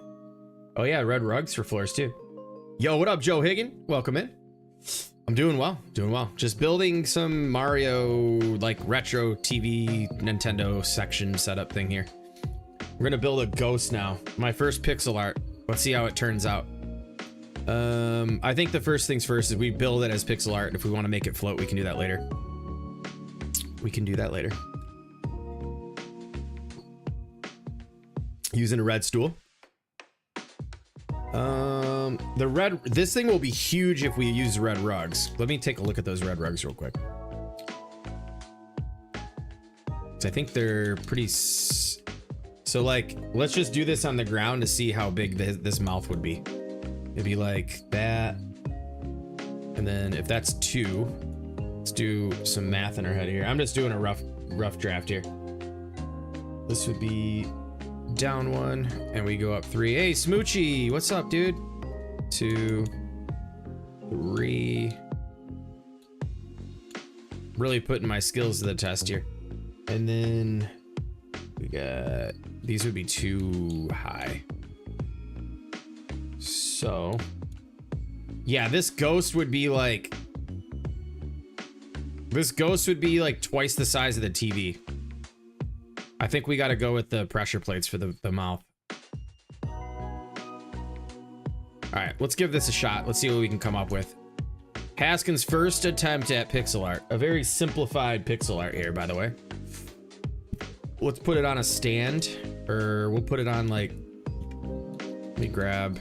Oh yeah, red rugs for floors too. Yo, what up, Joe Higgin? Welcome in. I'm doing well, Just building some Mario, like retro TV, Nintendo section setup thing here. We're gonna build a ghost now. My first pixel art. Let's see how it turns out. I think the first things first is we build it as pixel art. If we want to make it float, we can do that later. Using a red stool. This thing will be huge if we use red rugs. Let me take a look at those red rugs real quick. I think they're pretty, so like, let's just do this on the ground to see how big this mouth would be. it'd be like that. And then if that's 2, let's do some math in our head here. I'm just doing a rough draft here. This would be down 1, and we go up 3. Hey, Smoochie, what's up, dude? 2, 3. Really putting my skills to the test here. And then we got, these would be too high. So, yeah, this ghost would be like twice the size of the TV. I think we got to go with the pressure plates for the mouth. All right, let's give this a shot. Let's see what we can come up with. Haskins' first attempt at pixel art. A very simplified pixel art here, by the way. Let's put it on a stand, or we'll put it on like, let me grab.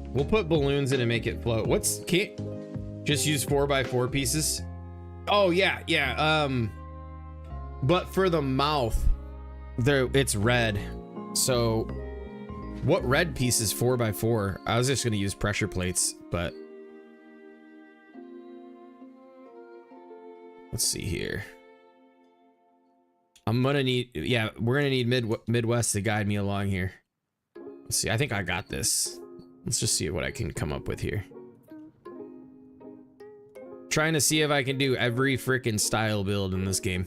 We'll put balloons in and make it float. Can't just use 4x4 pieces? Oh yeah, yeah. But for the mouth, it's red. So what red piece is 4x4? I was just gonna use pressure plates, but let's see here. I'm gonna need, yeah, we're gonna need Midwest to guide me along here. Let's see, I think I got this. Let's just see what I can come up with here. Trying to see if I can do every freaking style build in this game.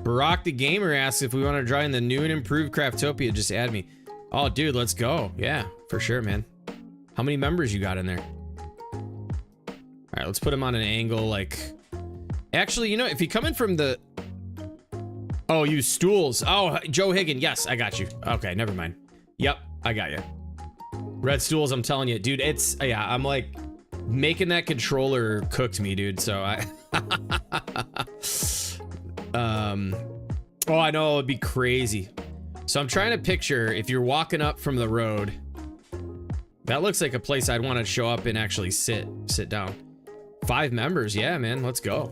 Barack the Gamer asks if we want to join the new and improved Craftopia. Just add me. Oh, dude, let's go. Yeah, for sure, man. How many members you got in there? All right, let's put them on an angle like... Actually, you know, if you come in from the... Oh, use stools. Oh, Joe Higgin. Yes, I got you. Okay, never mind. Yep, I got you. Red stools, I'm telling you. Dude, it's... Yeah, I'm like... Making that controller cooked me, dude, so I... Oh, I know, it'd be crazy. So I'm trying to picture if you're walking up from the road. That looks like a place I'd want to show up and actually sit down. 5 members, yeah, man, let's go.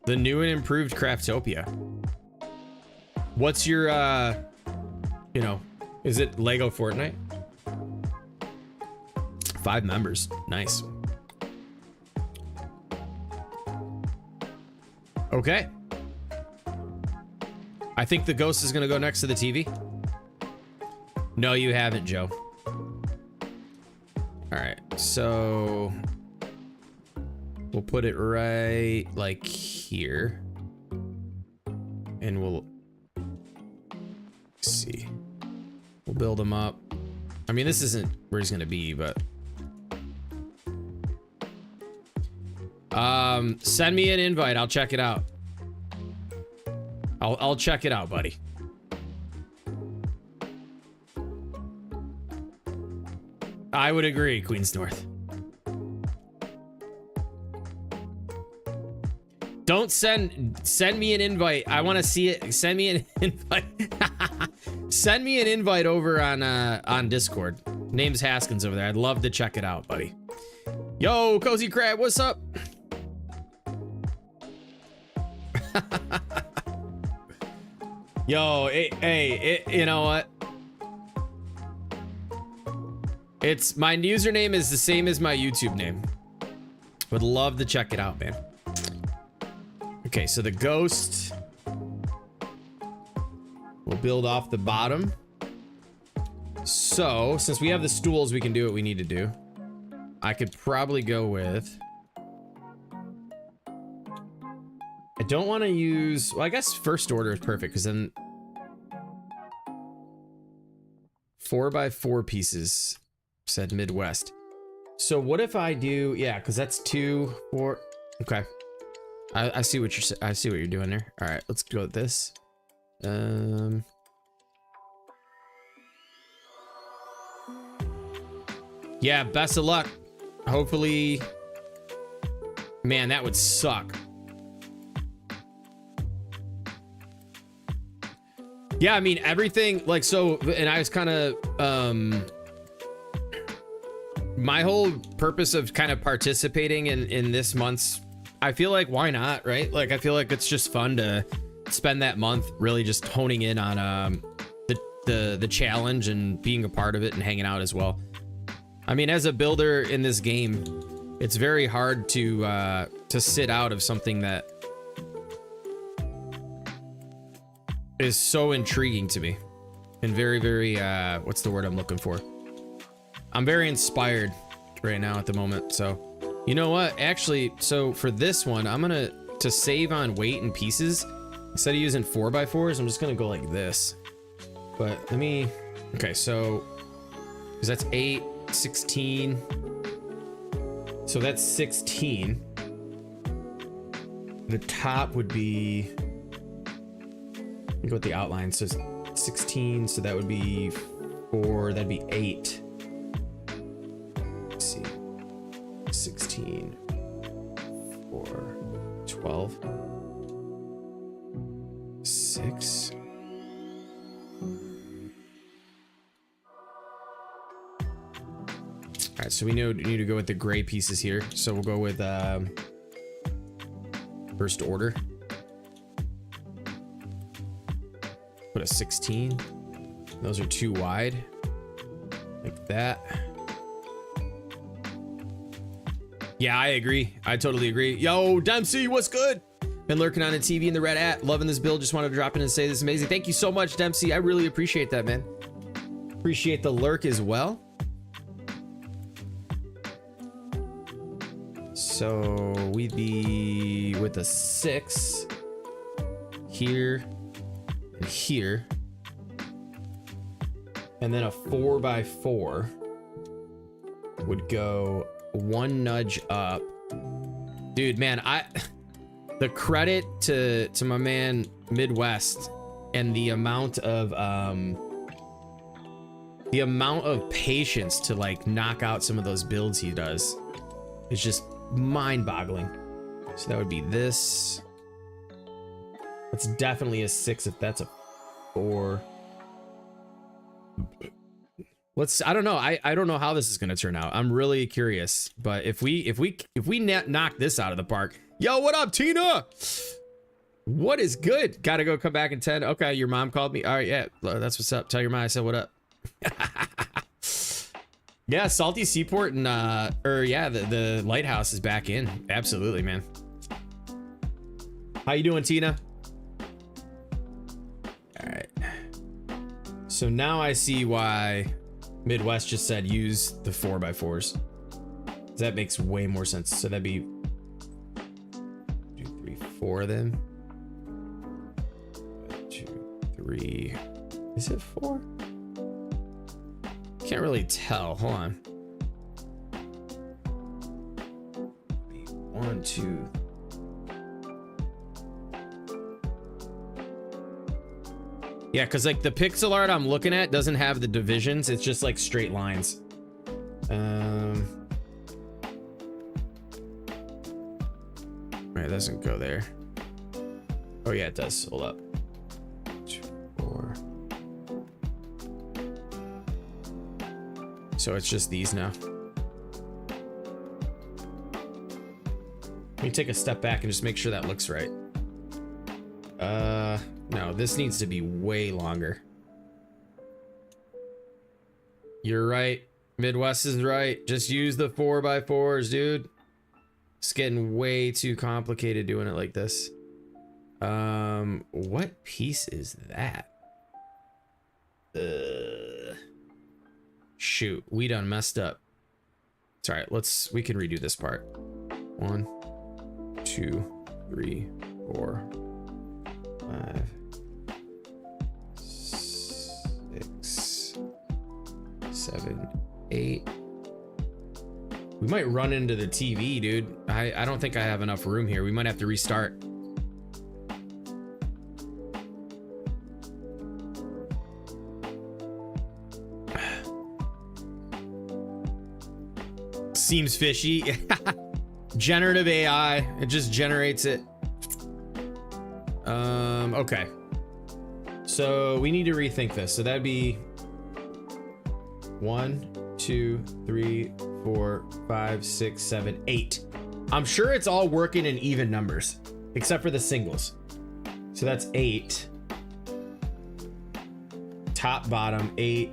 The new and improved Craftopia. What's your, you know, is it LEGO Fortnite? 5 members, nice. Okay. I think the ghost is gonna go next to the TV. No, you haven't, Joe. All right, so we'll put it right like here, and we'll see. We'll build him up. I mean, this isn't where he's gonna be, but send me an invite. I'll check it out. I'll check it out, buddy. I would agree, Queens North. Don't send me an invite. I want to see it. Send me an invite. Send me an invite over on Discord. Name's Haskins over there. I'd love to check it out, buddy. Yo, Cozy Crab, what's up? Yo, hey, you know what? It's my username is the same as my YouTube name. Would love to check it out, man. Okay, so the ghost will build off the bottom. So, since we have the stools, we can do what we need to do. I could probably go with... I don't want to use... Well, I guess first order is perfect, because then... 4x4 pieces, said Midwest. So what if I do... Yeah, because that's 2, 4... Okay. I see what you're doing there. All right, let's go with this. Yeah, best of luck. Hopefully... Man, that would suck. Yeah, I mean, everything, like, so, and I was kind of, my whole purpose of kind of participating in this month's, I feel like, why not, right? Like, I feel like it's just fun to spend that month really just honing in on the challenge and being a part of it and hanging out as well. I mean, as a builder in this game, it's very hard to sit out of something that is so intriguing to me and very, very what's the word I'm looking for? I'm very inspired right now at the moment. So you know what, actually, so for this one, I'm gonna to save on weight and pieces, instead of using 4x4s, I'm just gonna go like this. But let me, okay, so because that's 8, 16, so that's 16. The top would be, go with the outline, so 16, so that would be 4, that'd be 8. Let's see, 16, 4, 12, 6. All right, so we need to go with the gray pieces here. So we'll go with first order. Put a 16. Those are too wide, like that. Yeah, I agree. I totally agree. Yo, Dempsey, what's good? Been lurking on the TV in the red hat. Loving this build. Just wanted to drop in and say this is amazing. Thank you so much, Dempsey. I really appreciate that, man. Appreciate the lurk as well. So we'd be with a 6 here and here, and then a 4x4 would go one nudge up. Dude, man, the credit to my man Midwest and the amount of patience to like knock out some of those builds he does is just mind-boggling. So that would be this. That's definitely a 6 if that's a 4. I don't know. I don't know how this is gonna turn out. I'm really curious. But if we knock this out of the park. Yo, what up, Tina? What is good? Gotta go come back in 10. Okay, your mom called me. All right, yeah, that's what's up. Tell your mom I said what up. Yeah, Salty Seaport and the lighthouse is back in. Absolutely, man. How you doing, Tina? All right. So now I see why Midwest just said use the 4x4s. That makes way more sense. So that'd be 2, 3, 4 of them. 1, 2, 3. Is it 4? Can't really tell. Hold on. 1, 2. Yeah, because like the pixel art I'm looking at doesn't have the divisions. It's just like straight lines. Right, it doesn't go there. Oh yeah, it does. Hold up. 2, 4. So it's just these now. Let me take a step back and just make sure that looks right. No, this needs to be way longer. You're right. Midwest is right. Just use the 4x4s, dude. It's getting way too complicated doing it like this. What piece is that? Shoot, we done messed up. It's all right. We can redo this part. 1, 2, 3, 4, 5, 6, 7, 8. We might run into the TV, dude. I don't think I have enough room here. We might have to restart. Seems fishy. Generative AI, it just generates it. Okay. So we need to rethink this. So that'd be 1, 2, 3, 4, 5, 6, 7, 8. I'm sure it's all working in even numbers, except for the singles. So that's 8. Top, bottom, 8.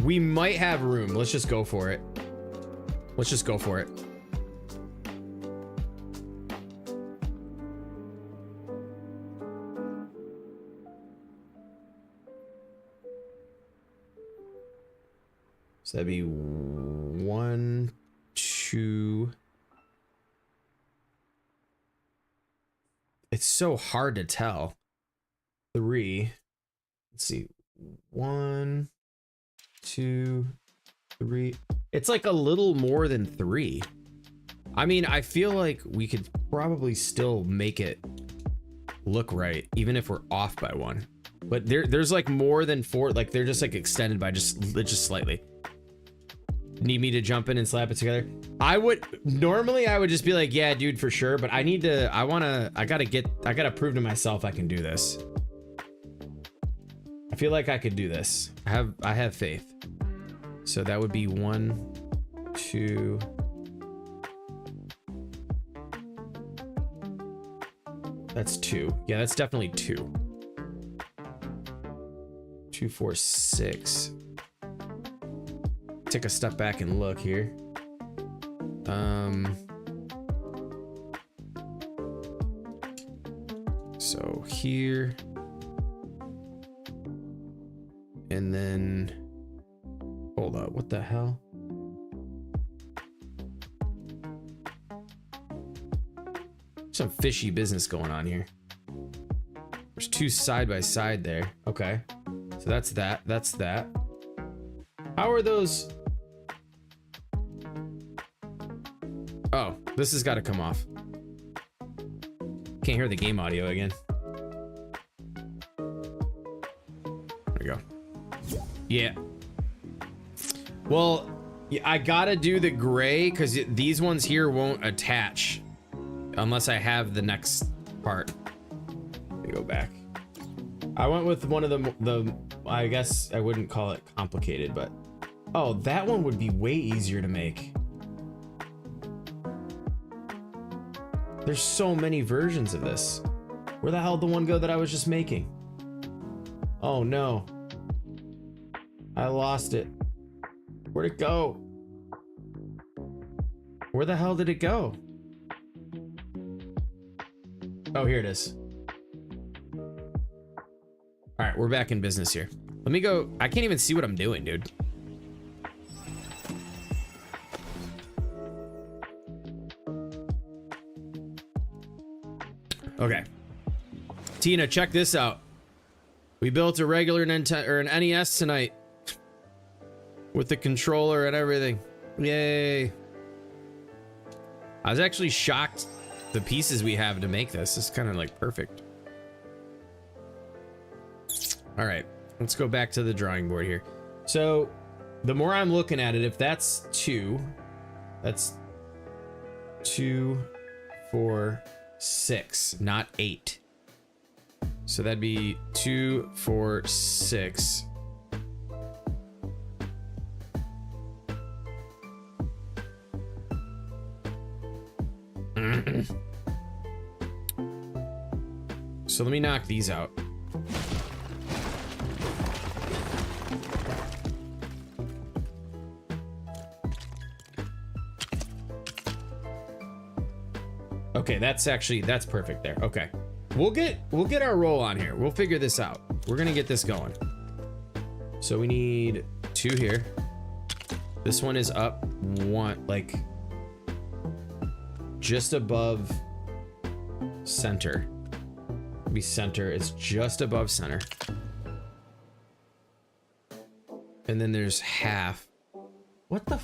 We might have room. Let's just go for it. Let's just go for it. So that'd be 1, 2. It's so hard to tell. 3. Let's see. 1, 2, 3. It's like a little more than 3. I mean, I feel like we could probably still make it look right, even if we're off by 1. But there's like more than 4. Like they're just like extended by just slightly. Need me to jump in and slap it together? I would normally just be like, yeah, dude, for sure. But I gotta prove to myself I can do this. I feel like I could do this. I have faith. So that would be 1, 2. That's 2. Yeah, that's definitely 2. 2, 4, 6. Take a step back and look here. So here. And then hold up, what the hell? Some fishy business going on here. There's 2 side by side there. Okay. So that's that. That's that. How are those? Oh, this has got to come off. Can't hear the game audio again. There we go. Yeah. Well, I gotta do the gray because these ones here won't attach unless I have the next part. Let me go back. I went with one of the I guess I wouldn't call it complicated, but oh, that one would be way easier to make. There's so many versions of this. Where the hell did the one go that I was just making? Oh no. I lost it. Where'd it go? Where the hell did it go? Oh, here it is. All right, we're back in business here. Let me go. I can't even see what I'm doing, dude. Okay. Tina, check this out. We built a regular Nintendo or an NES tonight with the controller and everything. Yay. I was actually shocked the pieces we have to make this. It's kind of like perfect. All right, let's go back to the drawing board here. So the more I'm looking at it, if that's 2, that's 2, 4, 6, not 8. So that'd be 2, 4, 6. So let me knock these out. Okay, that's perfect there. Okay. We'll get our roll on here. We'll figure this out. We're gonna get this going. So we need 2 here. This one is up 1, like just above center. Be center. It's just above center. And then there's half. What the?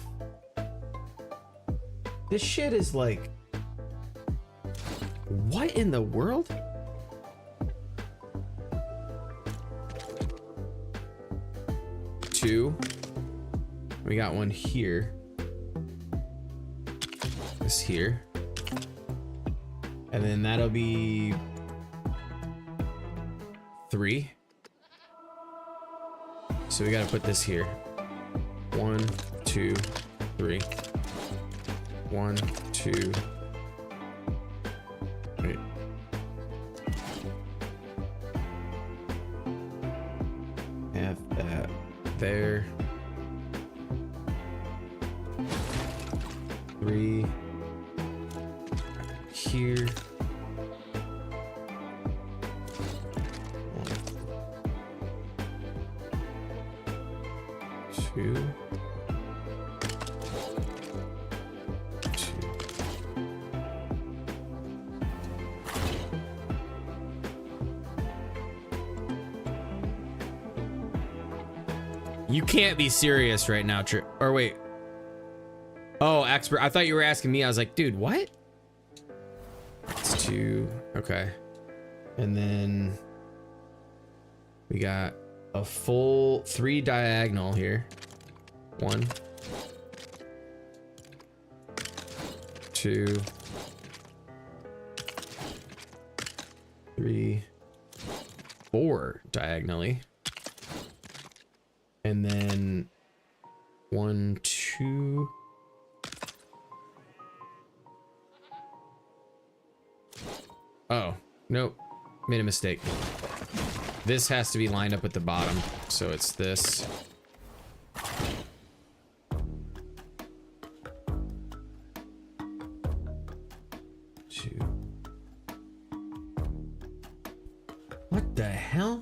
This shit is like. What in the world? Two. We got one here. This here. And then that'll be 3. So we gotta put this here. 1, 2, 3. 1, 2, Wait. Have that there. 3 here. 2. 2. You can't be serious right now, or wait. Oh, expert. I thought you were asking me. I was like, dude, what? It's 2. Okay. And then we got a full 3 diagonal here. 1, 2, 3, 4 diagonally. And then 1, 2. Oh, nope. Made a mistake. This has to be lined up at the bottom. So it's this. Two. What the hell?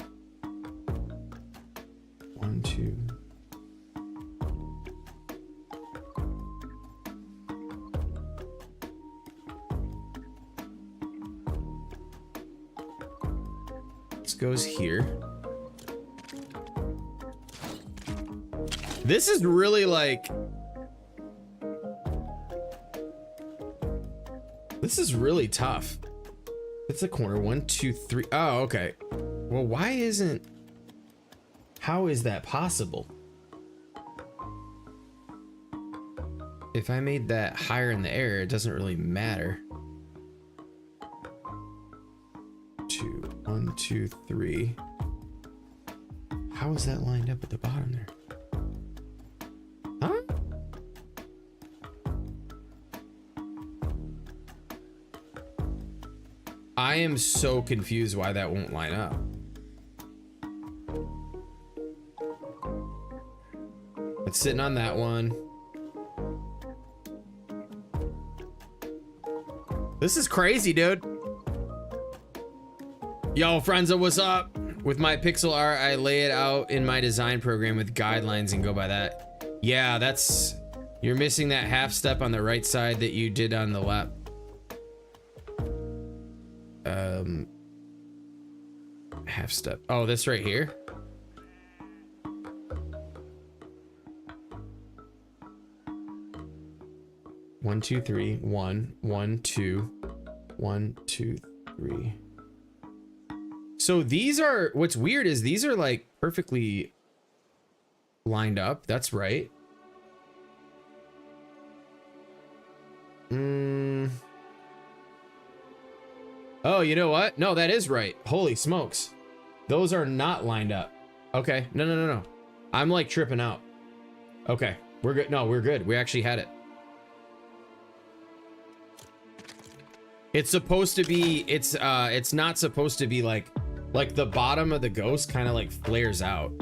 1, 2. This goes here. This is really like... This is really tough. It's a corner. 1, 2, 3. Oh, okay. Well, why isn't... How is that possible? If I made that higher in the air, it doesn't really matter. 2, 1, 2, 3. How is that lined up at the bottom there? Huh? I am so confused why that won't line up. It's sitting on that one. This is crazy, dude. Yo, Frienza, what's up? With my pixel art, I lay it out in my design program with guidelines and go by that. Yeah, that's... You're missing that half step on the right side that you did on the left. Half step. Oh, this right here? One, 2, 3. 1, 1, 2. 1, 2, 3. So these are, what's weird is these are like perfectly lined up. That's right. Oh, you know what? No, that is right. Holy smokes. Those are not lined up. Okay. No. I'm like tripping out. Okay. We're good. No, we're good. We actually had it. It's supposed to be, it's not supposed to be like the bottom of the ghost kind of like flares out.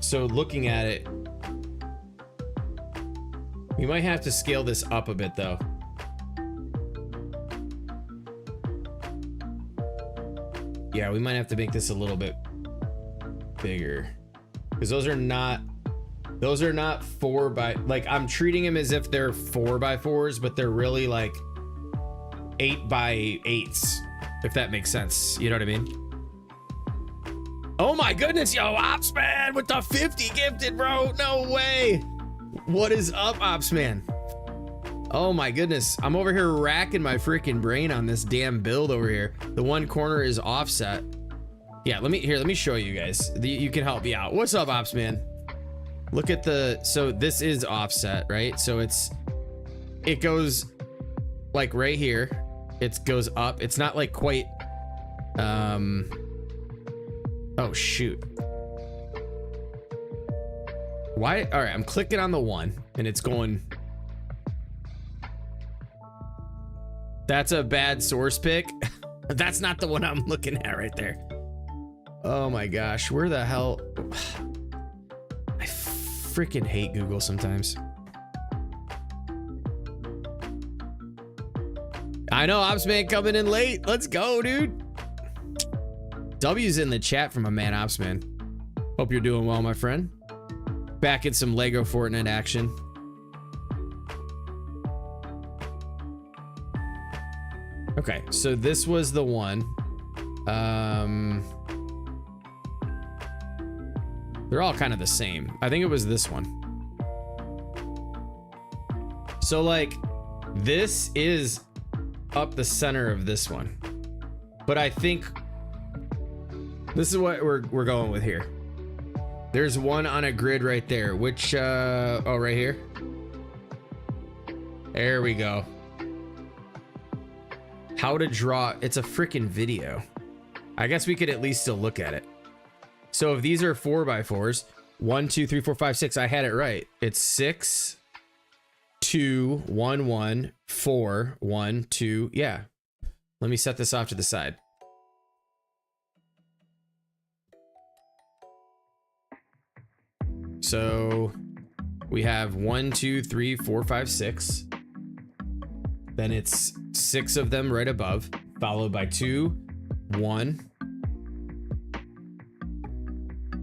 So looking at it, we might have to scale this up a bit though. Yeah, we might have to make this a little bit bigger because those are not 4 by, like, I'm treating them as if they're 4 by 4s, but they're really like 8 by 8s, if that makes sense. You know what I mean? Oh my goodness, yo, Ops Man with the 50 gifted, bro. No way. What is up, Ops Man? Oh my goodness. I'm over here racking my freaking brain on this damn build over here. The one corner is offset. Yeah, let me show you guys. You can help me out. What's up, Ops Man? Look at the, so this is offset, right? So it goes like right here. It goes up. It's not like quite, oh shoot. Why? All right, I'm clicking on the one and it's going. That's a bad source pick. That's not the one I'm looking at right there. Oh my gosh, where the hell? I freaking hate Google sometimes. I know, Opsman coming in late. Let's go, dude. W's in the chat from a man, Opsman. Hope you're doing well, my friend. Back in some LEGO Fortnite action. Okay, so this was the one. They're all kind of the same. I think it was this one. So like, this is up the center of this one. But I think this is what we're going with here. There's one on a grid right there, which, oh, right here. There we go. How to draw, it's a freaking video. I guess we could at least still look at it. So if these are 4x4s, 1, 2, 3, 4, 5, 6, I had it right. It's 6, 2, 1, 1, 4, 1, 2, yeah. Let me set this off to the side. So we have 1, 2, 3, 4, 5, 6. Then it's 6 of them right above, followed by 2, 1.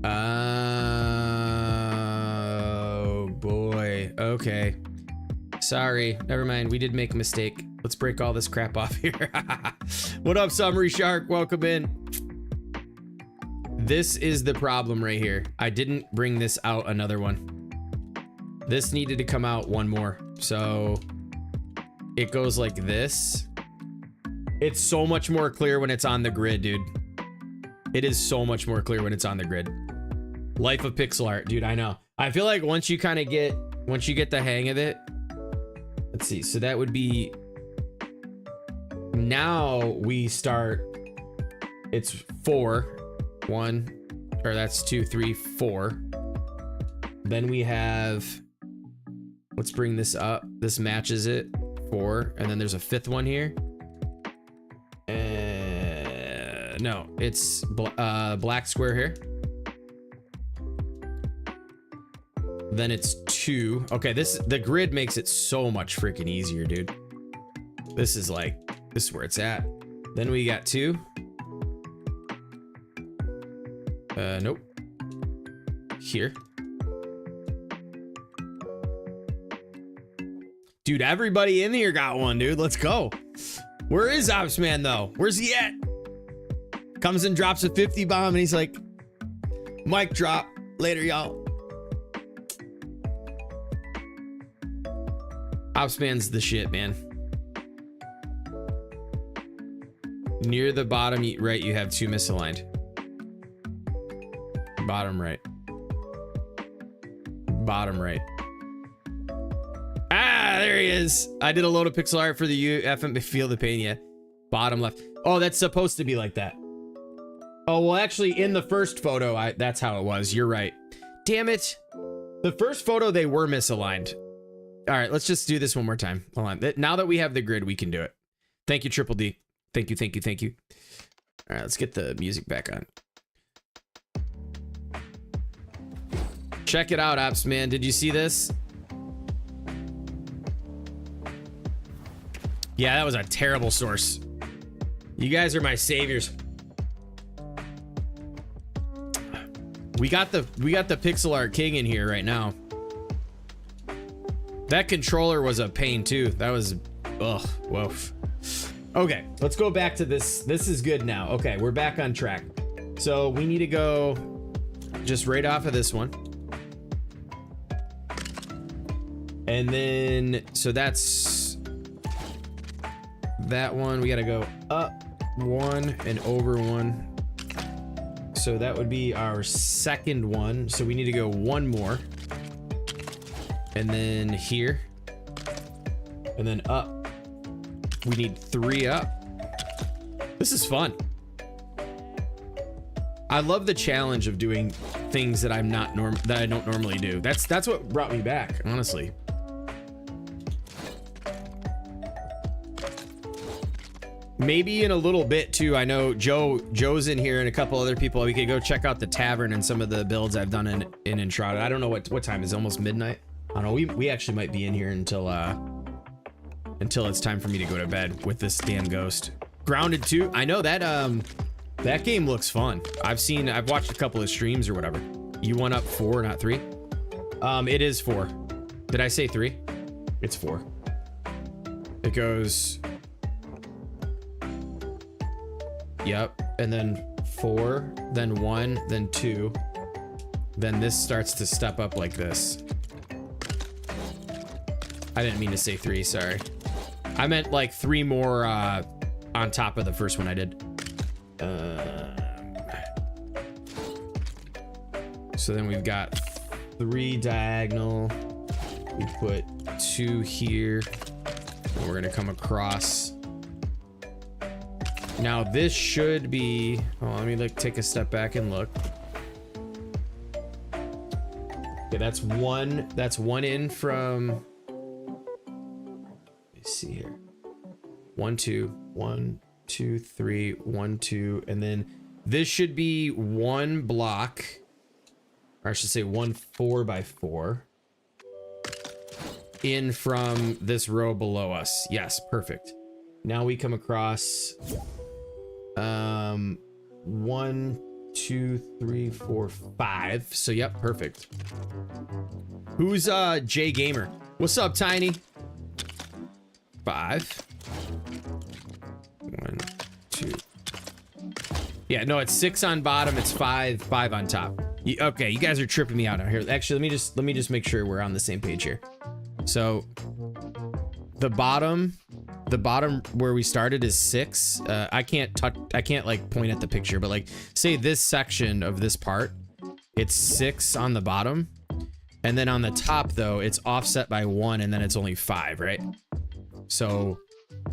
Oh boy. Okay. Sorry. Never mind. We did make a mistake. Let's break all this crap off here. What up, Summary Shark? Welcome in. This is the problem right here. I didn't bring this out another one. This needed to come out one more. So it goes like this. It's so much more clear when it's on the grid, dude. It is so much more clear when it's on the grid. Life of pixel art, dude. I know. I feel like once you get the hang of it. Let's see. So that would be. Now we start. It's 4, 1, or that's 2, 3, 4. Then we have. Let's bring this up. This matches it. 4, and then there's a 5th one here. No, it's black square here. Then it's 2. Okay, the grid makes it so much freaking easier, dude. This is where it's at. Then we got 2. Nope. Here. Dude, everybody in here got one, dude. Let's go. Where is Opsman though? Where's he at? Comes and drops a 50 bomb and he's like, mic drop. Later, y'all. Opsman's the shit, man. Near the bottom right, you have 2 misaligned. Bottom right. Bottom right. Ah, there he is. I did a load of pixel art for the you haven't feel the pain yet. Bottom left. Oh, that's supposed to be like that. Oh, well, actually, in the first photo, that's how it was. You're right. Damn it. The first photo, they were misaligned. All right, let's just do this one more time. Hold on. Now that we have the grid, we can do it. Thank you, Triple D. Thank you, thank you, thank you. All right, let's get the music back on. Check it out, Ops, man. Did you see this? Yeah, that was a terrible source. You guys are my saviors. We got the pixel art king in here right now. That controller was a pain too. That was, ugh, woof. Okay, let's go back to this. This is good now. Okay, we're back on track. So we need to go just right off of this one. And then, so that's that one. We gotta go up 1 and over 1. So that would be our second one. So we need to go 1 more. And then here. And then up. We need 3 up. This is fun. I love the challenge of doing things that I don't normally do. That's what brought me back, honestly. maybe in a little bit too. I know Joe's in here and a couple other people. We could go check out the tavern and some of the builds I've done in Entrada. I don't know what time is it, almost midnight. I don't know. We actually might be in here until it's time for me to go to bed with this damn ghost. Grounded 2. I know that that game looks fun. I've watched a couple of streams or whatever. You went up 4, not 3. It is 4. Did I say 3? It's 4. It goes. Yep, and then 4, then 1, then 2. Then this starts to step up like this. I didn't mean to say 3, sorry. I meant like 3 more on top of the first one I did. So then we've got 3 diagonal. We put 2 here. And we're gonna come across. Now this should be, oh, let me take a step back and look. Okay, that's one in from, let me see here. 1, 2, 1, 2, 3, 1, 2, and then this should be 1 block, or I should say 1 4x4 in from this row below us. Yes, perfect. Now we come across 1, 2, 3, 4, 5. So yep, perfect. Who's J Gamer? What's up, Tiny? 5. 1, 2. Yeah, no, it's 6 on bottom. It's 5 on top. Okay, you guys are tripping me out out here. Actually, let me just make sure we're on the same page here. So the bottom where we started is 6. I can't like point at the picture, but like say this section of this part, it's 6 on the bottom, and then on the top though it's offset by 1, and then it's only 5, right? So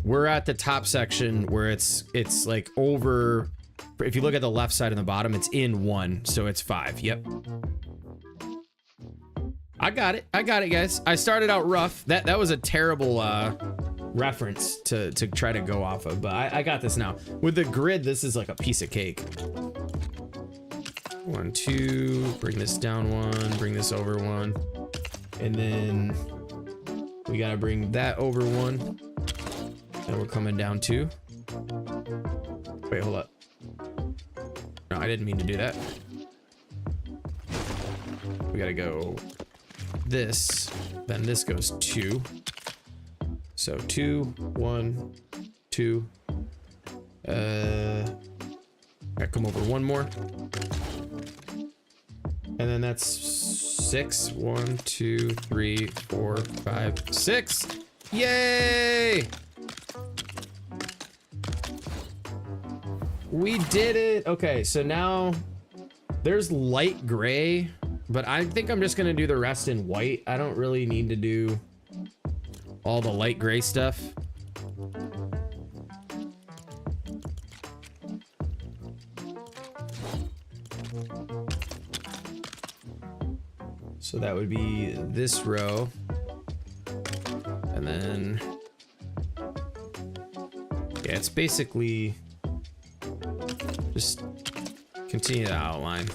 we're at the top section where it's like over, if you look at the left side and the bottom, it's in 1, so it's 5. Yep. I got it, guys. I started out rough. That was a terrible reference to try to go off of, but I got this now. With the grid, this is like a piece of cake. 1, 2, bring this down 1, bring this over 1, and then we gotta bring that over 1, and we're coming down 2. Wait, hold up. No, I didn't mean to do that. We gotta go this, then this goes 2. So 2, 1, 2. I come over 1 more. And then that's 6. 1, 2, 3, 4, 5, 6. Yay! We did it. Okay, so now there's light gray, but I think I'm just gonna do the rest in white. I don't really need to do all the light gray stuff. So that would be this row, and then yeah, it's basically just continue the outline.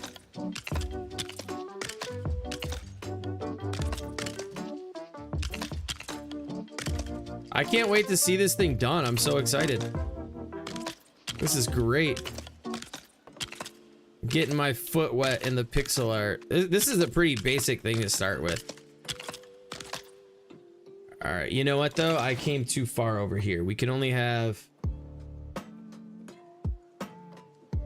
I can't wait to see this thing done. I'm so excited. This is great. Getting my foot wet in the pixel art. This is a pretty basic thing to start with. All right, you know what though? I came too far over here. We can only have.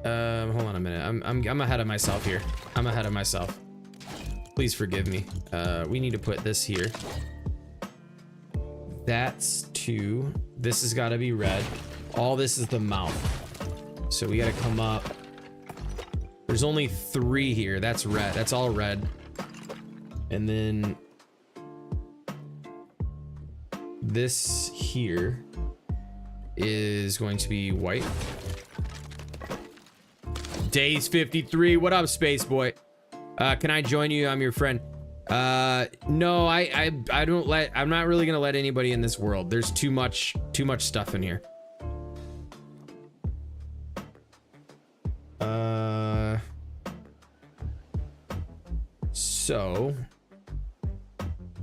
Hold on a minute. I'm ahead of myself here. I'm ahead of myself. Please forgive me. We need to put this here. That's 2. This has got to be red. All this is the mouth. So we got to come up. There's only 3 here. That's red. That's all red. And then this here is going to be white. Days 53. What up, Space Boy? Can I join you? I'm your friend. No, I don't let, I'm not really gonna let anybody in this world. There's too much stuff in here. So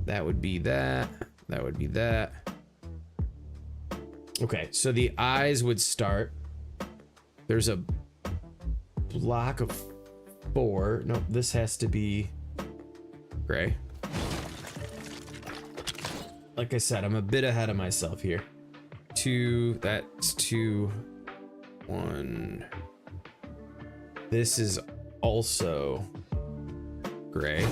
that would be that. That would be that. Okay, so the eyes would start. There's a block of 4. Nope, this has to be gray. Like I said, I'm a bit ahead of myself here. 2, that's 2, 1. This is also gray.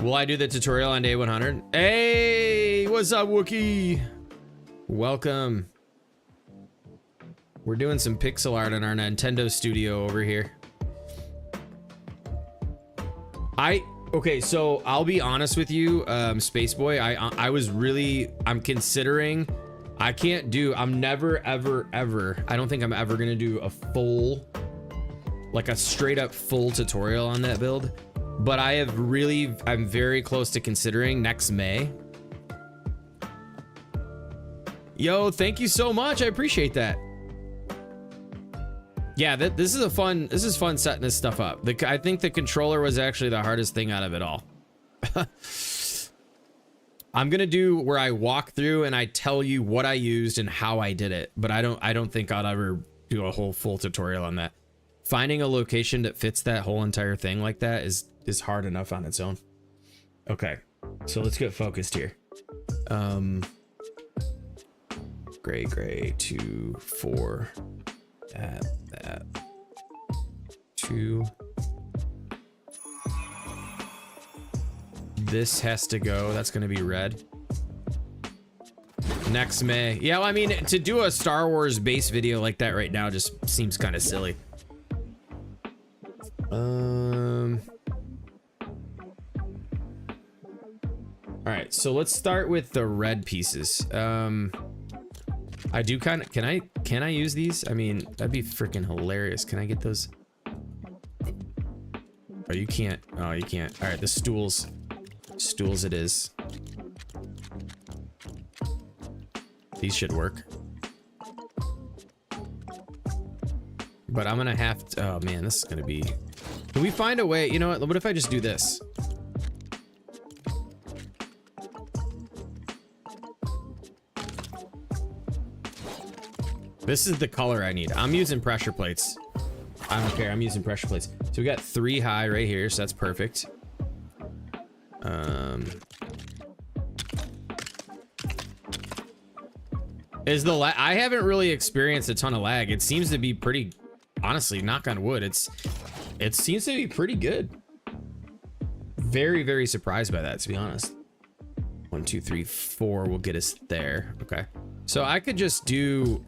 Will I do the tutorial on day 100? Hey, what's up, Wookie? Welcome. We're doing some pixel art in our Nintendo studio over here. Okay, so I'll be honest with you, Space Boy. I'm considering. I'm never, ever. I don't think I'm ever gonna do a full, like a straight up full tutorial on that build. But I'm very close to considering next May. Yo, thank you so much. I appreciate that. Yeah, this is fun setting this stuff up. I think the controller was actually the hardest thing out of it all. I'm gonna do where I walk through and I tell you what I used and how I did it, but I don't think I'll ever do a whole full tutorial on that. Finding a location that fits that whole entire thing like that is hard enough on its own. Okay, so let's get focused here. Gray, 2, 4. That 2. This has to go. That's going to be red. Next May. Yeah, well, I mean, to do a Star Wars base video like that right now just seems kind of silly. All right, so let's start with the red pieces. I do kind of, can I use these? I mean, that'd be freaking hilarious. Can I get those? Oh, you can't. Oh, you can't. All right, the stools it is. These should work. But I'm gonna have to, oh man, this is gonna be, can we find a way? You know what if I just do this? This is the color I need. I'm using pressure plates. I don't care, I'm using pressure plates. So we got 3 high right here, so that's perfect. I haven't really experienced a ton of lag. It seems to be pretty, honestly, knock on wood, it seems to be pretty good. Very, very surprised by that, to be honest. 1, 2, 3, 4 will get us there. Okay. So I could just do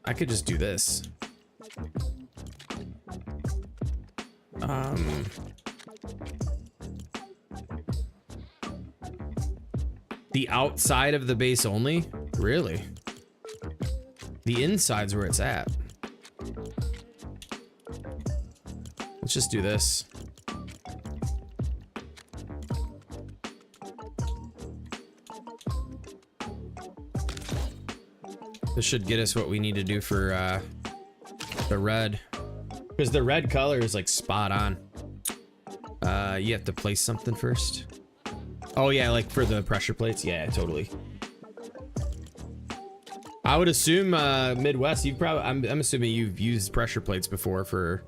this. The outside of the base only? Really? The inside's where it's at. Let's just do this. This should get us what we need to do for the red. Because the red color is like spot on. You have to place something first. Oh yeah, like for the pressure plates. Yeah, totally. I would assume Midwest, you've probably, I'm assuming you've used pressure plates before for,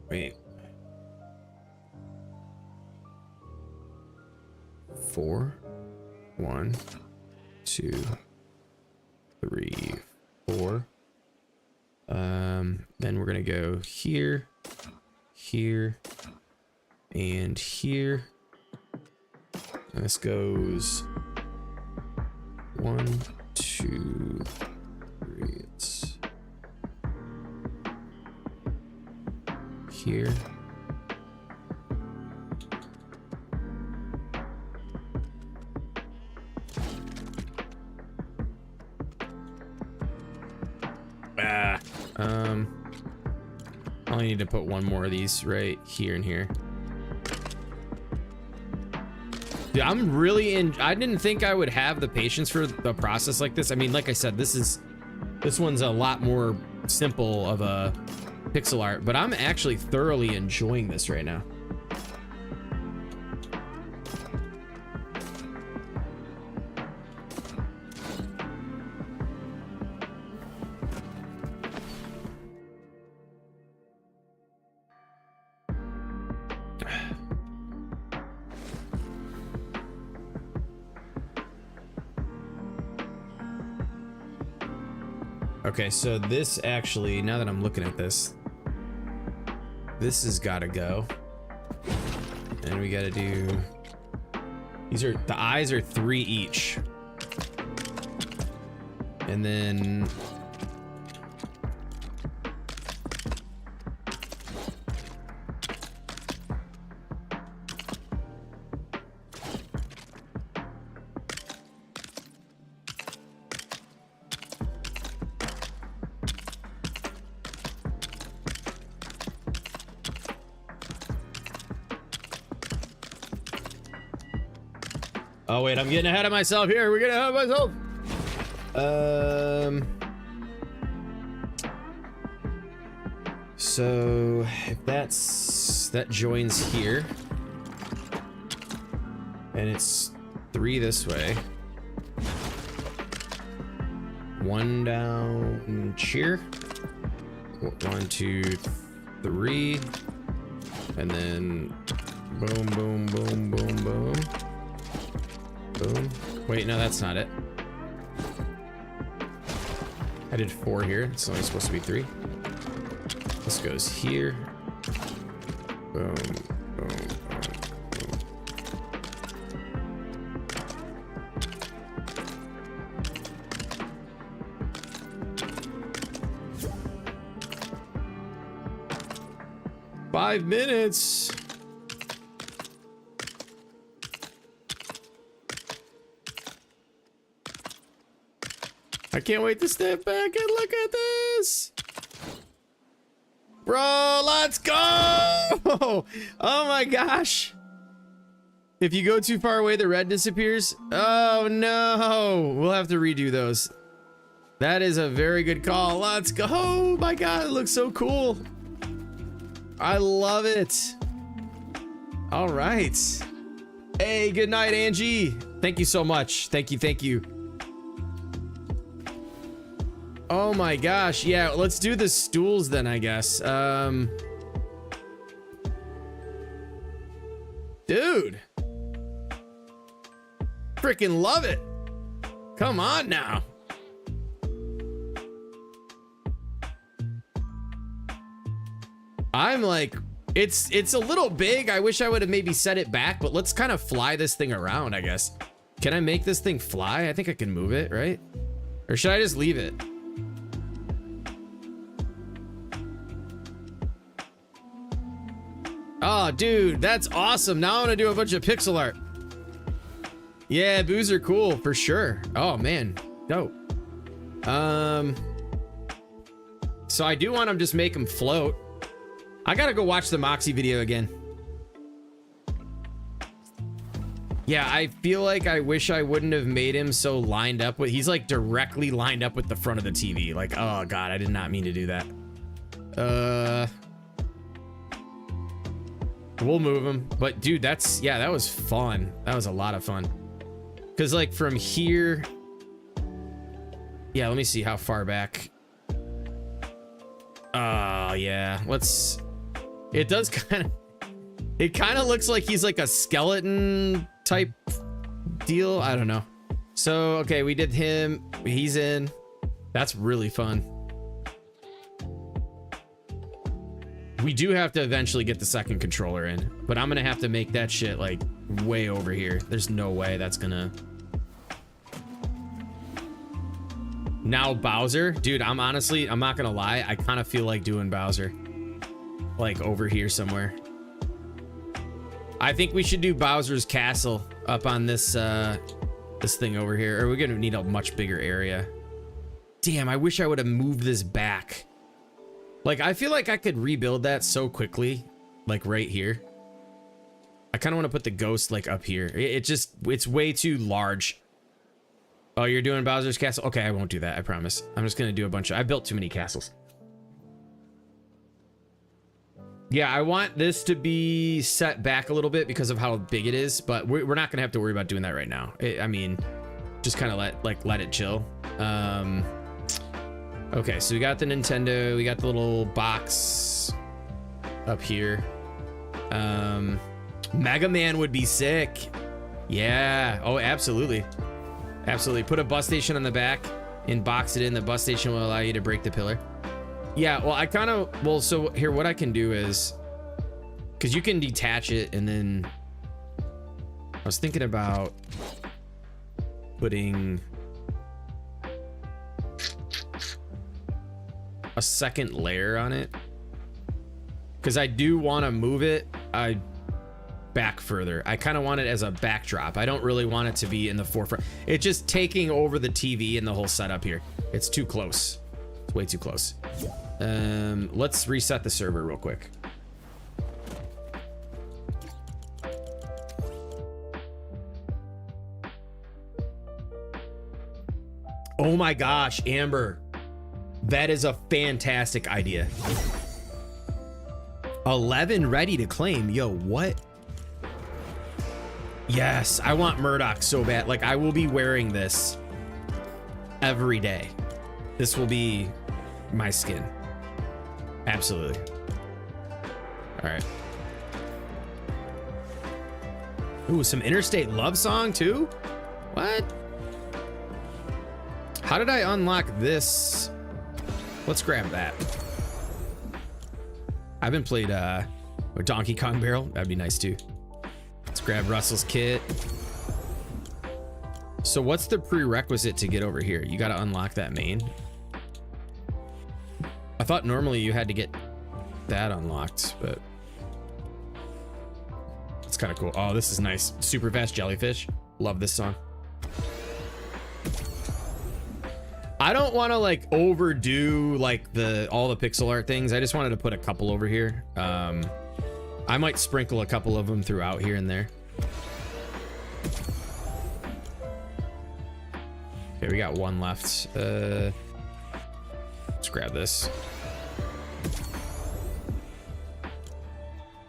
wait. 4, 1, 2, 3, 4. Then we're gonna go here, here, and here. And this goes 1, 2, 3. It's here. I only need to put one more of these right here and here. Dude, I'm really I didn't think I would have the patience for the process like this. I mean, like I said, this one's a lot more simple of a pixel art, but I'm actually thoroughly enjoying this right now. Okay, so this actually, now that I'm looking at this, this has got to go. And we got to do, these are, the eyes are 3 each. And then, oh wait, I'm getting ahead of myself here. We're getting ahead of myself. So if that joins here, and it's 3 this way, 1 down cheer, 1, 2, 3, and then boom, boom, boom, boom, boom. Boom. Wait, no, that's not it. I did 4 here. It's only supposed to be 3. This goes here. Boom, boom, boom, boom. Five minutes. I can't wait to step back and look at this. Bro, let's go! Oh my gosh. If you go too far away, the red disappears. Oh no, we'll have to redo those. That is a very good call. Let's go. Oh my God, it looks so cool. I love it. All right. Hey, good night, Angie. Thank you so much. Thank you, thank you. Oh my gosh, yeah, let's do the stools then, I guess. Dude. Freaking love it. Come on now. I'm like, it's a little big. I wish I would have maybe set it back, but let's kind of fly this thing around, I guess. Can I make this thing fly? I think I can move it, right? Or should I just leave it? Oh, dude, that's awesome. Now I want to do a bunch of pixel art. Yeah, boos are cool for sure. Oh man, dope. So I do want to just make them float. I gotta go watch the Moxie video again. Yeah, I feel like I wish I wouldn't have made him so lined up with, he's like directly lined up with the front of the TV. Like, oh God, I did not mean to do that. We'll move him, but dude, that's, yeah, that was fun. That was a lot of fun. Cause like from here, yeah, let me see how far back. Oh yeah, let's, it does it kind of looks like he's like a skeleton type deal. I don't know. So, okay, we did him, he's in. That's really fun. We do have to eventually get the second controller in, but I'm gonna have to make that shit like way over here. There's no way that's gonna. Now Bowser, dude, I'm not gonna lie, I kind of feel like doing Bowser like over here somewhere. I think we should do Bowser's castle up on this this thing over here, or we're gonna need a much bigger area. Damn, I wish I would have moved this back. Like, I feel like I could rebuild that so quickly, like right here. I kind of want to put the ghost like up here. It's way too large. Oh, you're doing Bowser's castle? Okay, I won't do that, I promise. I'm just gonna do a bunch of, I built too many castles. Yeah, I want this to be set back a little bit because of how big it is, but we're not gonna have to worry about doing that right now. I mean, just kind of let it chill. Okay, so we got the Nintendo, we got the little box up here. Mega Man would be sick. Yeah. Oh, absolutely. Absolutely. Put a bus station on the back and box it in. The bus station will allow you to break the pillar. Yeah, well, so here, what I can do is, because you can detach it, and then I was thinking about putting a second layer on it, because I do want to move it back further. I kind of want it as a backdrop. I don't really want it to be in the forefront. It's just taking over the TV and the whole setup here. It's too close. It's way too close. Let's reset the server real quick. Oh my gosh, Amber. That is a fantastic idea. 11 ready to claim. Yo, what? Yes, I want Murdoch so bad. Like, I will be wearing this every day. This will be my skin. Absolutely. All right. Ooh, some Interstate Love Song too? What? How did I unlock this? Let's grab that. I haven't played with Donkey Kong Barrel. That'd be nice too. Let's grab Russell's kit. So what's the prerequisite to get over here? You got to unlock that main. I thought normally you had to get that unlocked, but it's kind of cool. Oh, this is nice. Super fast jellyfish. Love this song. I don't want to like overdo like all the pixel art things. I just wanted to put a couple over here. I might sprinkle a couple of them throughout here and there. Okay, we got one left. Let's grab this.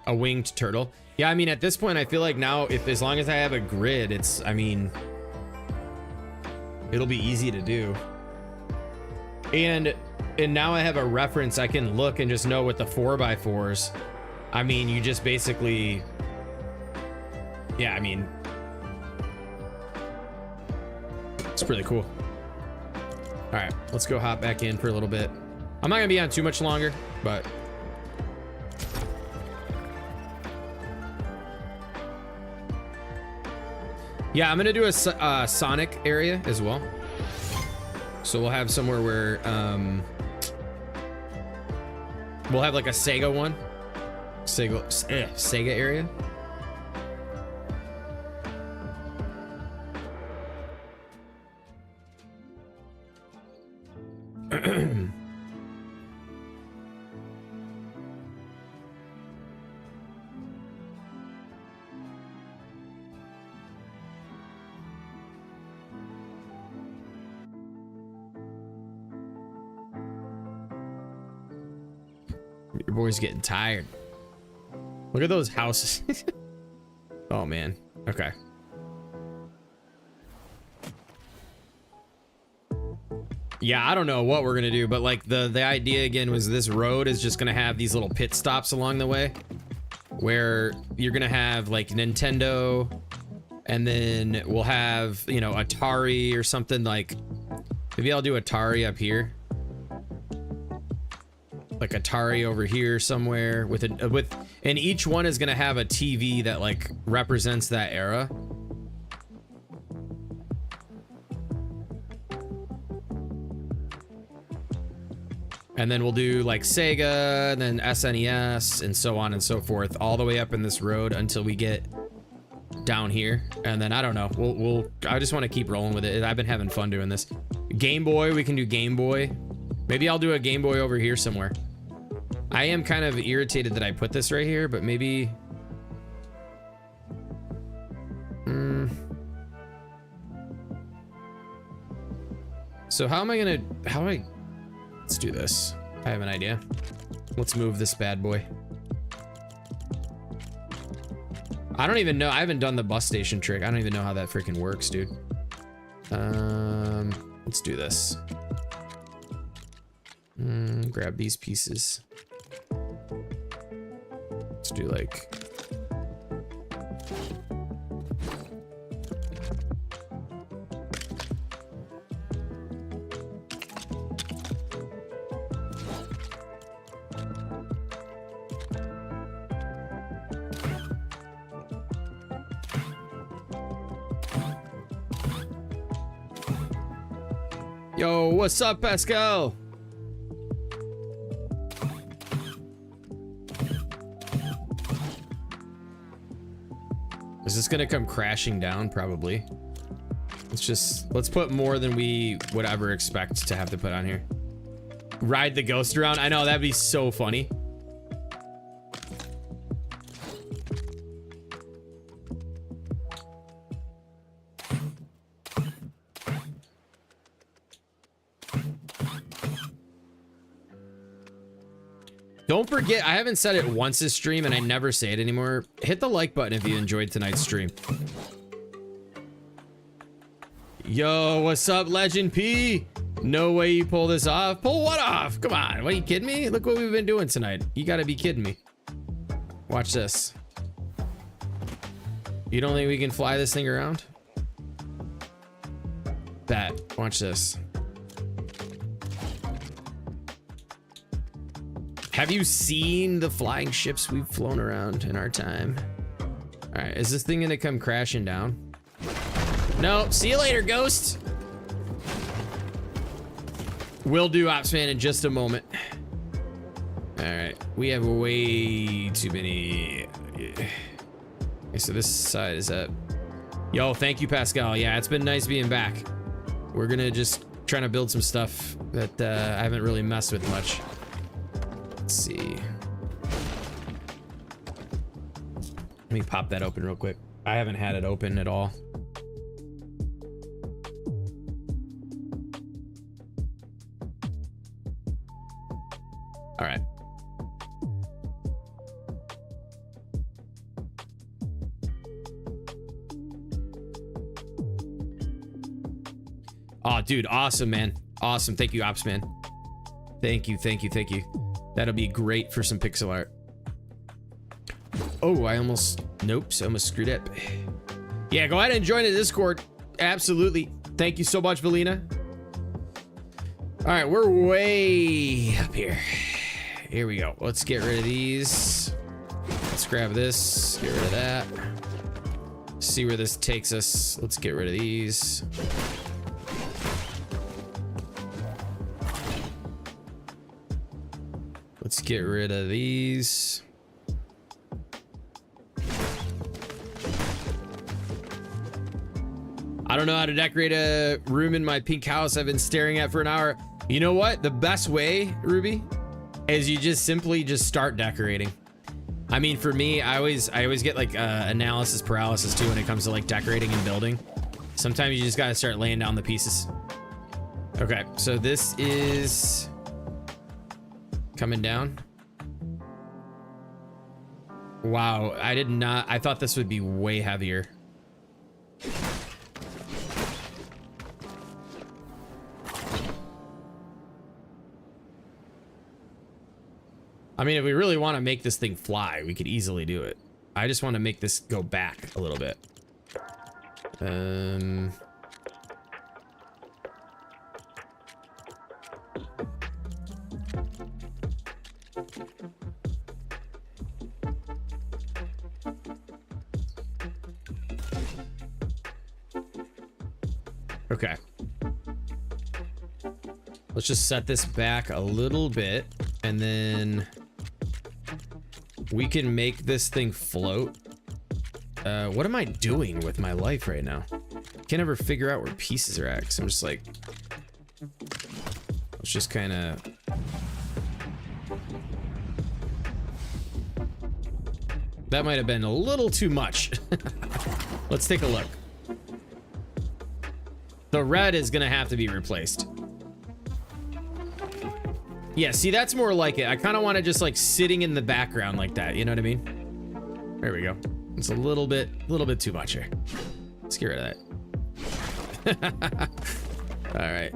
A winged turtle. Yeah, I mean, at this point, I feel like now, as long as I have a grid, I mean, it'll be easy to do. And now I have a reference. I can look and just know what the 4x4s. I mean, you just basically, yeah, I mean, it's pretty cool. All right, let's go hop back in for a little bit. I'm not gonna be on too much longer, but yeah, I'm gonna do a Sonic area as well. So we'll have somewhere where we'll have like a Sega one, Sega area. Your boy's getting tired. Look at those houses. Oh man. Okay. Yeah, I don't know what we're gonna do, but like the idea again was this road is just gonna have these little pit stops along the way where you're gonna have like Nintendo, and then we'll have, you know, Atari or something. Like maybe I'll do Atari up here, like Atari over here somewhere and each one is gonna have a TV that like represents that era. And then we'll do like Sega, and then SNES, and so on and so forth, all the way up in this road until we get down here. And then I don't know. I just want to keep rolling with it. I've been having fun doing this. Game Boy, we can do Game Boy. Maybe I'll do a Game Boy over here somewhere. I am kind of irritated that I put this right here, but maybe. So how do I? Let's do this. I have an idea. Let's move this bad boy. I don't even know. I haven't done the bus station trick. I don't even know how that freaking works, dude. Let's do this. Grab these pieces. Let's do like... Yo, what's up, Pascal? Is this gonna come crashing down? Probably. Let's put more than we would ever expect to have to put on here. Ride the ghost around. I know, that'd be so funny. Don't forget, I haven't said it once this stream and I never say it anymore. Hit the like button if you enjoyed tonight's stream. Yo, what's up, Legend P? No way you pull this off. Pull what off? Come on, what, are you kidding me? Look what we've been doing tonight. You gotta be kidding me. Watch this. You don't think we can fly this thing around? Bet. Watch this. Have you seen the flying ships we've flown around in our time? All right, is this thing gonna come crashing down? No, see you later, ghost. Will do, Opsman, in just a moment. All right, we have way too many. Okay, so this side is up. Yo, thank you, Pascal. Yeah, it's been nice being back. We're gonna just trying to build some stuff that I haven't really messed with much. Let's see. Let me pop that open real quick. I haven't had it open at all. All right. Oh, dude, awesome, man. Awesome. Thank you, Ops, man. Thank you, thank you, thank you. That'll be great for some pixel art. Oh, I almost, nope, I almost screwed up. Yeah, go ahead and join the Discord. Absolutely. Thank you so much, Valina. All right, we're way up here. Here we go. Let's get rid of these. Let's grab this, get rid of that. See where this takes us. Let's get rid of these. Let's get rid of these. I don't know how to decorate a room in my pink house I've been staring at for an hour. You know what? The best way, Ruby, is you just simply just start decorating. I mean, for me, I always get like analysis paralysis too when it comes to like decorating and building. Sometimes you just gotta start laying down the pieces. Okay, so this is coming down. Wow, I thought this would be way heavier. I mean, if we really want to make this thing fly, we could easily do it. I just want to make this go back a little bit. Okay. Let's just set this back a little bit, and then we can make this thing float. What am I doing with my life right now? Can't ever figure out where pieces are at, because I'm just like, let's just kind of. That might have been a little too much. Let's take a look. The red is gonna have to be replaced. Yeah, see, that's more like it. I kind of want to just like sitting in the background like that. You know what I mean? There we go. It's a little bit too much here. Let's get rid of that. All right.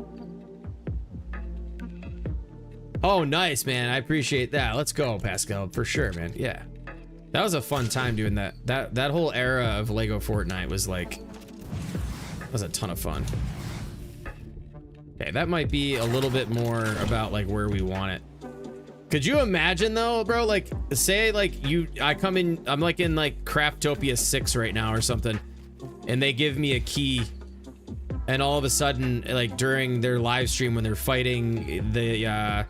Oh, nice, man. I appreciate that. Let's go, Pascal, for sure, man. Yeah. That was a fun time doing that. That whole era of LEGO Fortnite was like, that was a ton of fun. Okay, that might be a little bit more about like where we want it. Could you imagine though, bro? Like, say like I come in, I'm like in like Craftopia 6 right now or something, and they give me a key, and all of a sudden, like during their live stream when they're fighting the,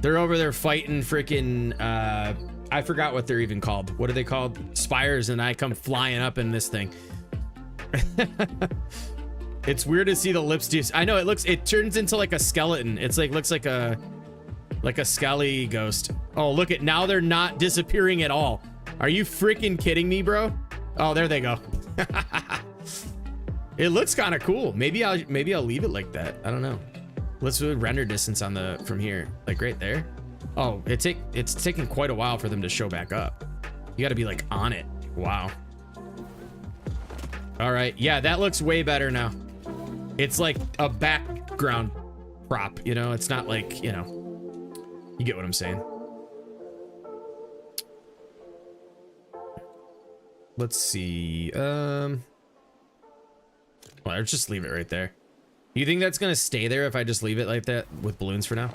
they're over there fighting freaking, I forgot what they're even called. What are they called? Spires, and I come flying up in this thing. It's weird to see the lips do. I know it turns into like a skeleton. It's like, looks like a skelly ghost. Oh, look at, now they're not disappearing at all. Are you freaking kidding me, bro? Oh, there they go. It looks kind of cool. Maybe I'll leave it like that. I don't know. Let's do render distance on the, from here, like right there. Oh, it's taking quite a while for them to show back up. You got to be like on it. Wow. All right. Yeah, that looks way better now. It's like a background prop, you know? It's not like, you know, you get what I'm saying. Let's see. Well, I'll just leave it right there. You think that's gonna stay there if I just leave it like that with balloons for now?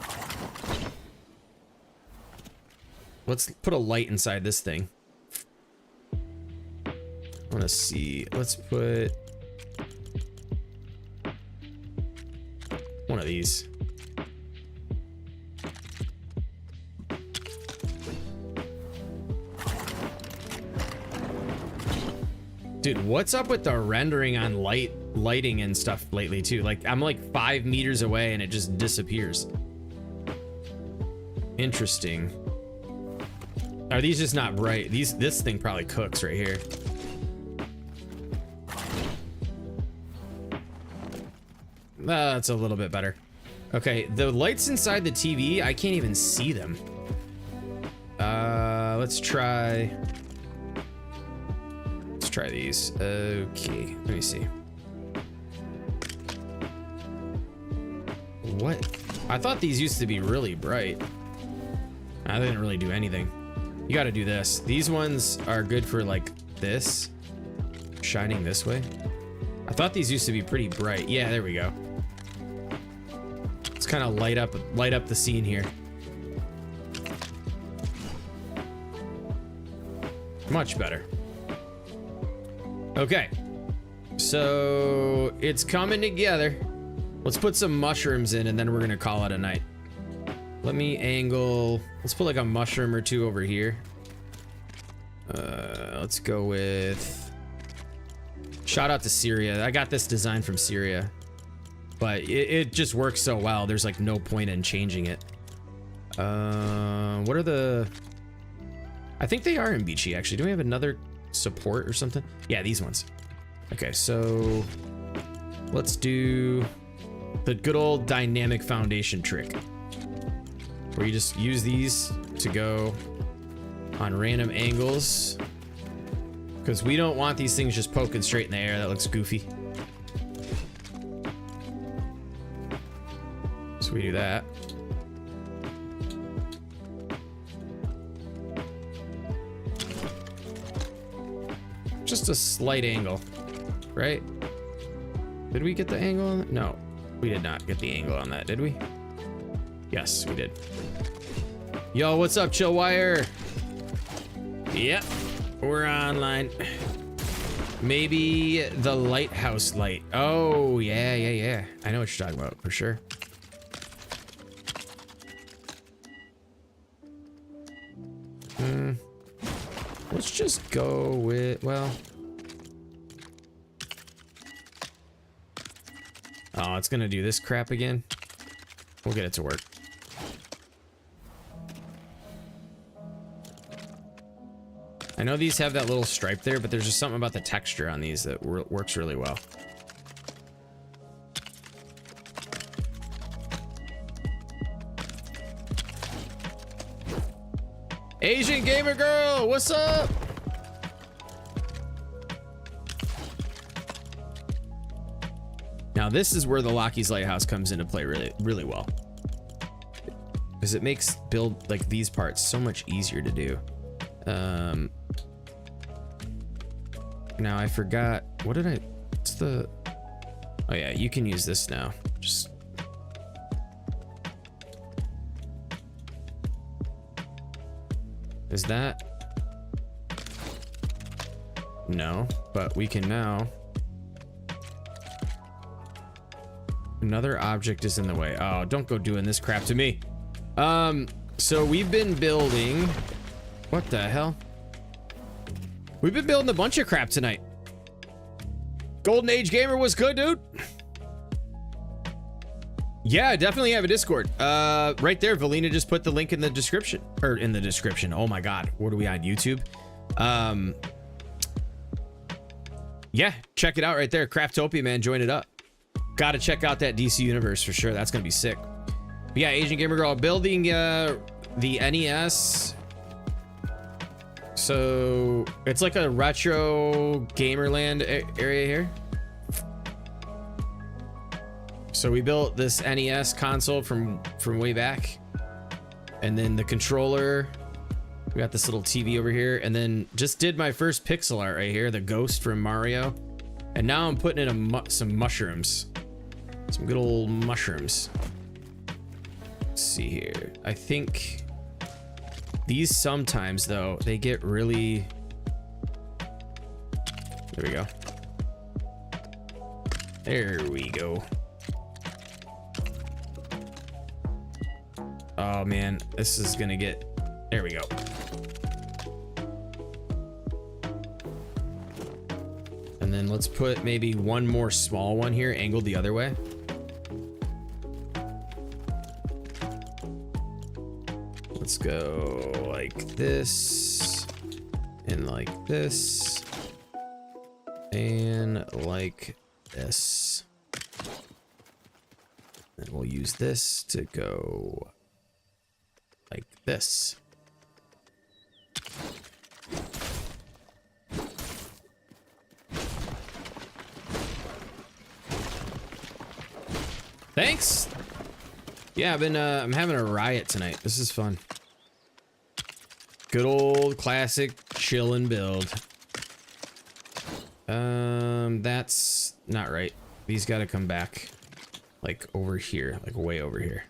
Let's put a light inside this thing. I want to see. Let's put one of these. Dude, what's up with the rendering on lighting and stuff lately too? Like, I'm like 5 meters away and it just disappears. Interesting. Are these just not bright? This thing probably cooks right here. That's a little bit better. Okay, the lights inside the TV, I can't even see them. Let's try these. Okay, let me see. What? I thought these used to be really bright. I didn't really do anything. You got to do this. These ones are good for like this, shining this way. I thought these used to be pretty bright. Yeah, there we go. Let's kind of light up the scene here. Much better. Okay, so it's coming together. Let's put some mushrooms in and then we're gonna call it a night. Let me angle, let's put like a mushroom or two over here. Let's go with, shout out to Syria. I got this design from Syria, but it just works so well. There's like no point in changing it. What are the, I think they are in Beachy actually. Do we have another support or something? Yeah, these ones. Okay, so let's do the good old dynamic foundation trick, where you just use these to go on random angles, because we don't want these things just poking straight in the air. That looks goofy. So we do that. Just a slight angle, right? Did we get the angle on that? No, we did not get the angle on that, did we? Yes, we did. Yo, what's up, Chillwire? Yep, we're online. Maybe the lighthouse light. Oh, yeah. I know what you're talking about, for sure. Let's just go with, well. Oh, it's gonna do this crap again. We'll get it to work. I know these have that little stripe there, but there's just something about the texture on these that works really well. Asian gamer girl, what's up? Now this is where the Lockie's Lighthouse comes into play really well. Because it makes build like these parts so much easier to do. Now I forgot, what did what's the, oh yeah, you can use this now. Just is that? No, but we can now. Another object is in the way. Oh, don't go doing this crap to me. So we've been building, what the hell? We've been building a bunch of crap tonight. Golden Age Gamer was good, dude. Yeah, I definitely have a Discord. Right there, Valina just put the link in the description. Or in the description. Oh my god, what are we on, YouTube? Yeah, check it out right there. Craftopia, man, join it up. Gotta check out that DC universe for sure. That's gonna be sick. But yeah, Asian Gamer Girl building the NES. So it's like a retro Gamerland area here. So we built this NES console from way back, and then the controller. We got this little TV over here, and then just did my first pixel art right here, the ghost from Mario, and now I'm putting in some mushrooms, some good old mushrooms. Let's see here. I think these sometimes though they get really. There we go. There we go. Oh man, this is gonna get. There we go. And then let's put maybe one more small one here, angled the other way. Let's go like this, and like this, and like this. And we'll use this to go like this. Thanks. Yeah, I'm having a riot tonight. This is fun. Good old classic chill and build. That's not right. These got to come back like over here, like way over here.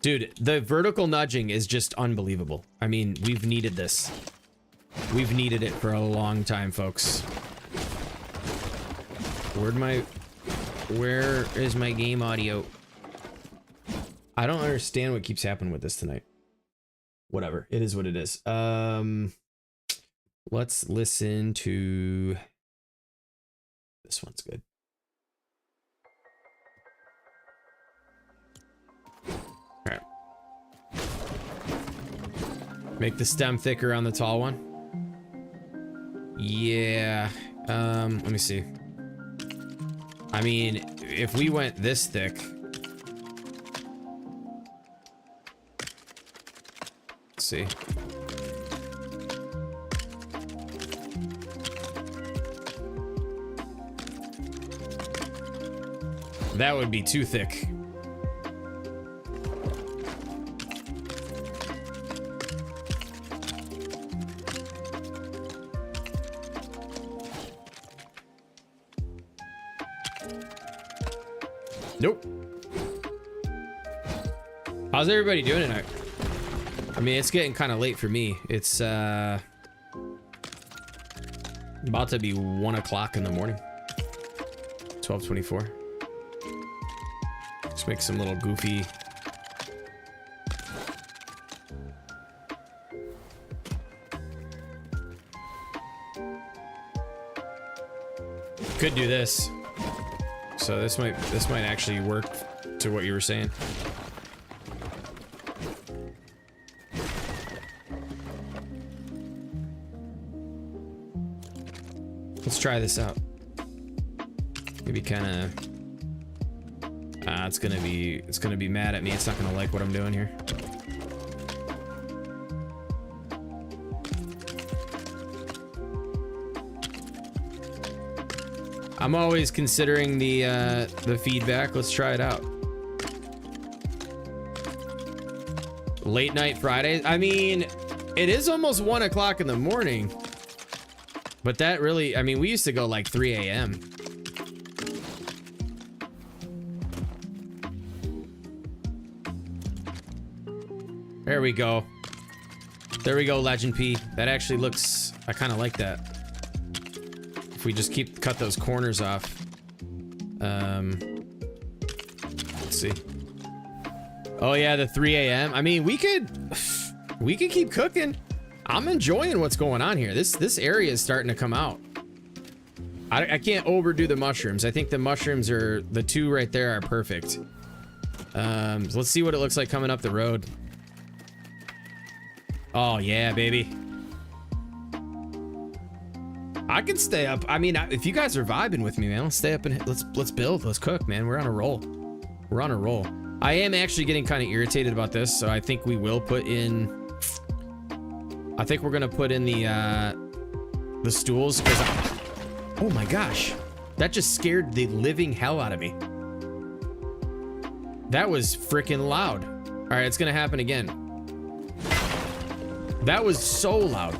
Dude, the vertical nudging is just unbelievable. I mean, we've needed this. We've needed it for a long time, folks. Where is my game audio? I don't understand what keeps happening with this tonight. Whatever, it is what it is. Let's listen to this one's good. All right. Make the stem thicker on the tall one. Yeah. Let me see. I mean, if we went this thick. Let's see. That would be too thick. Nope. How's everybody doing tonight? I mean, it's getting kind of late for me. It's about to be 1 o'clock in the morning. 12:24. Just make some little goofy. Could do this. So this might actually work to what you were saying. Let's try this out. Maybe kind of. It's gonna be mad at me. It's not gonna like what I'm doing here. I'm always considering the feedback. Let's try it out. Late night Fridays. I mean, it is almost 1 o'clock in the morning. But that really, I mean, we used to go like 3 a.m. There we go. There we go, Legend P. That actually looks, I kind of like that. If we just cut those corners off. Let's see. Oh yeah, the 3 a.m. I mean, we could keep cooking. I'm enjoying what's going on here. This area is starting to come out. I can't overdo the mushrooms. I think the mushrooms are, the 2 right there are perfect. So let's see what it looks like coming up the road. Oh yeah, baby. I can stay up. I mean, if you guys are vibing with me, man, let's stay up and let's build. Let's cook, man. We're on a roll. We're on a roll. I am actually getting kind of irritated about this, so I think we will put in. I think we're gonna put in the stools because. Oh my gosh, that just scared the living hell out of me. That was freaking loud. All right, it's gonna happen again. That was so loud.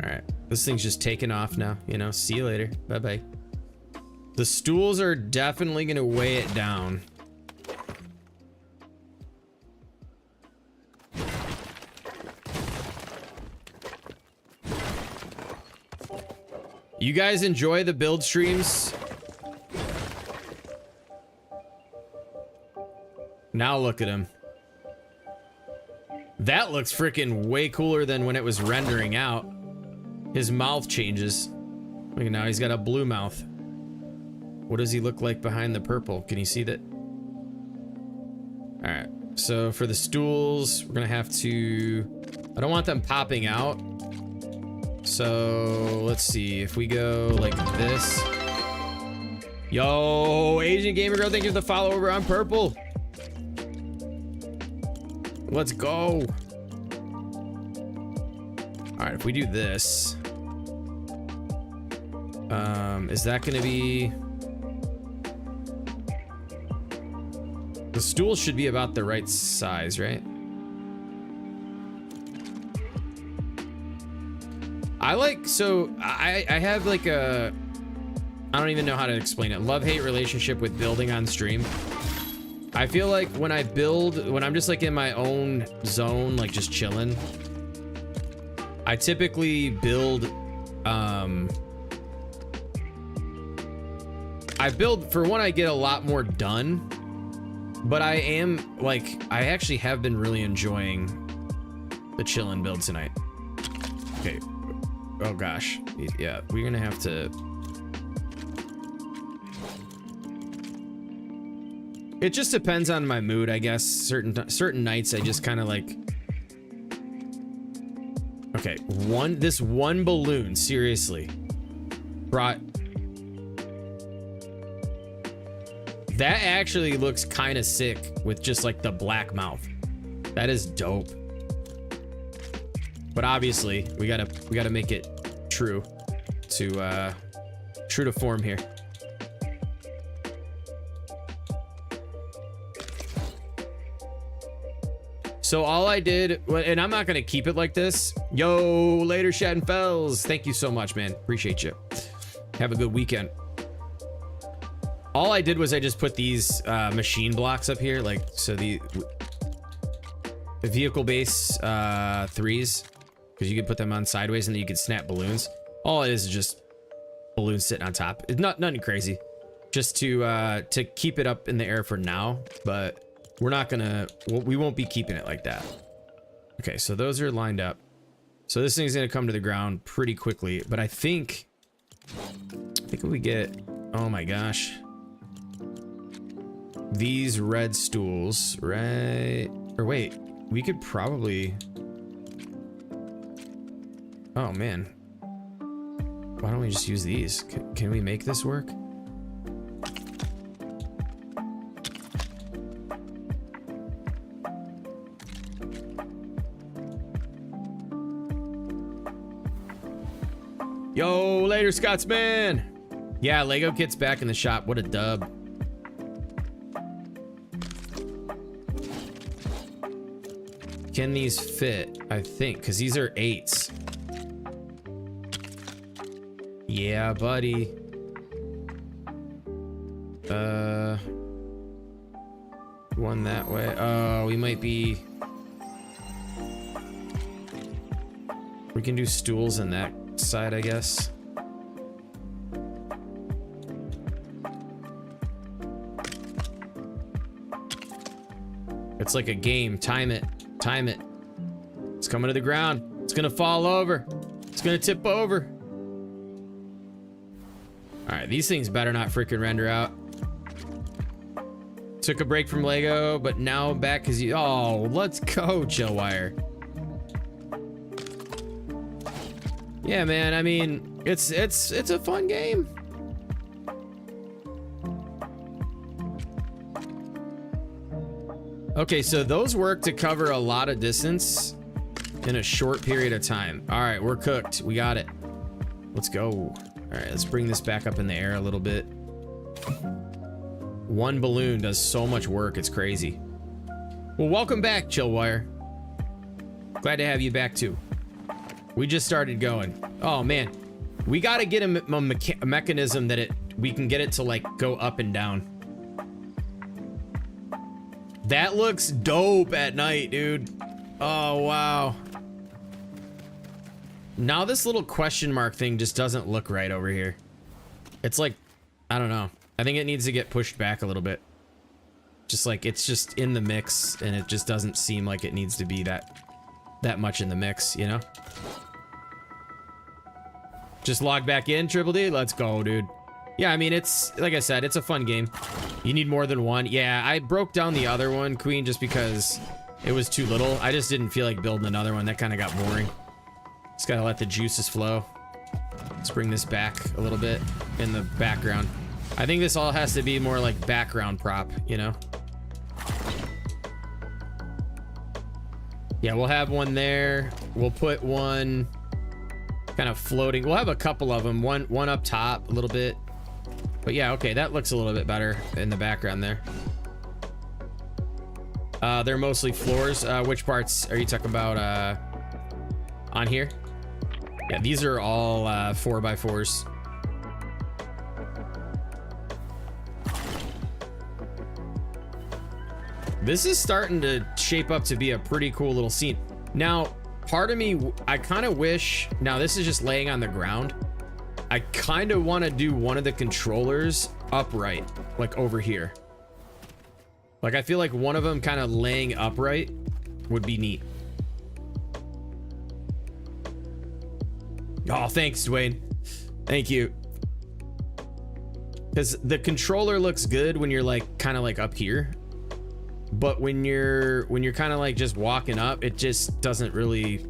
All right, this thing's just taking off now. You know, see you later. Bye-bye. The stools are definitely gonna weigh it down. You guys enjoy the build streams? Now look at him. That looks freaking way cooler than when it was rendering out. His mouth changes. Look at now, he's got a blue mouth. What does he look like behind the purple? Can you see that? All right, so for the stools, we're gonna have to, I don't want them popping out. So let's see if we go like this. Yo, Asian Gamer Girl, thank you for the follow over on purple. Let's go. All right, if we do this, is that gonna be, the stool should be about the right size, right? I like, so I have like a, I don't even know how to explain it, love-hate relationship with building on stream. I feel like when I build, when I'm just like in my own zone, like just chilling, I typically build, I build, for one, I get a lot more done, but I am like, I actually have been really enjoying the chillin' build tonight. Okay. Oh gosh. Yeah, we're gonna have to. It just depends on my mood, I guess. Certain nights I just kind of like. Okay, this one balloon, seriously, brought. That actually looks kind of sick with just like the black mouth. That is dope. But obviously, we gotta make it true to form here. So all I did, and I'm not gonna keep it like this. Yo, later, Shattenfells. Thank you so much, man. Appreciate you. Have a good weekend. All I did was I just put these machine blocks up here, like so the vehicle base 3s, because you can put them on sideways and then you can snap balloons. All it is just balloons sitting on top. It's nothing crazy, just to keep it up in the air for now. But we're not gonna, we won't be keeping it like that. Okay, so those are lined up. So this thing's gonna come to the ground pretty quickly. But I think if we get, oh my gosh, these red stools, right? Or wait, we could probably, oh man, why don't we just use these? Can we make this work? go. Later, Scotsman. Yeah, Lego kit's back in the shop. What a dub. Can these fit? I think, because these are 8s. Yeah, buddy. One that way. Oh, we might be... We can do stools on that side, I guess. It's like a game. Time it. Time it. It's coming to the ground. It's gonna fall over. It's gonna tip over. All right, these things better not freaking render out. Took a break from Lego, but now I'm back because you... Oh, let's go, Chillwire. Yeah, man, I mean, it's a fun game. Okay, so those work to cover a lot of distance in a short period of time. All right, we're cooked. We got it. Let's go. All right, let's bring this back up in the air a little bit. One balloon does so much work, it's crazy. Well, welcome back, Chillwire. Glad to have you back too. We just started going. Oh man, we gotta get a mechanism that we can get it to like go up and down. That looks dope at night, dude. Oh wow. Now this little question mark thing just doesn't look right over here. It's like, I don't know. I think it needs to get pushed back a little bit. Just like it's just in the mix and it just doesn't seem like it needs to be that much in the mix, you know? Just log back in, Triple D. Let's go, dude. Yeah, I mean, it's, like I said, it's a fun game. You need more than one. Yeah, I broke down the other one, Queen, just because it was too little. I just didn't feel like building another one. That kind of got boring. Just gotta let the juices flow. Let's bring this back a little bit in the background. I think this all has to be more like background prop, you know? Yeah, we'll have one there. We'll put one kind of floating. We'll have a couple of them. One up top a little bit. But yeah, okay, that looks a little bit better in the background there. They're mostly floors. Which parts are you talking about on here? Yeah, these are all 4x4s. This is starting to shape up to be a pretty cool little scene. Now, part of me, I kind of wish, now this is just laying on the ground. I kind of want to do one of the controllers upright, like over here. Like, I feel like one of them kind of laying upright would be neat. Oh, thanks, Dwayne. Thank you. Because the controller looks good when you're like kind of like up here. But when you're kind of like just walking up, it just doesn't really.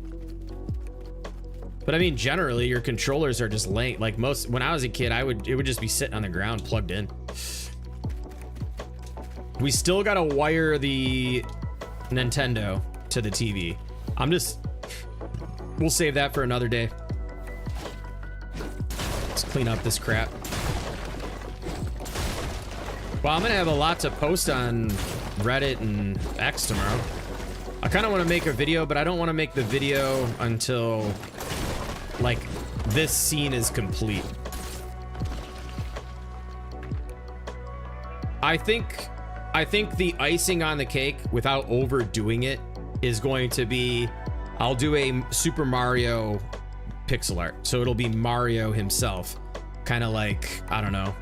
But I mean, generally your controllers are just laying, like most, when I was a kid, it would just be sitting on the ground plugged in. We still gotta wire the Nintendo to the TV. We'll save that for another day. Let's clean up this crap. Well, I'm gonna have a lot to post on Reddit and X tomorrow. I kind of want to make a video, but I don't want to make the video until like this scene is complete. I think the icing on the cake, without overdoing it, is going to be, I'll do a Super Mario pixel art. So it'll be Mario himself, kind of like, I don't know.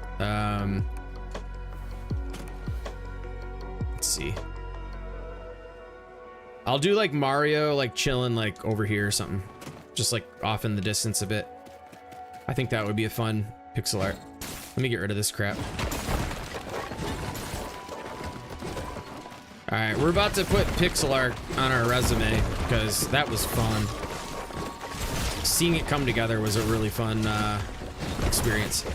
Let's see. I'll do like Mario, like chilling like over here or something, just like off in the distance a bit. I think that would be a fun pixel art. Let me get rid of this crap. All right, we're about to put pixel art on our resume because that was fun. Seeing it come together was a really fun experience.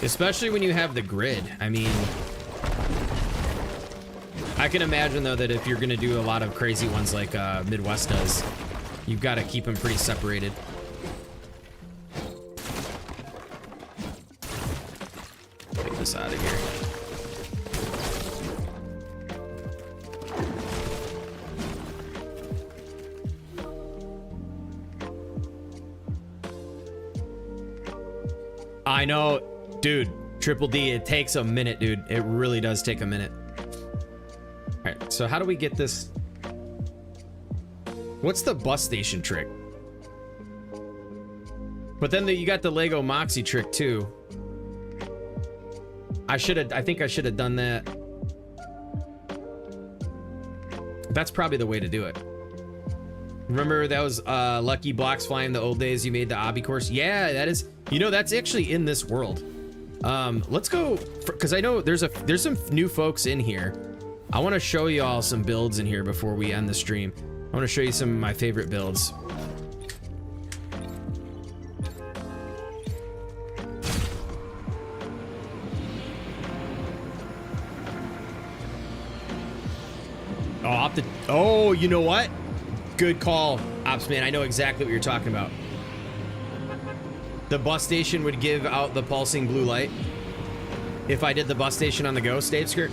Especially when you have the grid. I mean, I can imagine though that if you're gonna do a lot of crazy ones like Midwest does, you've got to keep them pretty separated. Take this out of here. I know, dude. Triple D, it takes a minute, dude. It really does take a minute. All right, so how do we get this? What's the bus station trick? But then you got the Lego Moxie trick too. I think I should have done that. That's probably the way to do it. Remember that was Lucky Blocks Flying the old days, you made the obby course? Yeah, that is, you know, that's actually in this world. Let's go, because I know there's some new folks in here. I want to show you all some builds in here before we end the stream. I want to show you some of my favorite builds. Oh, you know what? Good call, Ops Man. I know exactly what you're talking about. The bus station would give out the pulsing blue light if I did the bus station on the go, Stave Skirt.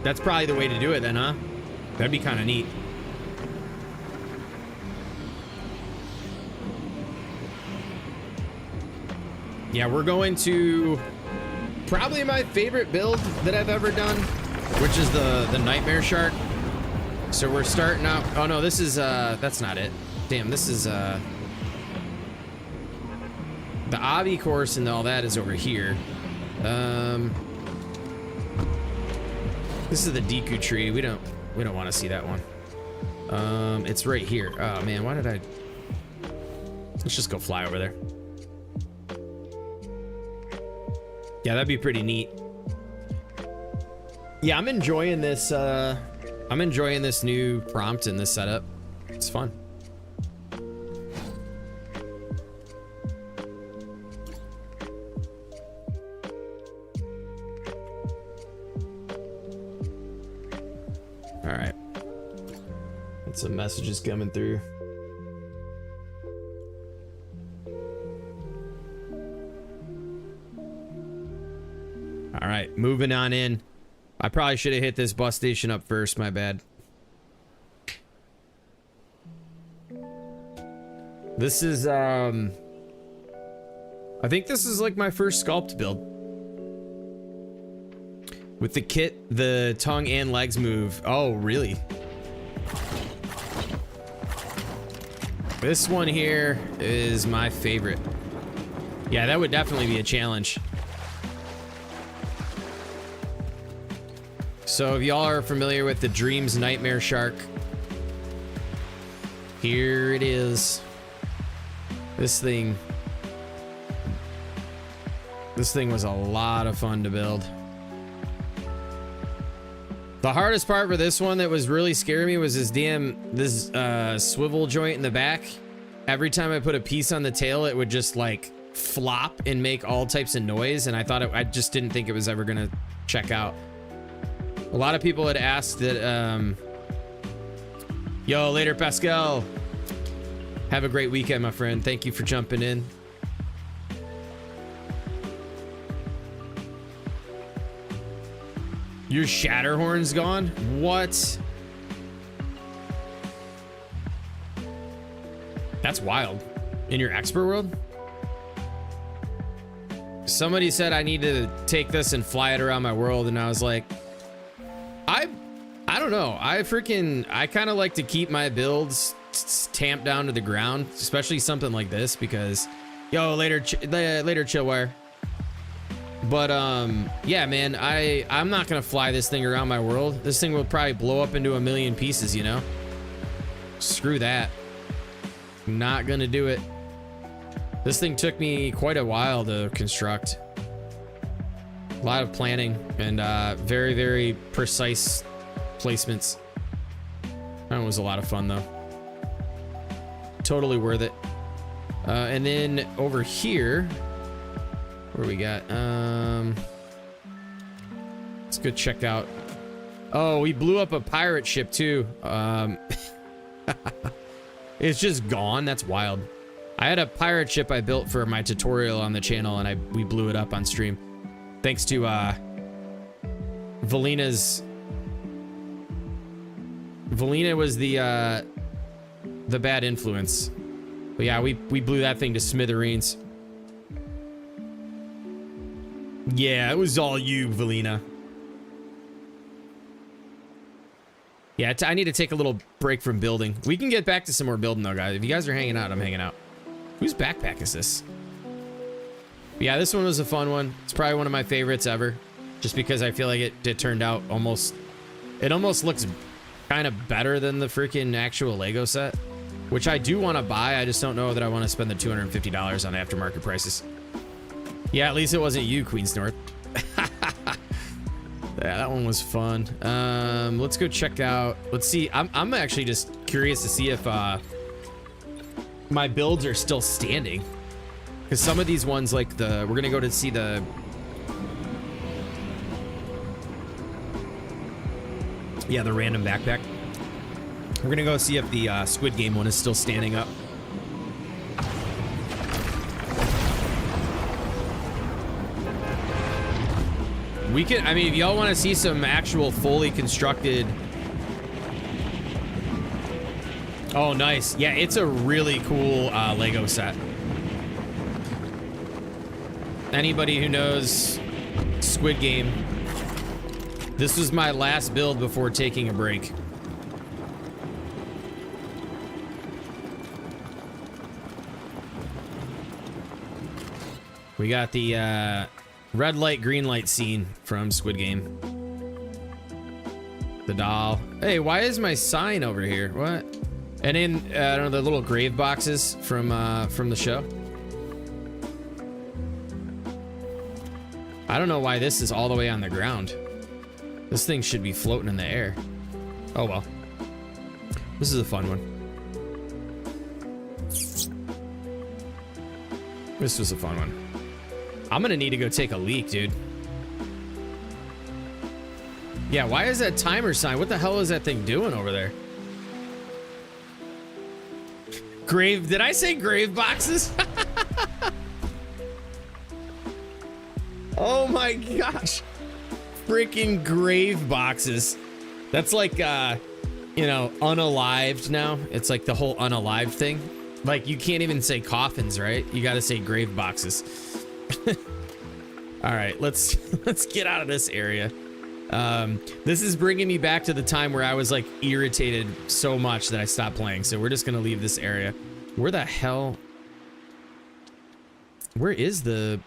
That's probably the way to do it then, huh? That'd be kind of neat. Yeah, we're going to probably my favorite build that I've ever done, which is the Nightmare Shark. So we're starting out. Oh no, this is that's not it. Damn, this is the obby course and all that is over here. This is the Deku tree. We don't want to see that one. It's right here. Oh man, why did I? Let's just go fly over there. Yeah, that'd be pretty neat. Yeah, I'm enjoying this. I'm enjoying this new prompt and this setup. It's fun. All right. Got some messages coming through. All right, moving on in. I probably should have hit this bus station up first, my bad. This is, I think this is like my first sculpt build. With the kit, the tongue and legs move. Oh, really? This one here is my favorite. Yeah, that would definitely be a challenge. So if y'all are familiar with the Dreams Nightmare Shark, here it is. This thing was a lot of fun to build. The hardest part for this one that was really scaring me was this swivel joint in the back. Every time I put a piece on the tail, it would just like flop and make all types of noise, and I just didn't think it was ever gonna check out. A lot of people had asked that, yo, later, Pascal. Have a great weekend, my friend. Thank you for jumping in. Your Shatterhorn's gone? What? That's wild. In your expert world? Somebody said I need to take this and fly it around my world, and I was like, I don't know. I kind of like to keep my builds tamped down to the ground, especially something like this, because yo, later Chillwire. But yeah, man, I'm not gonna fly this thing around my world. This thing will probably blow up into a million pieces, you know? Screw that. Not gonna do it. This thing took me quite a while to construct. A lot of planning and very, very precise placements. That was a lot of fun though. Totally worth it. And then over here, what do we got? Let's go check out. Oh, we blew up a pirate ship too. It's just gone. That's wild. I had a pirate ship I built for my tutorial on the channel, and we blew it up on stream. Thanks to Valina's. Valina was the bad influence. But yeah, we blew that thing to smithereens. Yeah, it was all you, Valina. Yeah, I need to take a little break from building. We can get back to some more building though, guys. If you guys are hanging out, I'm hanging out. Whose backpack is this? Yeah, this one was a fun one. It's probably one of my favorites ever. Just because I feel like it turned out almost... It almost looks kind of better than the freaking actual Lego set. Which I do want to buy. I just don't know that I want to spend the $250 on aftermarket prices. Yeah, at least it wasn't you, Queen's North. Yeah, that one was fun. Let's go check out. Let's see. I'm actually just curious to see if my builds are still standing. Because some of these ones, like we're gonna go to see the. Yeah, the random backpack. We're gonna go see if the Squid Game one is still standing up. We can, I mean, if y'all want to see some actual fully constructed. Oh, nice. Yeah, it's a really cool Lego set. Anybody who knows Squid Game, this was my last build before taking a break. We got the red light, green light scene from Squid Game. The doll. Hey, why is my sign over here? What? And then I don't know, the little grave boxes from the show. I don't know why this is all the way on the ground. This thing should be floating in the air. Oh well. This is a fun one. This was a fun one. I'm gonna need to go take a leak, dude. Yeah, why is that timer sign? What the hell is that thing doing over there? Grave, did I say grave boxes? Oh my gosh. Freaking grave boxes. That's like, you know, unalived now. It's like the whole unalived thing. Like, you can't even say coffins, right? You gotta say grave boxes. All right, let's get out of this area. This is bringing me back to the time where I was like irritated so much that I stopped playing. So we're just gonna leave this area. Where the hell? Where is the?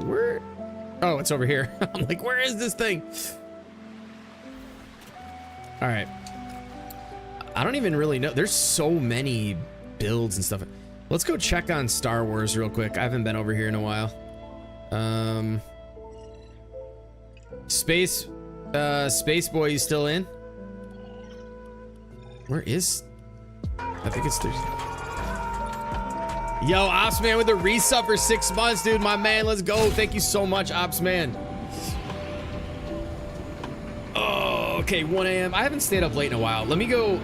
Where? Oh, it's over here. I'm like, where is this thing? All right. I don't even really know. There's so many builds and stuff. Let's go check on Star Wars real quick. I haven't been over here in a while. Space Boy, you still in? Where is? I think it's Thursday. Yo, Ops Man with a resub for 6 months, dude. My man, let's go. Thank you so much, Ops Man. Oh, okay, 1 a.m. I haven't stayed up late in a while. Let me go.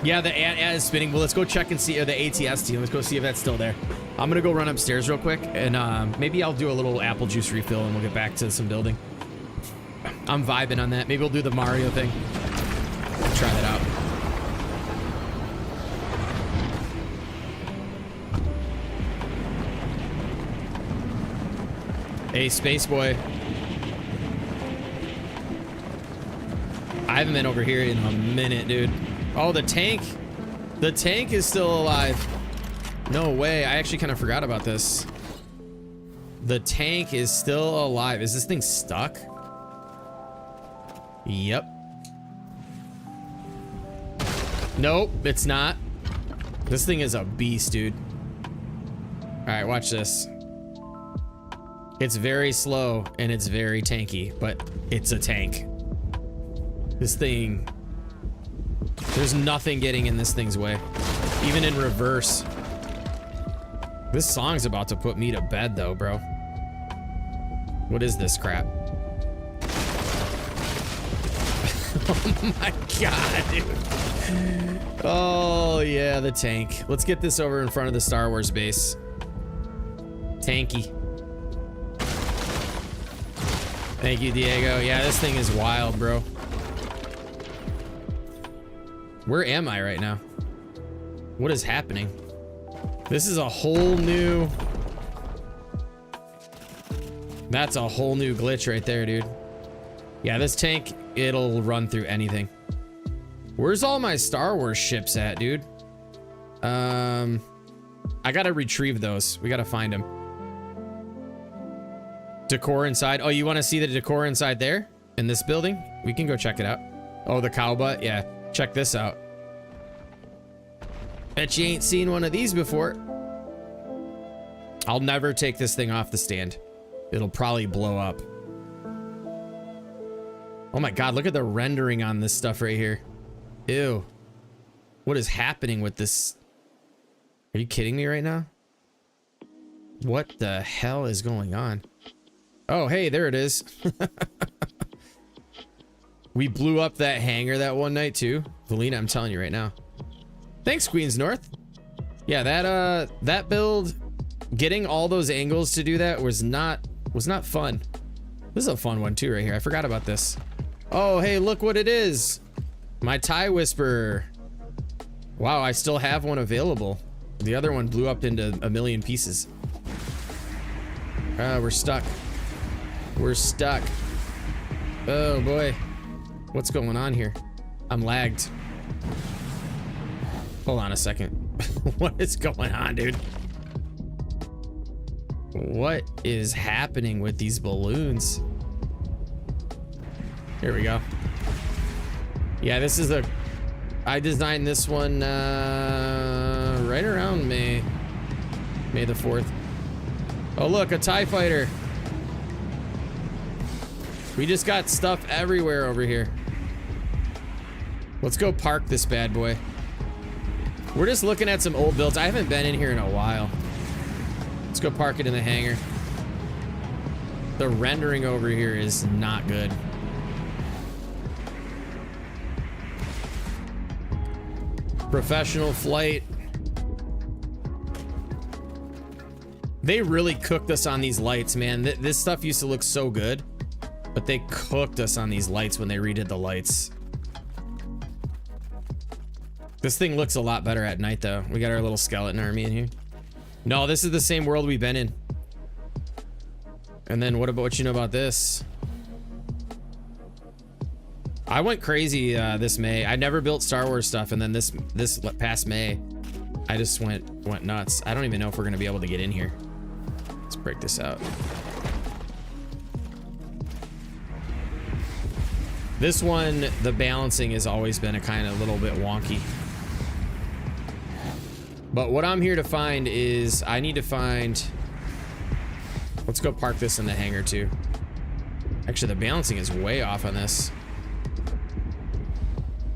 Yeah, the ad is spinning. Well, let's go check and see the ATS team. Let's go see if that's still there. I'm gonna go run upstairs real quick, and maybe I'll do a little apple juice refill, and we'll get back to some building. I'm vibing on that. Maybe we'll do the Mario thing. Try that out. Hey, Space Boy. I haven't been over here in a minute, dude. Oh, the tank. The tank is still alive. No way. I actually kind of forgot about this. The tank is still alive. Is this thing stuck? Yep. Nope, it's not. This thing is a beast, dude. All right, watch this. It's very slow and it's very tanky, but it's a tank. This thing There's nothing getting in this thing's way, even in reverse. This song's about to put me to bed though, bro. What is this crap? Oh my god, dude. Oh yeah, the tank. Let's get this over in front of the Star Wars base. Tanky. Thank you, Diego. Yeah, this thing is wild, bro. Where am I right now? What is happening? This is a whole new... That's a whole new glitch right there, dude. Yeah, this tank, it'll run through anything. Where's all my Star Wars ships at, dude? I gotta retrieve those. We gotta find them. Decor inside. Oh, you want to see the decor inside there? In this building? We can go check it out. Oh, the cow butt? Yeah. Check this out. Bet you ain't seen one of these before. I'll never take this thing off the stand. It'll probably blow up. Oh my god, look at the rendering on this stuff right here. Ew. What is happening with this? Are you kidding me right now? What the hell is going on? Oh, hey, there it is. We blew up that hangar that one night too. Valina, I'm telling you right now. Thanks, Queens North. Yeah, that build, getting all those angles to do that was not fun. This is a fun one too right here. I forgot about this. Oh, hey, look what it is. My TIE Whisperer. Wow, I still have one available. The other one blew up into a million pieces. We're stuck. We're stuck. Oh boy. What's going on here? I'm lagged. Hold on a second. What is going on, dude? What is happening with these balloons? Here we go. Yeah, this is I designed this one right around May the 4th. Oh look, a TIE fighter. We just got stuff everywhere over here. Let's go park this bad boy. We're just looking at some old builds. I haven't been in here in a while. Let's go park it in the hangar. The rendering over here is not good. Professional flight. They really cooked us on these lights, man. This stuff used to look so good, but they cooked us on these lights when they redid the lights. This thing looks a lot better at night though. We got our little skeleton army in here. No, this is the same world we've been in. And then what you know about this? I went crazy this May. I never built Star Wars stuff, and then this past May, I just went nuts. I don't even know if we're gonna be able to get in here. Let's break this out. This one, the balancing has always been a kind of little bit wonky. But what I'm here to find is I need to find... Let's go park this in the hangar too. Actually, the balancing is way off on this.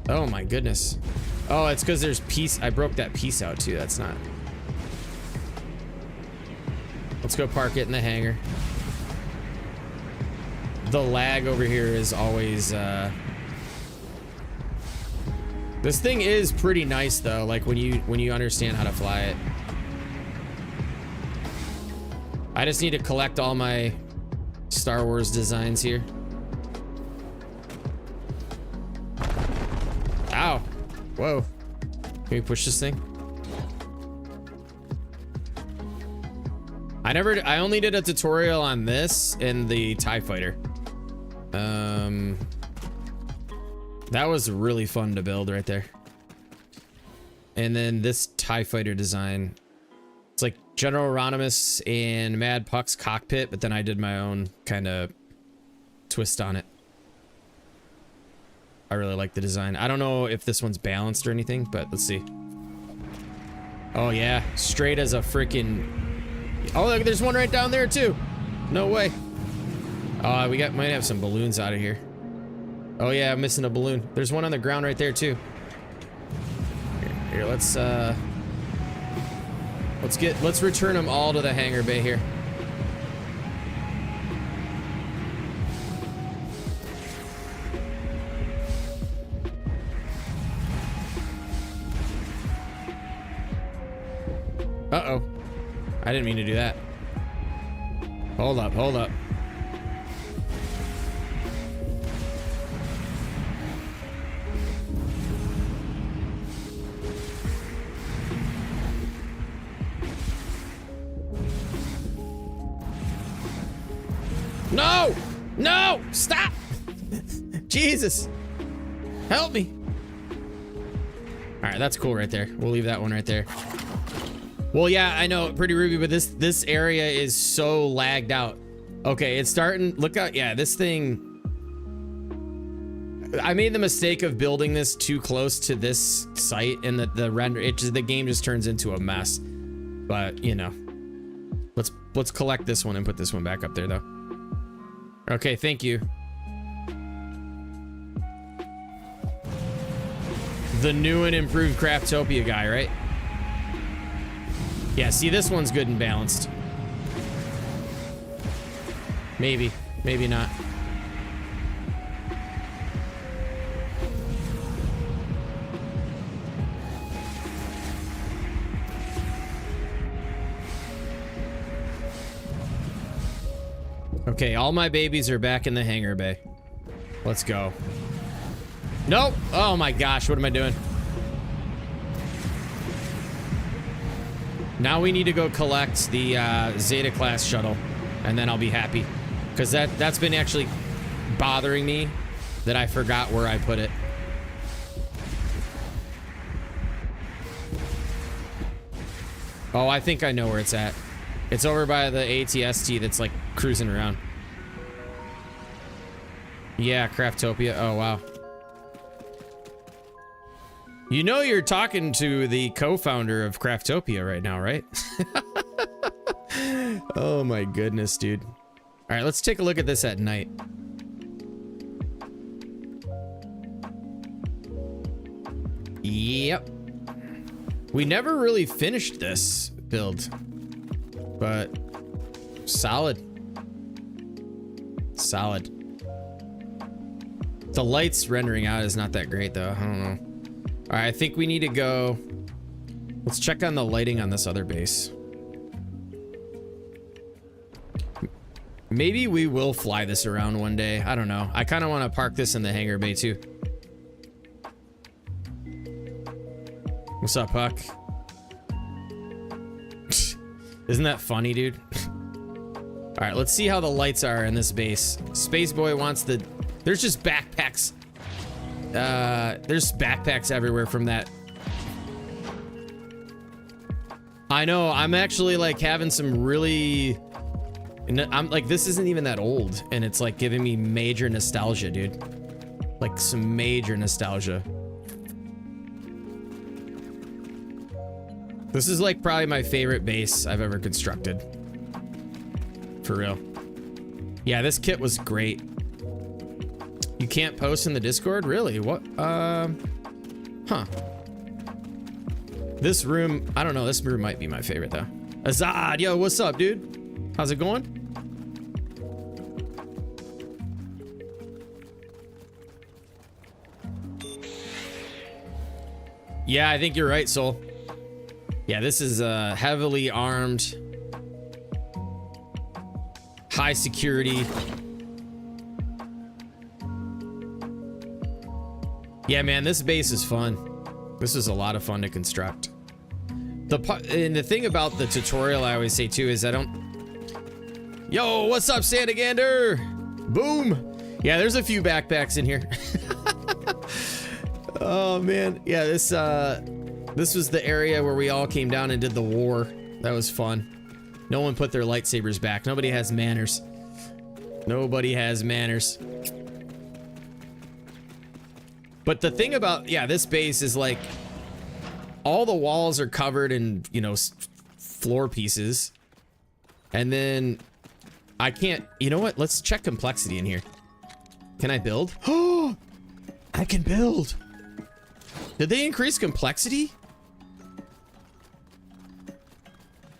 Oh my goodness. Oh, it's because there's piece. I broke that piece out too. That's not. Let's go park it in the hangar. The lag over here is always this thing is pretty nice though, like when you understand how to fly it. I just need to collect all my Star Wars designs here. Ow. Whoa. Can we push this thing? I only did a tutorial on this and the TIE Fighter. That was really fun to build right there. And then this TIE Fighter design, it's like General Ronimus and Mad Puck's cockpit, but then I did my own kind of twist on it. I really like the design. I don't know if this one's balanced or anything, but let's see. Oh yeah, straight as a freaking... Oh, look, there's one right down there too. No way. We might have some balloons out of here. Oh yeah, I'm missing a balloon. There's one on the ground right there too. Here, let's return them all to the hangar bay here. Uh-oh. I didn't mean to do that. Hold up, hold up. No! No! Stop! Jesus! Help me! Alright, that's cool right there. We'll leave that one right there. Well, yeah, I know, Pretty Ruby, but this area is so lagged out. Okay, it's starting. Look out. Yeah, this thing. I made the mistake of building this too close to this site, and the render, the game just turns into a mess. But, you know. Let's collect this one and put this one back up there, though. Okay, thank you. The new and improved Craftopia guy, right? Yeah, see, this one's good and balanced. Maybe, maybe not. Okay, all my babies are back in the hangar bay. Let's go. Nope. Oh my gosh, what am I doing? Now we need to go collect the Zeta class shuttle, and then I'll be happy. Because that's been actually bothering me that I forgot where I put it. Oh, I think I know where it's at. It's over by the ATST that's like cruising around. Yeah, Craftopia. Oh, wow. You know you're talking to the co-founder of Craftopia right now, right? Oh my goodness, dude. All right, let's take a look at this at night. Yep. We never really finished this build, but solid. Solid. The lights rendering out is not that great though. I don't know. All right, I think we need to go. Let's check on the lighting on this other base. Maybe we will fly this around one day. I don't know. I kind of want to park this in the hangar bay too. What's up, Puck? Isn't that funny, dude? All right, let's see how the lights are in this base. Space Boy wants the... There's just backpacks. There's backpacks everywhere from that. I know, I'm actually like having some really... I'm like, this isn't even that old, and it's like giving me major nostalgia, dude. Like some major nostalgia. This is like probably my favorite base I've ever constructed. For real. Yeah, this kit was great. You can't post in the Discord? Really? What? Huh. This room, I don't know. This room might be my favorite though. Azad, yo, what's up, dude? How's it going? Yeah, I think you're right, Soul. Yeah, this is heavily armed, high security. Yeah, man, this base is fun. This is a lot of fun to construct. And the thing about the tutorial I always say too is I don't... Yo, what's up, Sandagander? Boom. Yeah, there's a few backpacks in here. Oh man, yeah, this was the area where we all came down and did the war. That was fun. No one put their lightsabers back. Nobody has manners. Nobody has manners. But the thing about, yeah, this base is like all the walls are covered in, you know, floor pieces. And then I can't, you know what? Let's check complexity in here. Can I build? Oh, I can build. Did they increase complexity?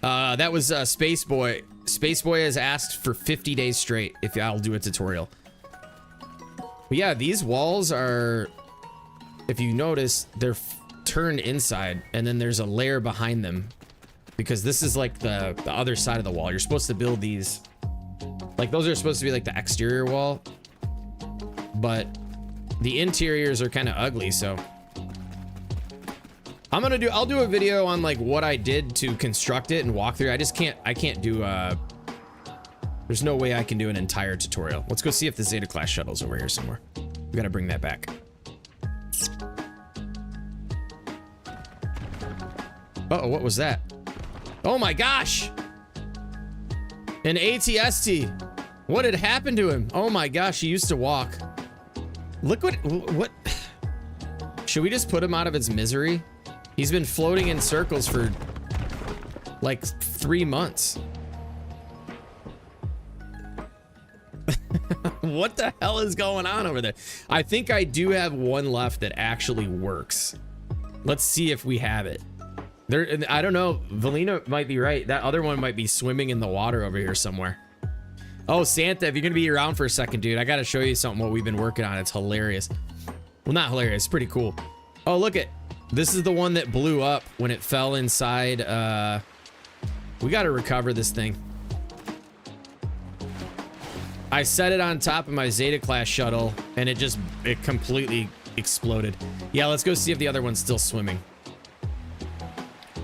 That was Space Boy. Space Boy has asked for 50 days straight if I'll do a tutorial. But yeah, these walls are, if you notice, they're turned inside, and then there's a layer behind them, because this is like the other side of the wall. You're supposed to build these, like those are supposed to be like the exterior wall, but the interiors are kind of ugly. So I'll do a video on like what I did to construct it and walk through. I can't do there's no way I can do an entire tutorial. Let's go see if the Zeta class shuttle's over here somewhere. We gotta bring that back. Uh-oh, what was that? Oh my gosh! An ATST. What had happened to him? Oh my gosh, he used to walk. Look what? Should we just put him out of his misery? He's been floating in circles for like 3 months. What the hell is going on over there? I think I do have one left that actually works. Let's see if we have it. There, I don't know. Valina might be right. That other one might be swimming in the water over here somewhere. Oh, Santa, if you're gonna be around for a second, dude, I gotta show you something what we've been working on. It's hilarious. Well, not hilarious. It's pretty cool. Oh, look at this is the one that blew up when it fell inside. We gotta recover this thing. I set it on top of my Zeta class shuttle, and it completely exploded. Yeah, let's go see if the other one's still swimming.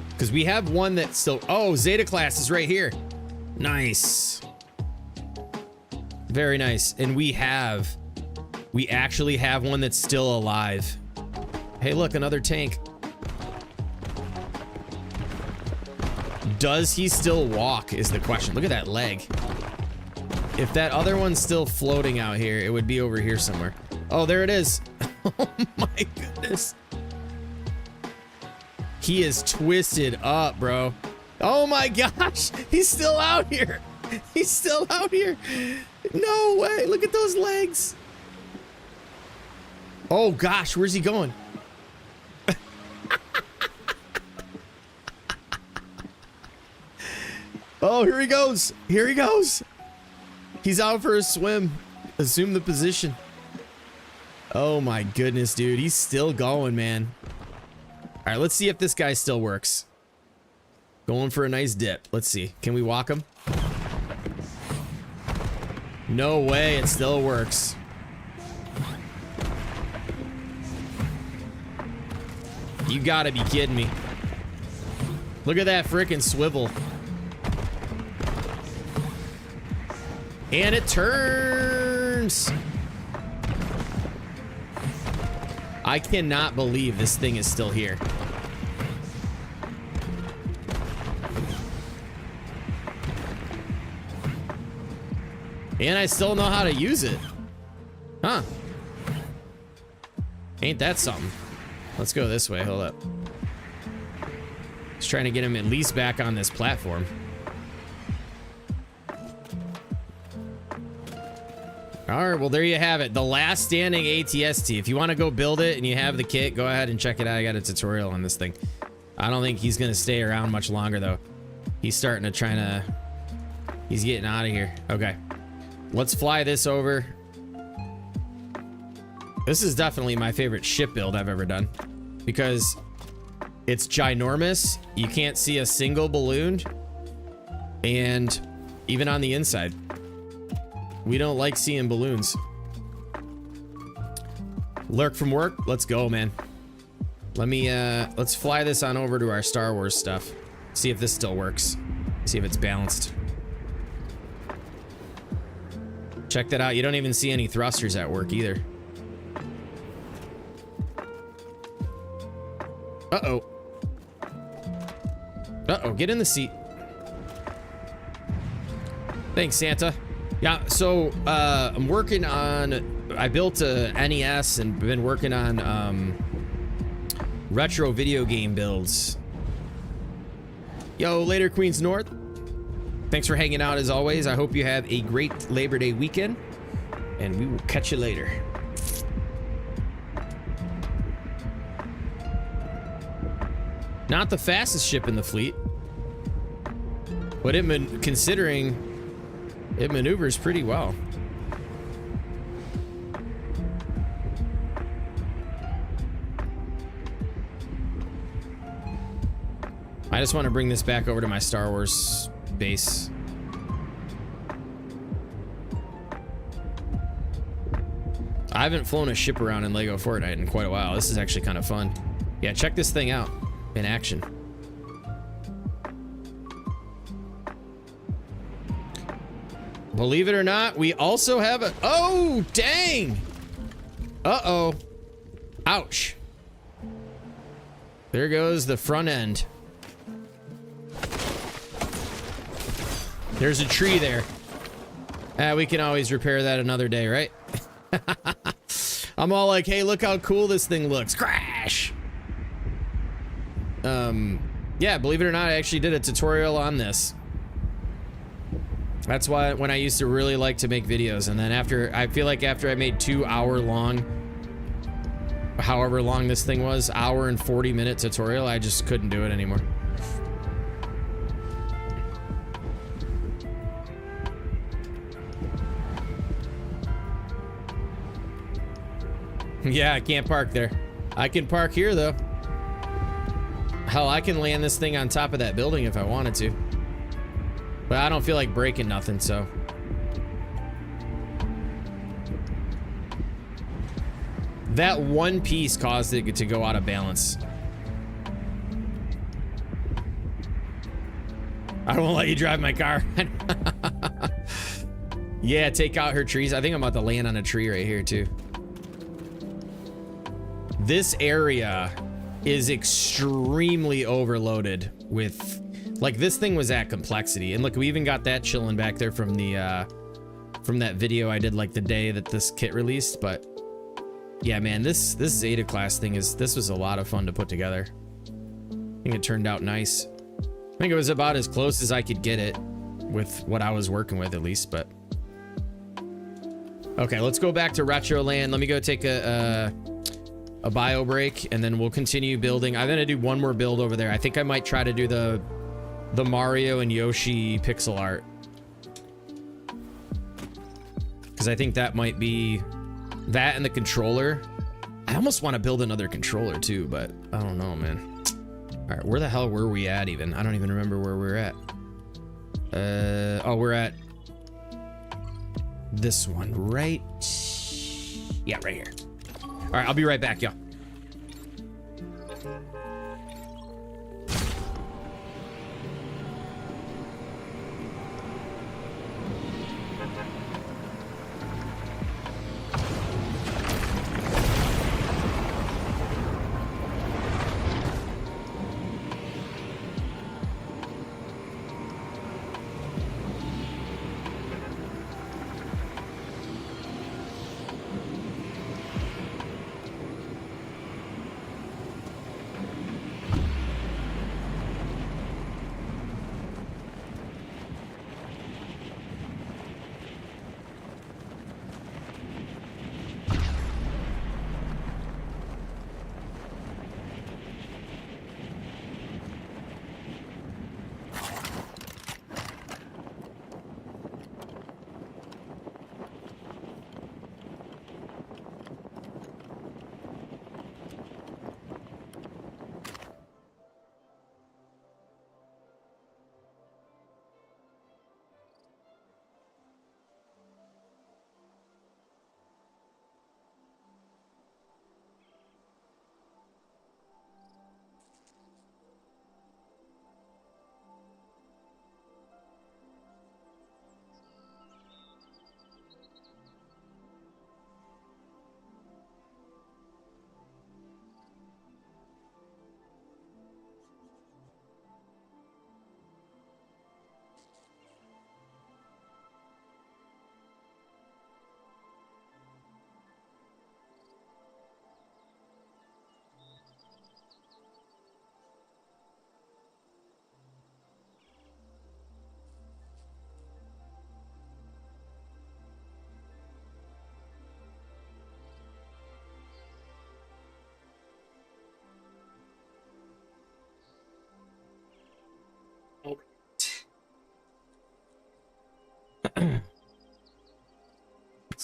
Because we have one that's still... Oh, Zeta class is right here. Nice. Very nice. And we actually have one that's still alive. Hey, look, another tank. Does he still walk is the question. Look at that leg. If that other one's still floating out here, it would be over here somewhere. Oh, there it is. Oh my goodness. He is twisted up, bro. Oh my gosh. He's still out here. He's still out here. No way. Look at those legs. Oh gosh, where's he going? Oh, here he goes. Here he goes. He's out for a swim. Assume the position. Oh my goodness, dude. He's still going, man. All right, let's see if this guy still works. Going for a nice dip. Let's see. Can we walk him? No way. It still works. You gotta be kidding me. Look at that frickin' swivel. And it turns. I cannot believe this thing is still here. And I still know how to use it. Huh. Ain't that something? Let's go this way. Hold up. Just trying to get him at least back on this platform. All right, well, there you have it. The last standing ATST. If you want to go build it and you have the kit, go ahead and check it out. I got a tutorial on this thing. I don't think he's going to stay around much longer, though. He's starting to he's getting out of here. Okay. Let's fly this over. This is definitely my favorite ship build I've ever done because it's ginormous. You can't see a single balloon. And even on the inside. We don't like seeing balloons. Lurk from work. Let's go, man. Let's fly this on over to our Star Wars stuff. See if this still works. See if it's balanced. Check that out. You don't even see any thrusters at work either. Uh-oh. Uh-oh, get in the seat. Thanks, Santa. Yeah, so I'm working on, I built a NES and been working on retro video game builds. Yo, later Queens North. Thanks for hanging out as always. I hope you have a great Labor Day weekend and we will catch you later. Not the fastest ship in the fleet. But considering it maneuvers pretty well. I just want to bring this back over to my Star Wars base. I haven't flown a ship around in LEGO Fortnite in quite a while. This is actually kind of fun. Yeah, check this thing out in action. Believe it or not, we also have a... Oh, dang! Uh-oh. Ouch. There goes the front end. There's a tree there. We can always repair that another day, right? I'm all like, hey, look how cool this thing looks. Crash! Yeah, believe it or not, I actually did a tutorial on this. That's why when I used to really like to make videos, and then I feel like after I made 2 hour long, however long this thing was, hour and 40-minute tutorial, I just couldn't do it anymore. Yeah, I can't park there. I can park here though. Hell, I can land this thing on top of that building if I wanted to. But I don't feel like breaking nothing, so. That one piece caused it to go out of balance. I won't let you drive my car. Yeah, take out her trees. I think I'm about to land on a tree right here too. This area is extremely overloaded with, like, this thing was at complexity. And look, we even got that chilling back there from the from that video I did like the day that this kit released. But yeah, man, this Zeta class thing this was a lot of fun to put together. I think it turned out nice. I think it was about as close as I could get it with what I was working with, at least. But okay, let's go back to Retro Land. Let me go take a bio break, and then we'll continue building. I'm gonna do one more build over there. I think I might try to do the Mario and Yoshi pixel art, because I think that might be that, and the controller. I almost want to build another controller too, but I don't know, man. All right, where the hell were we at even? I don't even remember where we're at. Oh, we're at this one, right? Yeah, right here. All right, I'll be right back, y'all.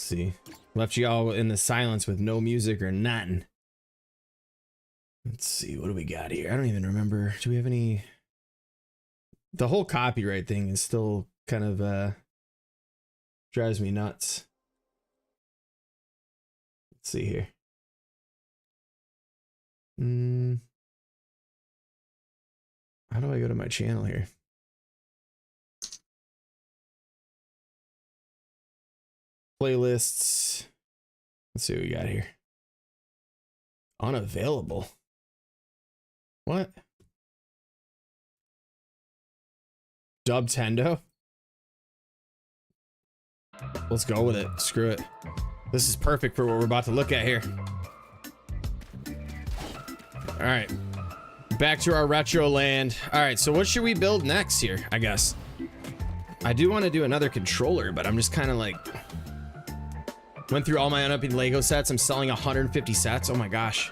see. Left you all in the silence with no music or nothing. Let's see. What do we got here? I don't even remember. Do we have any? The whole copyright thing is still kind of drives me nuts. Let's see here. How do I go to my channel here? Playlists. Let's see what we got here. Unavailable. What? Dubtendo? Let's go with it. Screw it. This is perfect for what we're about to look at here. All right. Back to our retro land. All right, so what should we build next here, I guess? I do want to do another controller, but I'm just kind of like... Went through all my unopened Lego sets. I'm selling 150 sets. Oh my gosh.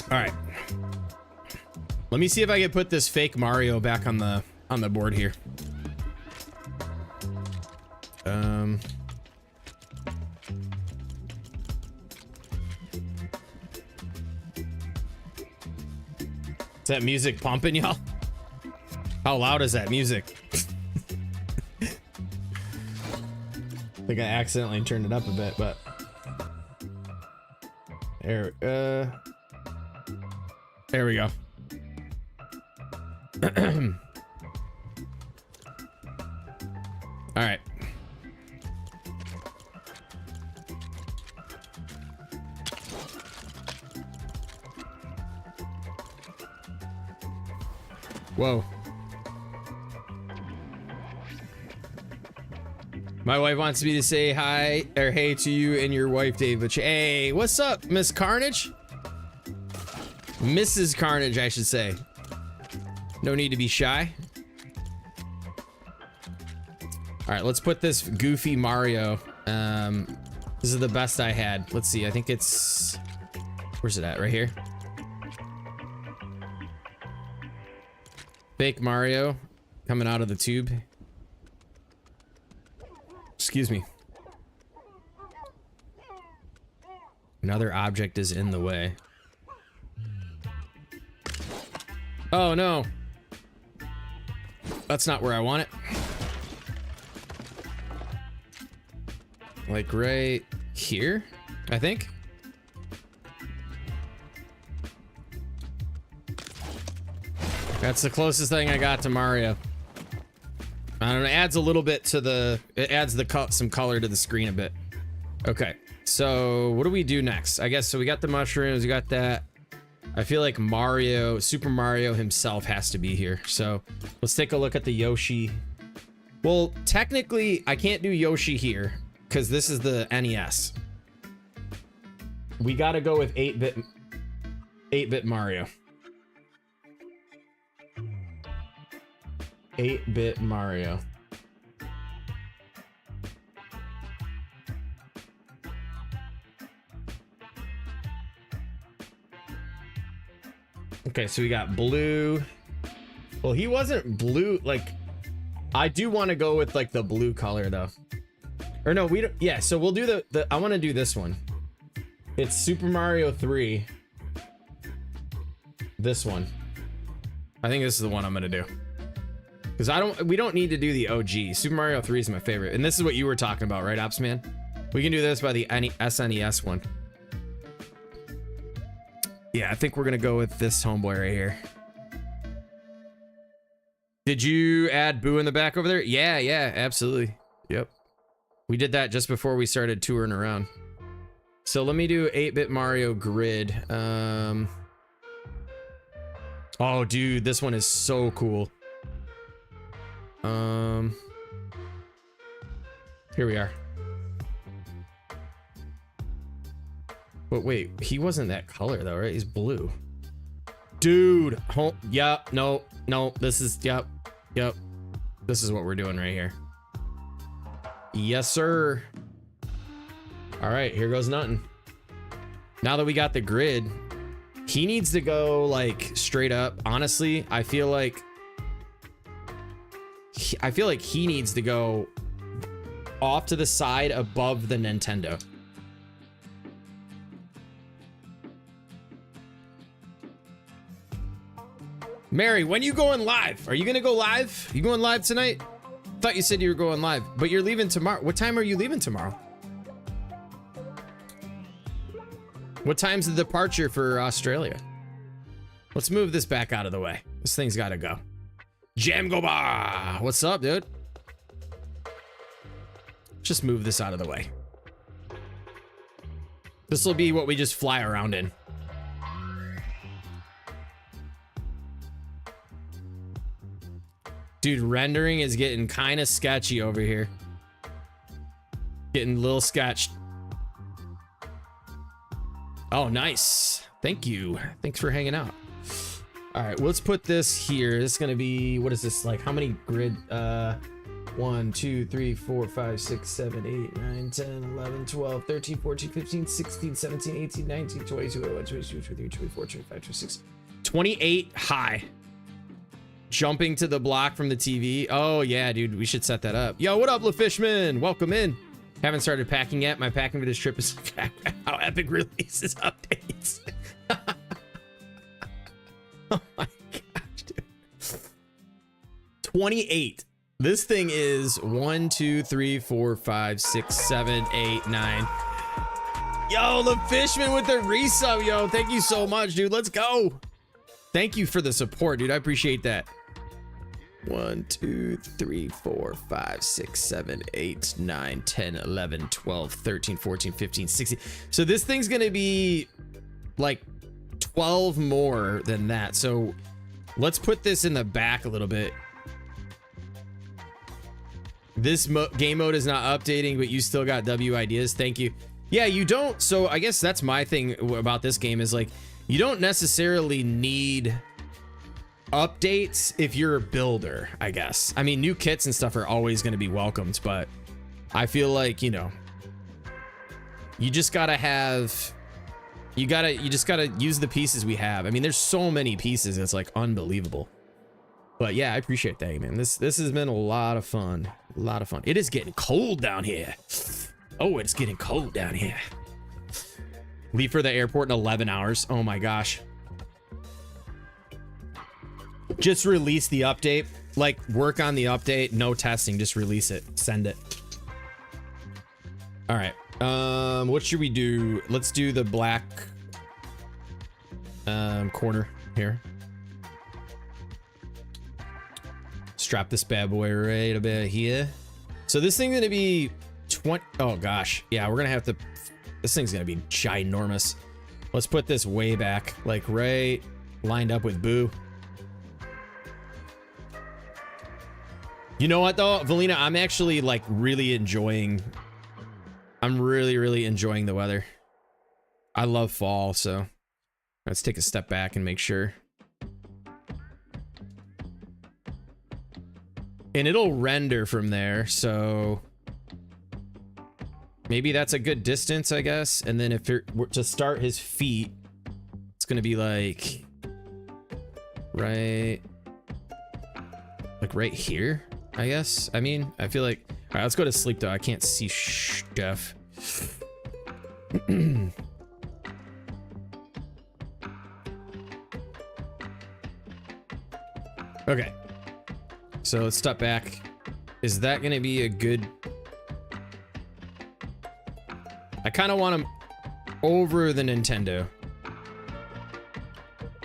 All right. Let me see if I can put this fake Mario back on the board here. Is that music pumping, y'all? How loud is that music? I think I accidentally turned it up a bit, but there we go. All right. Whoa. My wife wants me to say hi or hey to you and your wife, Dave. But hey, what's up, Miss Carnage? Mrs. Carnage, I should say. No need to be shy. All right, let's put this goofy Mario. This is the best I had. Let's see. I think it's... Where's it at? Right here. Fake Mario coming out of the tube. Excuse me. Another object is in the way. Oh no. That's not where I want it. Like right here, I think. That's the closest thing I got to Mario. I don't know, it adds a little bit to the, it adds some color to the screen a bit. Okay, so what do we do next? I guess, so we got the mushrooms, we got that. I feel like Mario, Super Mario himself has to be here. So let's take a look at the Yoshi. Well, technically I can't do Yoshi here because this is the NES. We gotta go with 8-bit Mario. 8-bit Mario. Okay, so we got blue. Well, he wasn't blue. Like, I do want to go with like the blue color though. Or no, we don't. Yeah, so we'll do the I want to do this one. It's Super Mario 3. This one. I think this is the one I'm gonna do. Because we don't need to do the OG. Super Mario 3 is my favorite. And this is what you were talking about, right, Ops Man? We can do this by the SNES one. Yeah, I think we're gonna go with this homeboy right here. Did you add Boo in the back over there? Yeah, yeah, absolutely. Yep. We did that just before we started touring around. So let me do 8-bit Mario grid. Oh, dude, this one is so cool. Here we are. But wait, he wasn't that color though, right? He's blue. Dude, yep, no, this is, yep. This is what we're doing right here. Yes, sir. All right, here goes nothing. Now that we got the grid, he needs to go like straight up. Honestly, I feel like I feel like he needs to go off to the side above the Nintendo. Mary, when you going live? Are you gonna go live? You going live tonight? Thought you said you were going live, but you're leaving tomorrow. What time are you leaving tomorrow? What time's the departure for Australia? Let's move this back out of the way. This thing's gotta go. Jam go bar. What's up, dude? Just move this out of the way. This will be what we just fly around in. Dude, rendering is getting kind of sketchy over here. Getting a little sketched. Oh, nice. Thank you. Thanks for hanging out. All right, let's put this here. This is gonna be, what is this, like how many grid? 1, 2, 3, 4, 5, 6, 7, 8, 9, 10, 11, 12, 13, 14, 15, 16, 17, 18, 19, 20, 21, 22, 23, 24, 25, 26, 28 high. Jumping to the block from the TV. Oh yeah, dude, we should set that up. Yo, what up, LaFishman? Welcome in. Haven't started packing yet. My packing for this trip is how Epic releases updates. Oh my gosh, dude. 28. This thing is 1, 2, 3, 4, 5, 6, 7, 8, 9. Yo, LaFishman with the resub, yo. Thank you so much, dude. Let's go. Thank you for the support, dude. I appreciate that. 1, 2, 3, 4, 5, 6, 7, 8, 9, 10, 11, 12, 13, 14, 15, 16. So this thing's gonna be like 12 more than that. So let's put this in the back a little bit. This game mode is not updating, but you still got W ideas. Thank you. Yeah, you don't. So I guess that's my thing about this game is like, you don't necessarily need updates if you're a builder, I guess. I mean, new kits and stuff are always going to be welcomed, but I feel like, you know, you just gotta have, you just gotta use the pieces we have. I mean, there's so many pieces. It's like unbelievable. But yeah, I appreciate that, man. This has been a lot of fun. A lot of fun. It is getting cold down here. Oh, it's getting cold down here. Leave for the airport in 11 hours. Oh my gosh. Just release the update. Like, work on the update. No testing. Just release it. Send it. All right. What should we do? Let's do the black corner here. Strap this bad boy right about here. So this thing's gonna be 20. Oh gosh, yeah, we're gonna have to. This thing's gonna be ginormous. Let's put this way back, like right lined up with Boo. You know what though, Valina, I'm actually like really enjoying. I'm really enjoying the weather. I love fall, so let's take a step back and make sure. And it'll render from there, so maybe that's a good distance, I guess. And then if you're to start his feet, it's gonna be like right here, I guess. I mean, I feel like, all right, let's go to sleep though. I can't see stuff. Okay. So let's step back. Is that gonna be a good? I kind of want him over the Nintendo.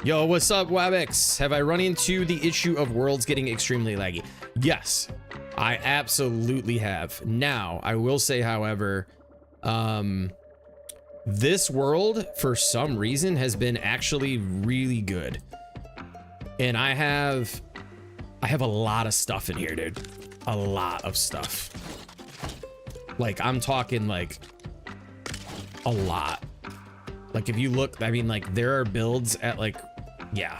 Yo, what's up, Wabix? Have I run into the issue of worlds getting extremely laggy? Yes, I absolutely have. Now, I will say, however, this world, for some reason, has been actually really good. And I have a lot of stuff in here, dude. A lot of stuff. Like, I'm talking like a lot. Like, if you look, I mean, like, there are builds at like, yeah.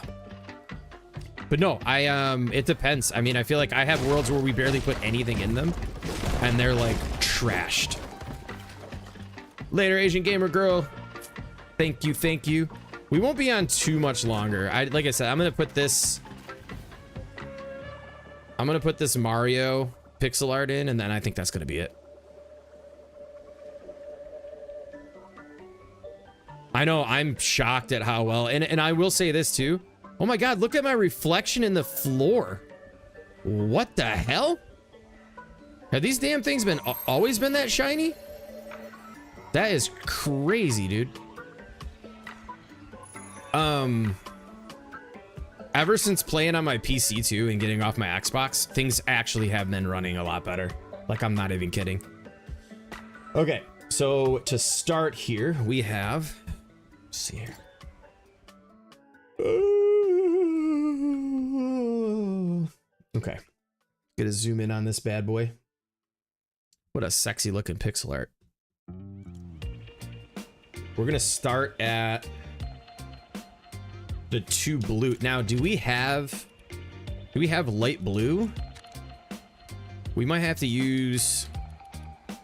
But no, it depends. I mean, I feel like I have worlds where we barely put anything in them and they're like trashed. Later, Asian gamer girl. Thank you, thank you. We won't be on too much longer. Like I said, I'm gonna put this I'm gonna put this Mario pixel art in, and then I think that's gonna be it. I know, I'm shocked at how well, and I will say this too. Oh my God, look at my reflection in the floor. What the hell? Have these damn things always been that shiny? That is crazy, dude. Ever since playing on my PC too and getting off my Xbox, things actually have been running a lot better. Like, I'm not even kidding. Okay, so to start here, we have, let's see here. Okay, gonna zoom in on this bad boy. What a sexy looking pixel art. We're gonna start at the 2 blue. Now, do we have light blue? We might have to use,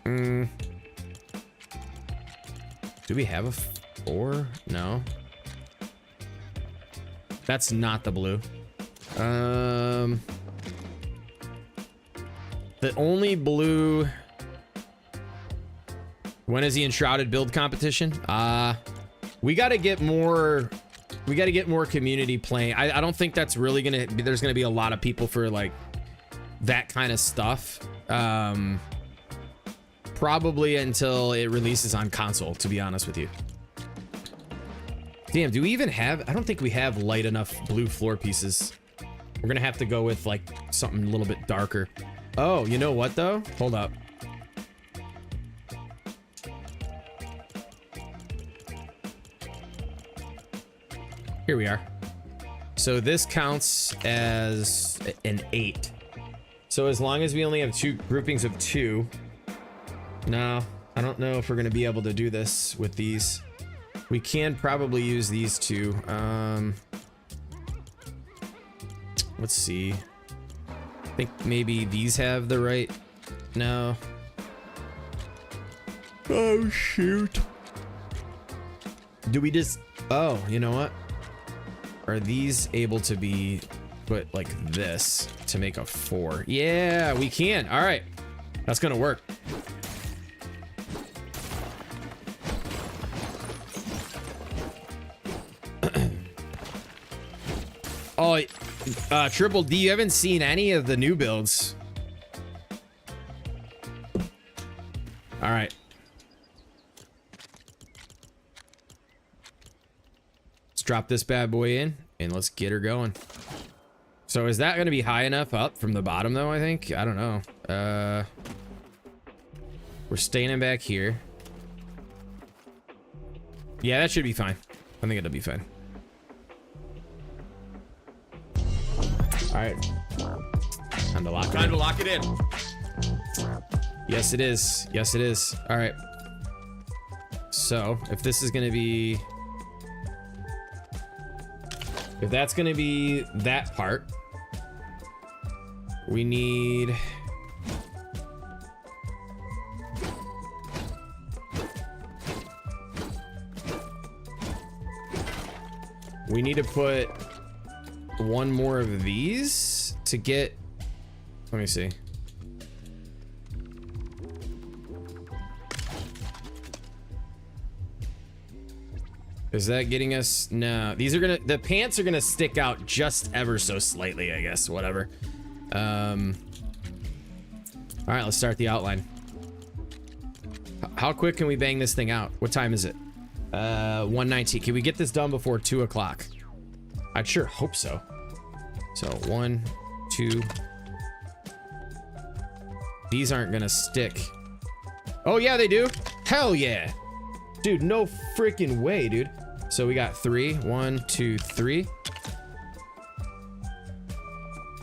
do we have a 4? No. That's not the blue. The only blue. When is the Enshrouded build competition? We gotta get more community playing. I don't think that's really there's gonna be a lot of people for like that kind of stuff. Probably until it releases on console, to be honest with you. Damn, do we even have, I don't think we have light enough blue floor pieces. We're gonna have to go with like something a little bit darker. Oh, you know what though? Hold up. Here we are. So this counts as an 8. So as long as we only have 2 groupings of 2. No, I don't know if we're gonna be able to do this with these. We can probably use these 2. Let's see. I think maybe these have the right. No. Oh shoot. Do we just, oh, you know what? Are these able to be put like this to make a 4? Yeah, we can. All right, that's gonna work. Oh, Triple D, you haven't seen any of the new builds. All right. Let's drop this bad boy in and let's get her going. So is that going to be high enough up from the bottom though, I think? I don't know. We're standing back here. Yeah, that should be fine. I think it'll be fine. All right. Time to lock it in. Time to lock it in. Yes, it is. Yes, it is. All right. So if this is going to be, if that's going to be that part, we need, to put one more of these to get, let me see. Is that getting us? No, these are gonna, the pants are gonna stick out just ever so slightly, I guess, whatever. All right, let's start the outline. How quick can we bang this thing out? What time is it? 1:19. Can we get this done before 2 o'clock? I'd sure hope so. So 1, 2. These aren't gonna stick. Oh yeah, they do. Hell yeah. Dude, no freaking way, dude. So we got 3. 1, 2, 3.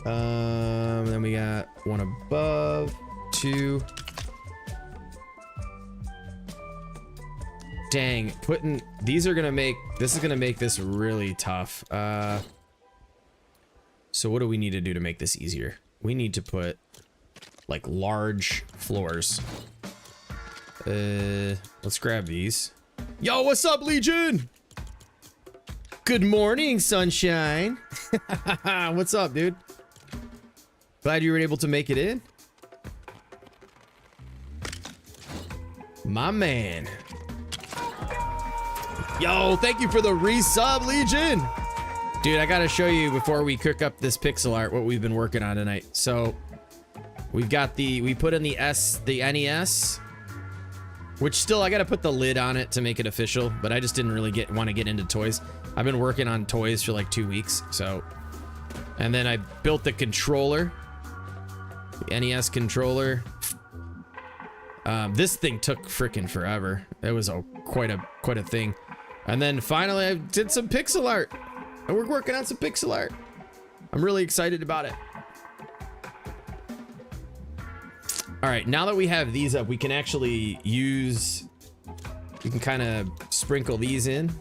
Then we got 1 above, 2. Dang, putting these are gonna make this is gonna make this really tough. So what do we need to do to make this easier? We need to put like large floors. Let's grab these. Yo, what's up, Legion? Good morning, sunshine. What's up, dude? Glad you were able to make it in. My man. Yo, thank you for the resub, Legion. Dude, I gotta show you before we cook up this pixel art what we've been working on tonight. So we've got we put in the NES, which still I gotta put the lid on it to make it official, but I just didn't really want to get into toys. I've been working on toys for like 2 weeks, so. And then I built the controller, the NES controller. This thing took freaking forever. It was quite a thing. And then finally I did some pixel art. And we're working on some pixel art. I'm really excited about it. All right, now that we have these up, we can actually we can kind of sprinkle these in.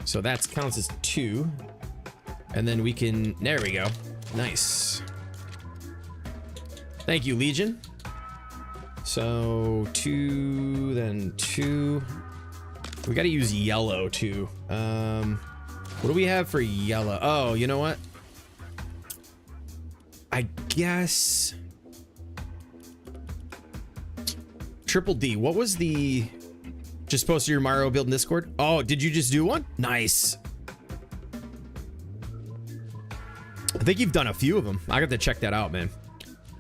So that counts as 2. And then we can, there we go. Nice. Thank you, Legion. So 2, then 2. We got to use yellow too. What do we have for yellow? Oh, you know what? I guess Triple D. What was the just posted your Mario build in Discord? Oh, did you just do one? Nice. I think you've done a few of them. I got to check that out, man.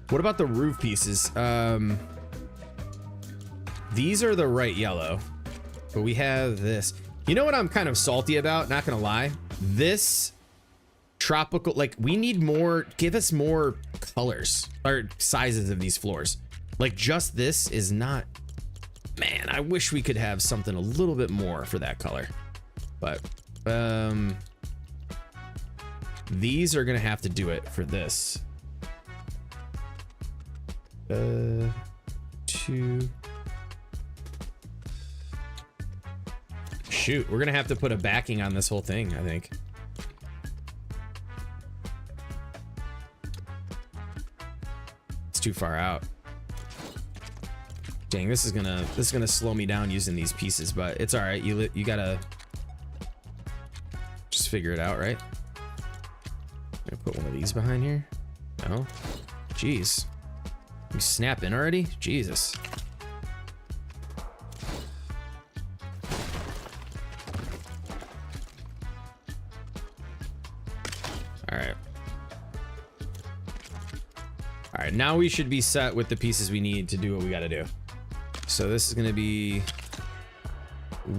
What about the roof pieces? These are the right yellow. But we have this. You know what I'm kind of salty about? Not gonna lie. This tropical, like, we need more, give us more colors or sizes of these floors. Like, just this is not, man, I wish we could have something a little bit more for that color. But, these are gonna have to do it for this. 2. Shoot, we're gonna have to put a backing on this whole thing, I think. It's too far out. Dang, this is gonna slow me down using these pieces, but it's all right. You gotta just figure it out, right? I'm gonna put one of these behind here. No, jeez, you snap in already? Jesus. All right, now we should be set with the pieces we need to do what we got to do. So this is going to be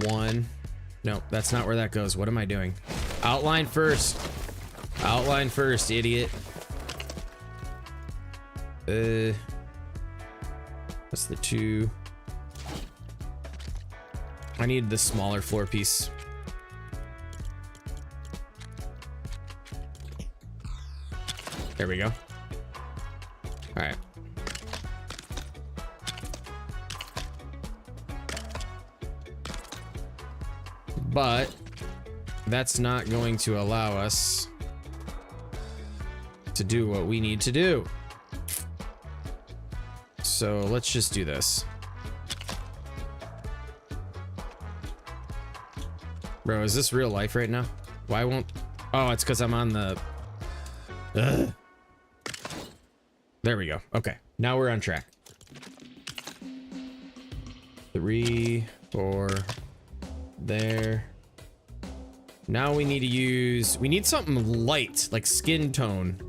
1. No, that's not where that goes. What am I doing? Outline first. Outline first, idiot. That's the 2. I need the smaller floor piece. There we go. All right. But that's not going to allow us to do what we need to do. So let's just do this. Bro, is this real life right now? Why won't... Oh, it's because I'm on the... Ugh. There we go. Okay, now we're on track. 3, 4, there. Now we need to use, we need something light, like skin tone.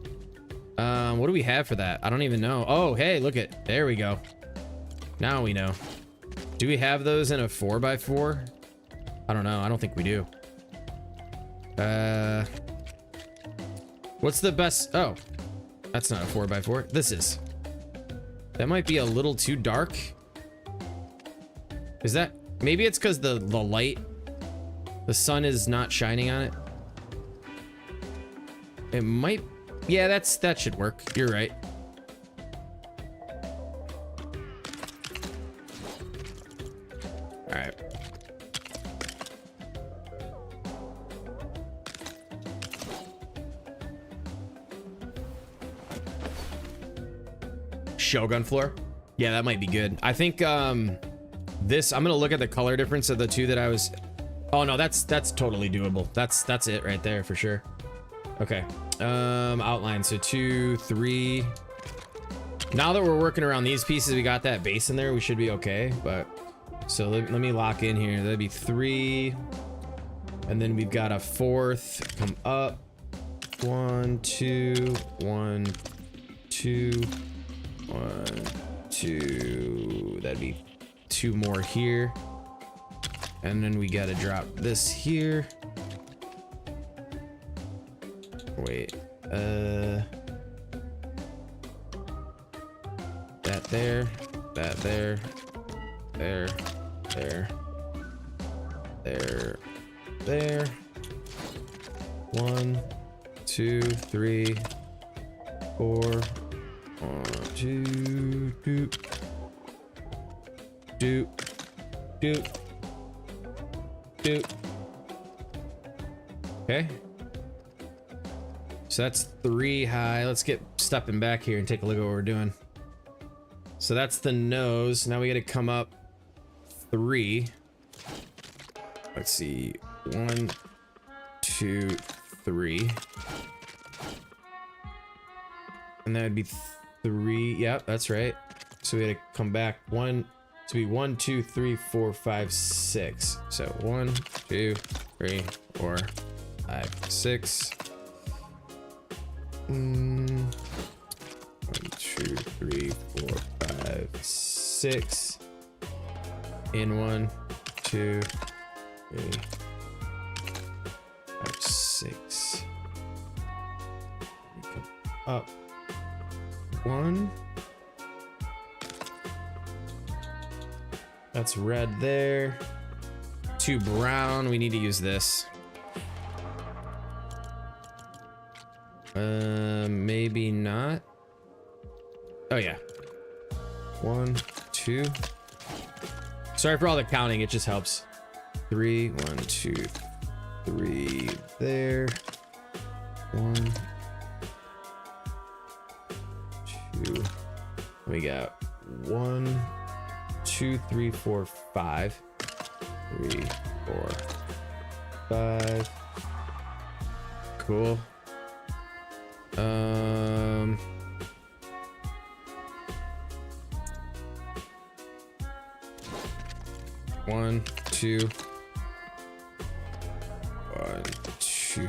What do we have for that? I don't even know. Oh, hey, look at, there we go. Now we know. Do we have those in a 4x4? I don't know. I don't think we do. What's the best? Oh, that's not a 4x4. This is. That might be a little too dark. Is that, maybe it's because the light, the sun is not shining on it. It might, yeah, that should work. You're right. All right. Shogun floor. Yeah, that might be good. I think this, I'm gonna look at the color difference of the two that I was. Oh no, that's totally doable. That's it right there for sure. Okay. Outline. So 2, 3. Now that we're working around these pieces, we got that base in there. We should be okay. But so let me lock in here. That'd be 3. And then we've got a 4th come up. 1, 2, 1, 2, 1, 2. That'd be 2 more here. And then we gotta drop this here. Wait, that there, that there, there, there. 1, 2, 3, 4. 1, 2, doop. Okay. So that's 3 high. Let's get stepping back here and take a look at what we're doing. So that's the nose. Now we got to come up 3. Let's see. 1, 2, 3. And that would be 3. Yep, that's right. So we got to come back 1 to be 1, 2, 3, 4, 5, 6. So 1, 2, 3, 4, 5, 6. 1, 2, 3, 4, 5, 6. In 1, 2, 3, 5, 6. Come up 1. That's red there. 2 brown. We need to use this. Maybe not. Oh yeah. 1, 2. Sorry for all the counting. It just helps. 3, 1, 2, 3 there. 1, 2. We got 1, 2, 3, 4, 5. 3, 4, 5. Cool. 1, 2. 1, 2.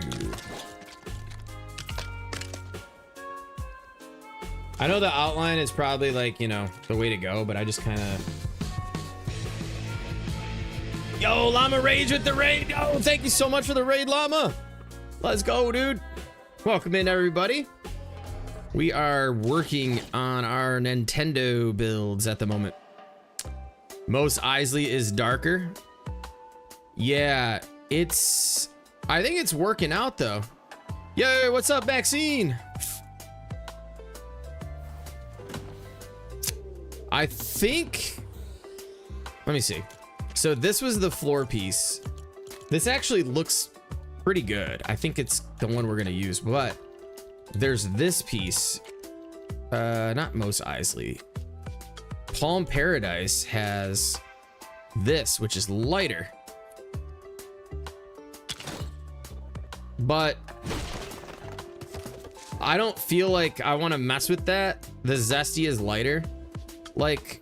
I know the outline is probably like, you know, the way to go, but I just kind of... Yo, Llama Rage with the raid. Oh, thank you so much for the raid, Llama. Let's go, dude. Welcome in, everybody. We are working on our Nintendo builds at the moment. Mos Eisley is darker. Yeah, it's... I think it's working out, though. Yo, what's up, Maxine? I think... Let me see. So this was the floor piece. This actually looks pretty good. I think it's the one we're gonna use, but there's this piece. Not Mos Eisley. Palm Paradise has this, which is lighter. But I don't feel like I want to mess with that. The Zesty is lighter. Like,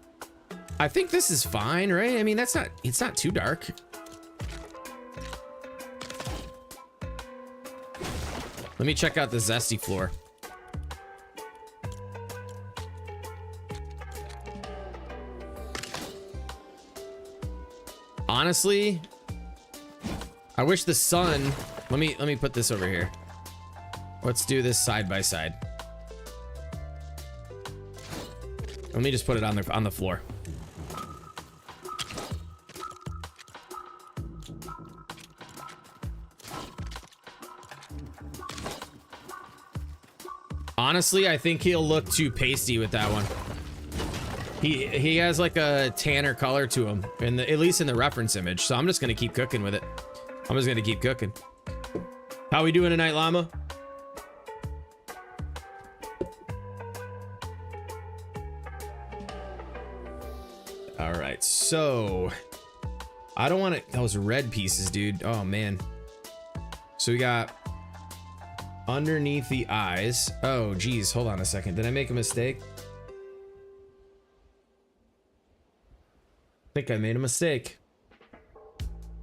I think this is fine, right? I mean, it's not too dark. Let me check out the Zesty floor. Honestly, I wish the sun... Let me put this over here. Let's do this side by side. Let me just put it on the floor. Honestly, I think he'll look too pasty with that one. He has like a tanner color to him, at least in the reference image. So I'm just gonna keep cooking with it. I'm just gonna keep cooking. How we doing tonight, Llama? All right, so I don't want those red pieces, dude. Oh man. So we got underneath the eyes. Oh, geez. Hold on a second. Did I make a mistake? I think I made a mistake.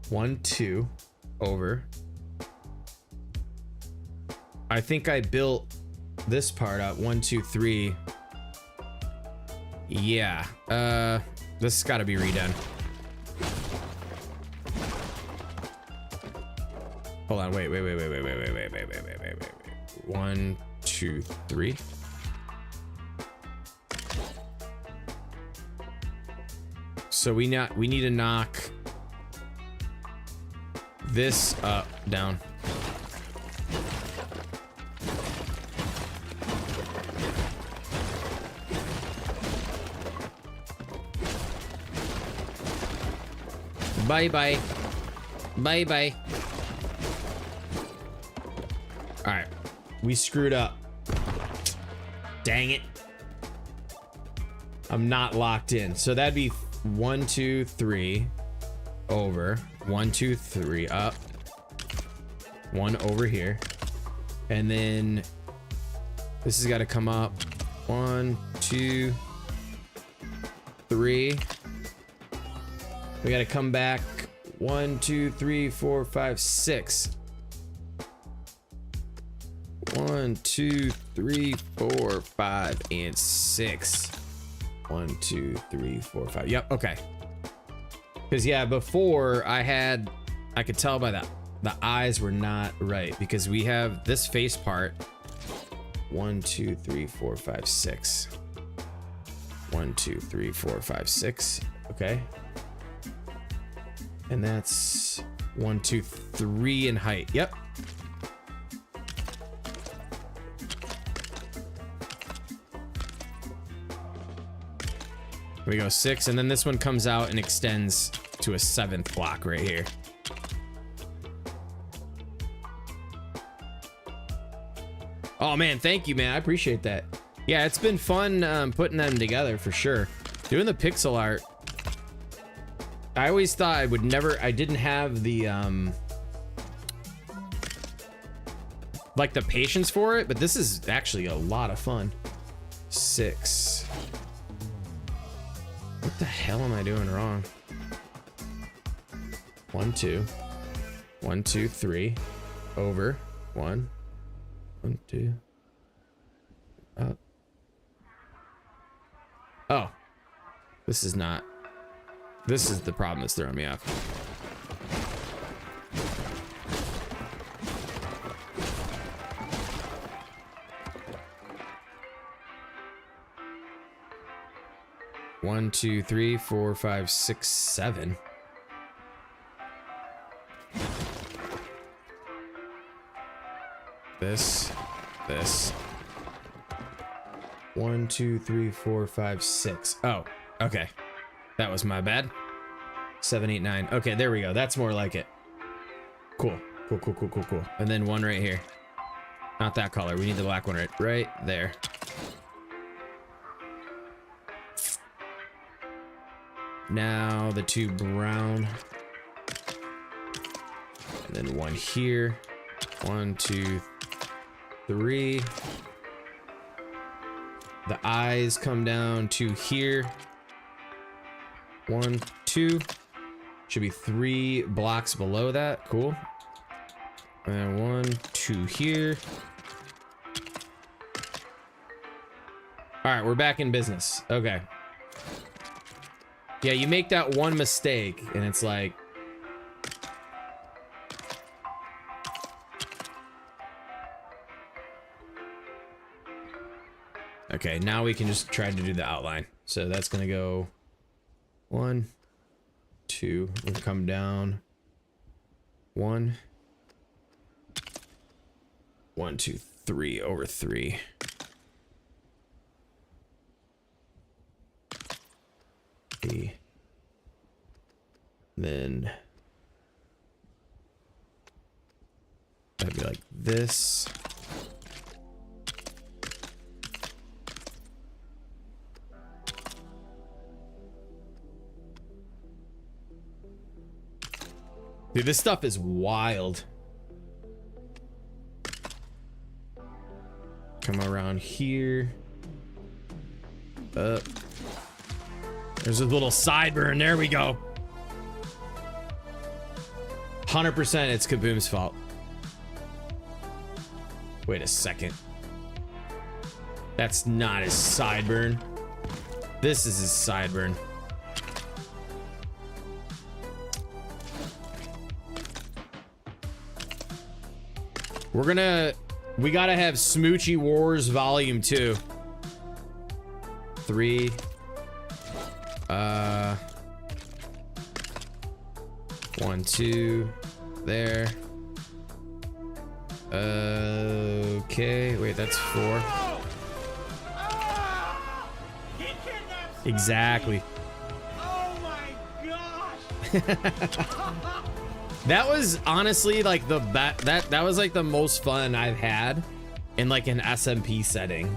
1, 2, over. I think I built this part up. 1, 2, 3. Yeah. This has got to be redone. Hold on. Wait. 1, 2, 3. So we need to knock this up, down. Bye bye. Bye bye. All right, we screwed up. Dang it. I'm not locked in. So that'd be 1, 2, 3 over. 1, 2, 3 up. 1 over here. And then this has got to come up. 1, 2, 3. We got to come back. 1, 2, 3, 4, 5, 6. 1, 2, 3, 4, 5, and 6. 1, 2, 3, 4, 5. Yep. Okay. Because yeah, before I could tell by the eyes were not right, because we have this face part. 1, 2, 3, 4, 5, 6. 1, 2, 3, 4, 5, 6. Okay. And that's 1, 2, 3 in height. Yep. Here we go, 6, and then this one comes out and extends to a 7th block right here. Oh man, thank you, man. I appreciate that. Yeah, it's been fun putting them together for sure. Doing the pixel art. I always thought I didn't have the like the patience for it, but this is actually a lot of fun. 6. What the hell am I doing wrong? 1, 2. 1, 2, 3. Over. 1. 1, 2. Up. Oh. This is not. This is the problem that's throwing me off. One, 2, 3, 4, 5, 6, 7. This. 1, 2, 3, 4, 5, 6. Oh, okay. That was my bad. 7, 8, 9. Okay, there we go. That's more like it. Cool. And then 1 right here. Not that color. We need the black one right there. Now the 2 brown. And then 1 here. 1, 2, 3. The eyes come down to here. 1, 2. Should be 3 blocks below that. Cool. And 1, 2 here. All right, we're back in business. Okay. Yeah, you make that one mistake and it's like, okay, now we can just try to do the outline. So that's gonna go 1, 2, we'll come down 1, 1, 2, 3 over 3. Then that'd be like this. Dude, this stuff is wild. come around here. Up. There's a little sideburn. There we go. 100% it's Kaboom's fault. Wait a second. That's not his sideburn. This is his sideburn. We gotta have Smoochy Wars Volume 2. 3. 1, 2. There. Okay, wait, that's 4. He kidnaps me. Exactly. Oh my gosh. That was honestly like the that was like the most fun I've had in like an SMP setting.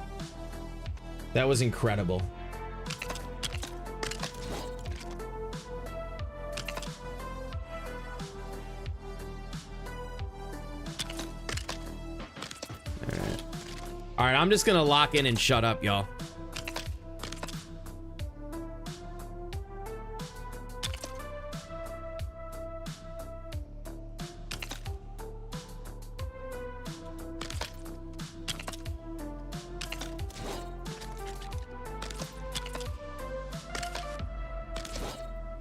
That was incredible. All right, I'm just gonna lock in and shut up, y'all.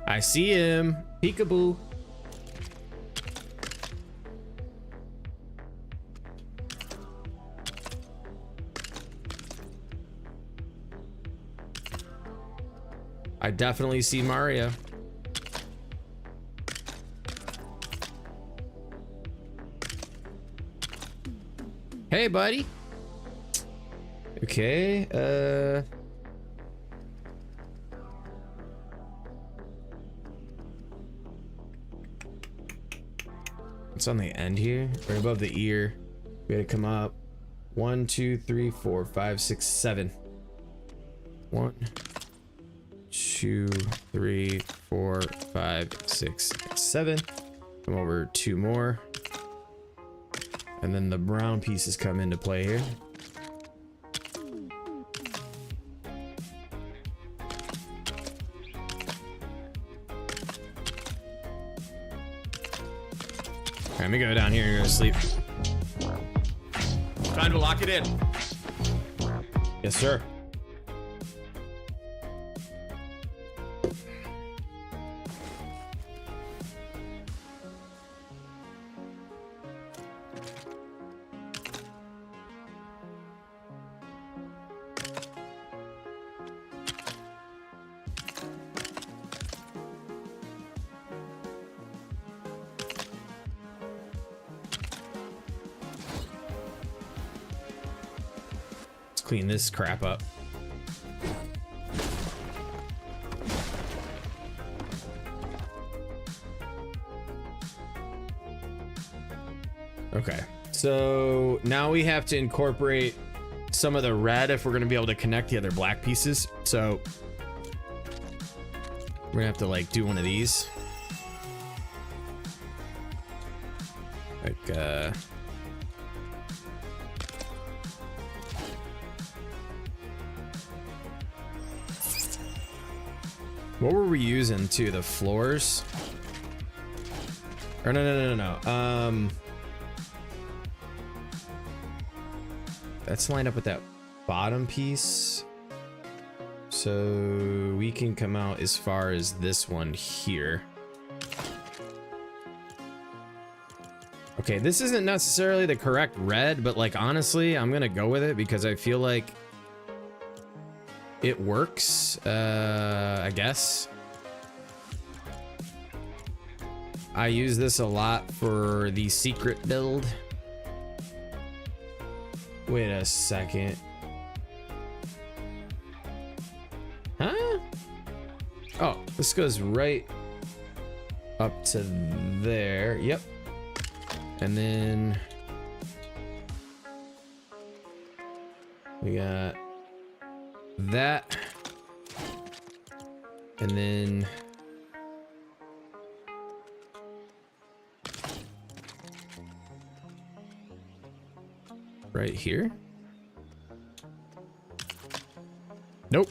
I see him. Peekaboo. I definitely see Mario. Hey, buddy. Okay, it's on the end here, right above the ear. We gotta come up. 1, 2, 3, 4, 5, 6, 7. 1, 2, 3, 4, 5, 6, 7. Come over 2 more. And then the brown pieces come into play here. Let me go down here and go to sleep. Time to lock it in. Yes, sir. Clean this crap up. Okay, so now we have to incorporate some of the red if we're gonna be able to connect the other black pieces. So we're gonna have to like do one of these. Like what were we using to the floors? Or no. Let's line up with that bottom piece. So we can come out as far as this one here. Okay, this isn't necessarily the correct red, but like honestly, I'm gonna go with it because I feel like it works, I guess. I use this a lot for the secret build. Wait a second. Huh? Oh, this goes right up to there. Yep. And then we got that, and then right here. Nope.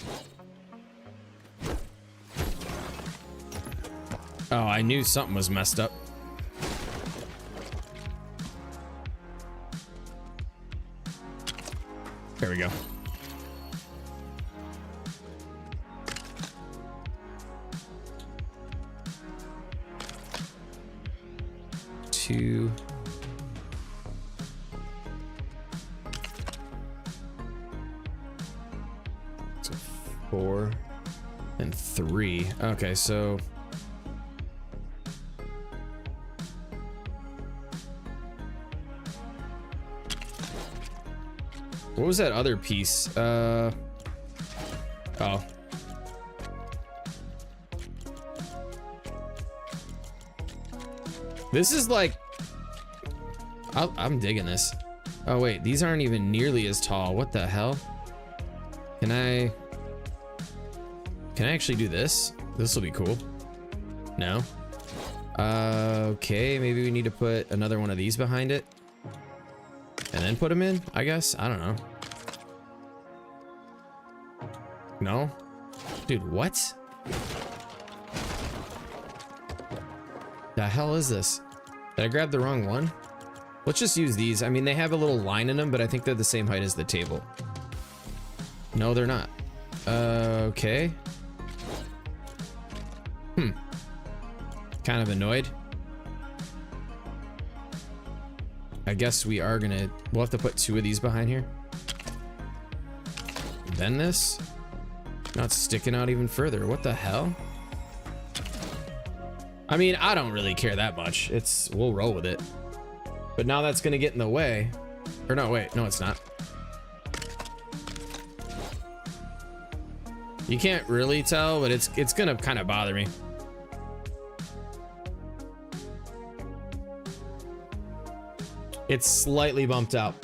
Oh, I knew something was messed up. There we go. Two. So 4 and 3. Okay, so what was that other piece? Oh. This is like, I'm digging this. Oh wait, these aren't even nearly as tall. What the hell? Can I actually do this? This will be cool. No? Okay, maybe we need to put another one of these behind it. And then put them in, I guess. I don't know. No? Dude, what? The hell is this? Did I grab the wrong one? Let's just use these. I mean, they have a little line in them, but I think they're the same height as the table. No, they're not. Okay. Kind of annoyed. I guess we are gonna, we'll have to put 2 of these behind here. Then this. Not sticking out even further. What the hell? I mean, I don't really care that much. We'll roll with it. But now that's gonna get in the way. Or no, wait, no, it's not. You can't really tell, but it's gonna kind of bother me. It's slightly bumped out.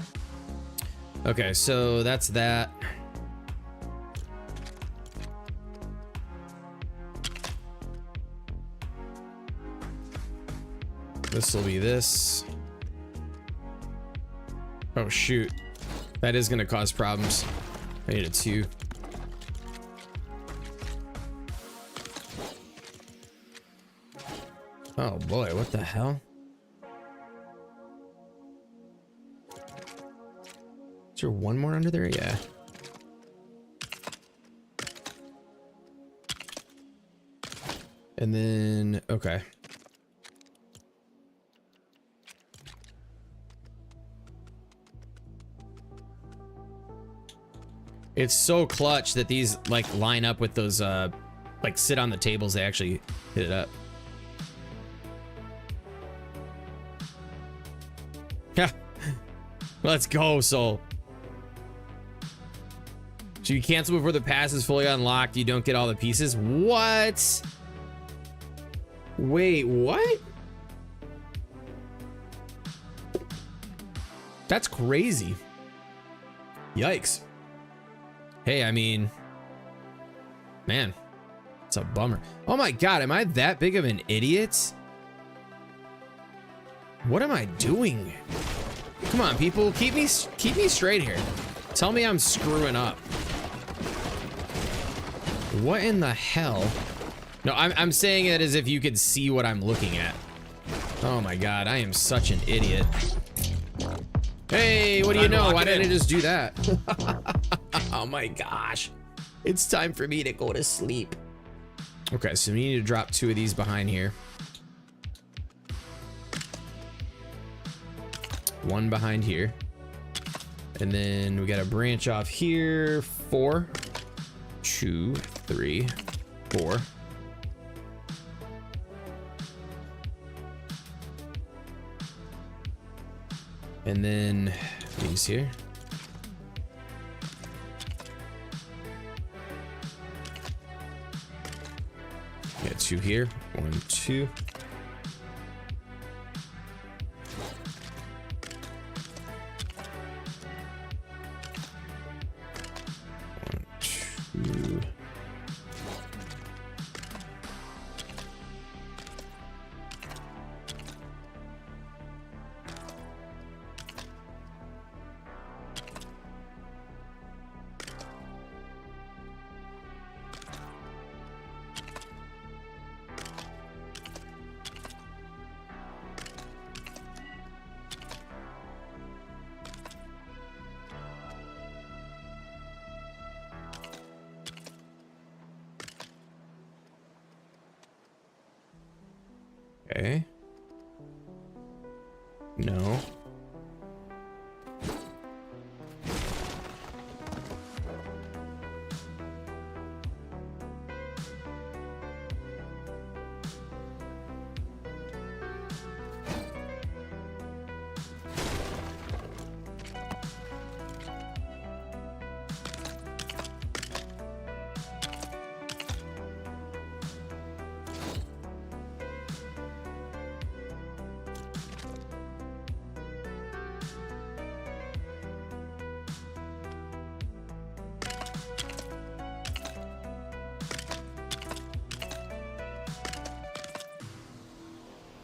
Okay, so that's that. This will be this. Oh shoot. That is gonna cause problems. I need a 2. Oh boy, what the hell? Is there one more under there? Yeah. And then, okay. It's so clutch that these like line up with those like sit on the tables. They actually hit it up. Yeah. Let's go, Soul. So you cancel before the pass is fully unlocked. You don't get all the pieces. What? Wait, what? That's crazy. Yikes. Hey, I mean, man, it's a bummer. Oh my God, am I that big of an idiot? What am I doing? Come on, people, keep me straight here. Tell me I'm screwing up. What in the hell? No, I'm saying it as if you could see what I'm looking at. Oh my God, I am such an idiot. Hey, what do you know? Why didn't I just do that? Oh my gosh. It's time for me to go to sleep. Okay, so we need to drop 2 of these behind here. 1 behind here. And then we got a branch off here. 4. 2, 3, 4. And then these here. Got 2 here. 1, 2. 1, 2. Okay. No.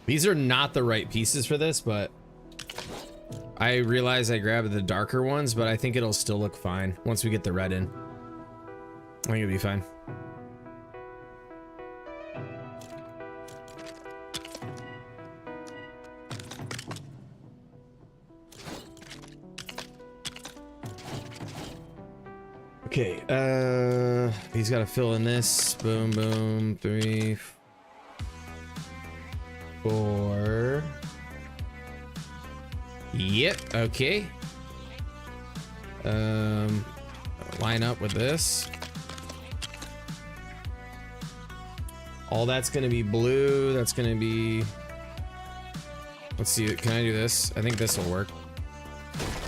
These are not the right pieces for this, but I realize I grabbed the darker ones, but I think it'll still look fine once we get the red in. I think it'll be fine. Okay, he's got to fill in this. Boom, boom, 3, 4. Yep, okay. Line up with this. All that's gonna be blue. That's gonna be. Let's see. Can I do this? I think this will work.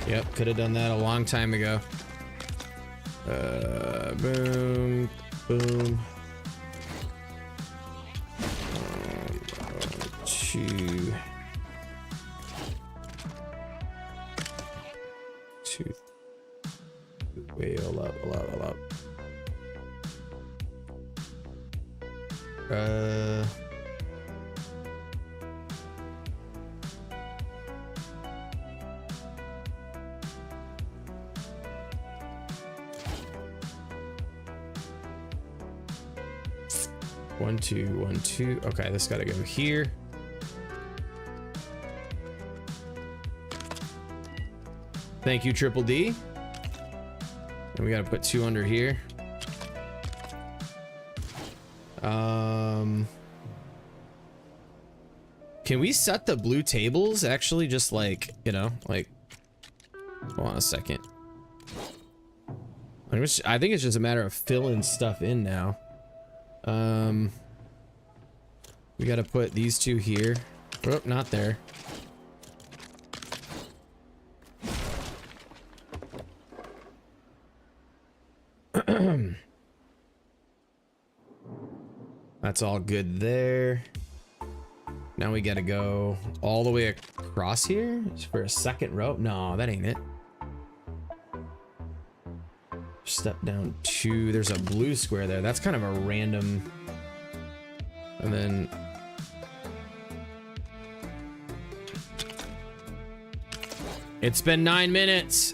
Yep, could have done that a long time ago. Boom, boom. 2. Wait, hold up. 1, 2, 1, 2. Okay, this gotta go here. Thank you, Triple D. And we gotta put 2 under here. Can we set the blue tables actually just like, you know, like, hold on a second. I think it's just a matter of filling stuff in now. We gotta put these 2 here. Oh, not there. That's all good there. Now we gotta go all the way across here for a second row. No, that ain't it. Step down 2. There's a blue square there. That's kind of a random. And then it's been 9 minutes.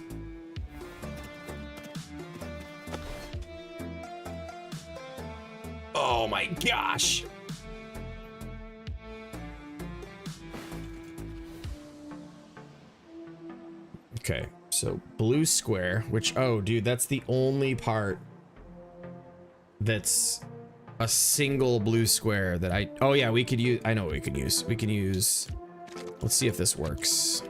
Oh my gosh. Okay, so blue square, which, oh dude, that's the only part that's a single blue square that oh yeah, we could use, I know what we could use. We can use, let's see if this works.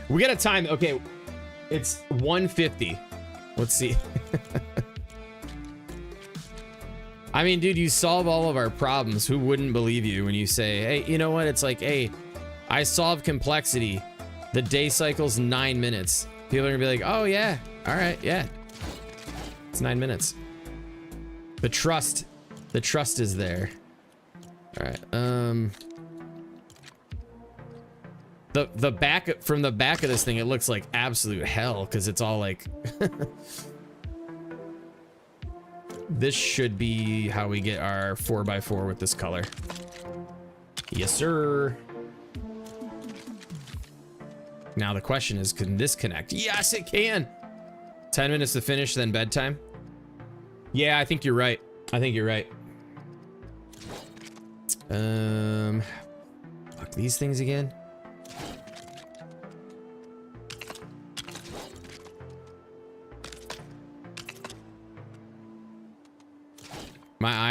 We got a time, okay, it's 1:50. Let's see. I mean, dude, you solve all of our problems. Who wouldn't believe you when you say, hey, you know what? It's like, hey, I solved complexity. The day cycle's 9 minutes. People are gonna be like, oh yeah, all right, yeah. It's 9 minutes. The trust is there. All right, the back, from the back of this thing, it looks like absolute hell because it's all like this should be how we get our 4x4 with this color. Yes, sir. Now the question is, can this connect? Yes, it can. 10 minutes to finish, then bedtime. Yeah, I think you're right. I think you're right. Fuck these things again.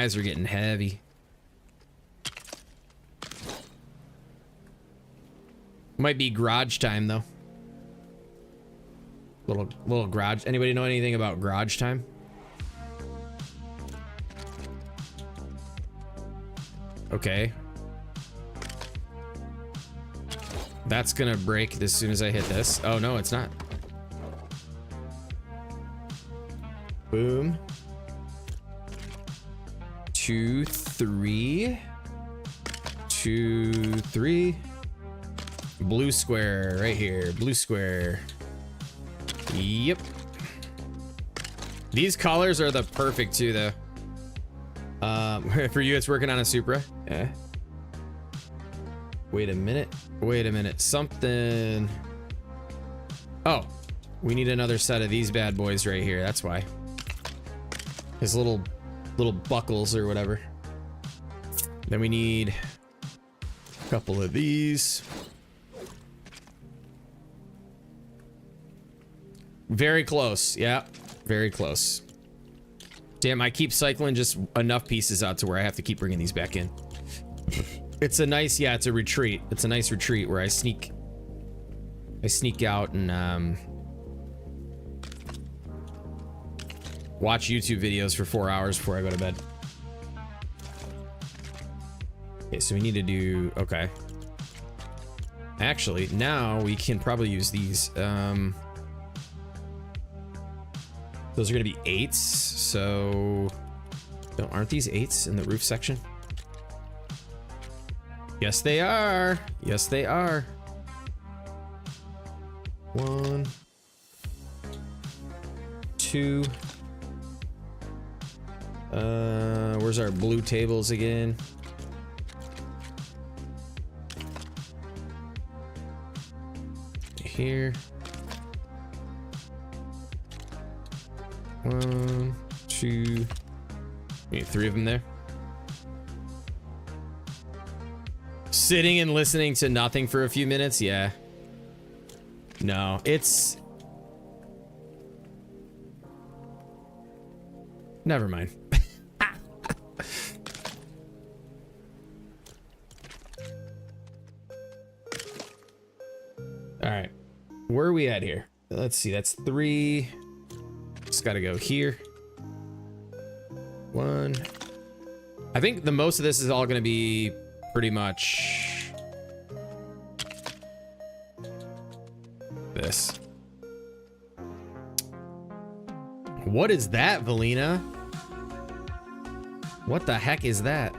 eyes are getting heavy. Might be garage time though. Little garage. Anybody know anything about garage time? Okay. That's gonna break as soon as I hit this. Oh no, it's not. Boom. 2, 3. 2, 3. Blue square right here. Blue square. Yep. These colors are the perfect too, though. For you, it's working on a Supra. Yeah. Wait a minute. Wait a minute. Something. Oh, we need another set of these bad boys right here. That's why. His little buckles or whatever. Then we need a couple of these. Very close. Yeah, very close. Damn, I keep cycling just enough pieces out to where I have to keep bringing these back in. It's a nice, yeah, it's a retreat. It's a nice retreat where I sneak out and watch YouTube videos for 4 hours before I go to bed. Okay, so we need to do, okay. Actually, now we can probably use these. Those are gonna be 8s, so aren't these 8s in the roof section? Yes, they are. Yes, they are. 1, 2. Where's our blue tables again? Here. 1, 2. We need 3 of them there. Sitting and listening to nothing for a few minutes, yeah. No, it's... Never mind. All right, where are we at here? Let's see, that's 3. Just gotta go here. 1. I think the most of this is all gonna be pretty much this. What is that, Valina? What the heck is that?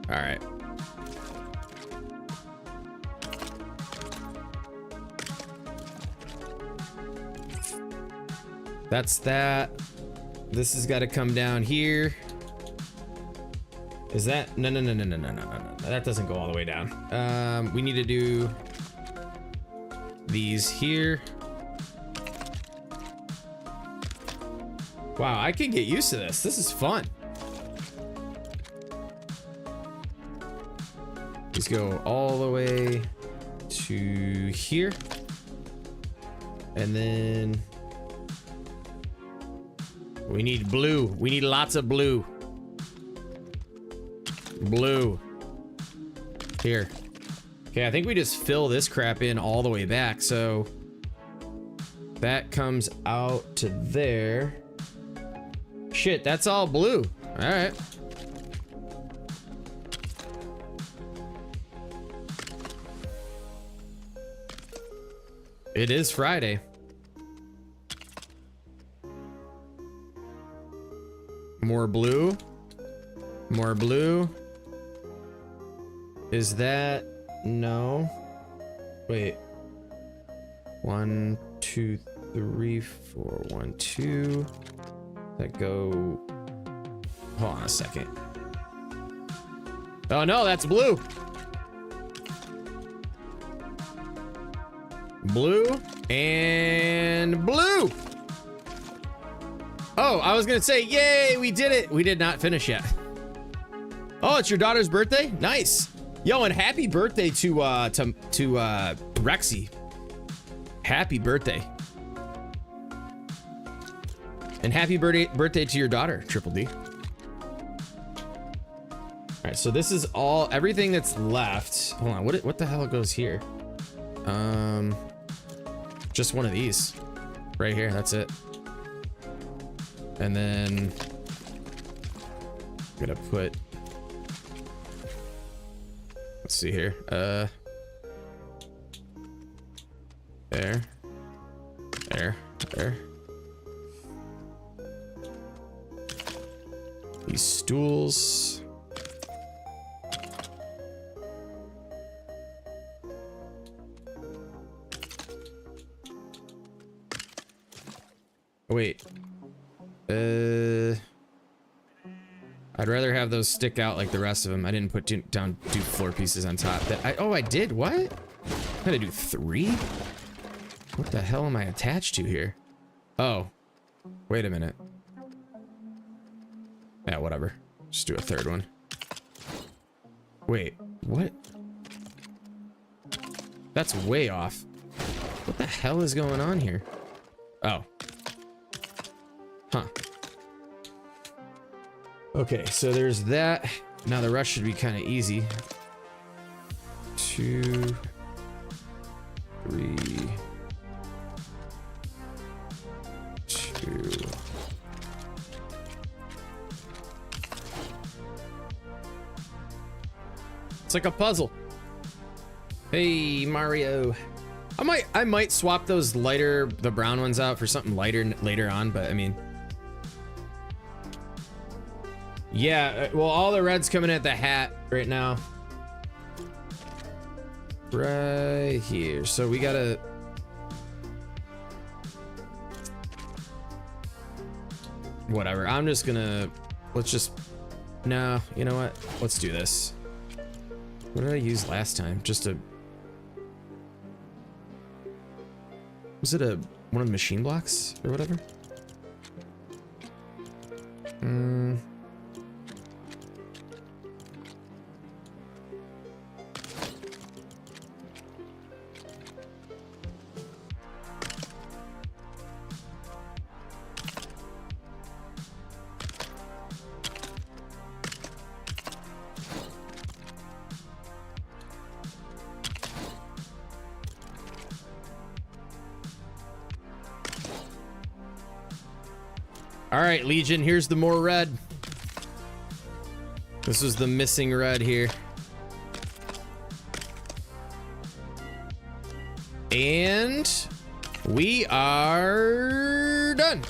All right. That's that. This has got to come down here. Is that? No. That doesn't go all the way down. We need to do these here. Wow, I can get used to this. This is fun. Let's go all the way to here. And then we need blue. We need lots of blue. Blue. Here. Okay, I think we just fill this crap in all the way back. So that comes out to there. Shit, that's all blue. All right. It is Friday. More blue. More blue. Is that? No. Wait. 1, 2, 3, 4. 1, 2. That go. Hold on a second. Oh no, that's blue. Blue and blue. Oh, I was gonna say, yay, we did it. We did not finish yet. Oh, it's your daughter's birthday? Nice. Yo, and happy birthday to Rexy. Happy birthday. And happy birthday to your daughter, Triple D. All right, so this is everything that's left. Hold on, what the hell goes here? Just one of these right here. That's it. And then I'm gonna put. Let's see here. There. These stools. Oh, wait. I'd rather have those stick out like the rest of them. I didn't put down 2 floor pieces on top. I did? What? I gotta do 3? What the hell am I attached to here? Oh, wait a minute. Yeah, whatever. Just do a 3rd one. Wait, what? That's way off. What the hell is going on here? Oh. Huh. Okay, so there's that. Now the rest should be kind of easy. 2, 3, 2. It's like a puzzle. Hey, Mario. I might swap those the brown ones out for something lighter later on, but I mean, yeah, well, all the red's coming at the hat right now. Right here. So we gotta. Whatever. I'm just gonna. No, you know what? Let's do this. What did I use last time? Was it one of the machine blocks or whatever? All right, Legion, here's the more red. This is the missing red here. And we are done.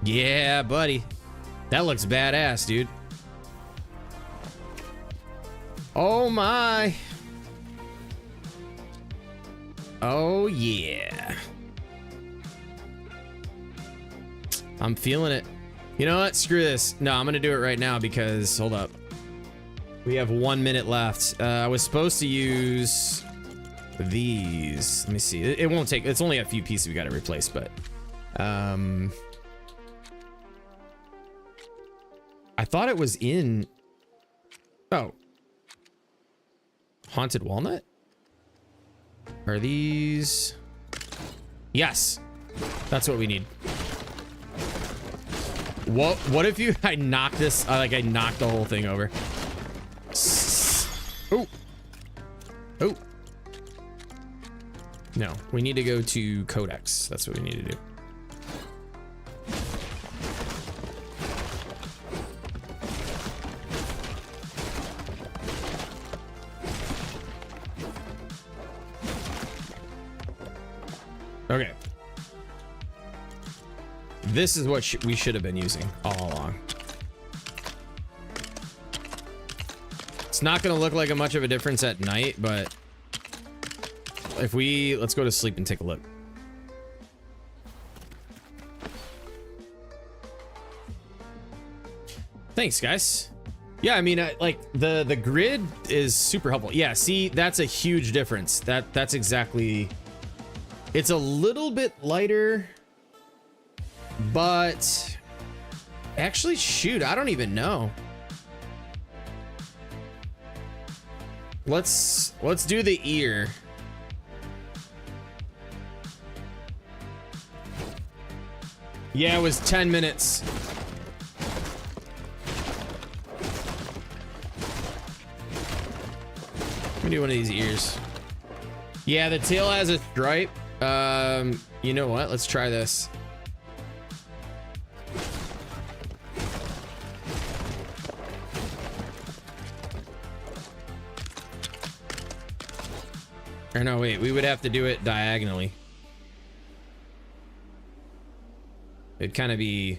Yeah, buddy. That looks badass, dude. Oh my. Oh yeah. I'm feeling it. You know what? Screw this. No, I'm gonna do it right now because, hold up. We have 1 minute left. I was supposed to use these. Let me see. It won't take, it's only a few pieces we gotta replace, but I thought it was in, oh. Haunted walnut? Are these? Yes. That's what we need. What if I knock this, I knocked the whole thing over. Oh. Oh. No, we need to go to Codex. That's what we need to do. Okay. This is what we should have been using all along. It's not going to look like much of a difference at night, but if let's go to sleep and take a look. Thanks, guys. Yeah, I mean, like the grid is super helpful. Yeah, see, that's a huge difference. That's exactly. It's a little bit lighter, but actually, shoot, I don't even know. Let's do the ear. Yeah, it was 10 minutes. Let me do one of these ears. Yeah, the tail has a stripe. You know what? Let's try this. Or no, wait, we would have to do it diagonally. It'd kind of be...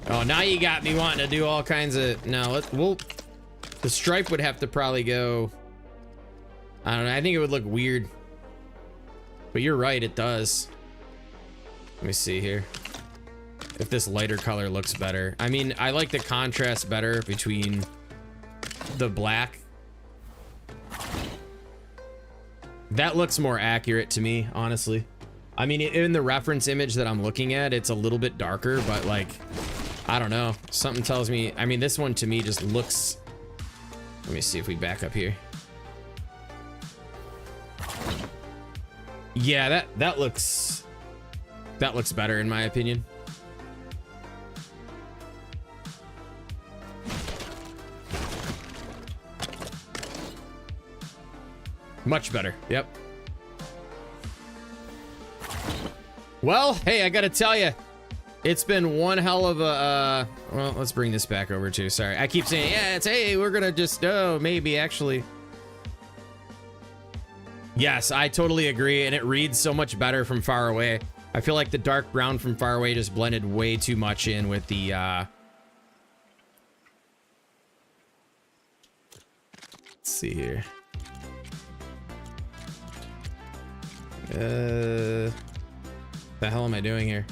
Oh, now you got me wanting to do all kinds of... No, the stripe would have to probably go... I don't know, I think it would look weird. But you're right, it does. Let me see here. If this lighter color looks better. I mean, I like the contrast better between the black. That looks more accurate to me, honestly. I mean, in the reference image that I'm looking at, it's a little bit darker, but like, I don't know. Something tells me, I mean, this one to me just looks... Let me see if we back up here. Yeah, that looks better in my opinion. Much better. Yep. Well, hey, I gotta tell you, it's been one hell of a, well, let's bring this back over too. Sorry. I keep saying, yeah, it's, hey, we're gonna just, oh, maybe actually. Yes, I totally agree. And it reads so much better from far away. I feel like the dark brown from far away just blended way too much in with the, let's see here. The hell am I doing here?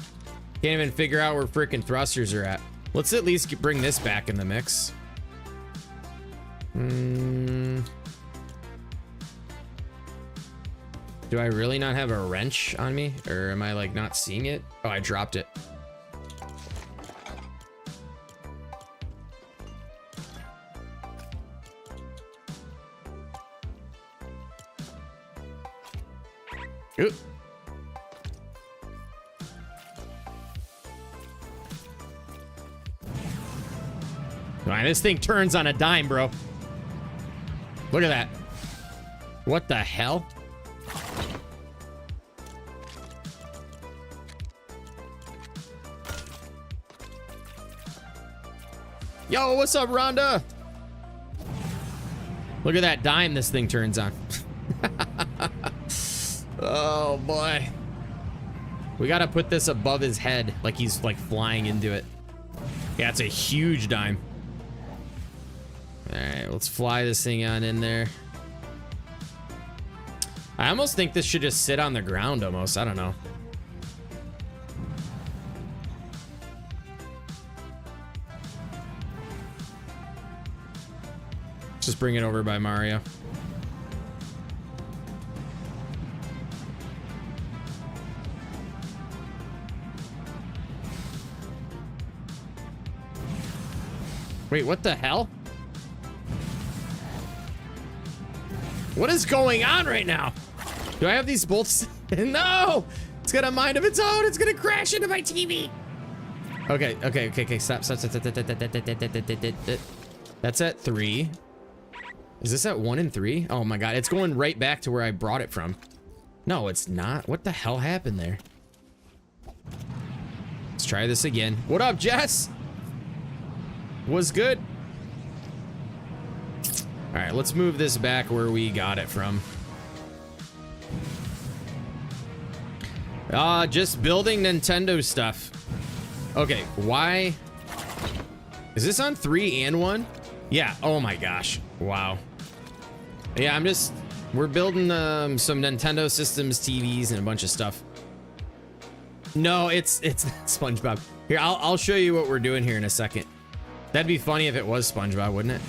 Can't even figure out where freaking thrusters are at. Let's at least bring this back in the mix. Do I really not have a wrench on me? Or am I like not seeing it? Oh, I dropped it. Oop. Man, this thing turns on a dime, bro. Look at that. What the hell? Yo, what's up, Rhonda? Look at that dime this thing turns on. Oh boy. We gotta put this above his head like he's like flying into it. Yeah, it's a huge dime. All right, let's fly this thing on in there. I almost think this should just sit on the ground almost. I don't know. Just bring it over by Mario. Wait, what the hell? What is going on right now? Do I have these bolts? No! It's got a mind of its own. It's gonna crash into my TV. Okay. Stop. That's at 3. Is this at 1 and 3? Oh my god, it's going right back to where I brought it from. No, it's not. What the hell happened there? Let's try this again. What up, Jess? Was good. All right, let's move this back where we got it from. Just building Nintendo stuff. Okay, why? Is this on 3 and 1? Yeah, oh my gosh, wow. Yeah, we're building some Nintendo systems, TVs, and a bunch of stuff. No, it's not SpongeBob. Here, I'll show you what we're doing here in a second. That'd be funny if it was SpongeBob, wouldn't it?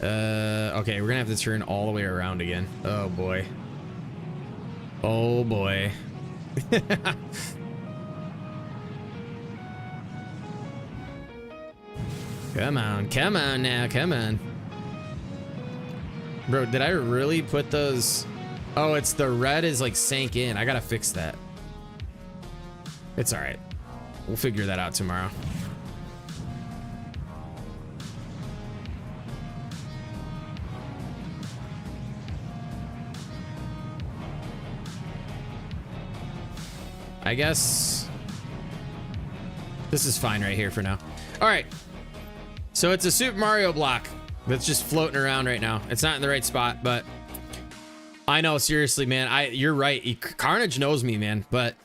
Okay, we're gonna have to turn all the way around again. Oh boy. Oh boy. Come on now, come on. Bro, did I really put those? Oh, it's the red is like sank in. I gotta fix that. It's all right. We'll figure that out tomorrow. I guess this is fine right here for now. All right. So it's a Super Mario block that's just floating around right now. It's not in the right spot, but I know, seriously, man. You're right. Carnage knows me, man. But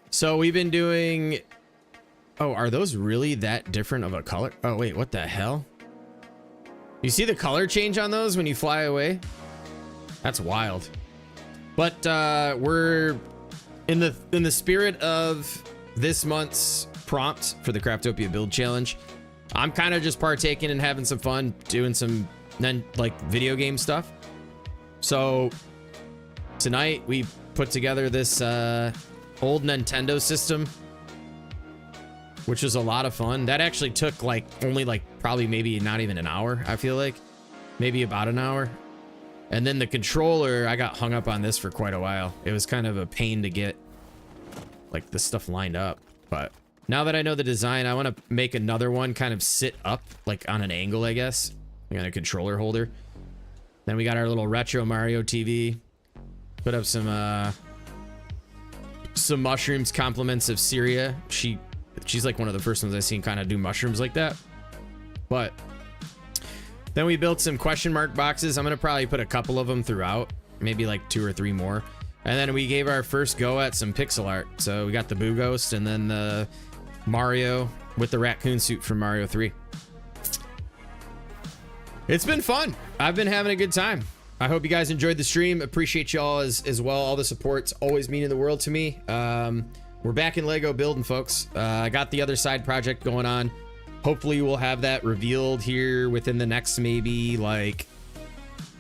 so we've been doing. Oh, are those really that different of a color? Oh, wait, what the hell? You see the color change on those when you fly away? That's wild. But we're in the spirit of this month's prompt for the Craftopia Build Challenge. I'm kind of just partaking and having some fun doing some like video game stuff. So tonight we put together this old Nintendo system, which was a lot of fun. That actually took like only like probably maybe not even an hour. I feel like maybe about an hour. And then the controller, I got hung up on this for quite a while. It was kind of a pain to get like the stuff lined up, but now that I know the design, I want to make another one kind of sit up like on an angle, I guess. We got a controller holder. Then we got our little retro Mario TV. Put up some mushrooms, compliments of Syria. She's like one of the first ones I've seen kind of do mushrooms like that. But then we built some question mark boxes. I'm gonna probably put a couple of them throughout, maybe like 2 or 3 more. And then we gave our first go at some pixel art. So we got the Boo Ghost and then the Mario with the raccoon suit from Mario 3. It's been fun. I've been having a good time. I hope you guys enjoyed the stream. Appreciate y'all as well. All the support's always meaning the world to me. We're back in Lego building, folks. I got the other side project going on. Hopefully we'll have that revealed here within the next maybe like,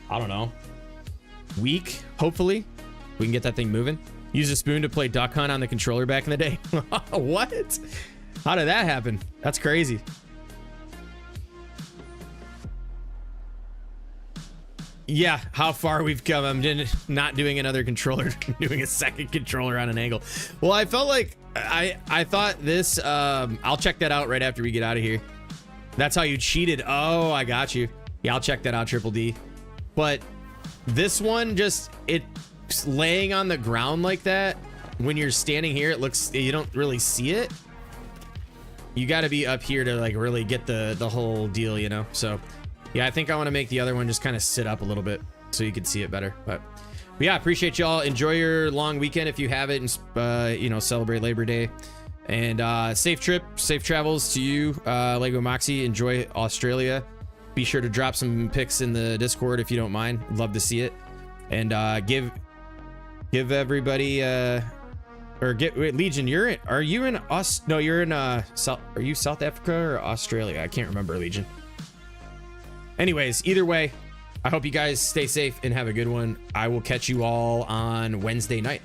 I don't know, week. Hopefully we can get that thing moving. Use a spoon to play Duck Hunt on the controller back in the day. What? How did that happen? That's crazy. Yeah, how far we've come. I'm not doing another controller, doing a second controller on an angle. Well, I felt like I thought this, I'll check that out right after we get out of here. That's how you cheated. Oh, I got you. Yeah, I'll check that out, Triple D. But this one just, it's laying on the ground like that. When you're standing here, it looks, you don't really see it. You got to be up here to like really get the whole deal, you know? So yeah, I think I want to make the other one just kind of sit up a little bit so you can see it better. But yeah, appreciate y'all. Enjoy your long weekend if you have it, and you know, celebrate Labor Day. And safe trip, safe travels to you, Lego Moxie. Enjoy Australia. Be sure to drop some pics in the Discord if you don't mind. Love to see it. And give everybody wait, Legion, are you in no, you're in South, are you South Africa or Australia? I can't remember, Legion. Anyways, either way, I hope you guys stay safe and have a good one. I will catch you all on Wednesday night.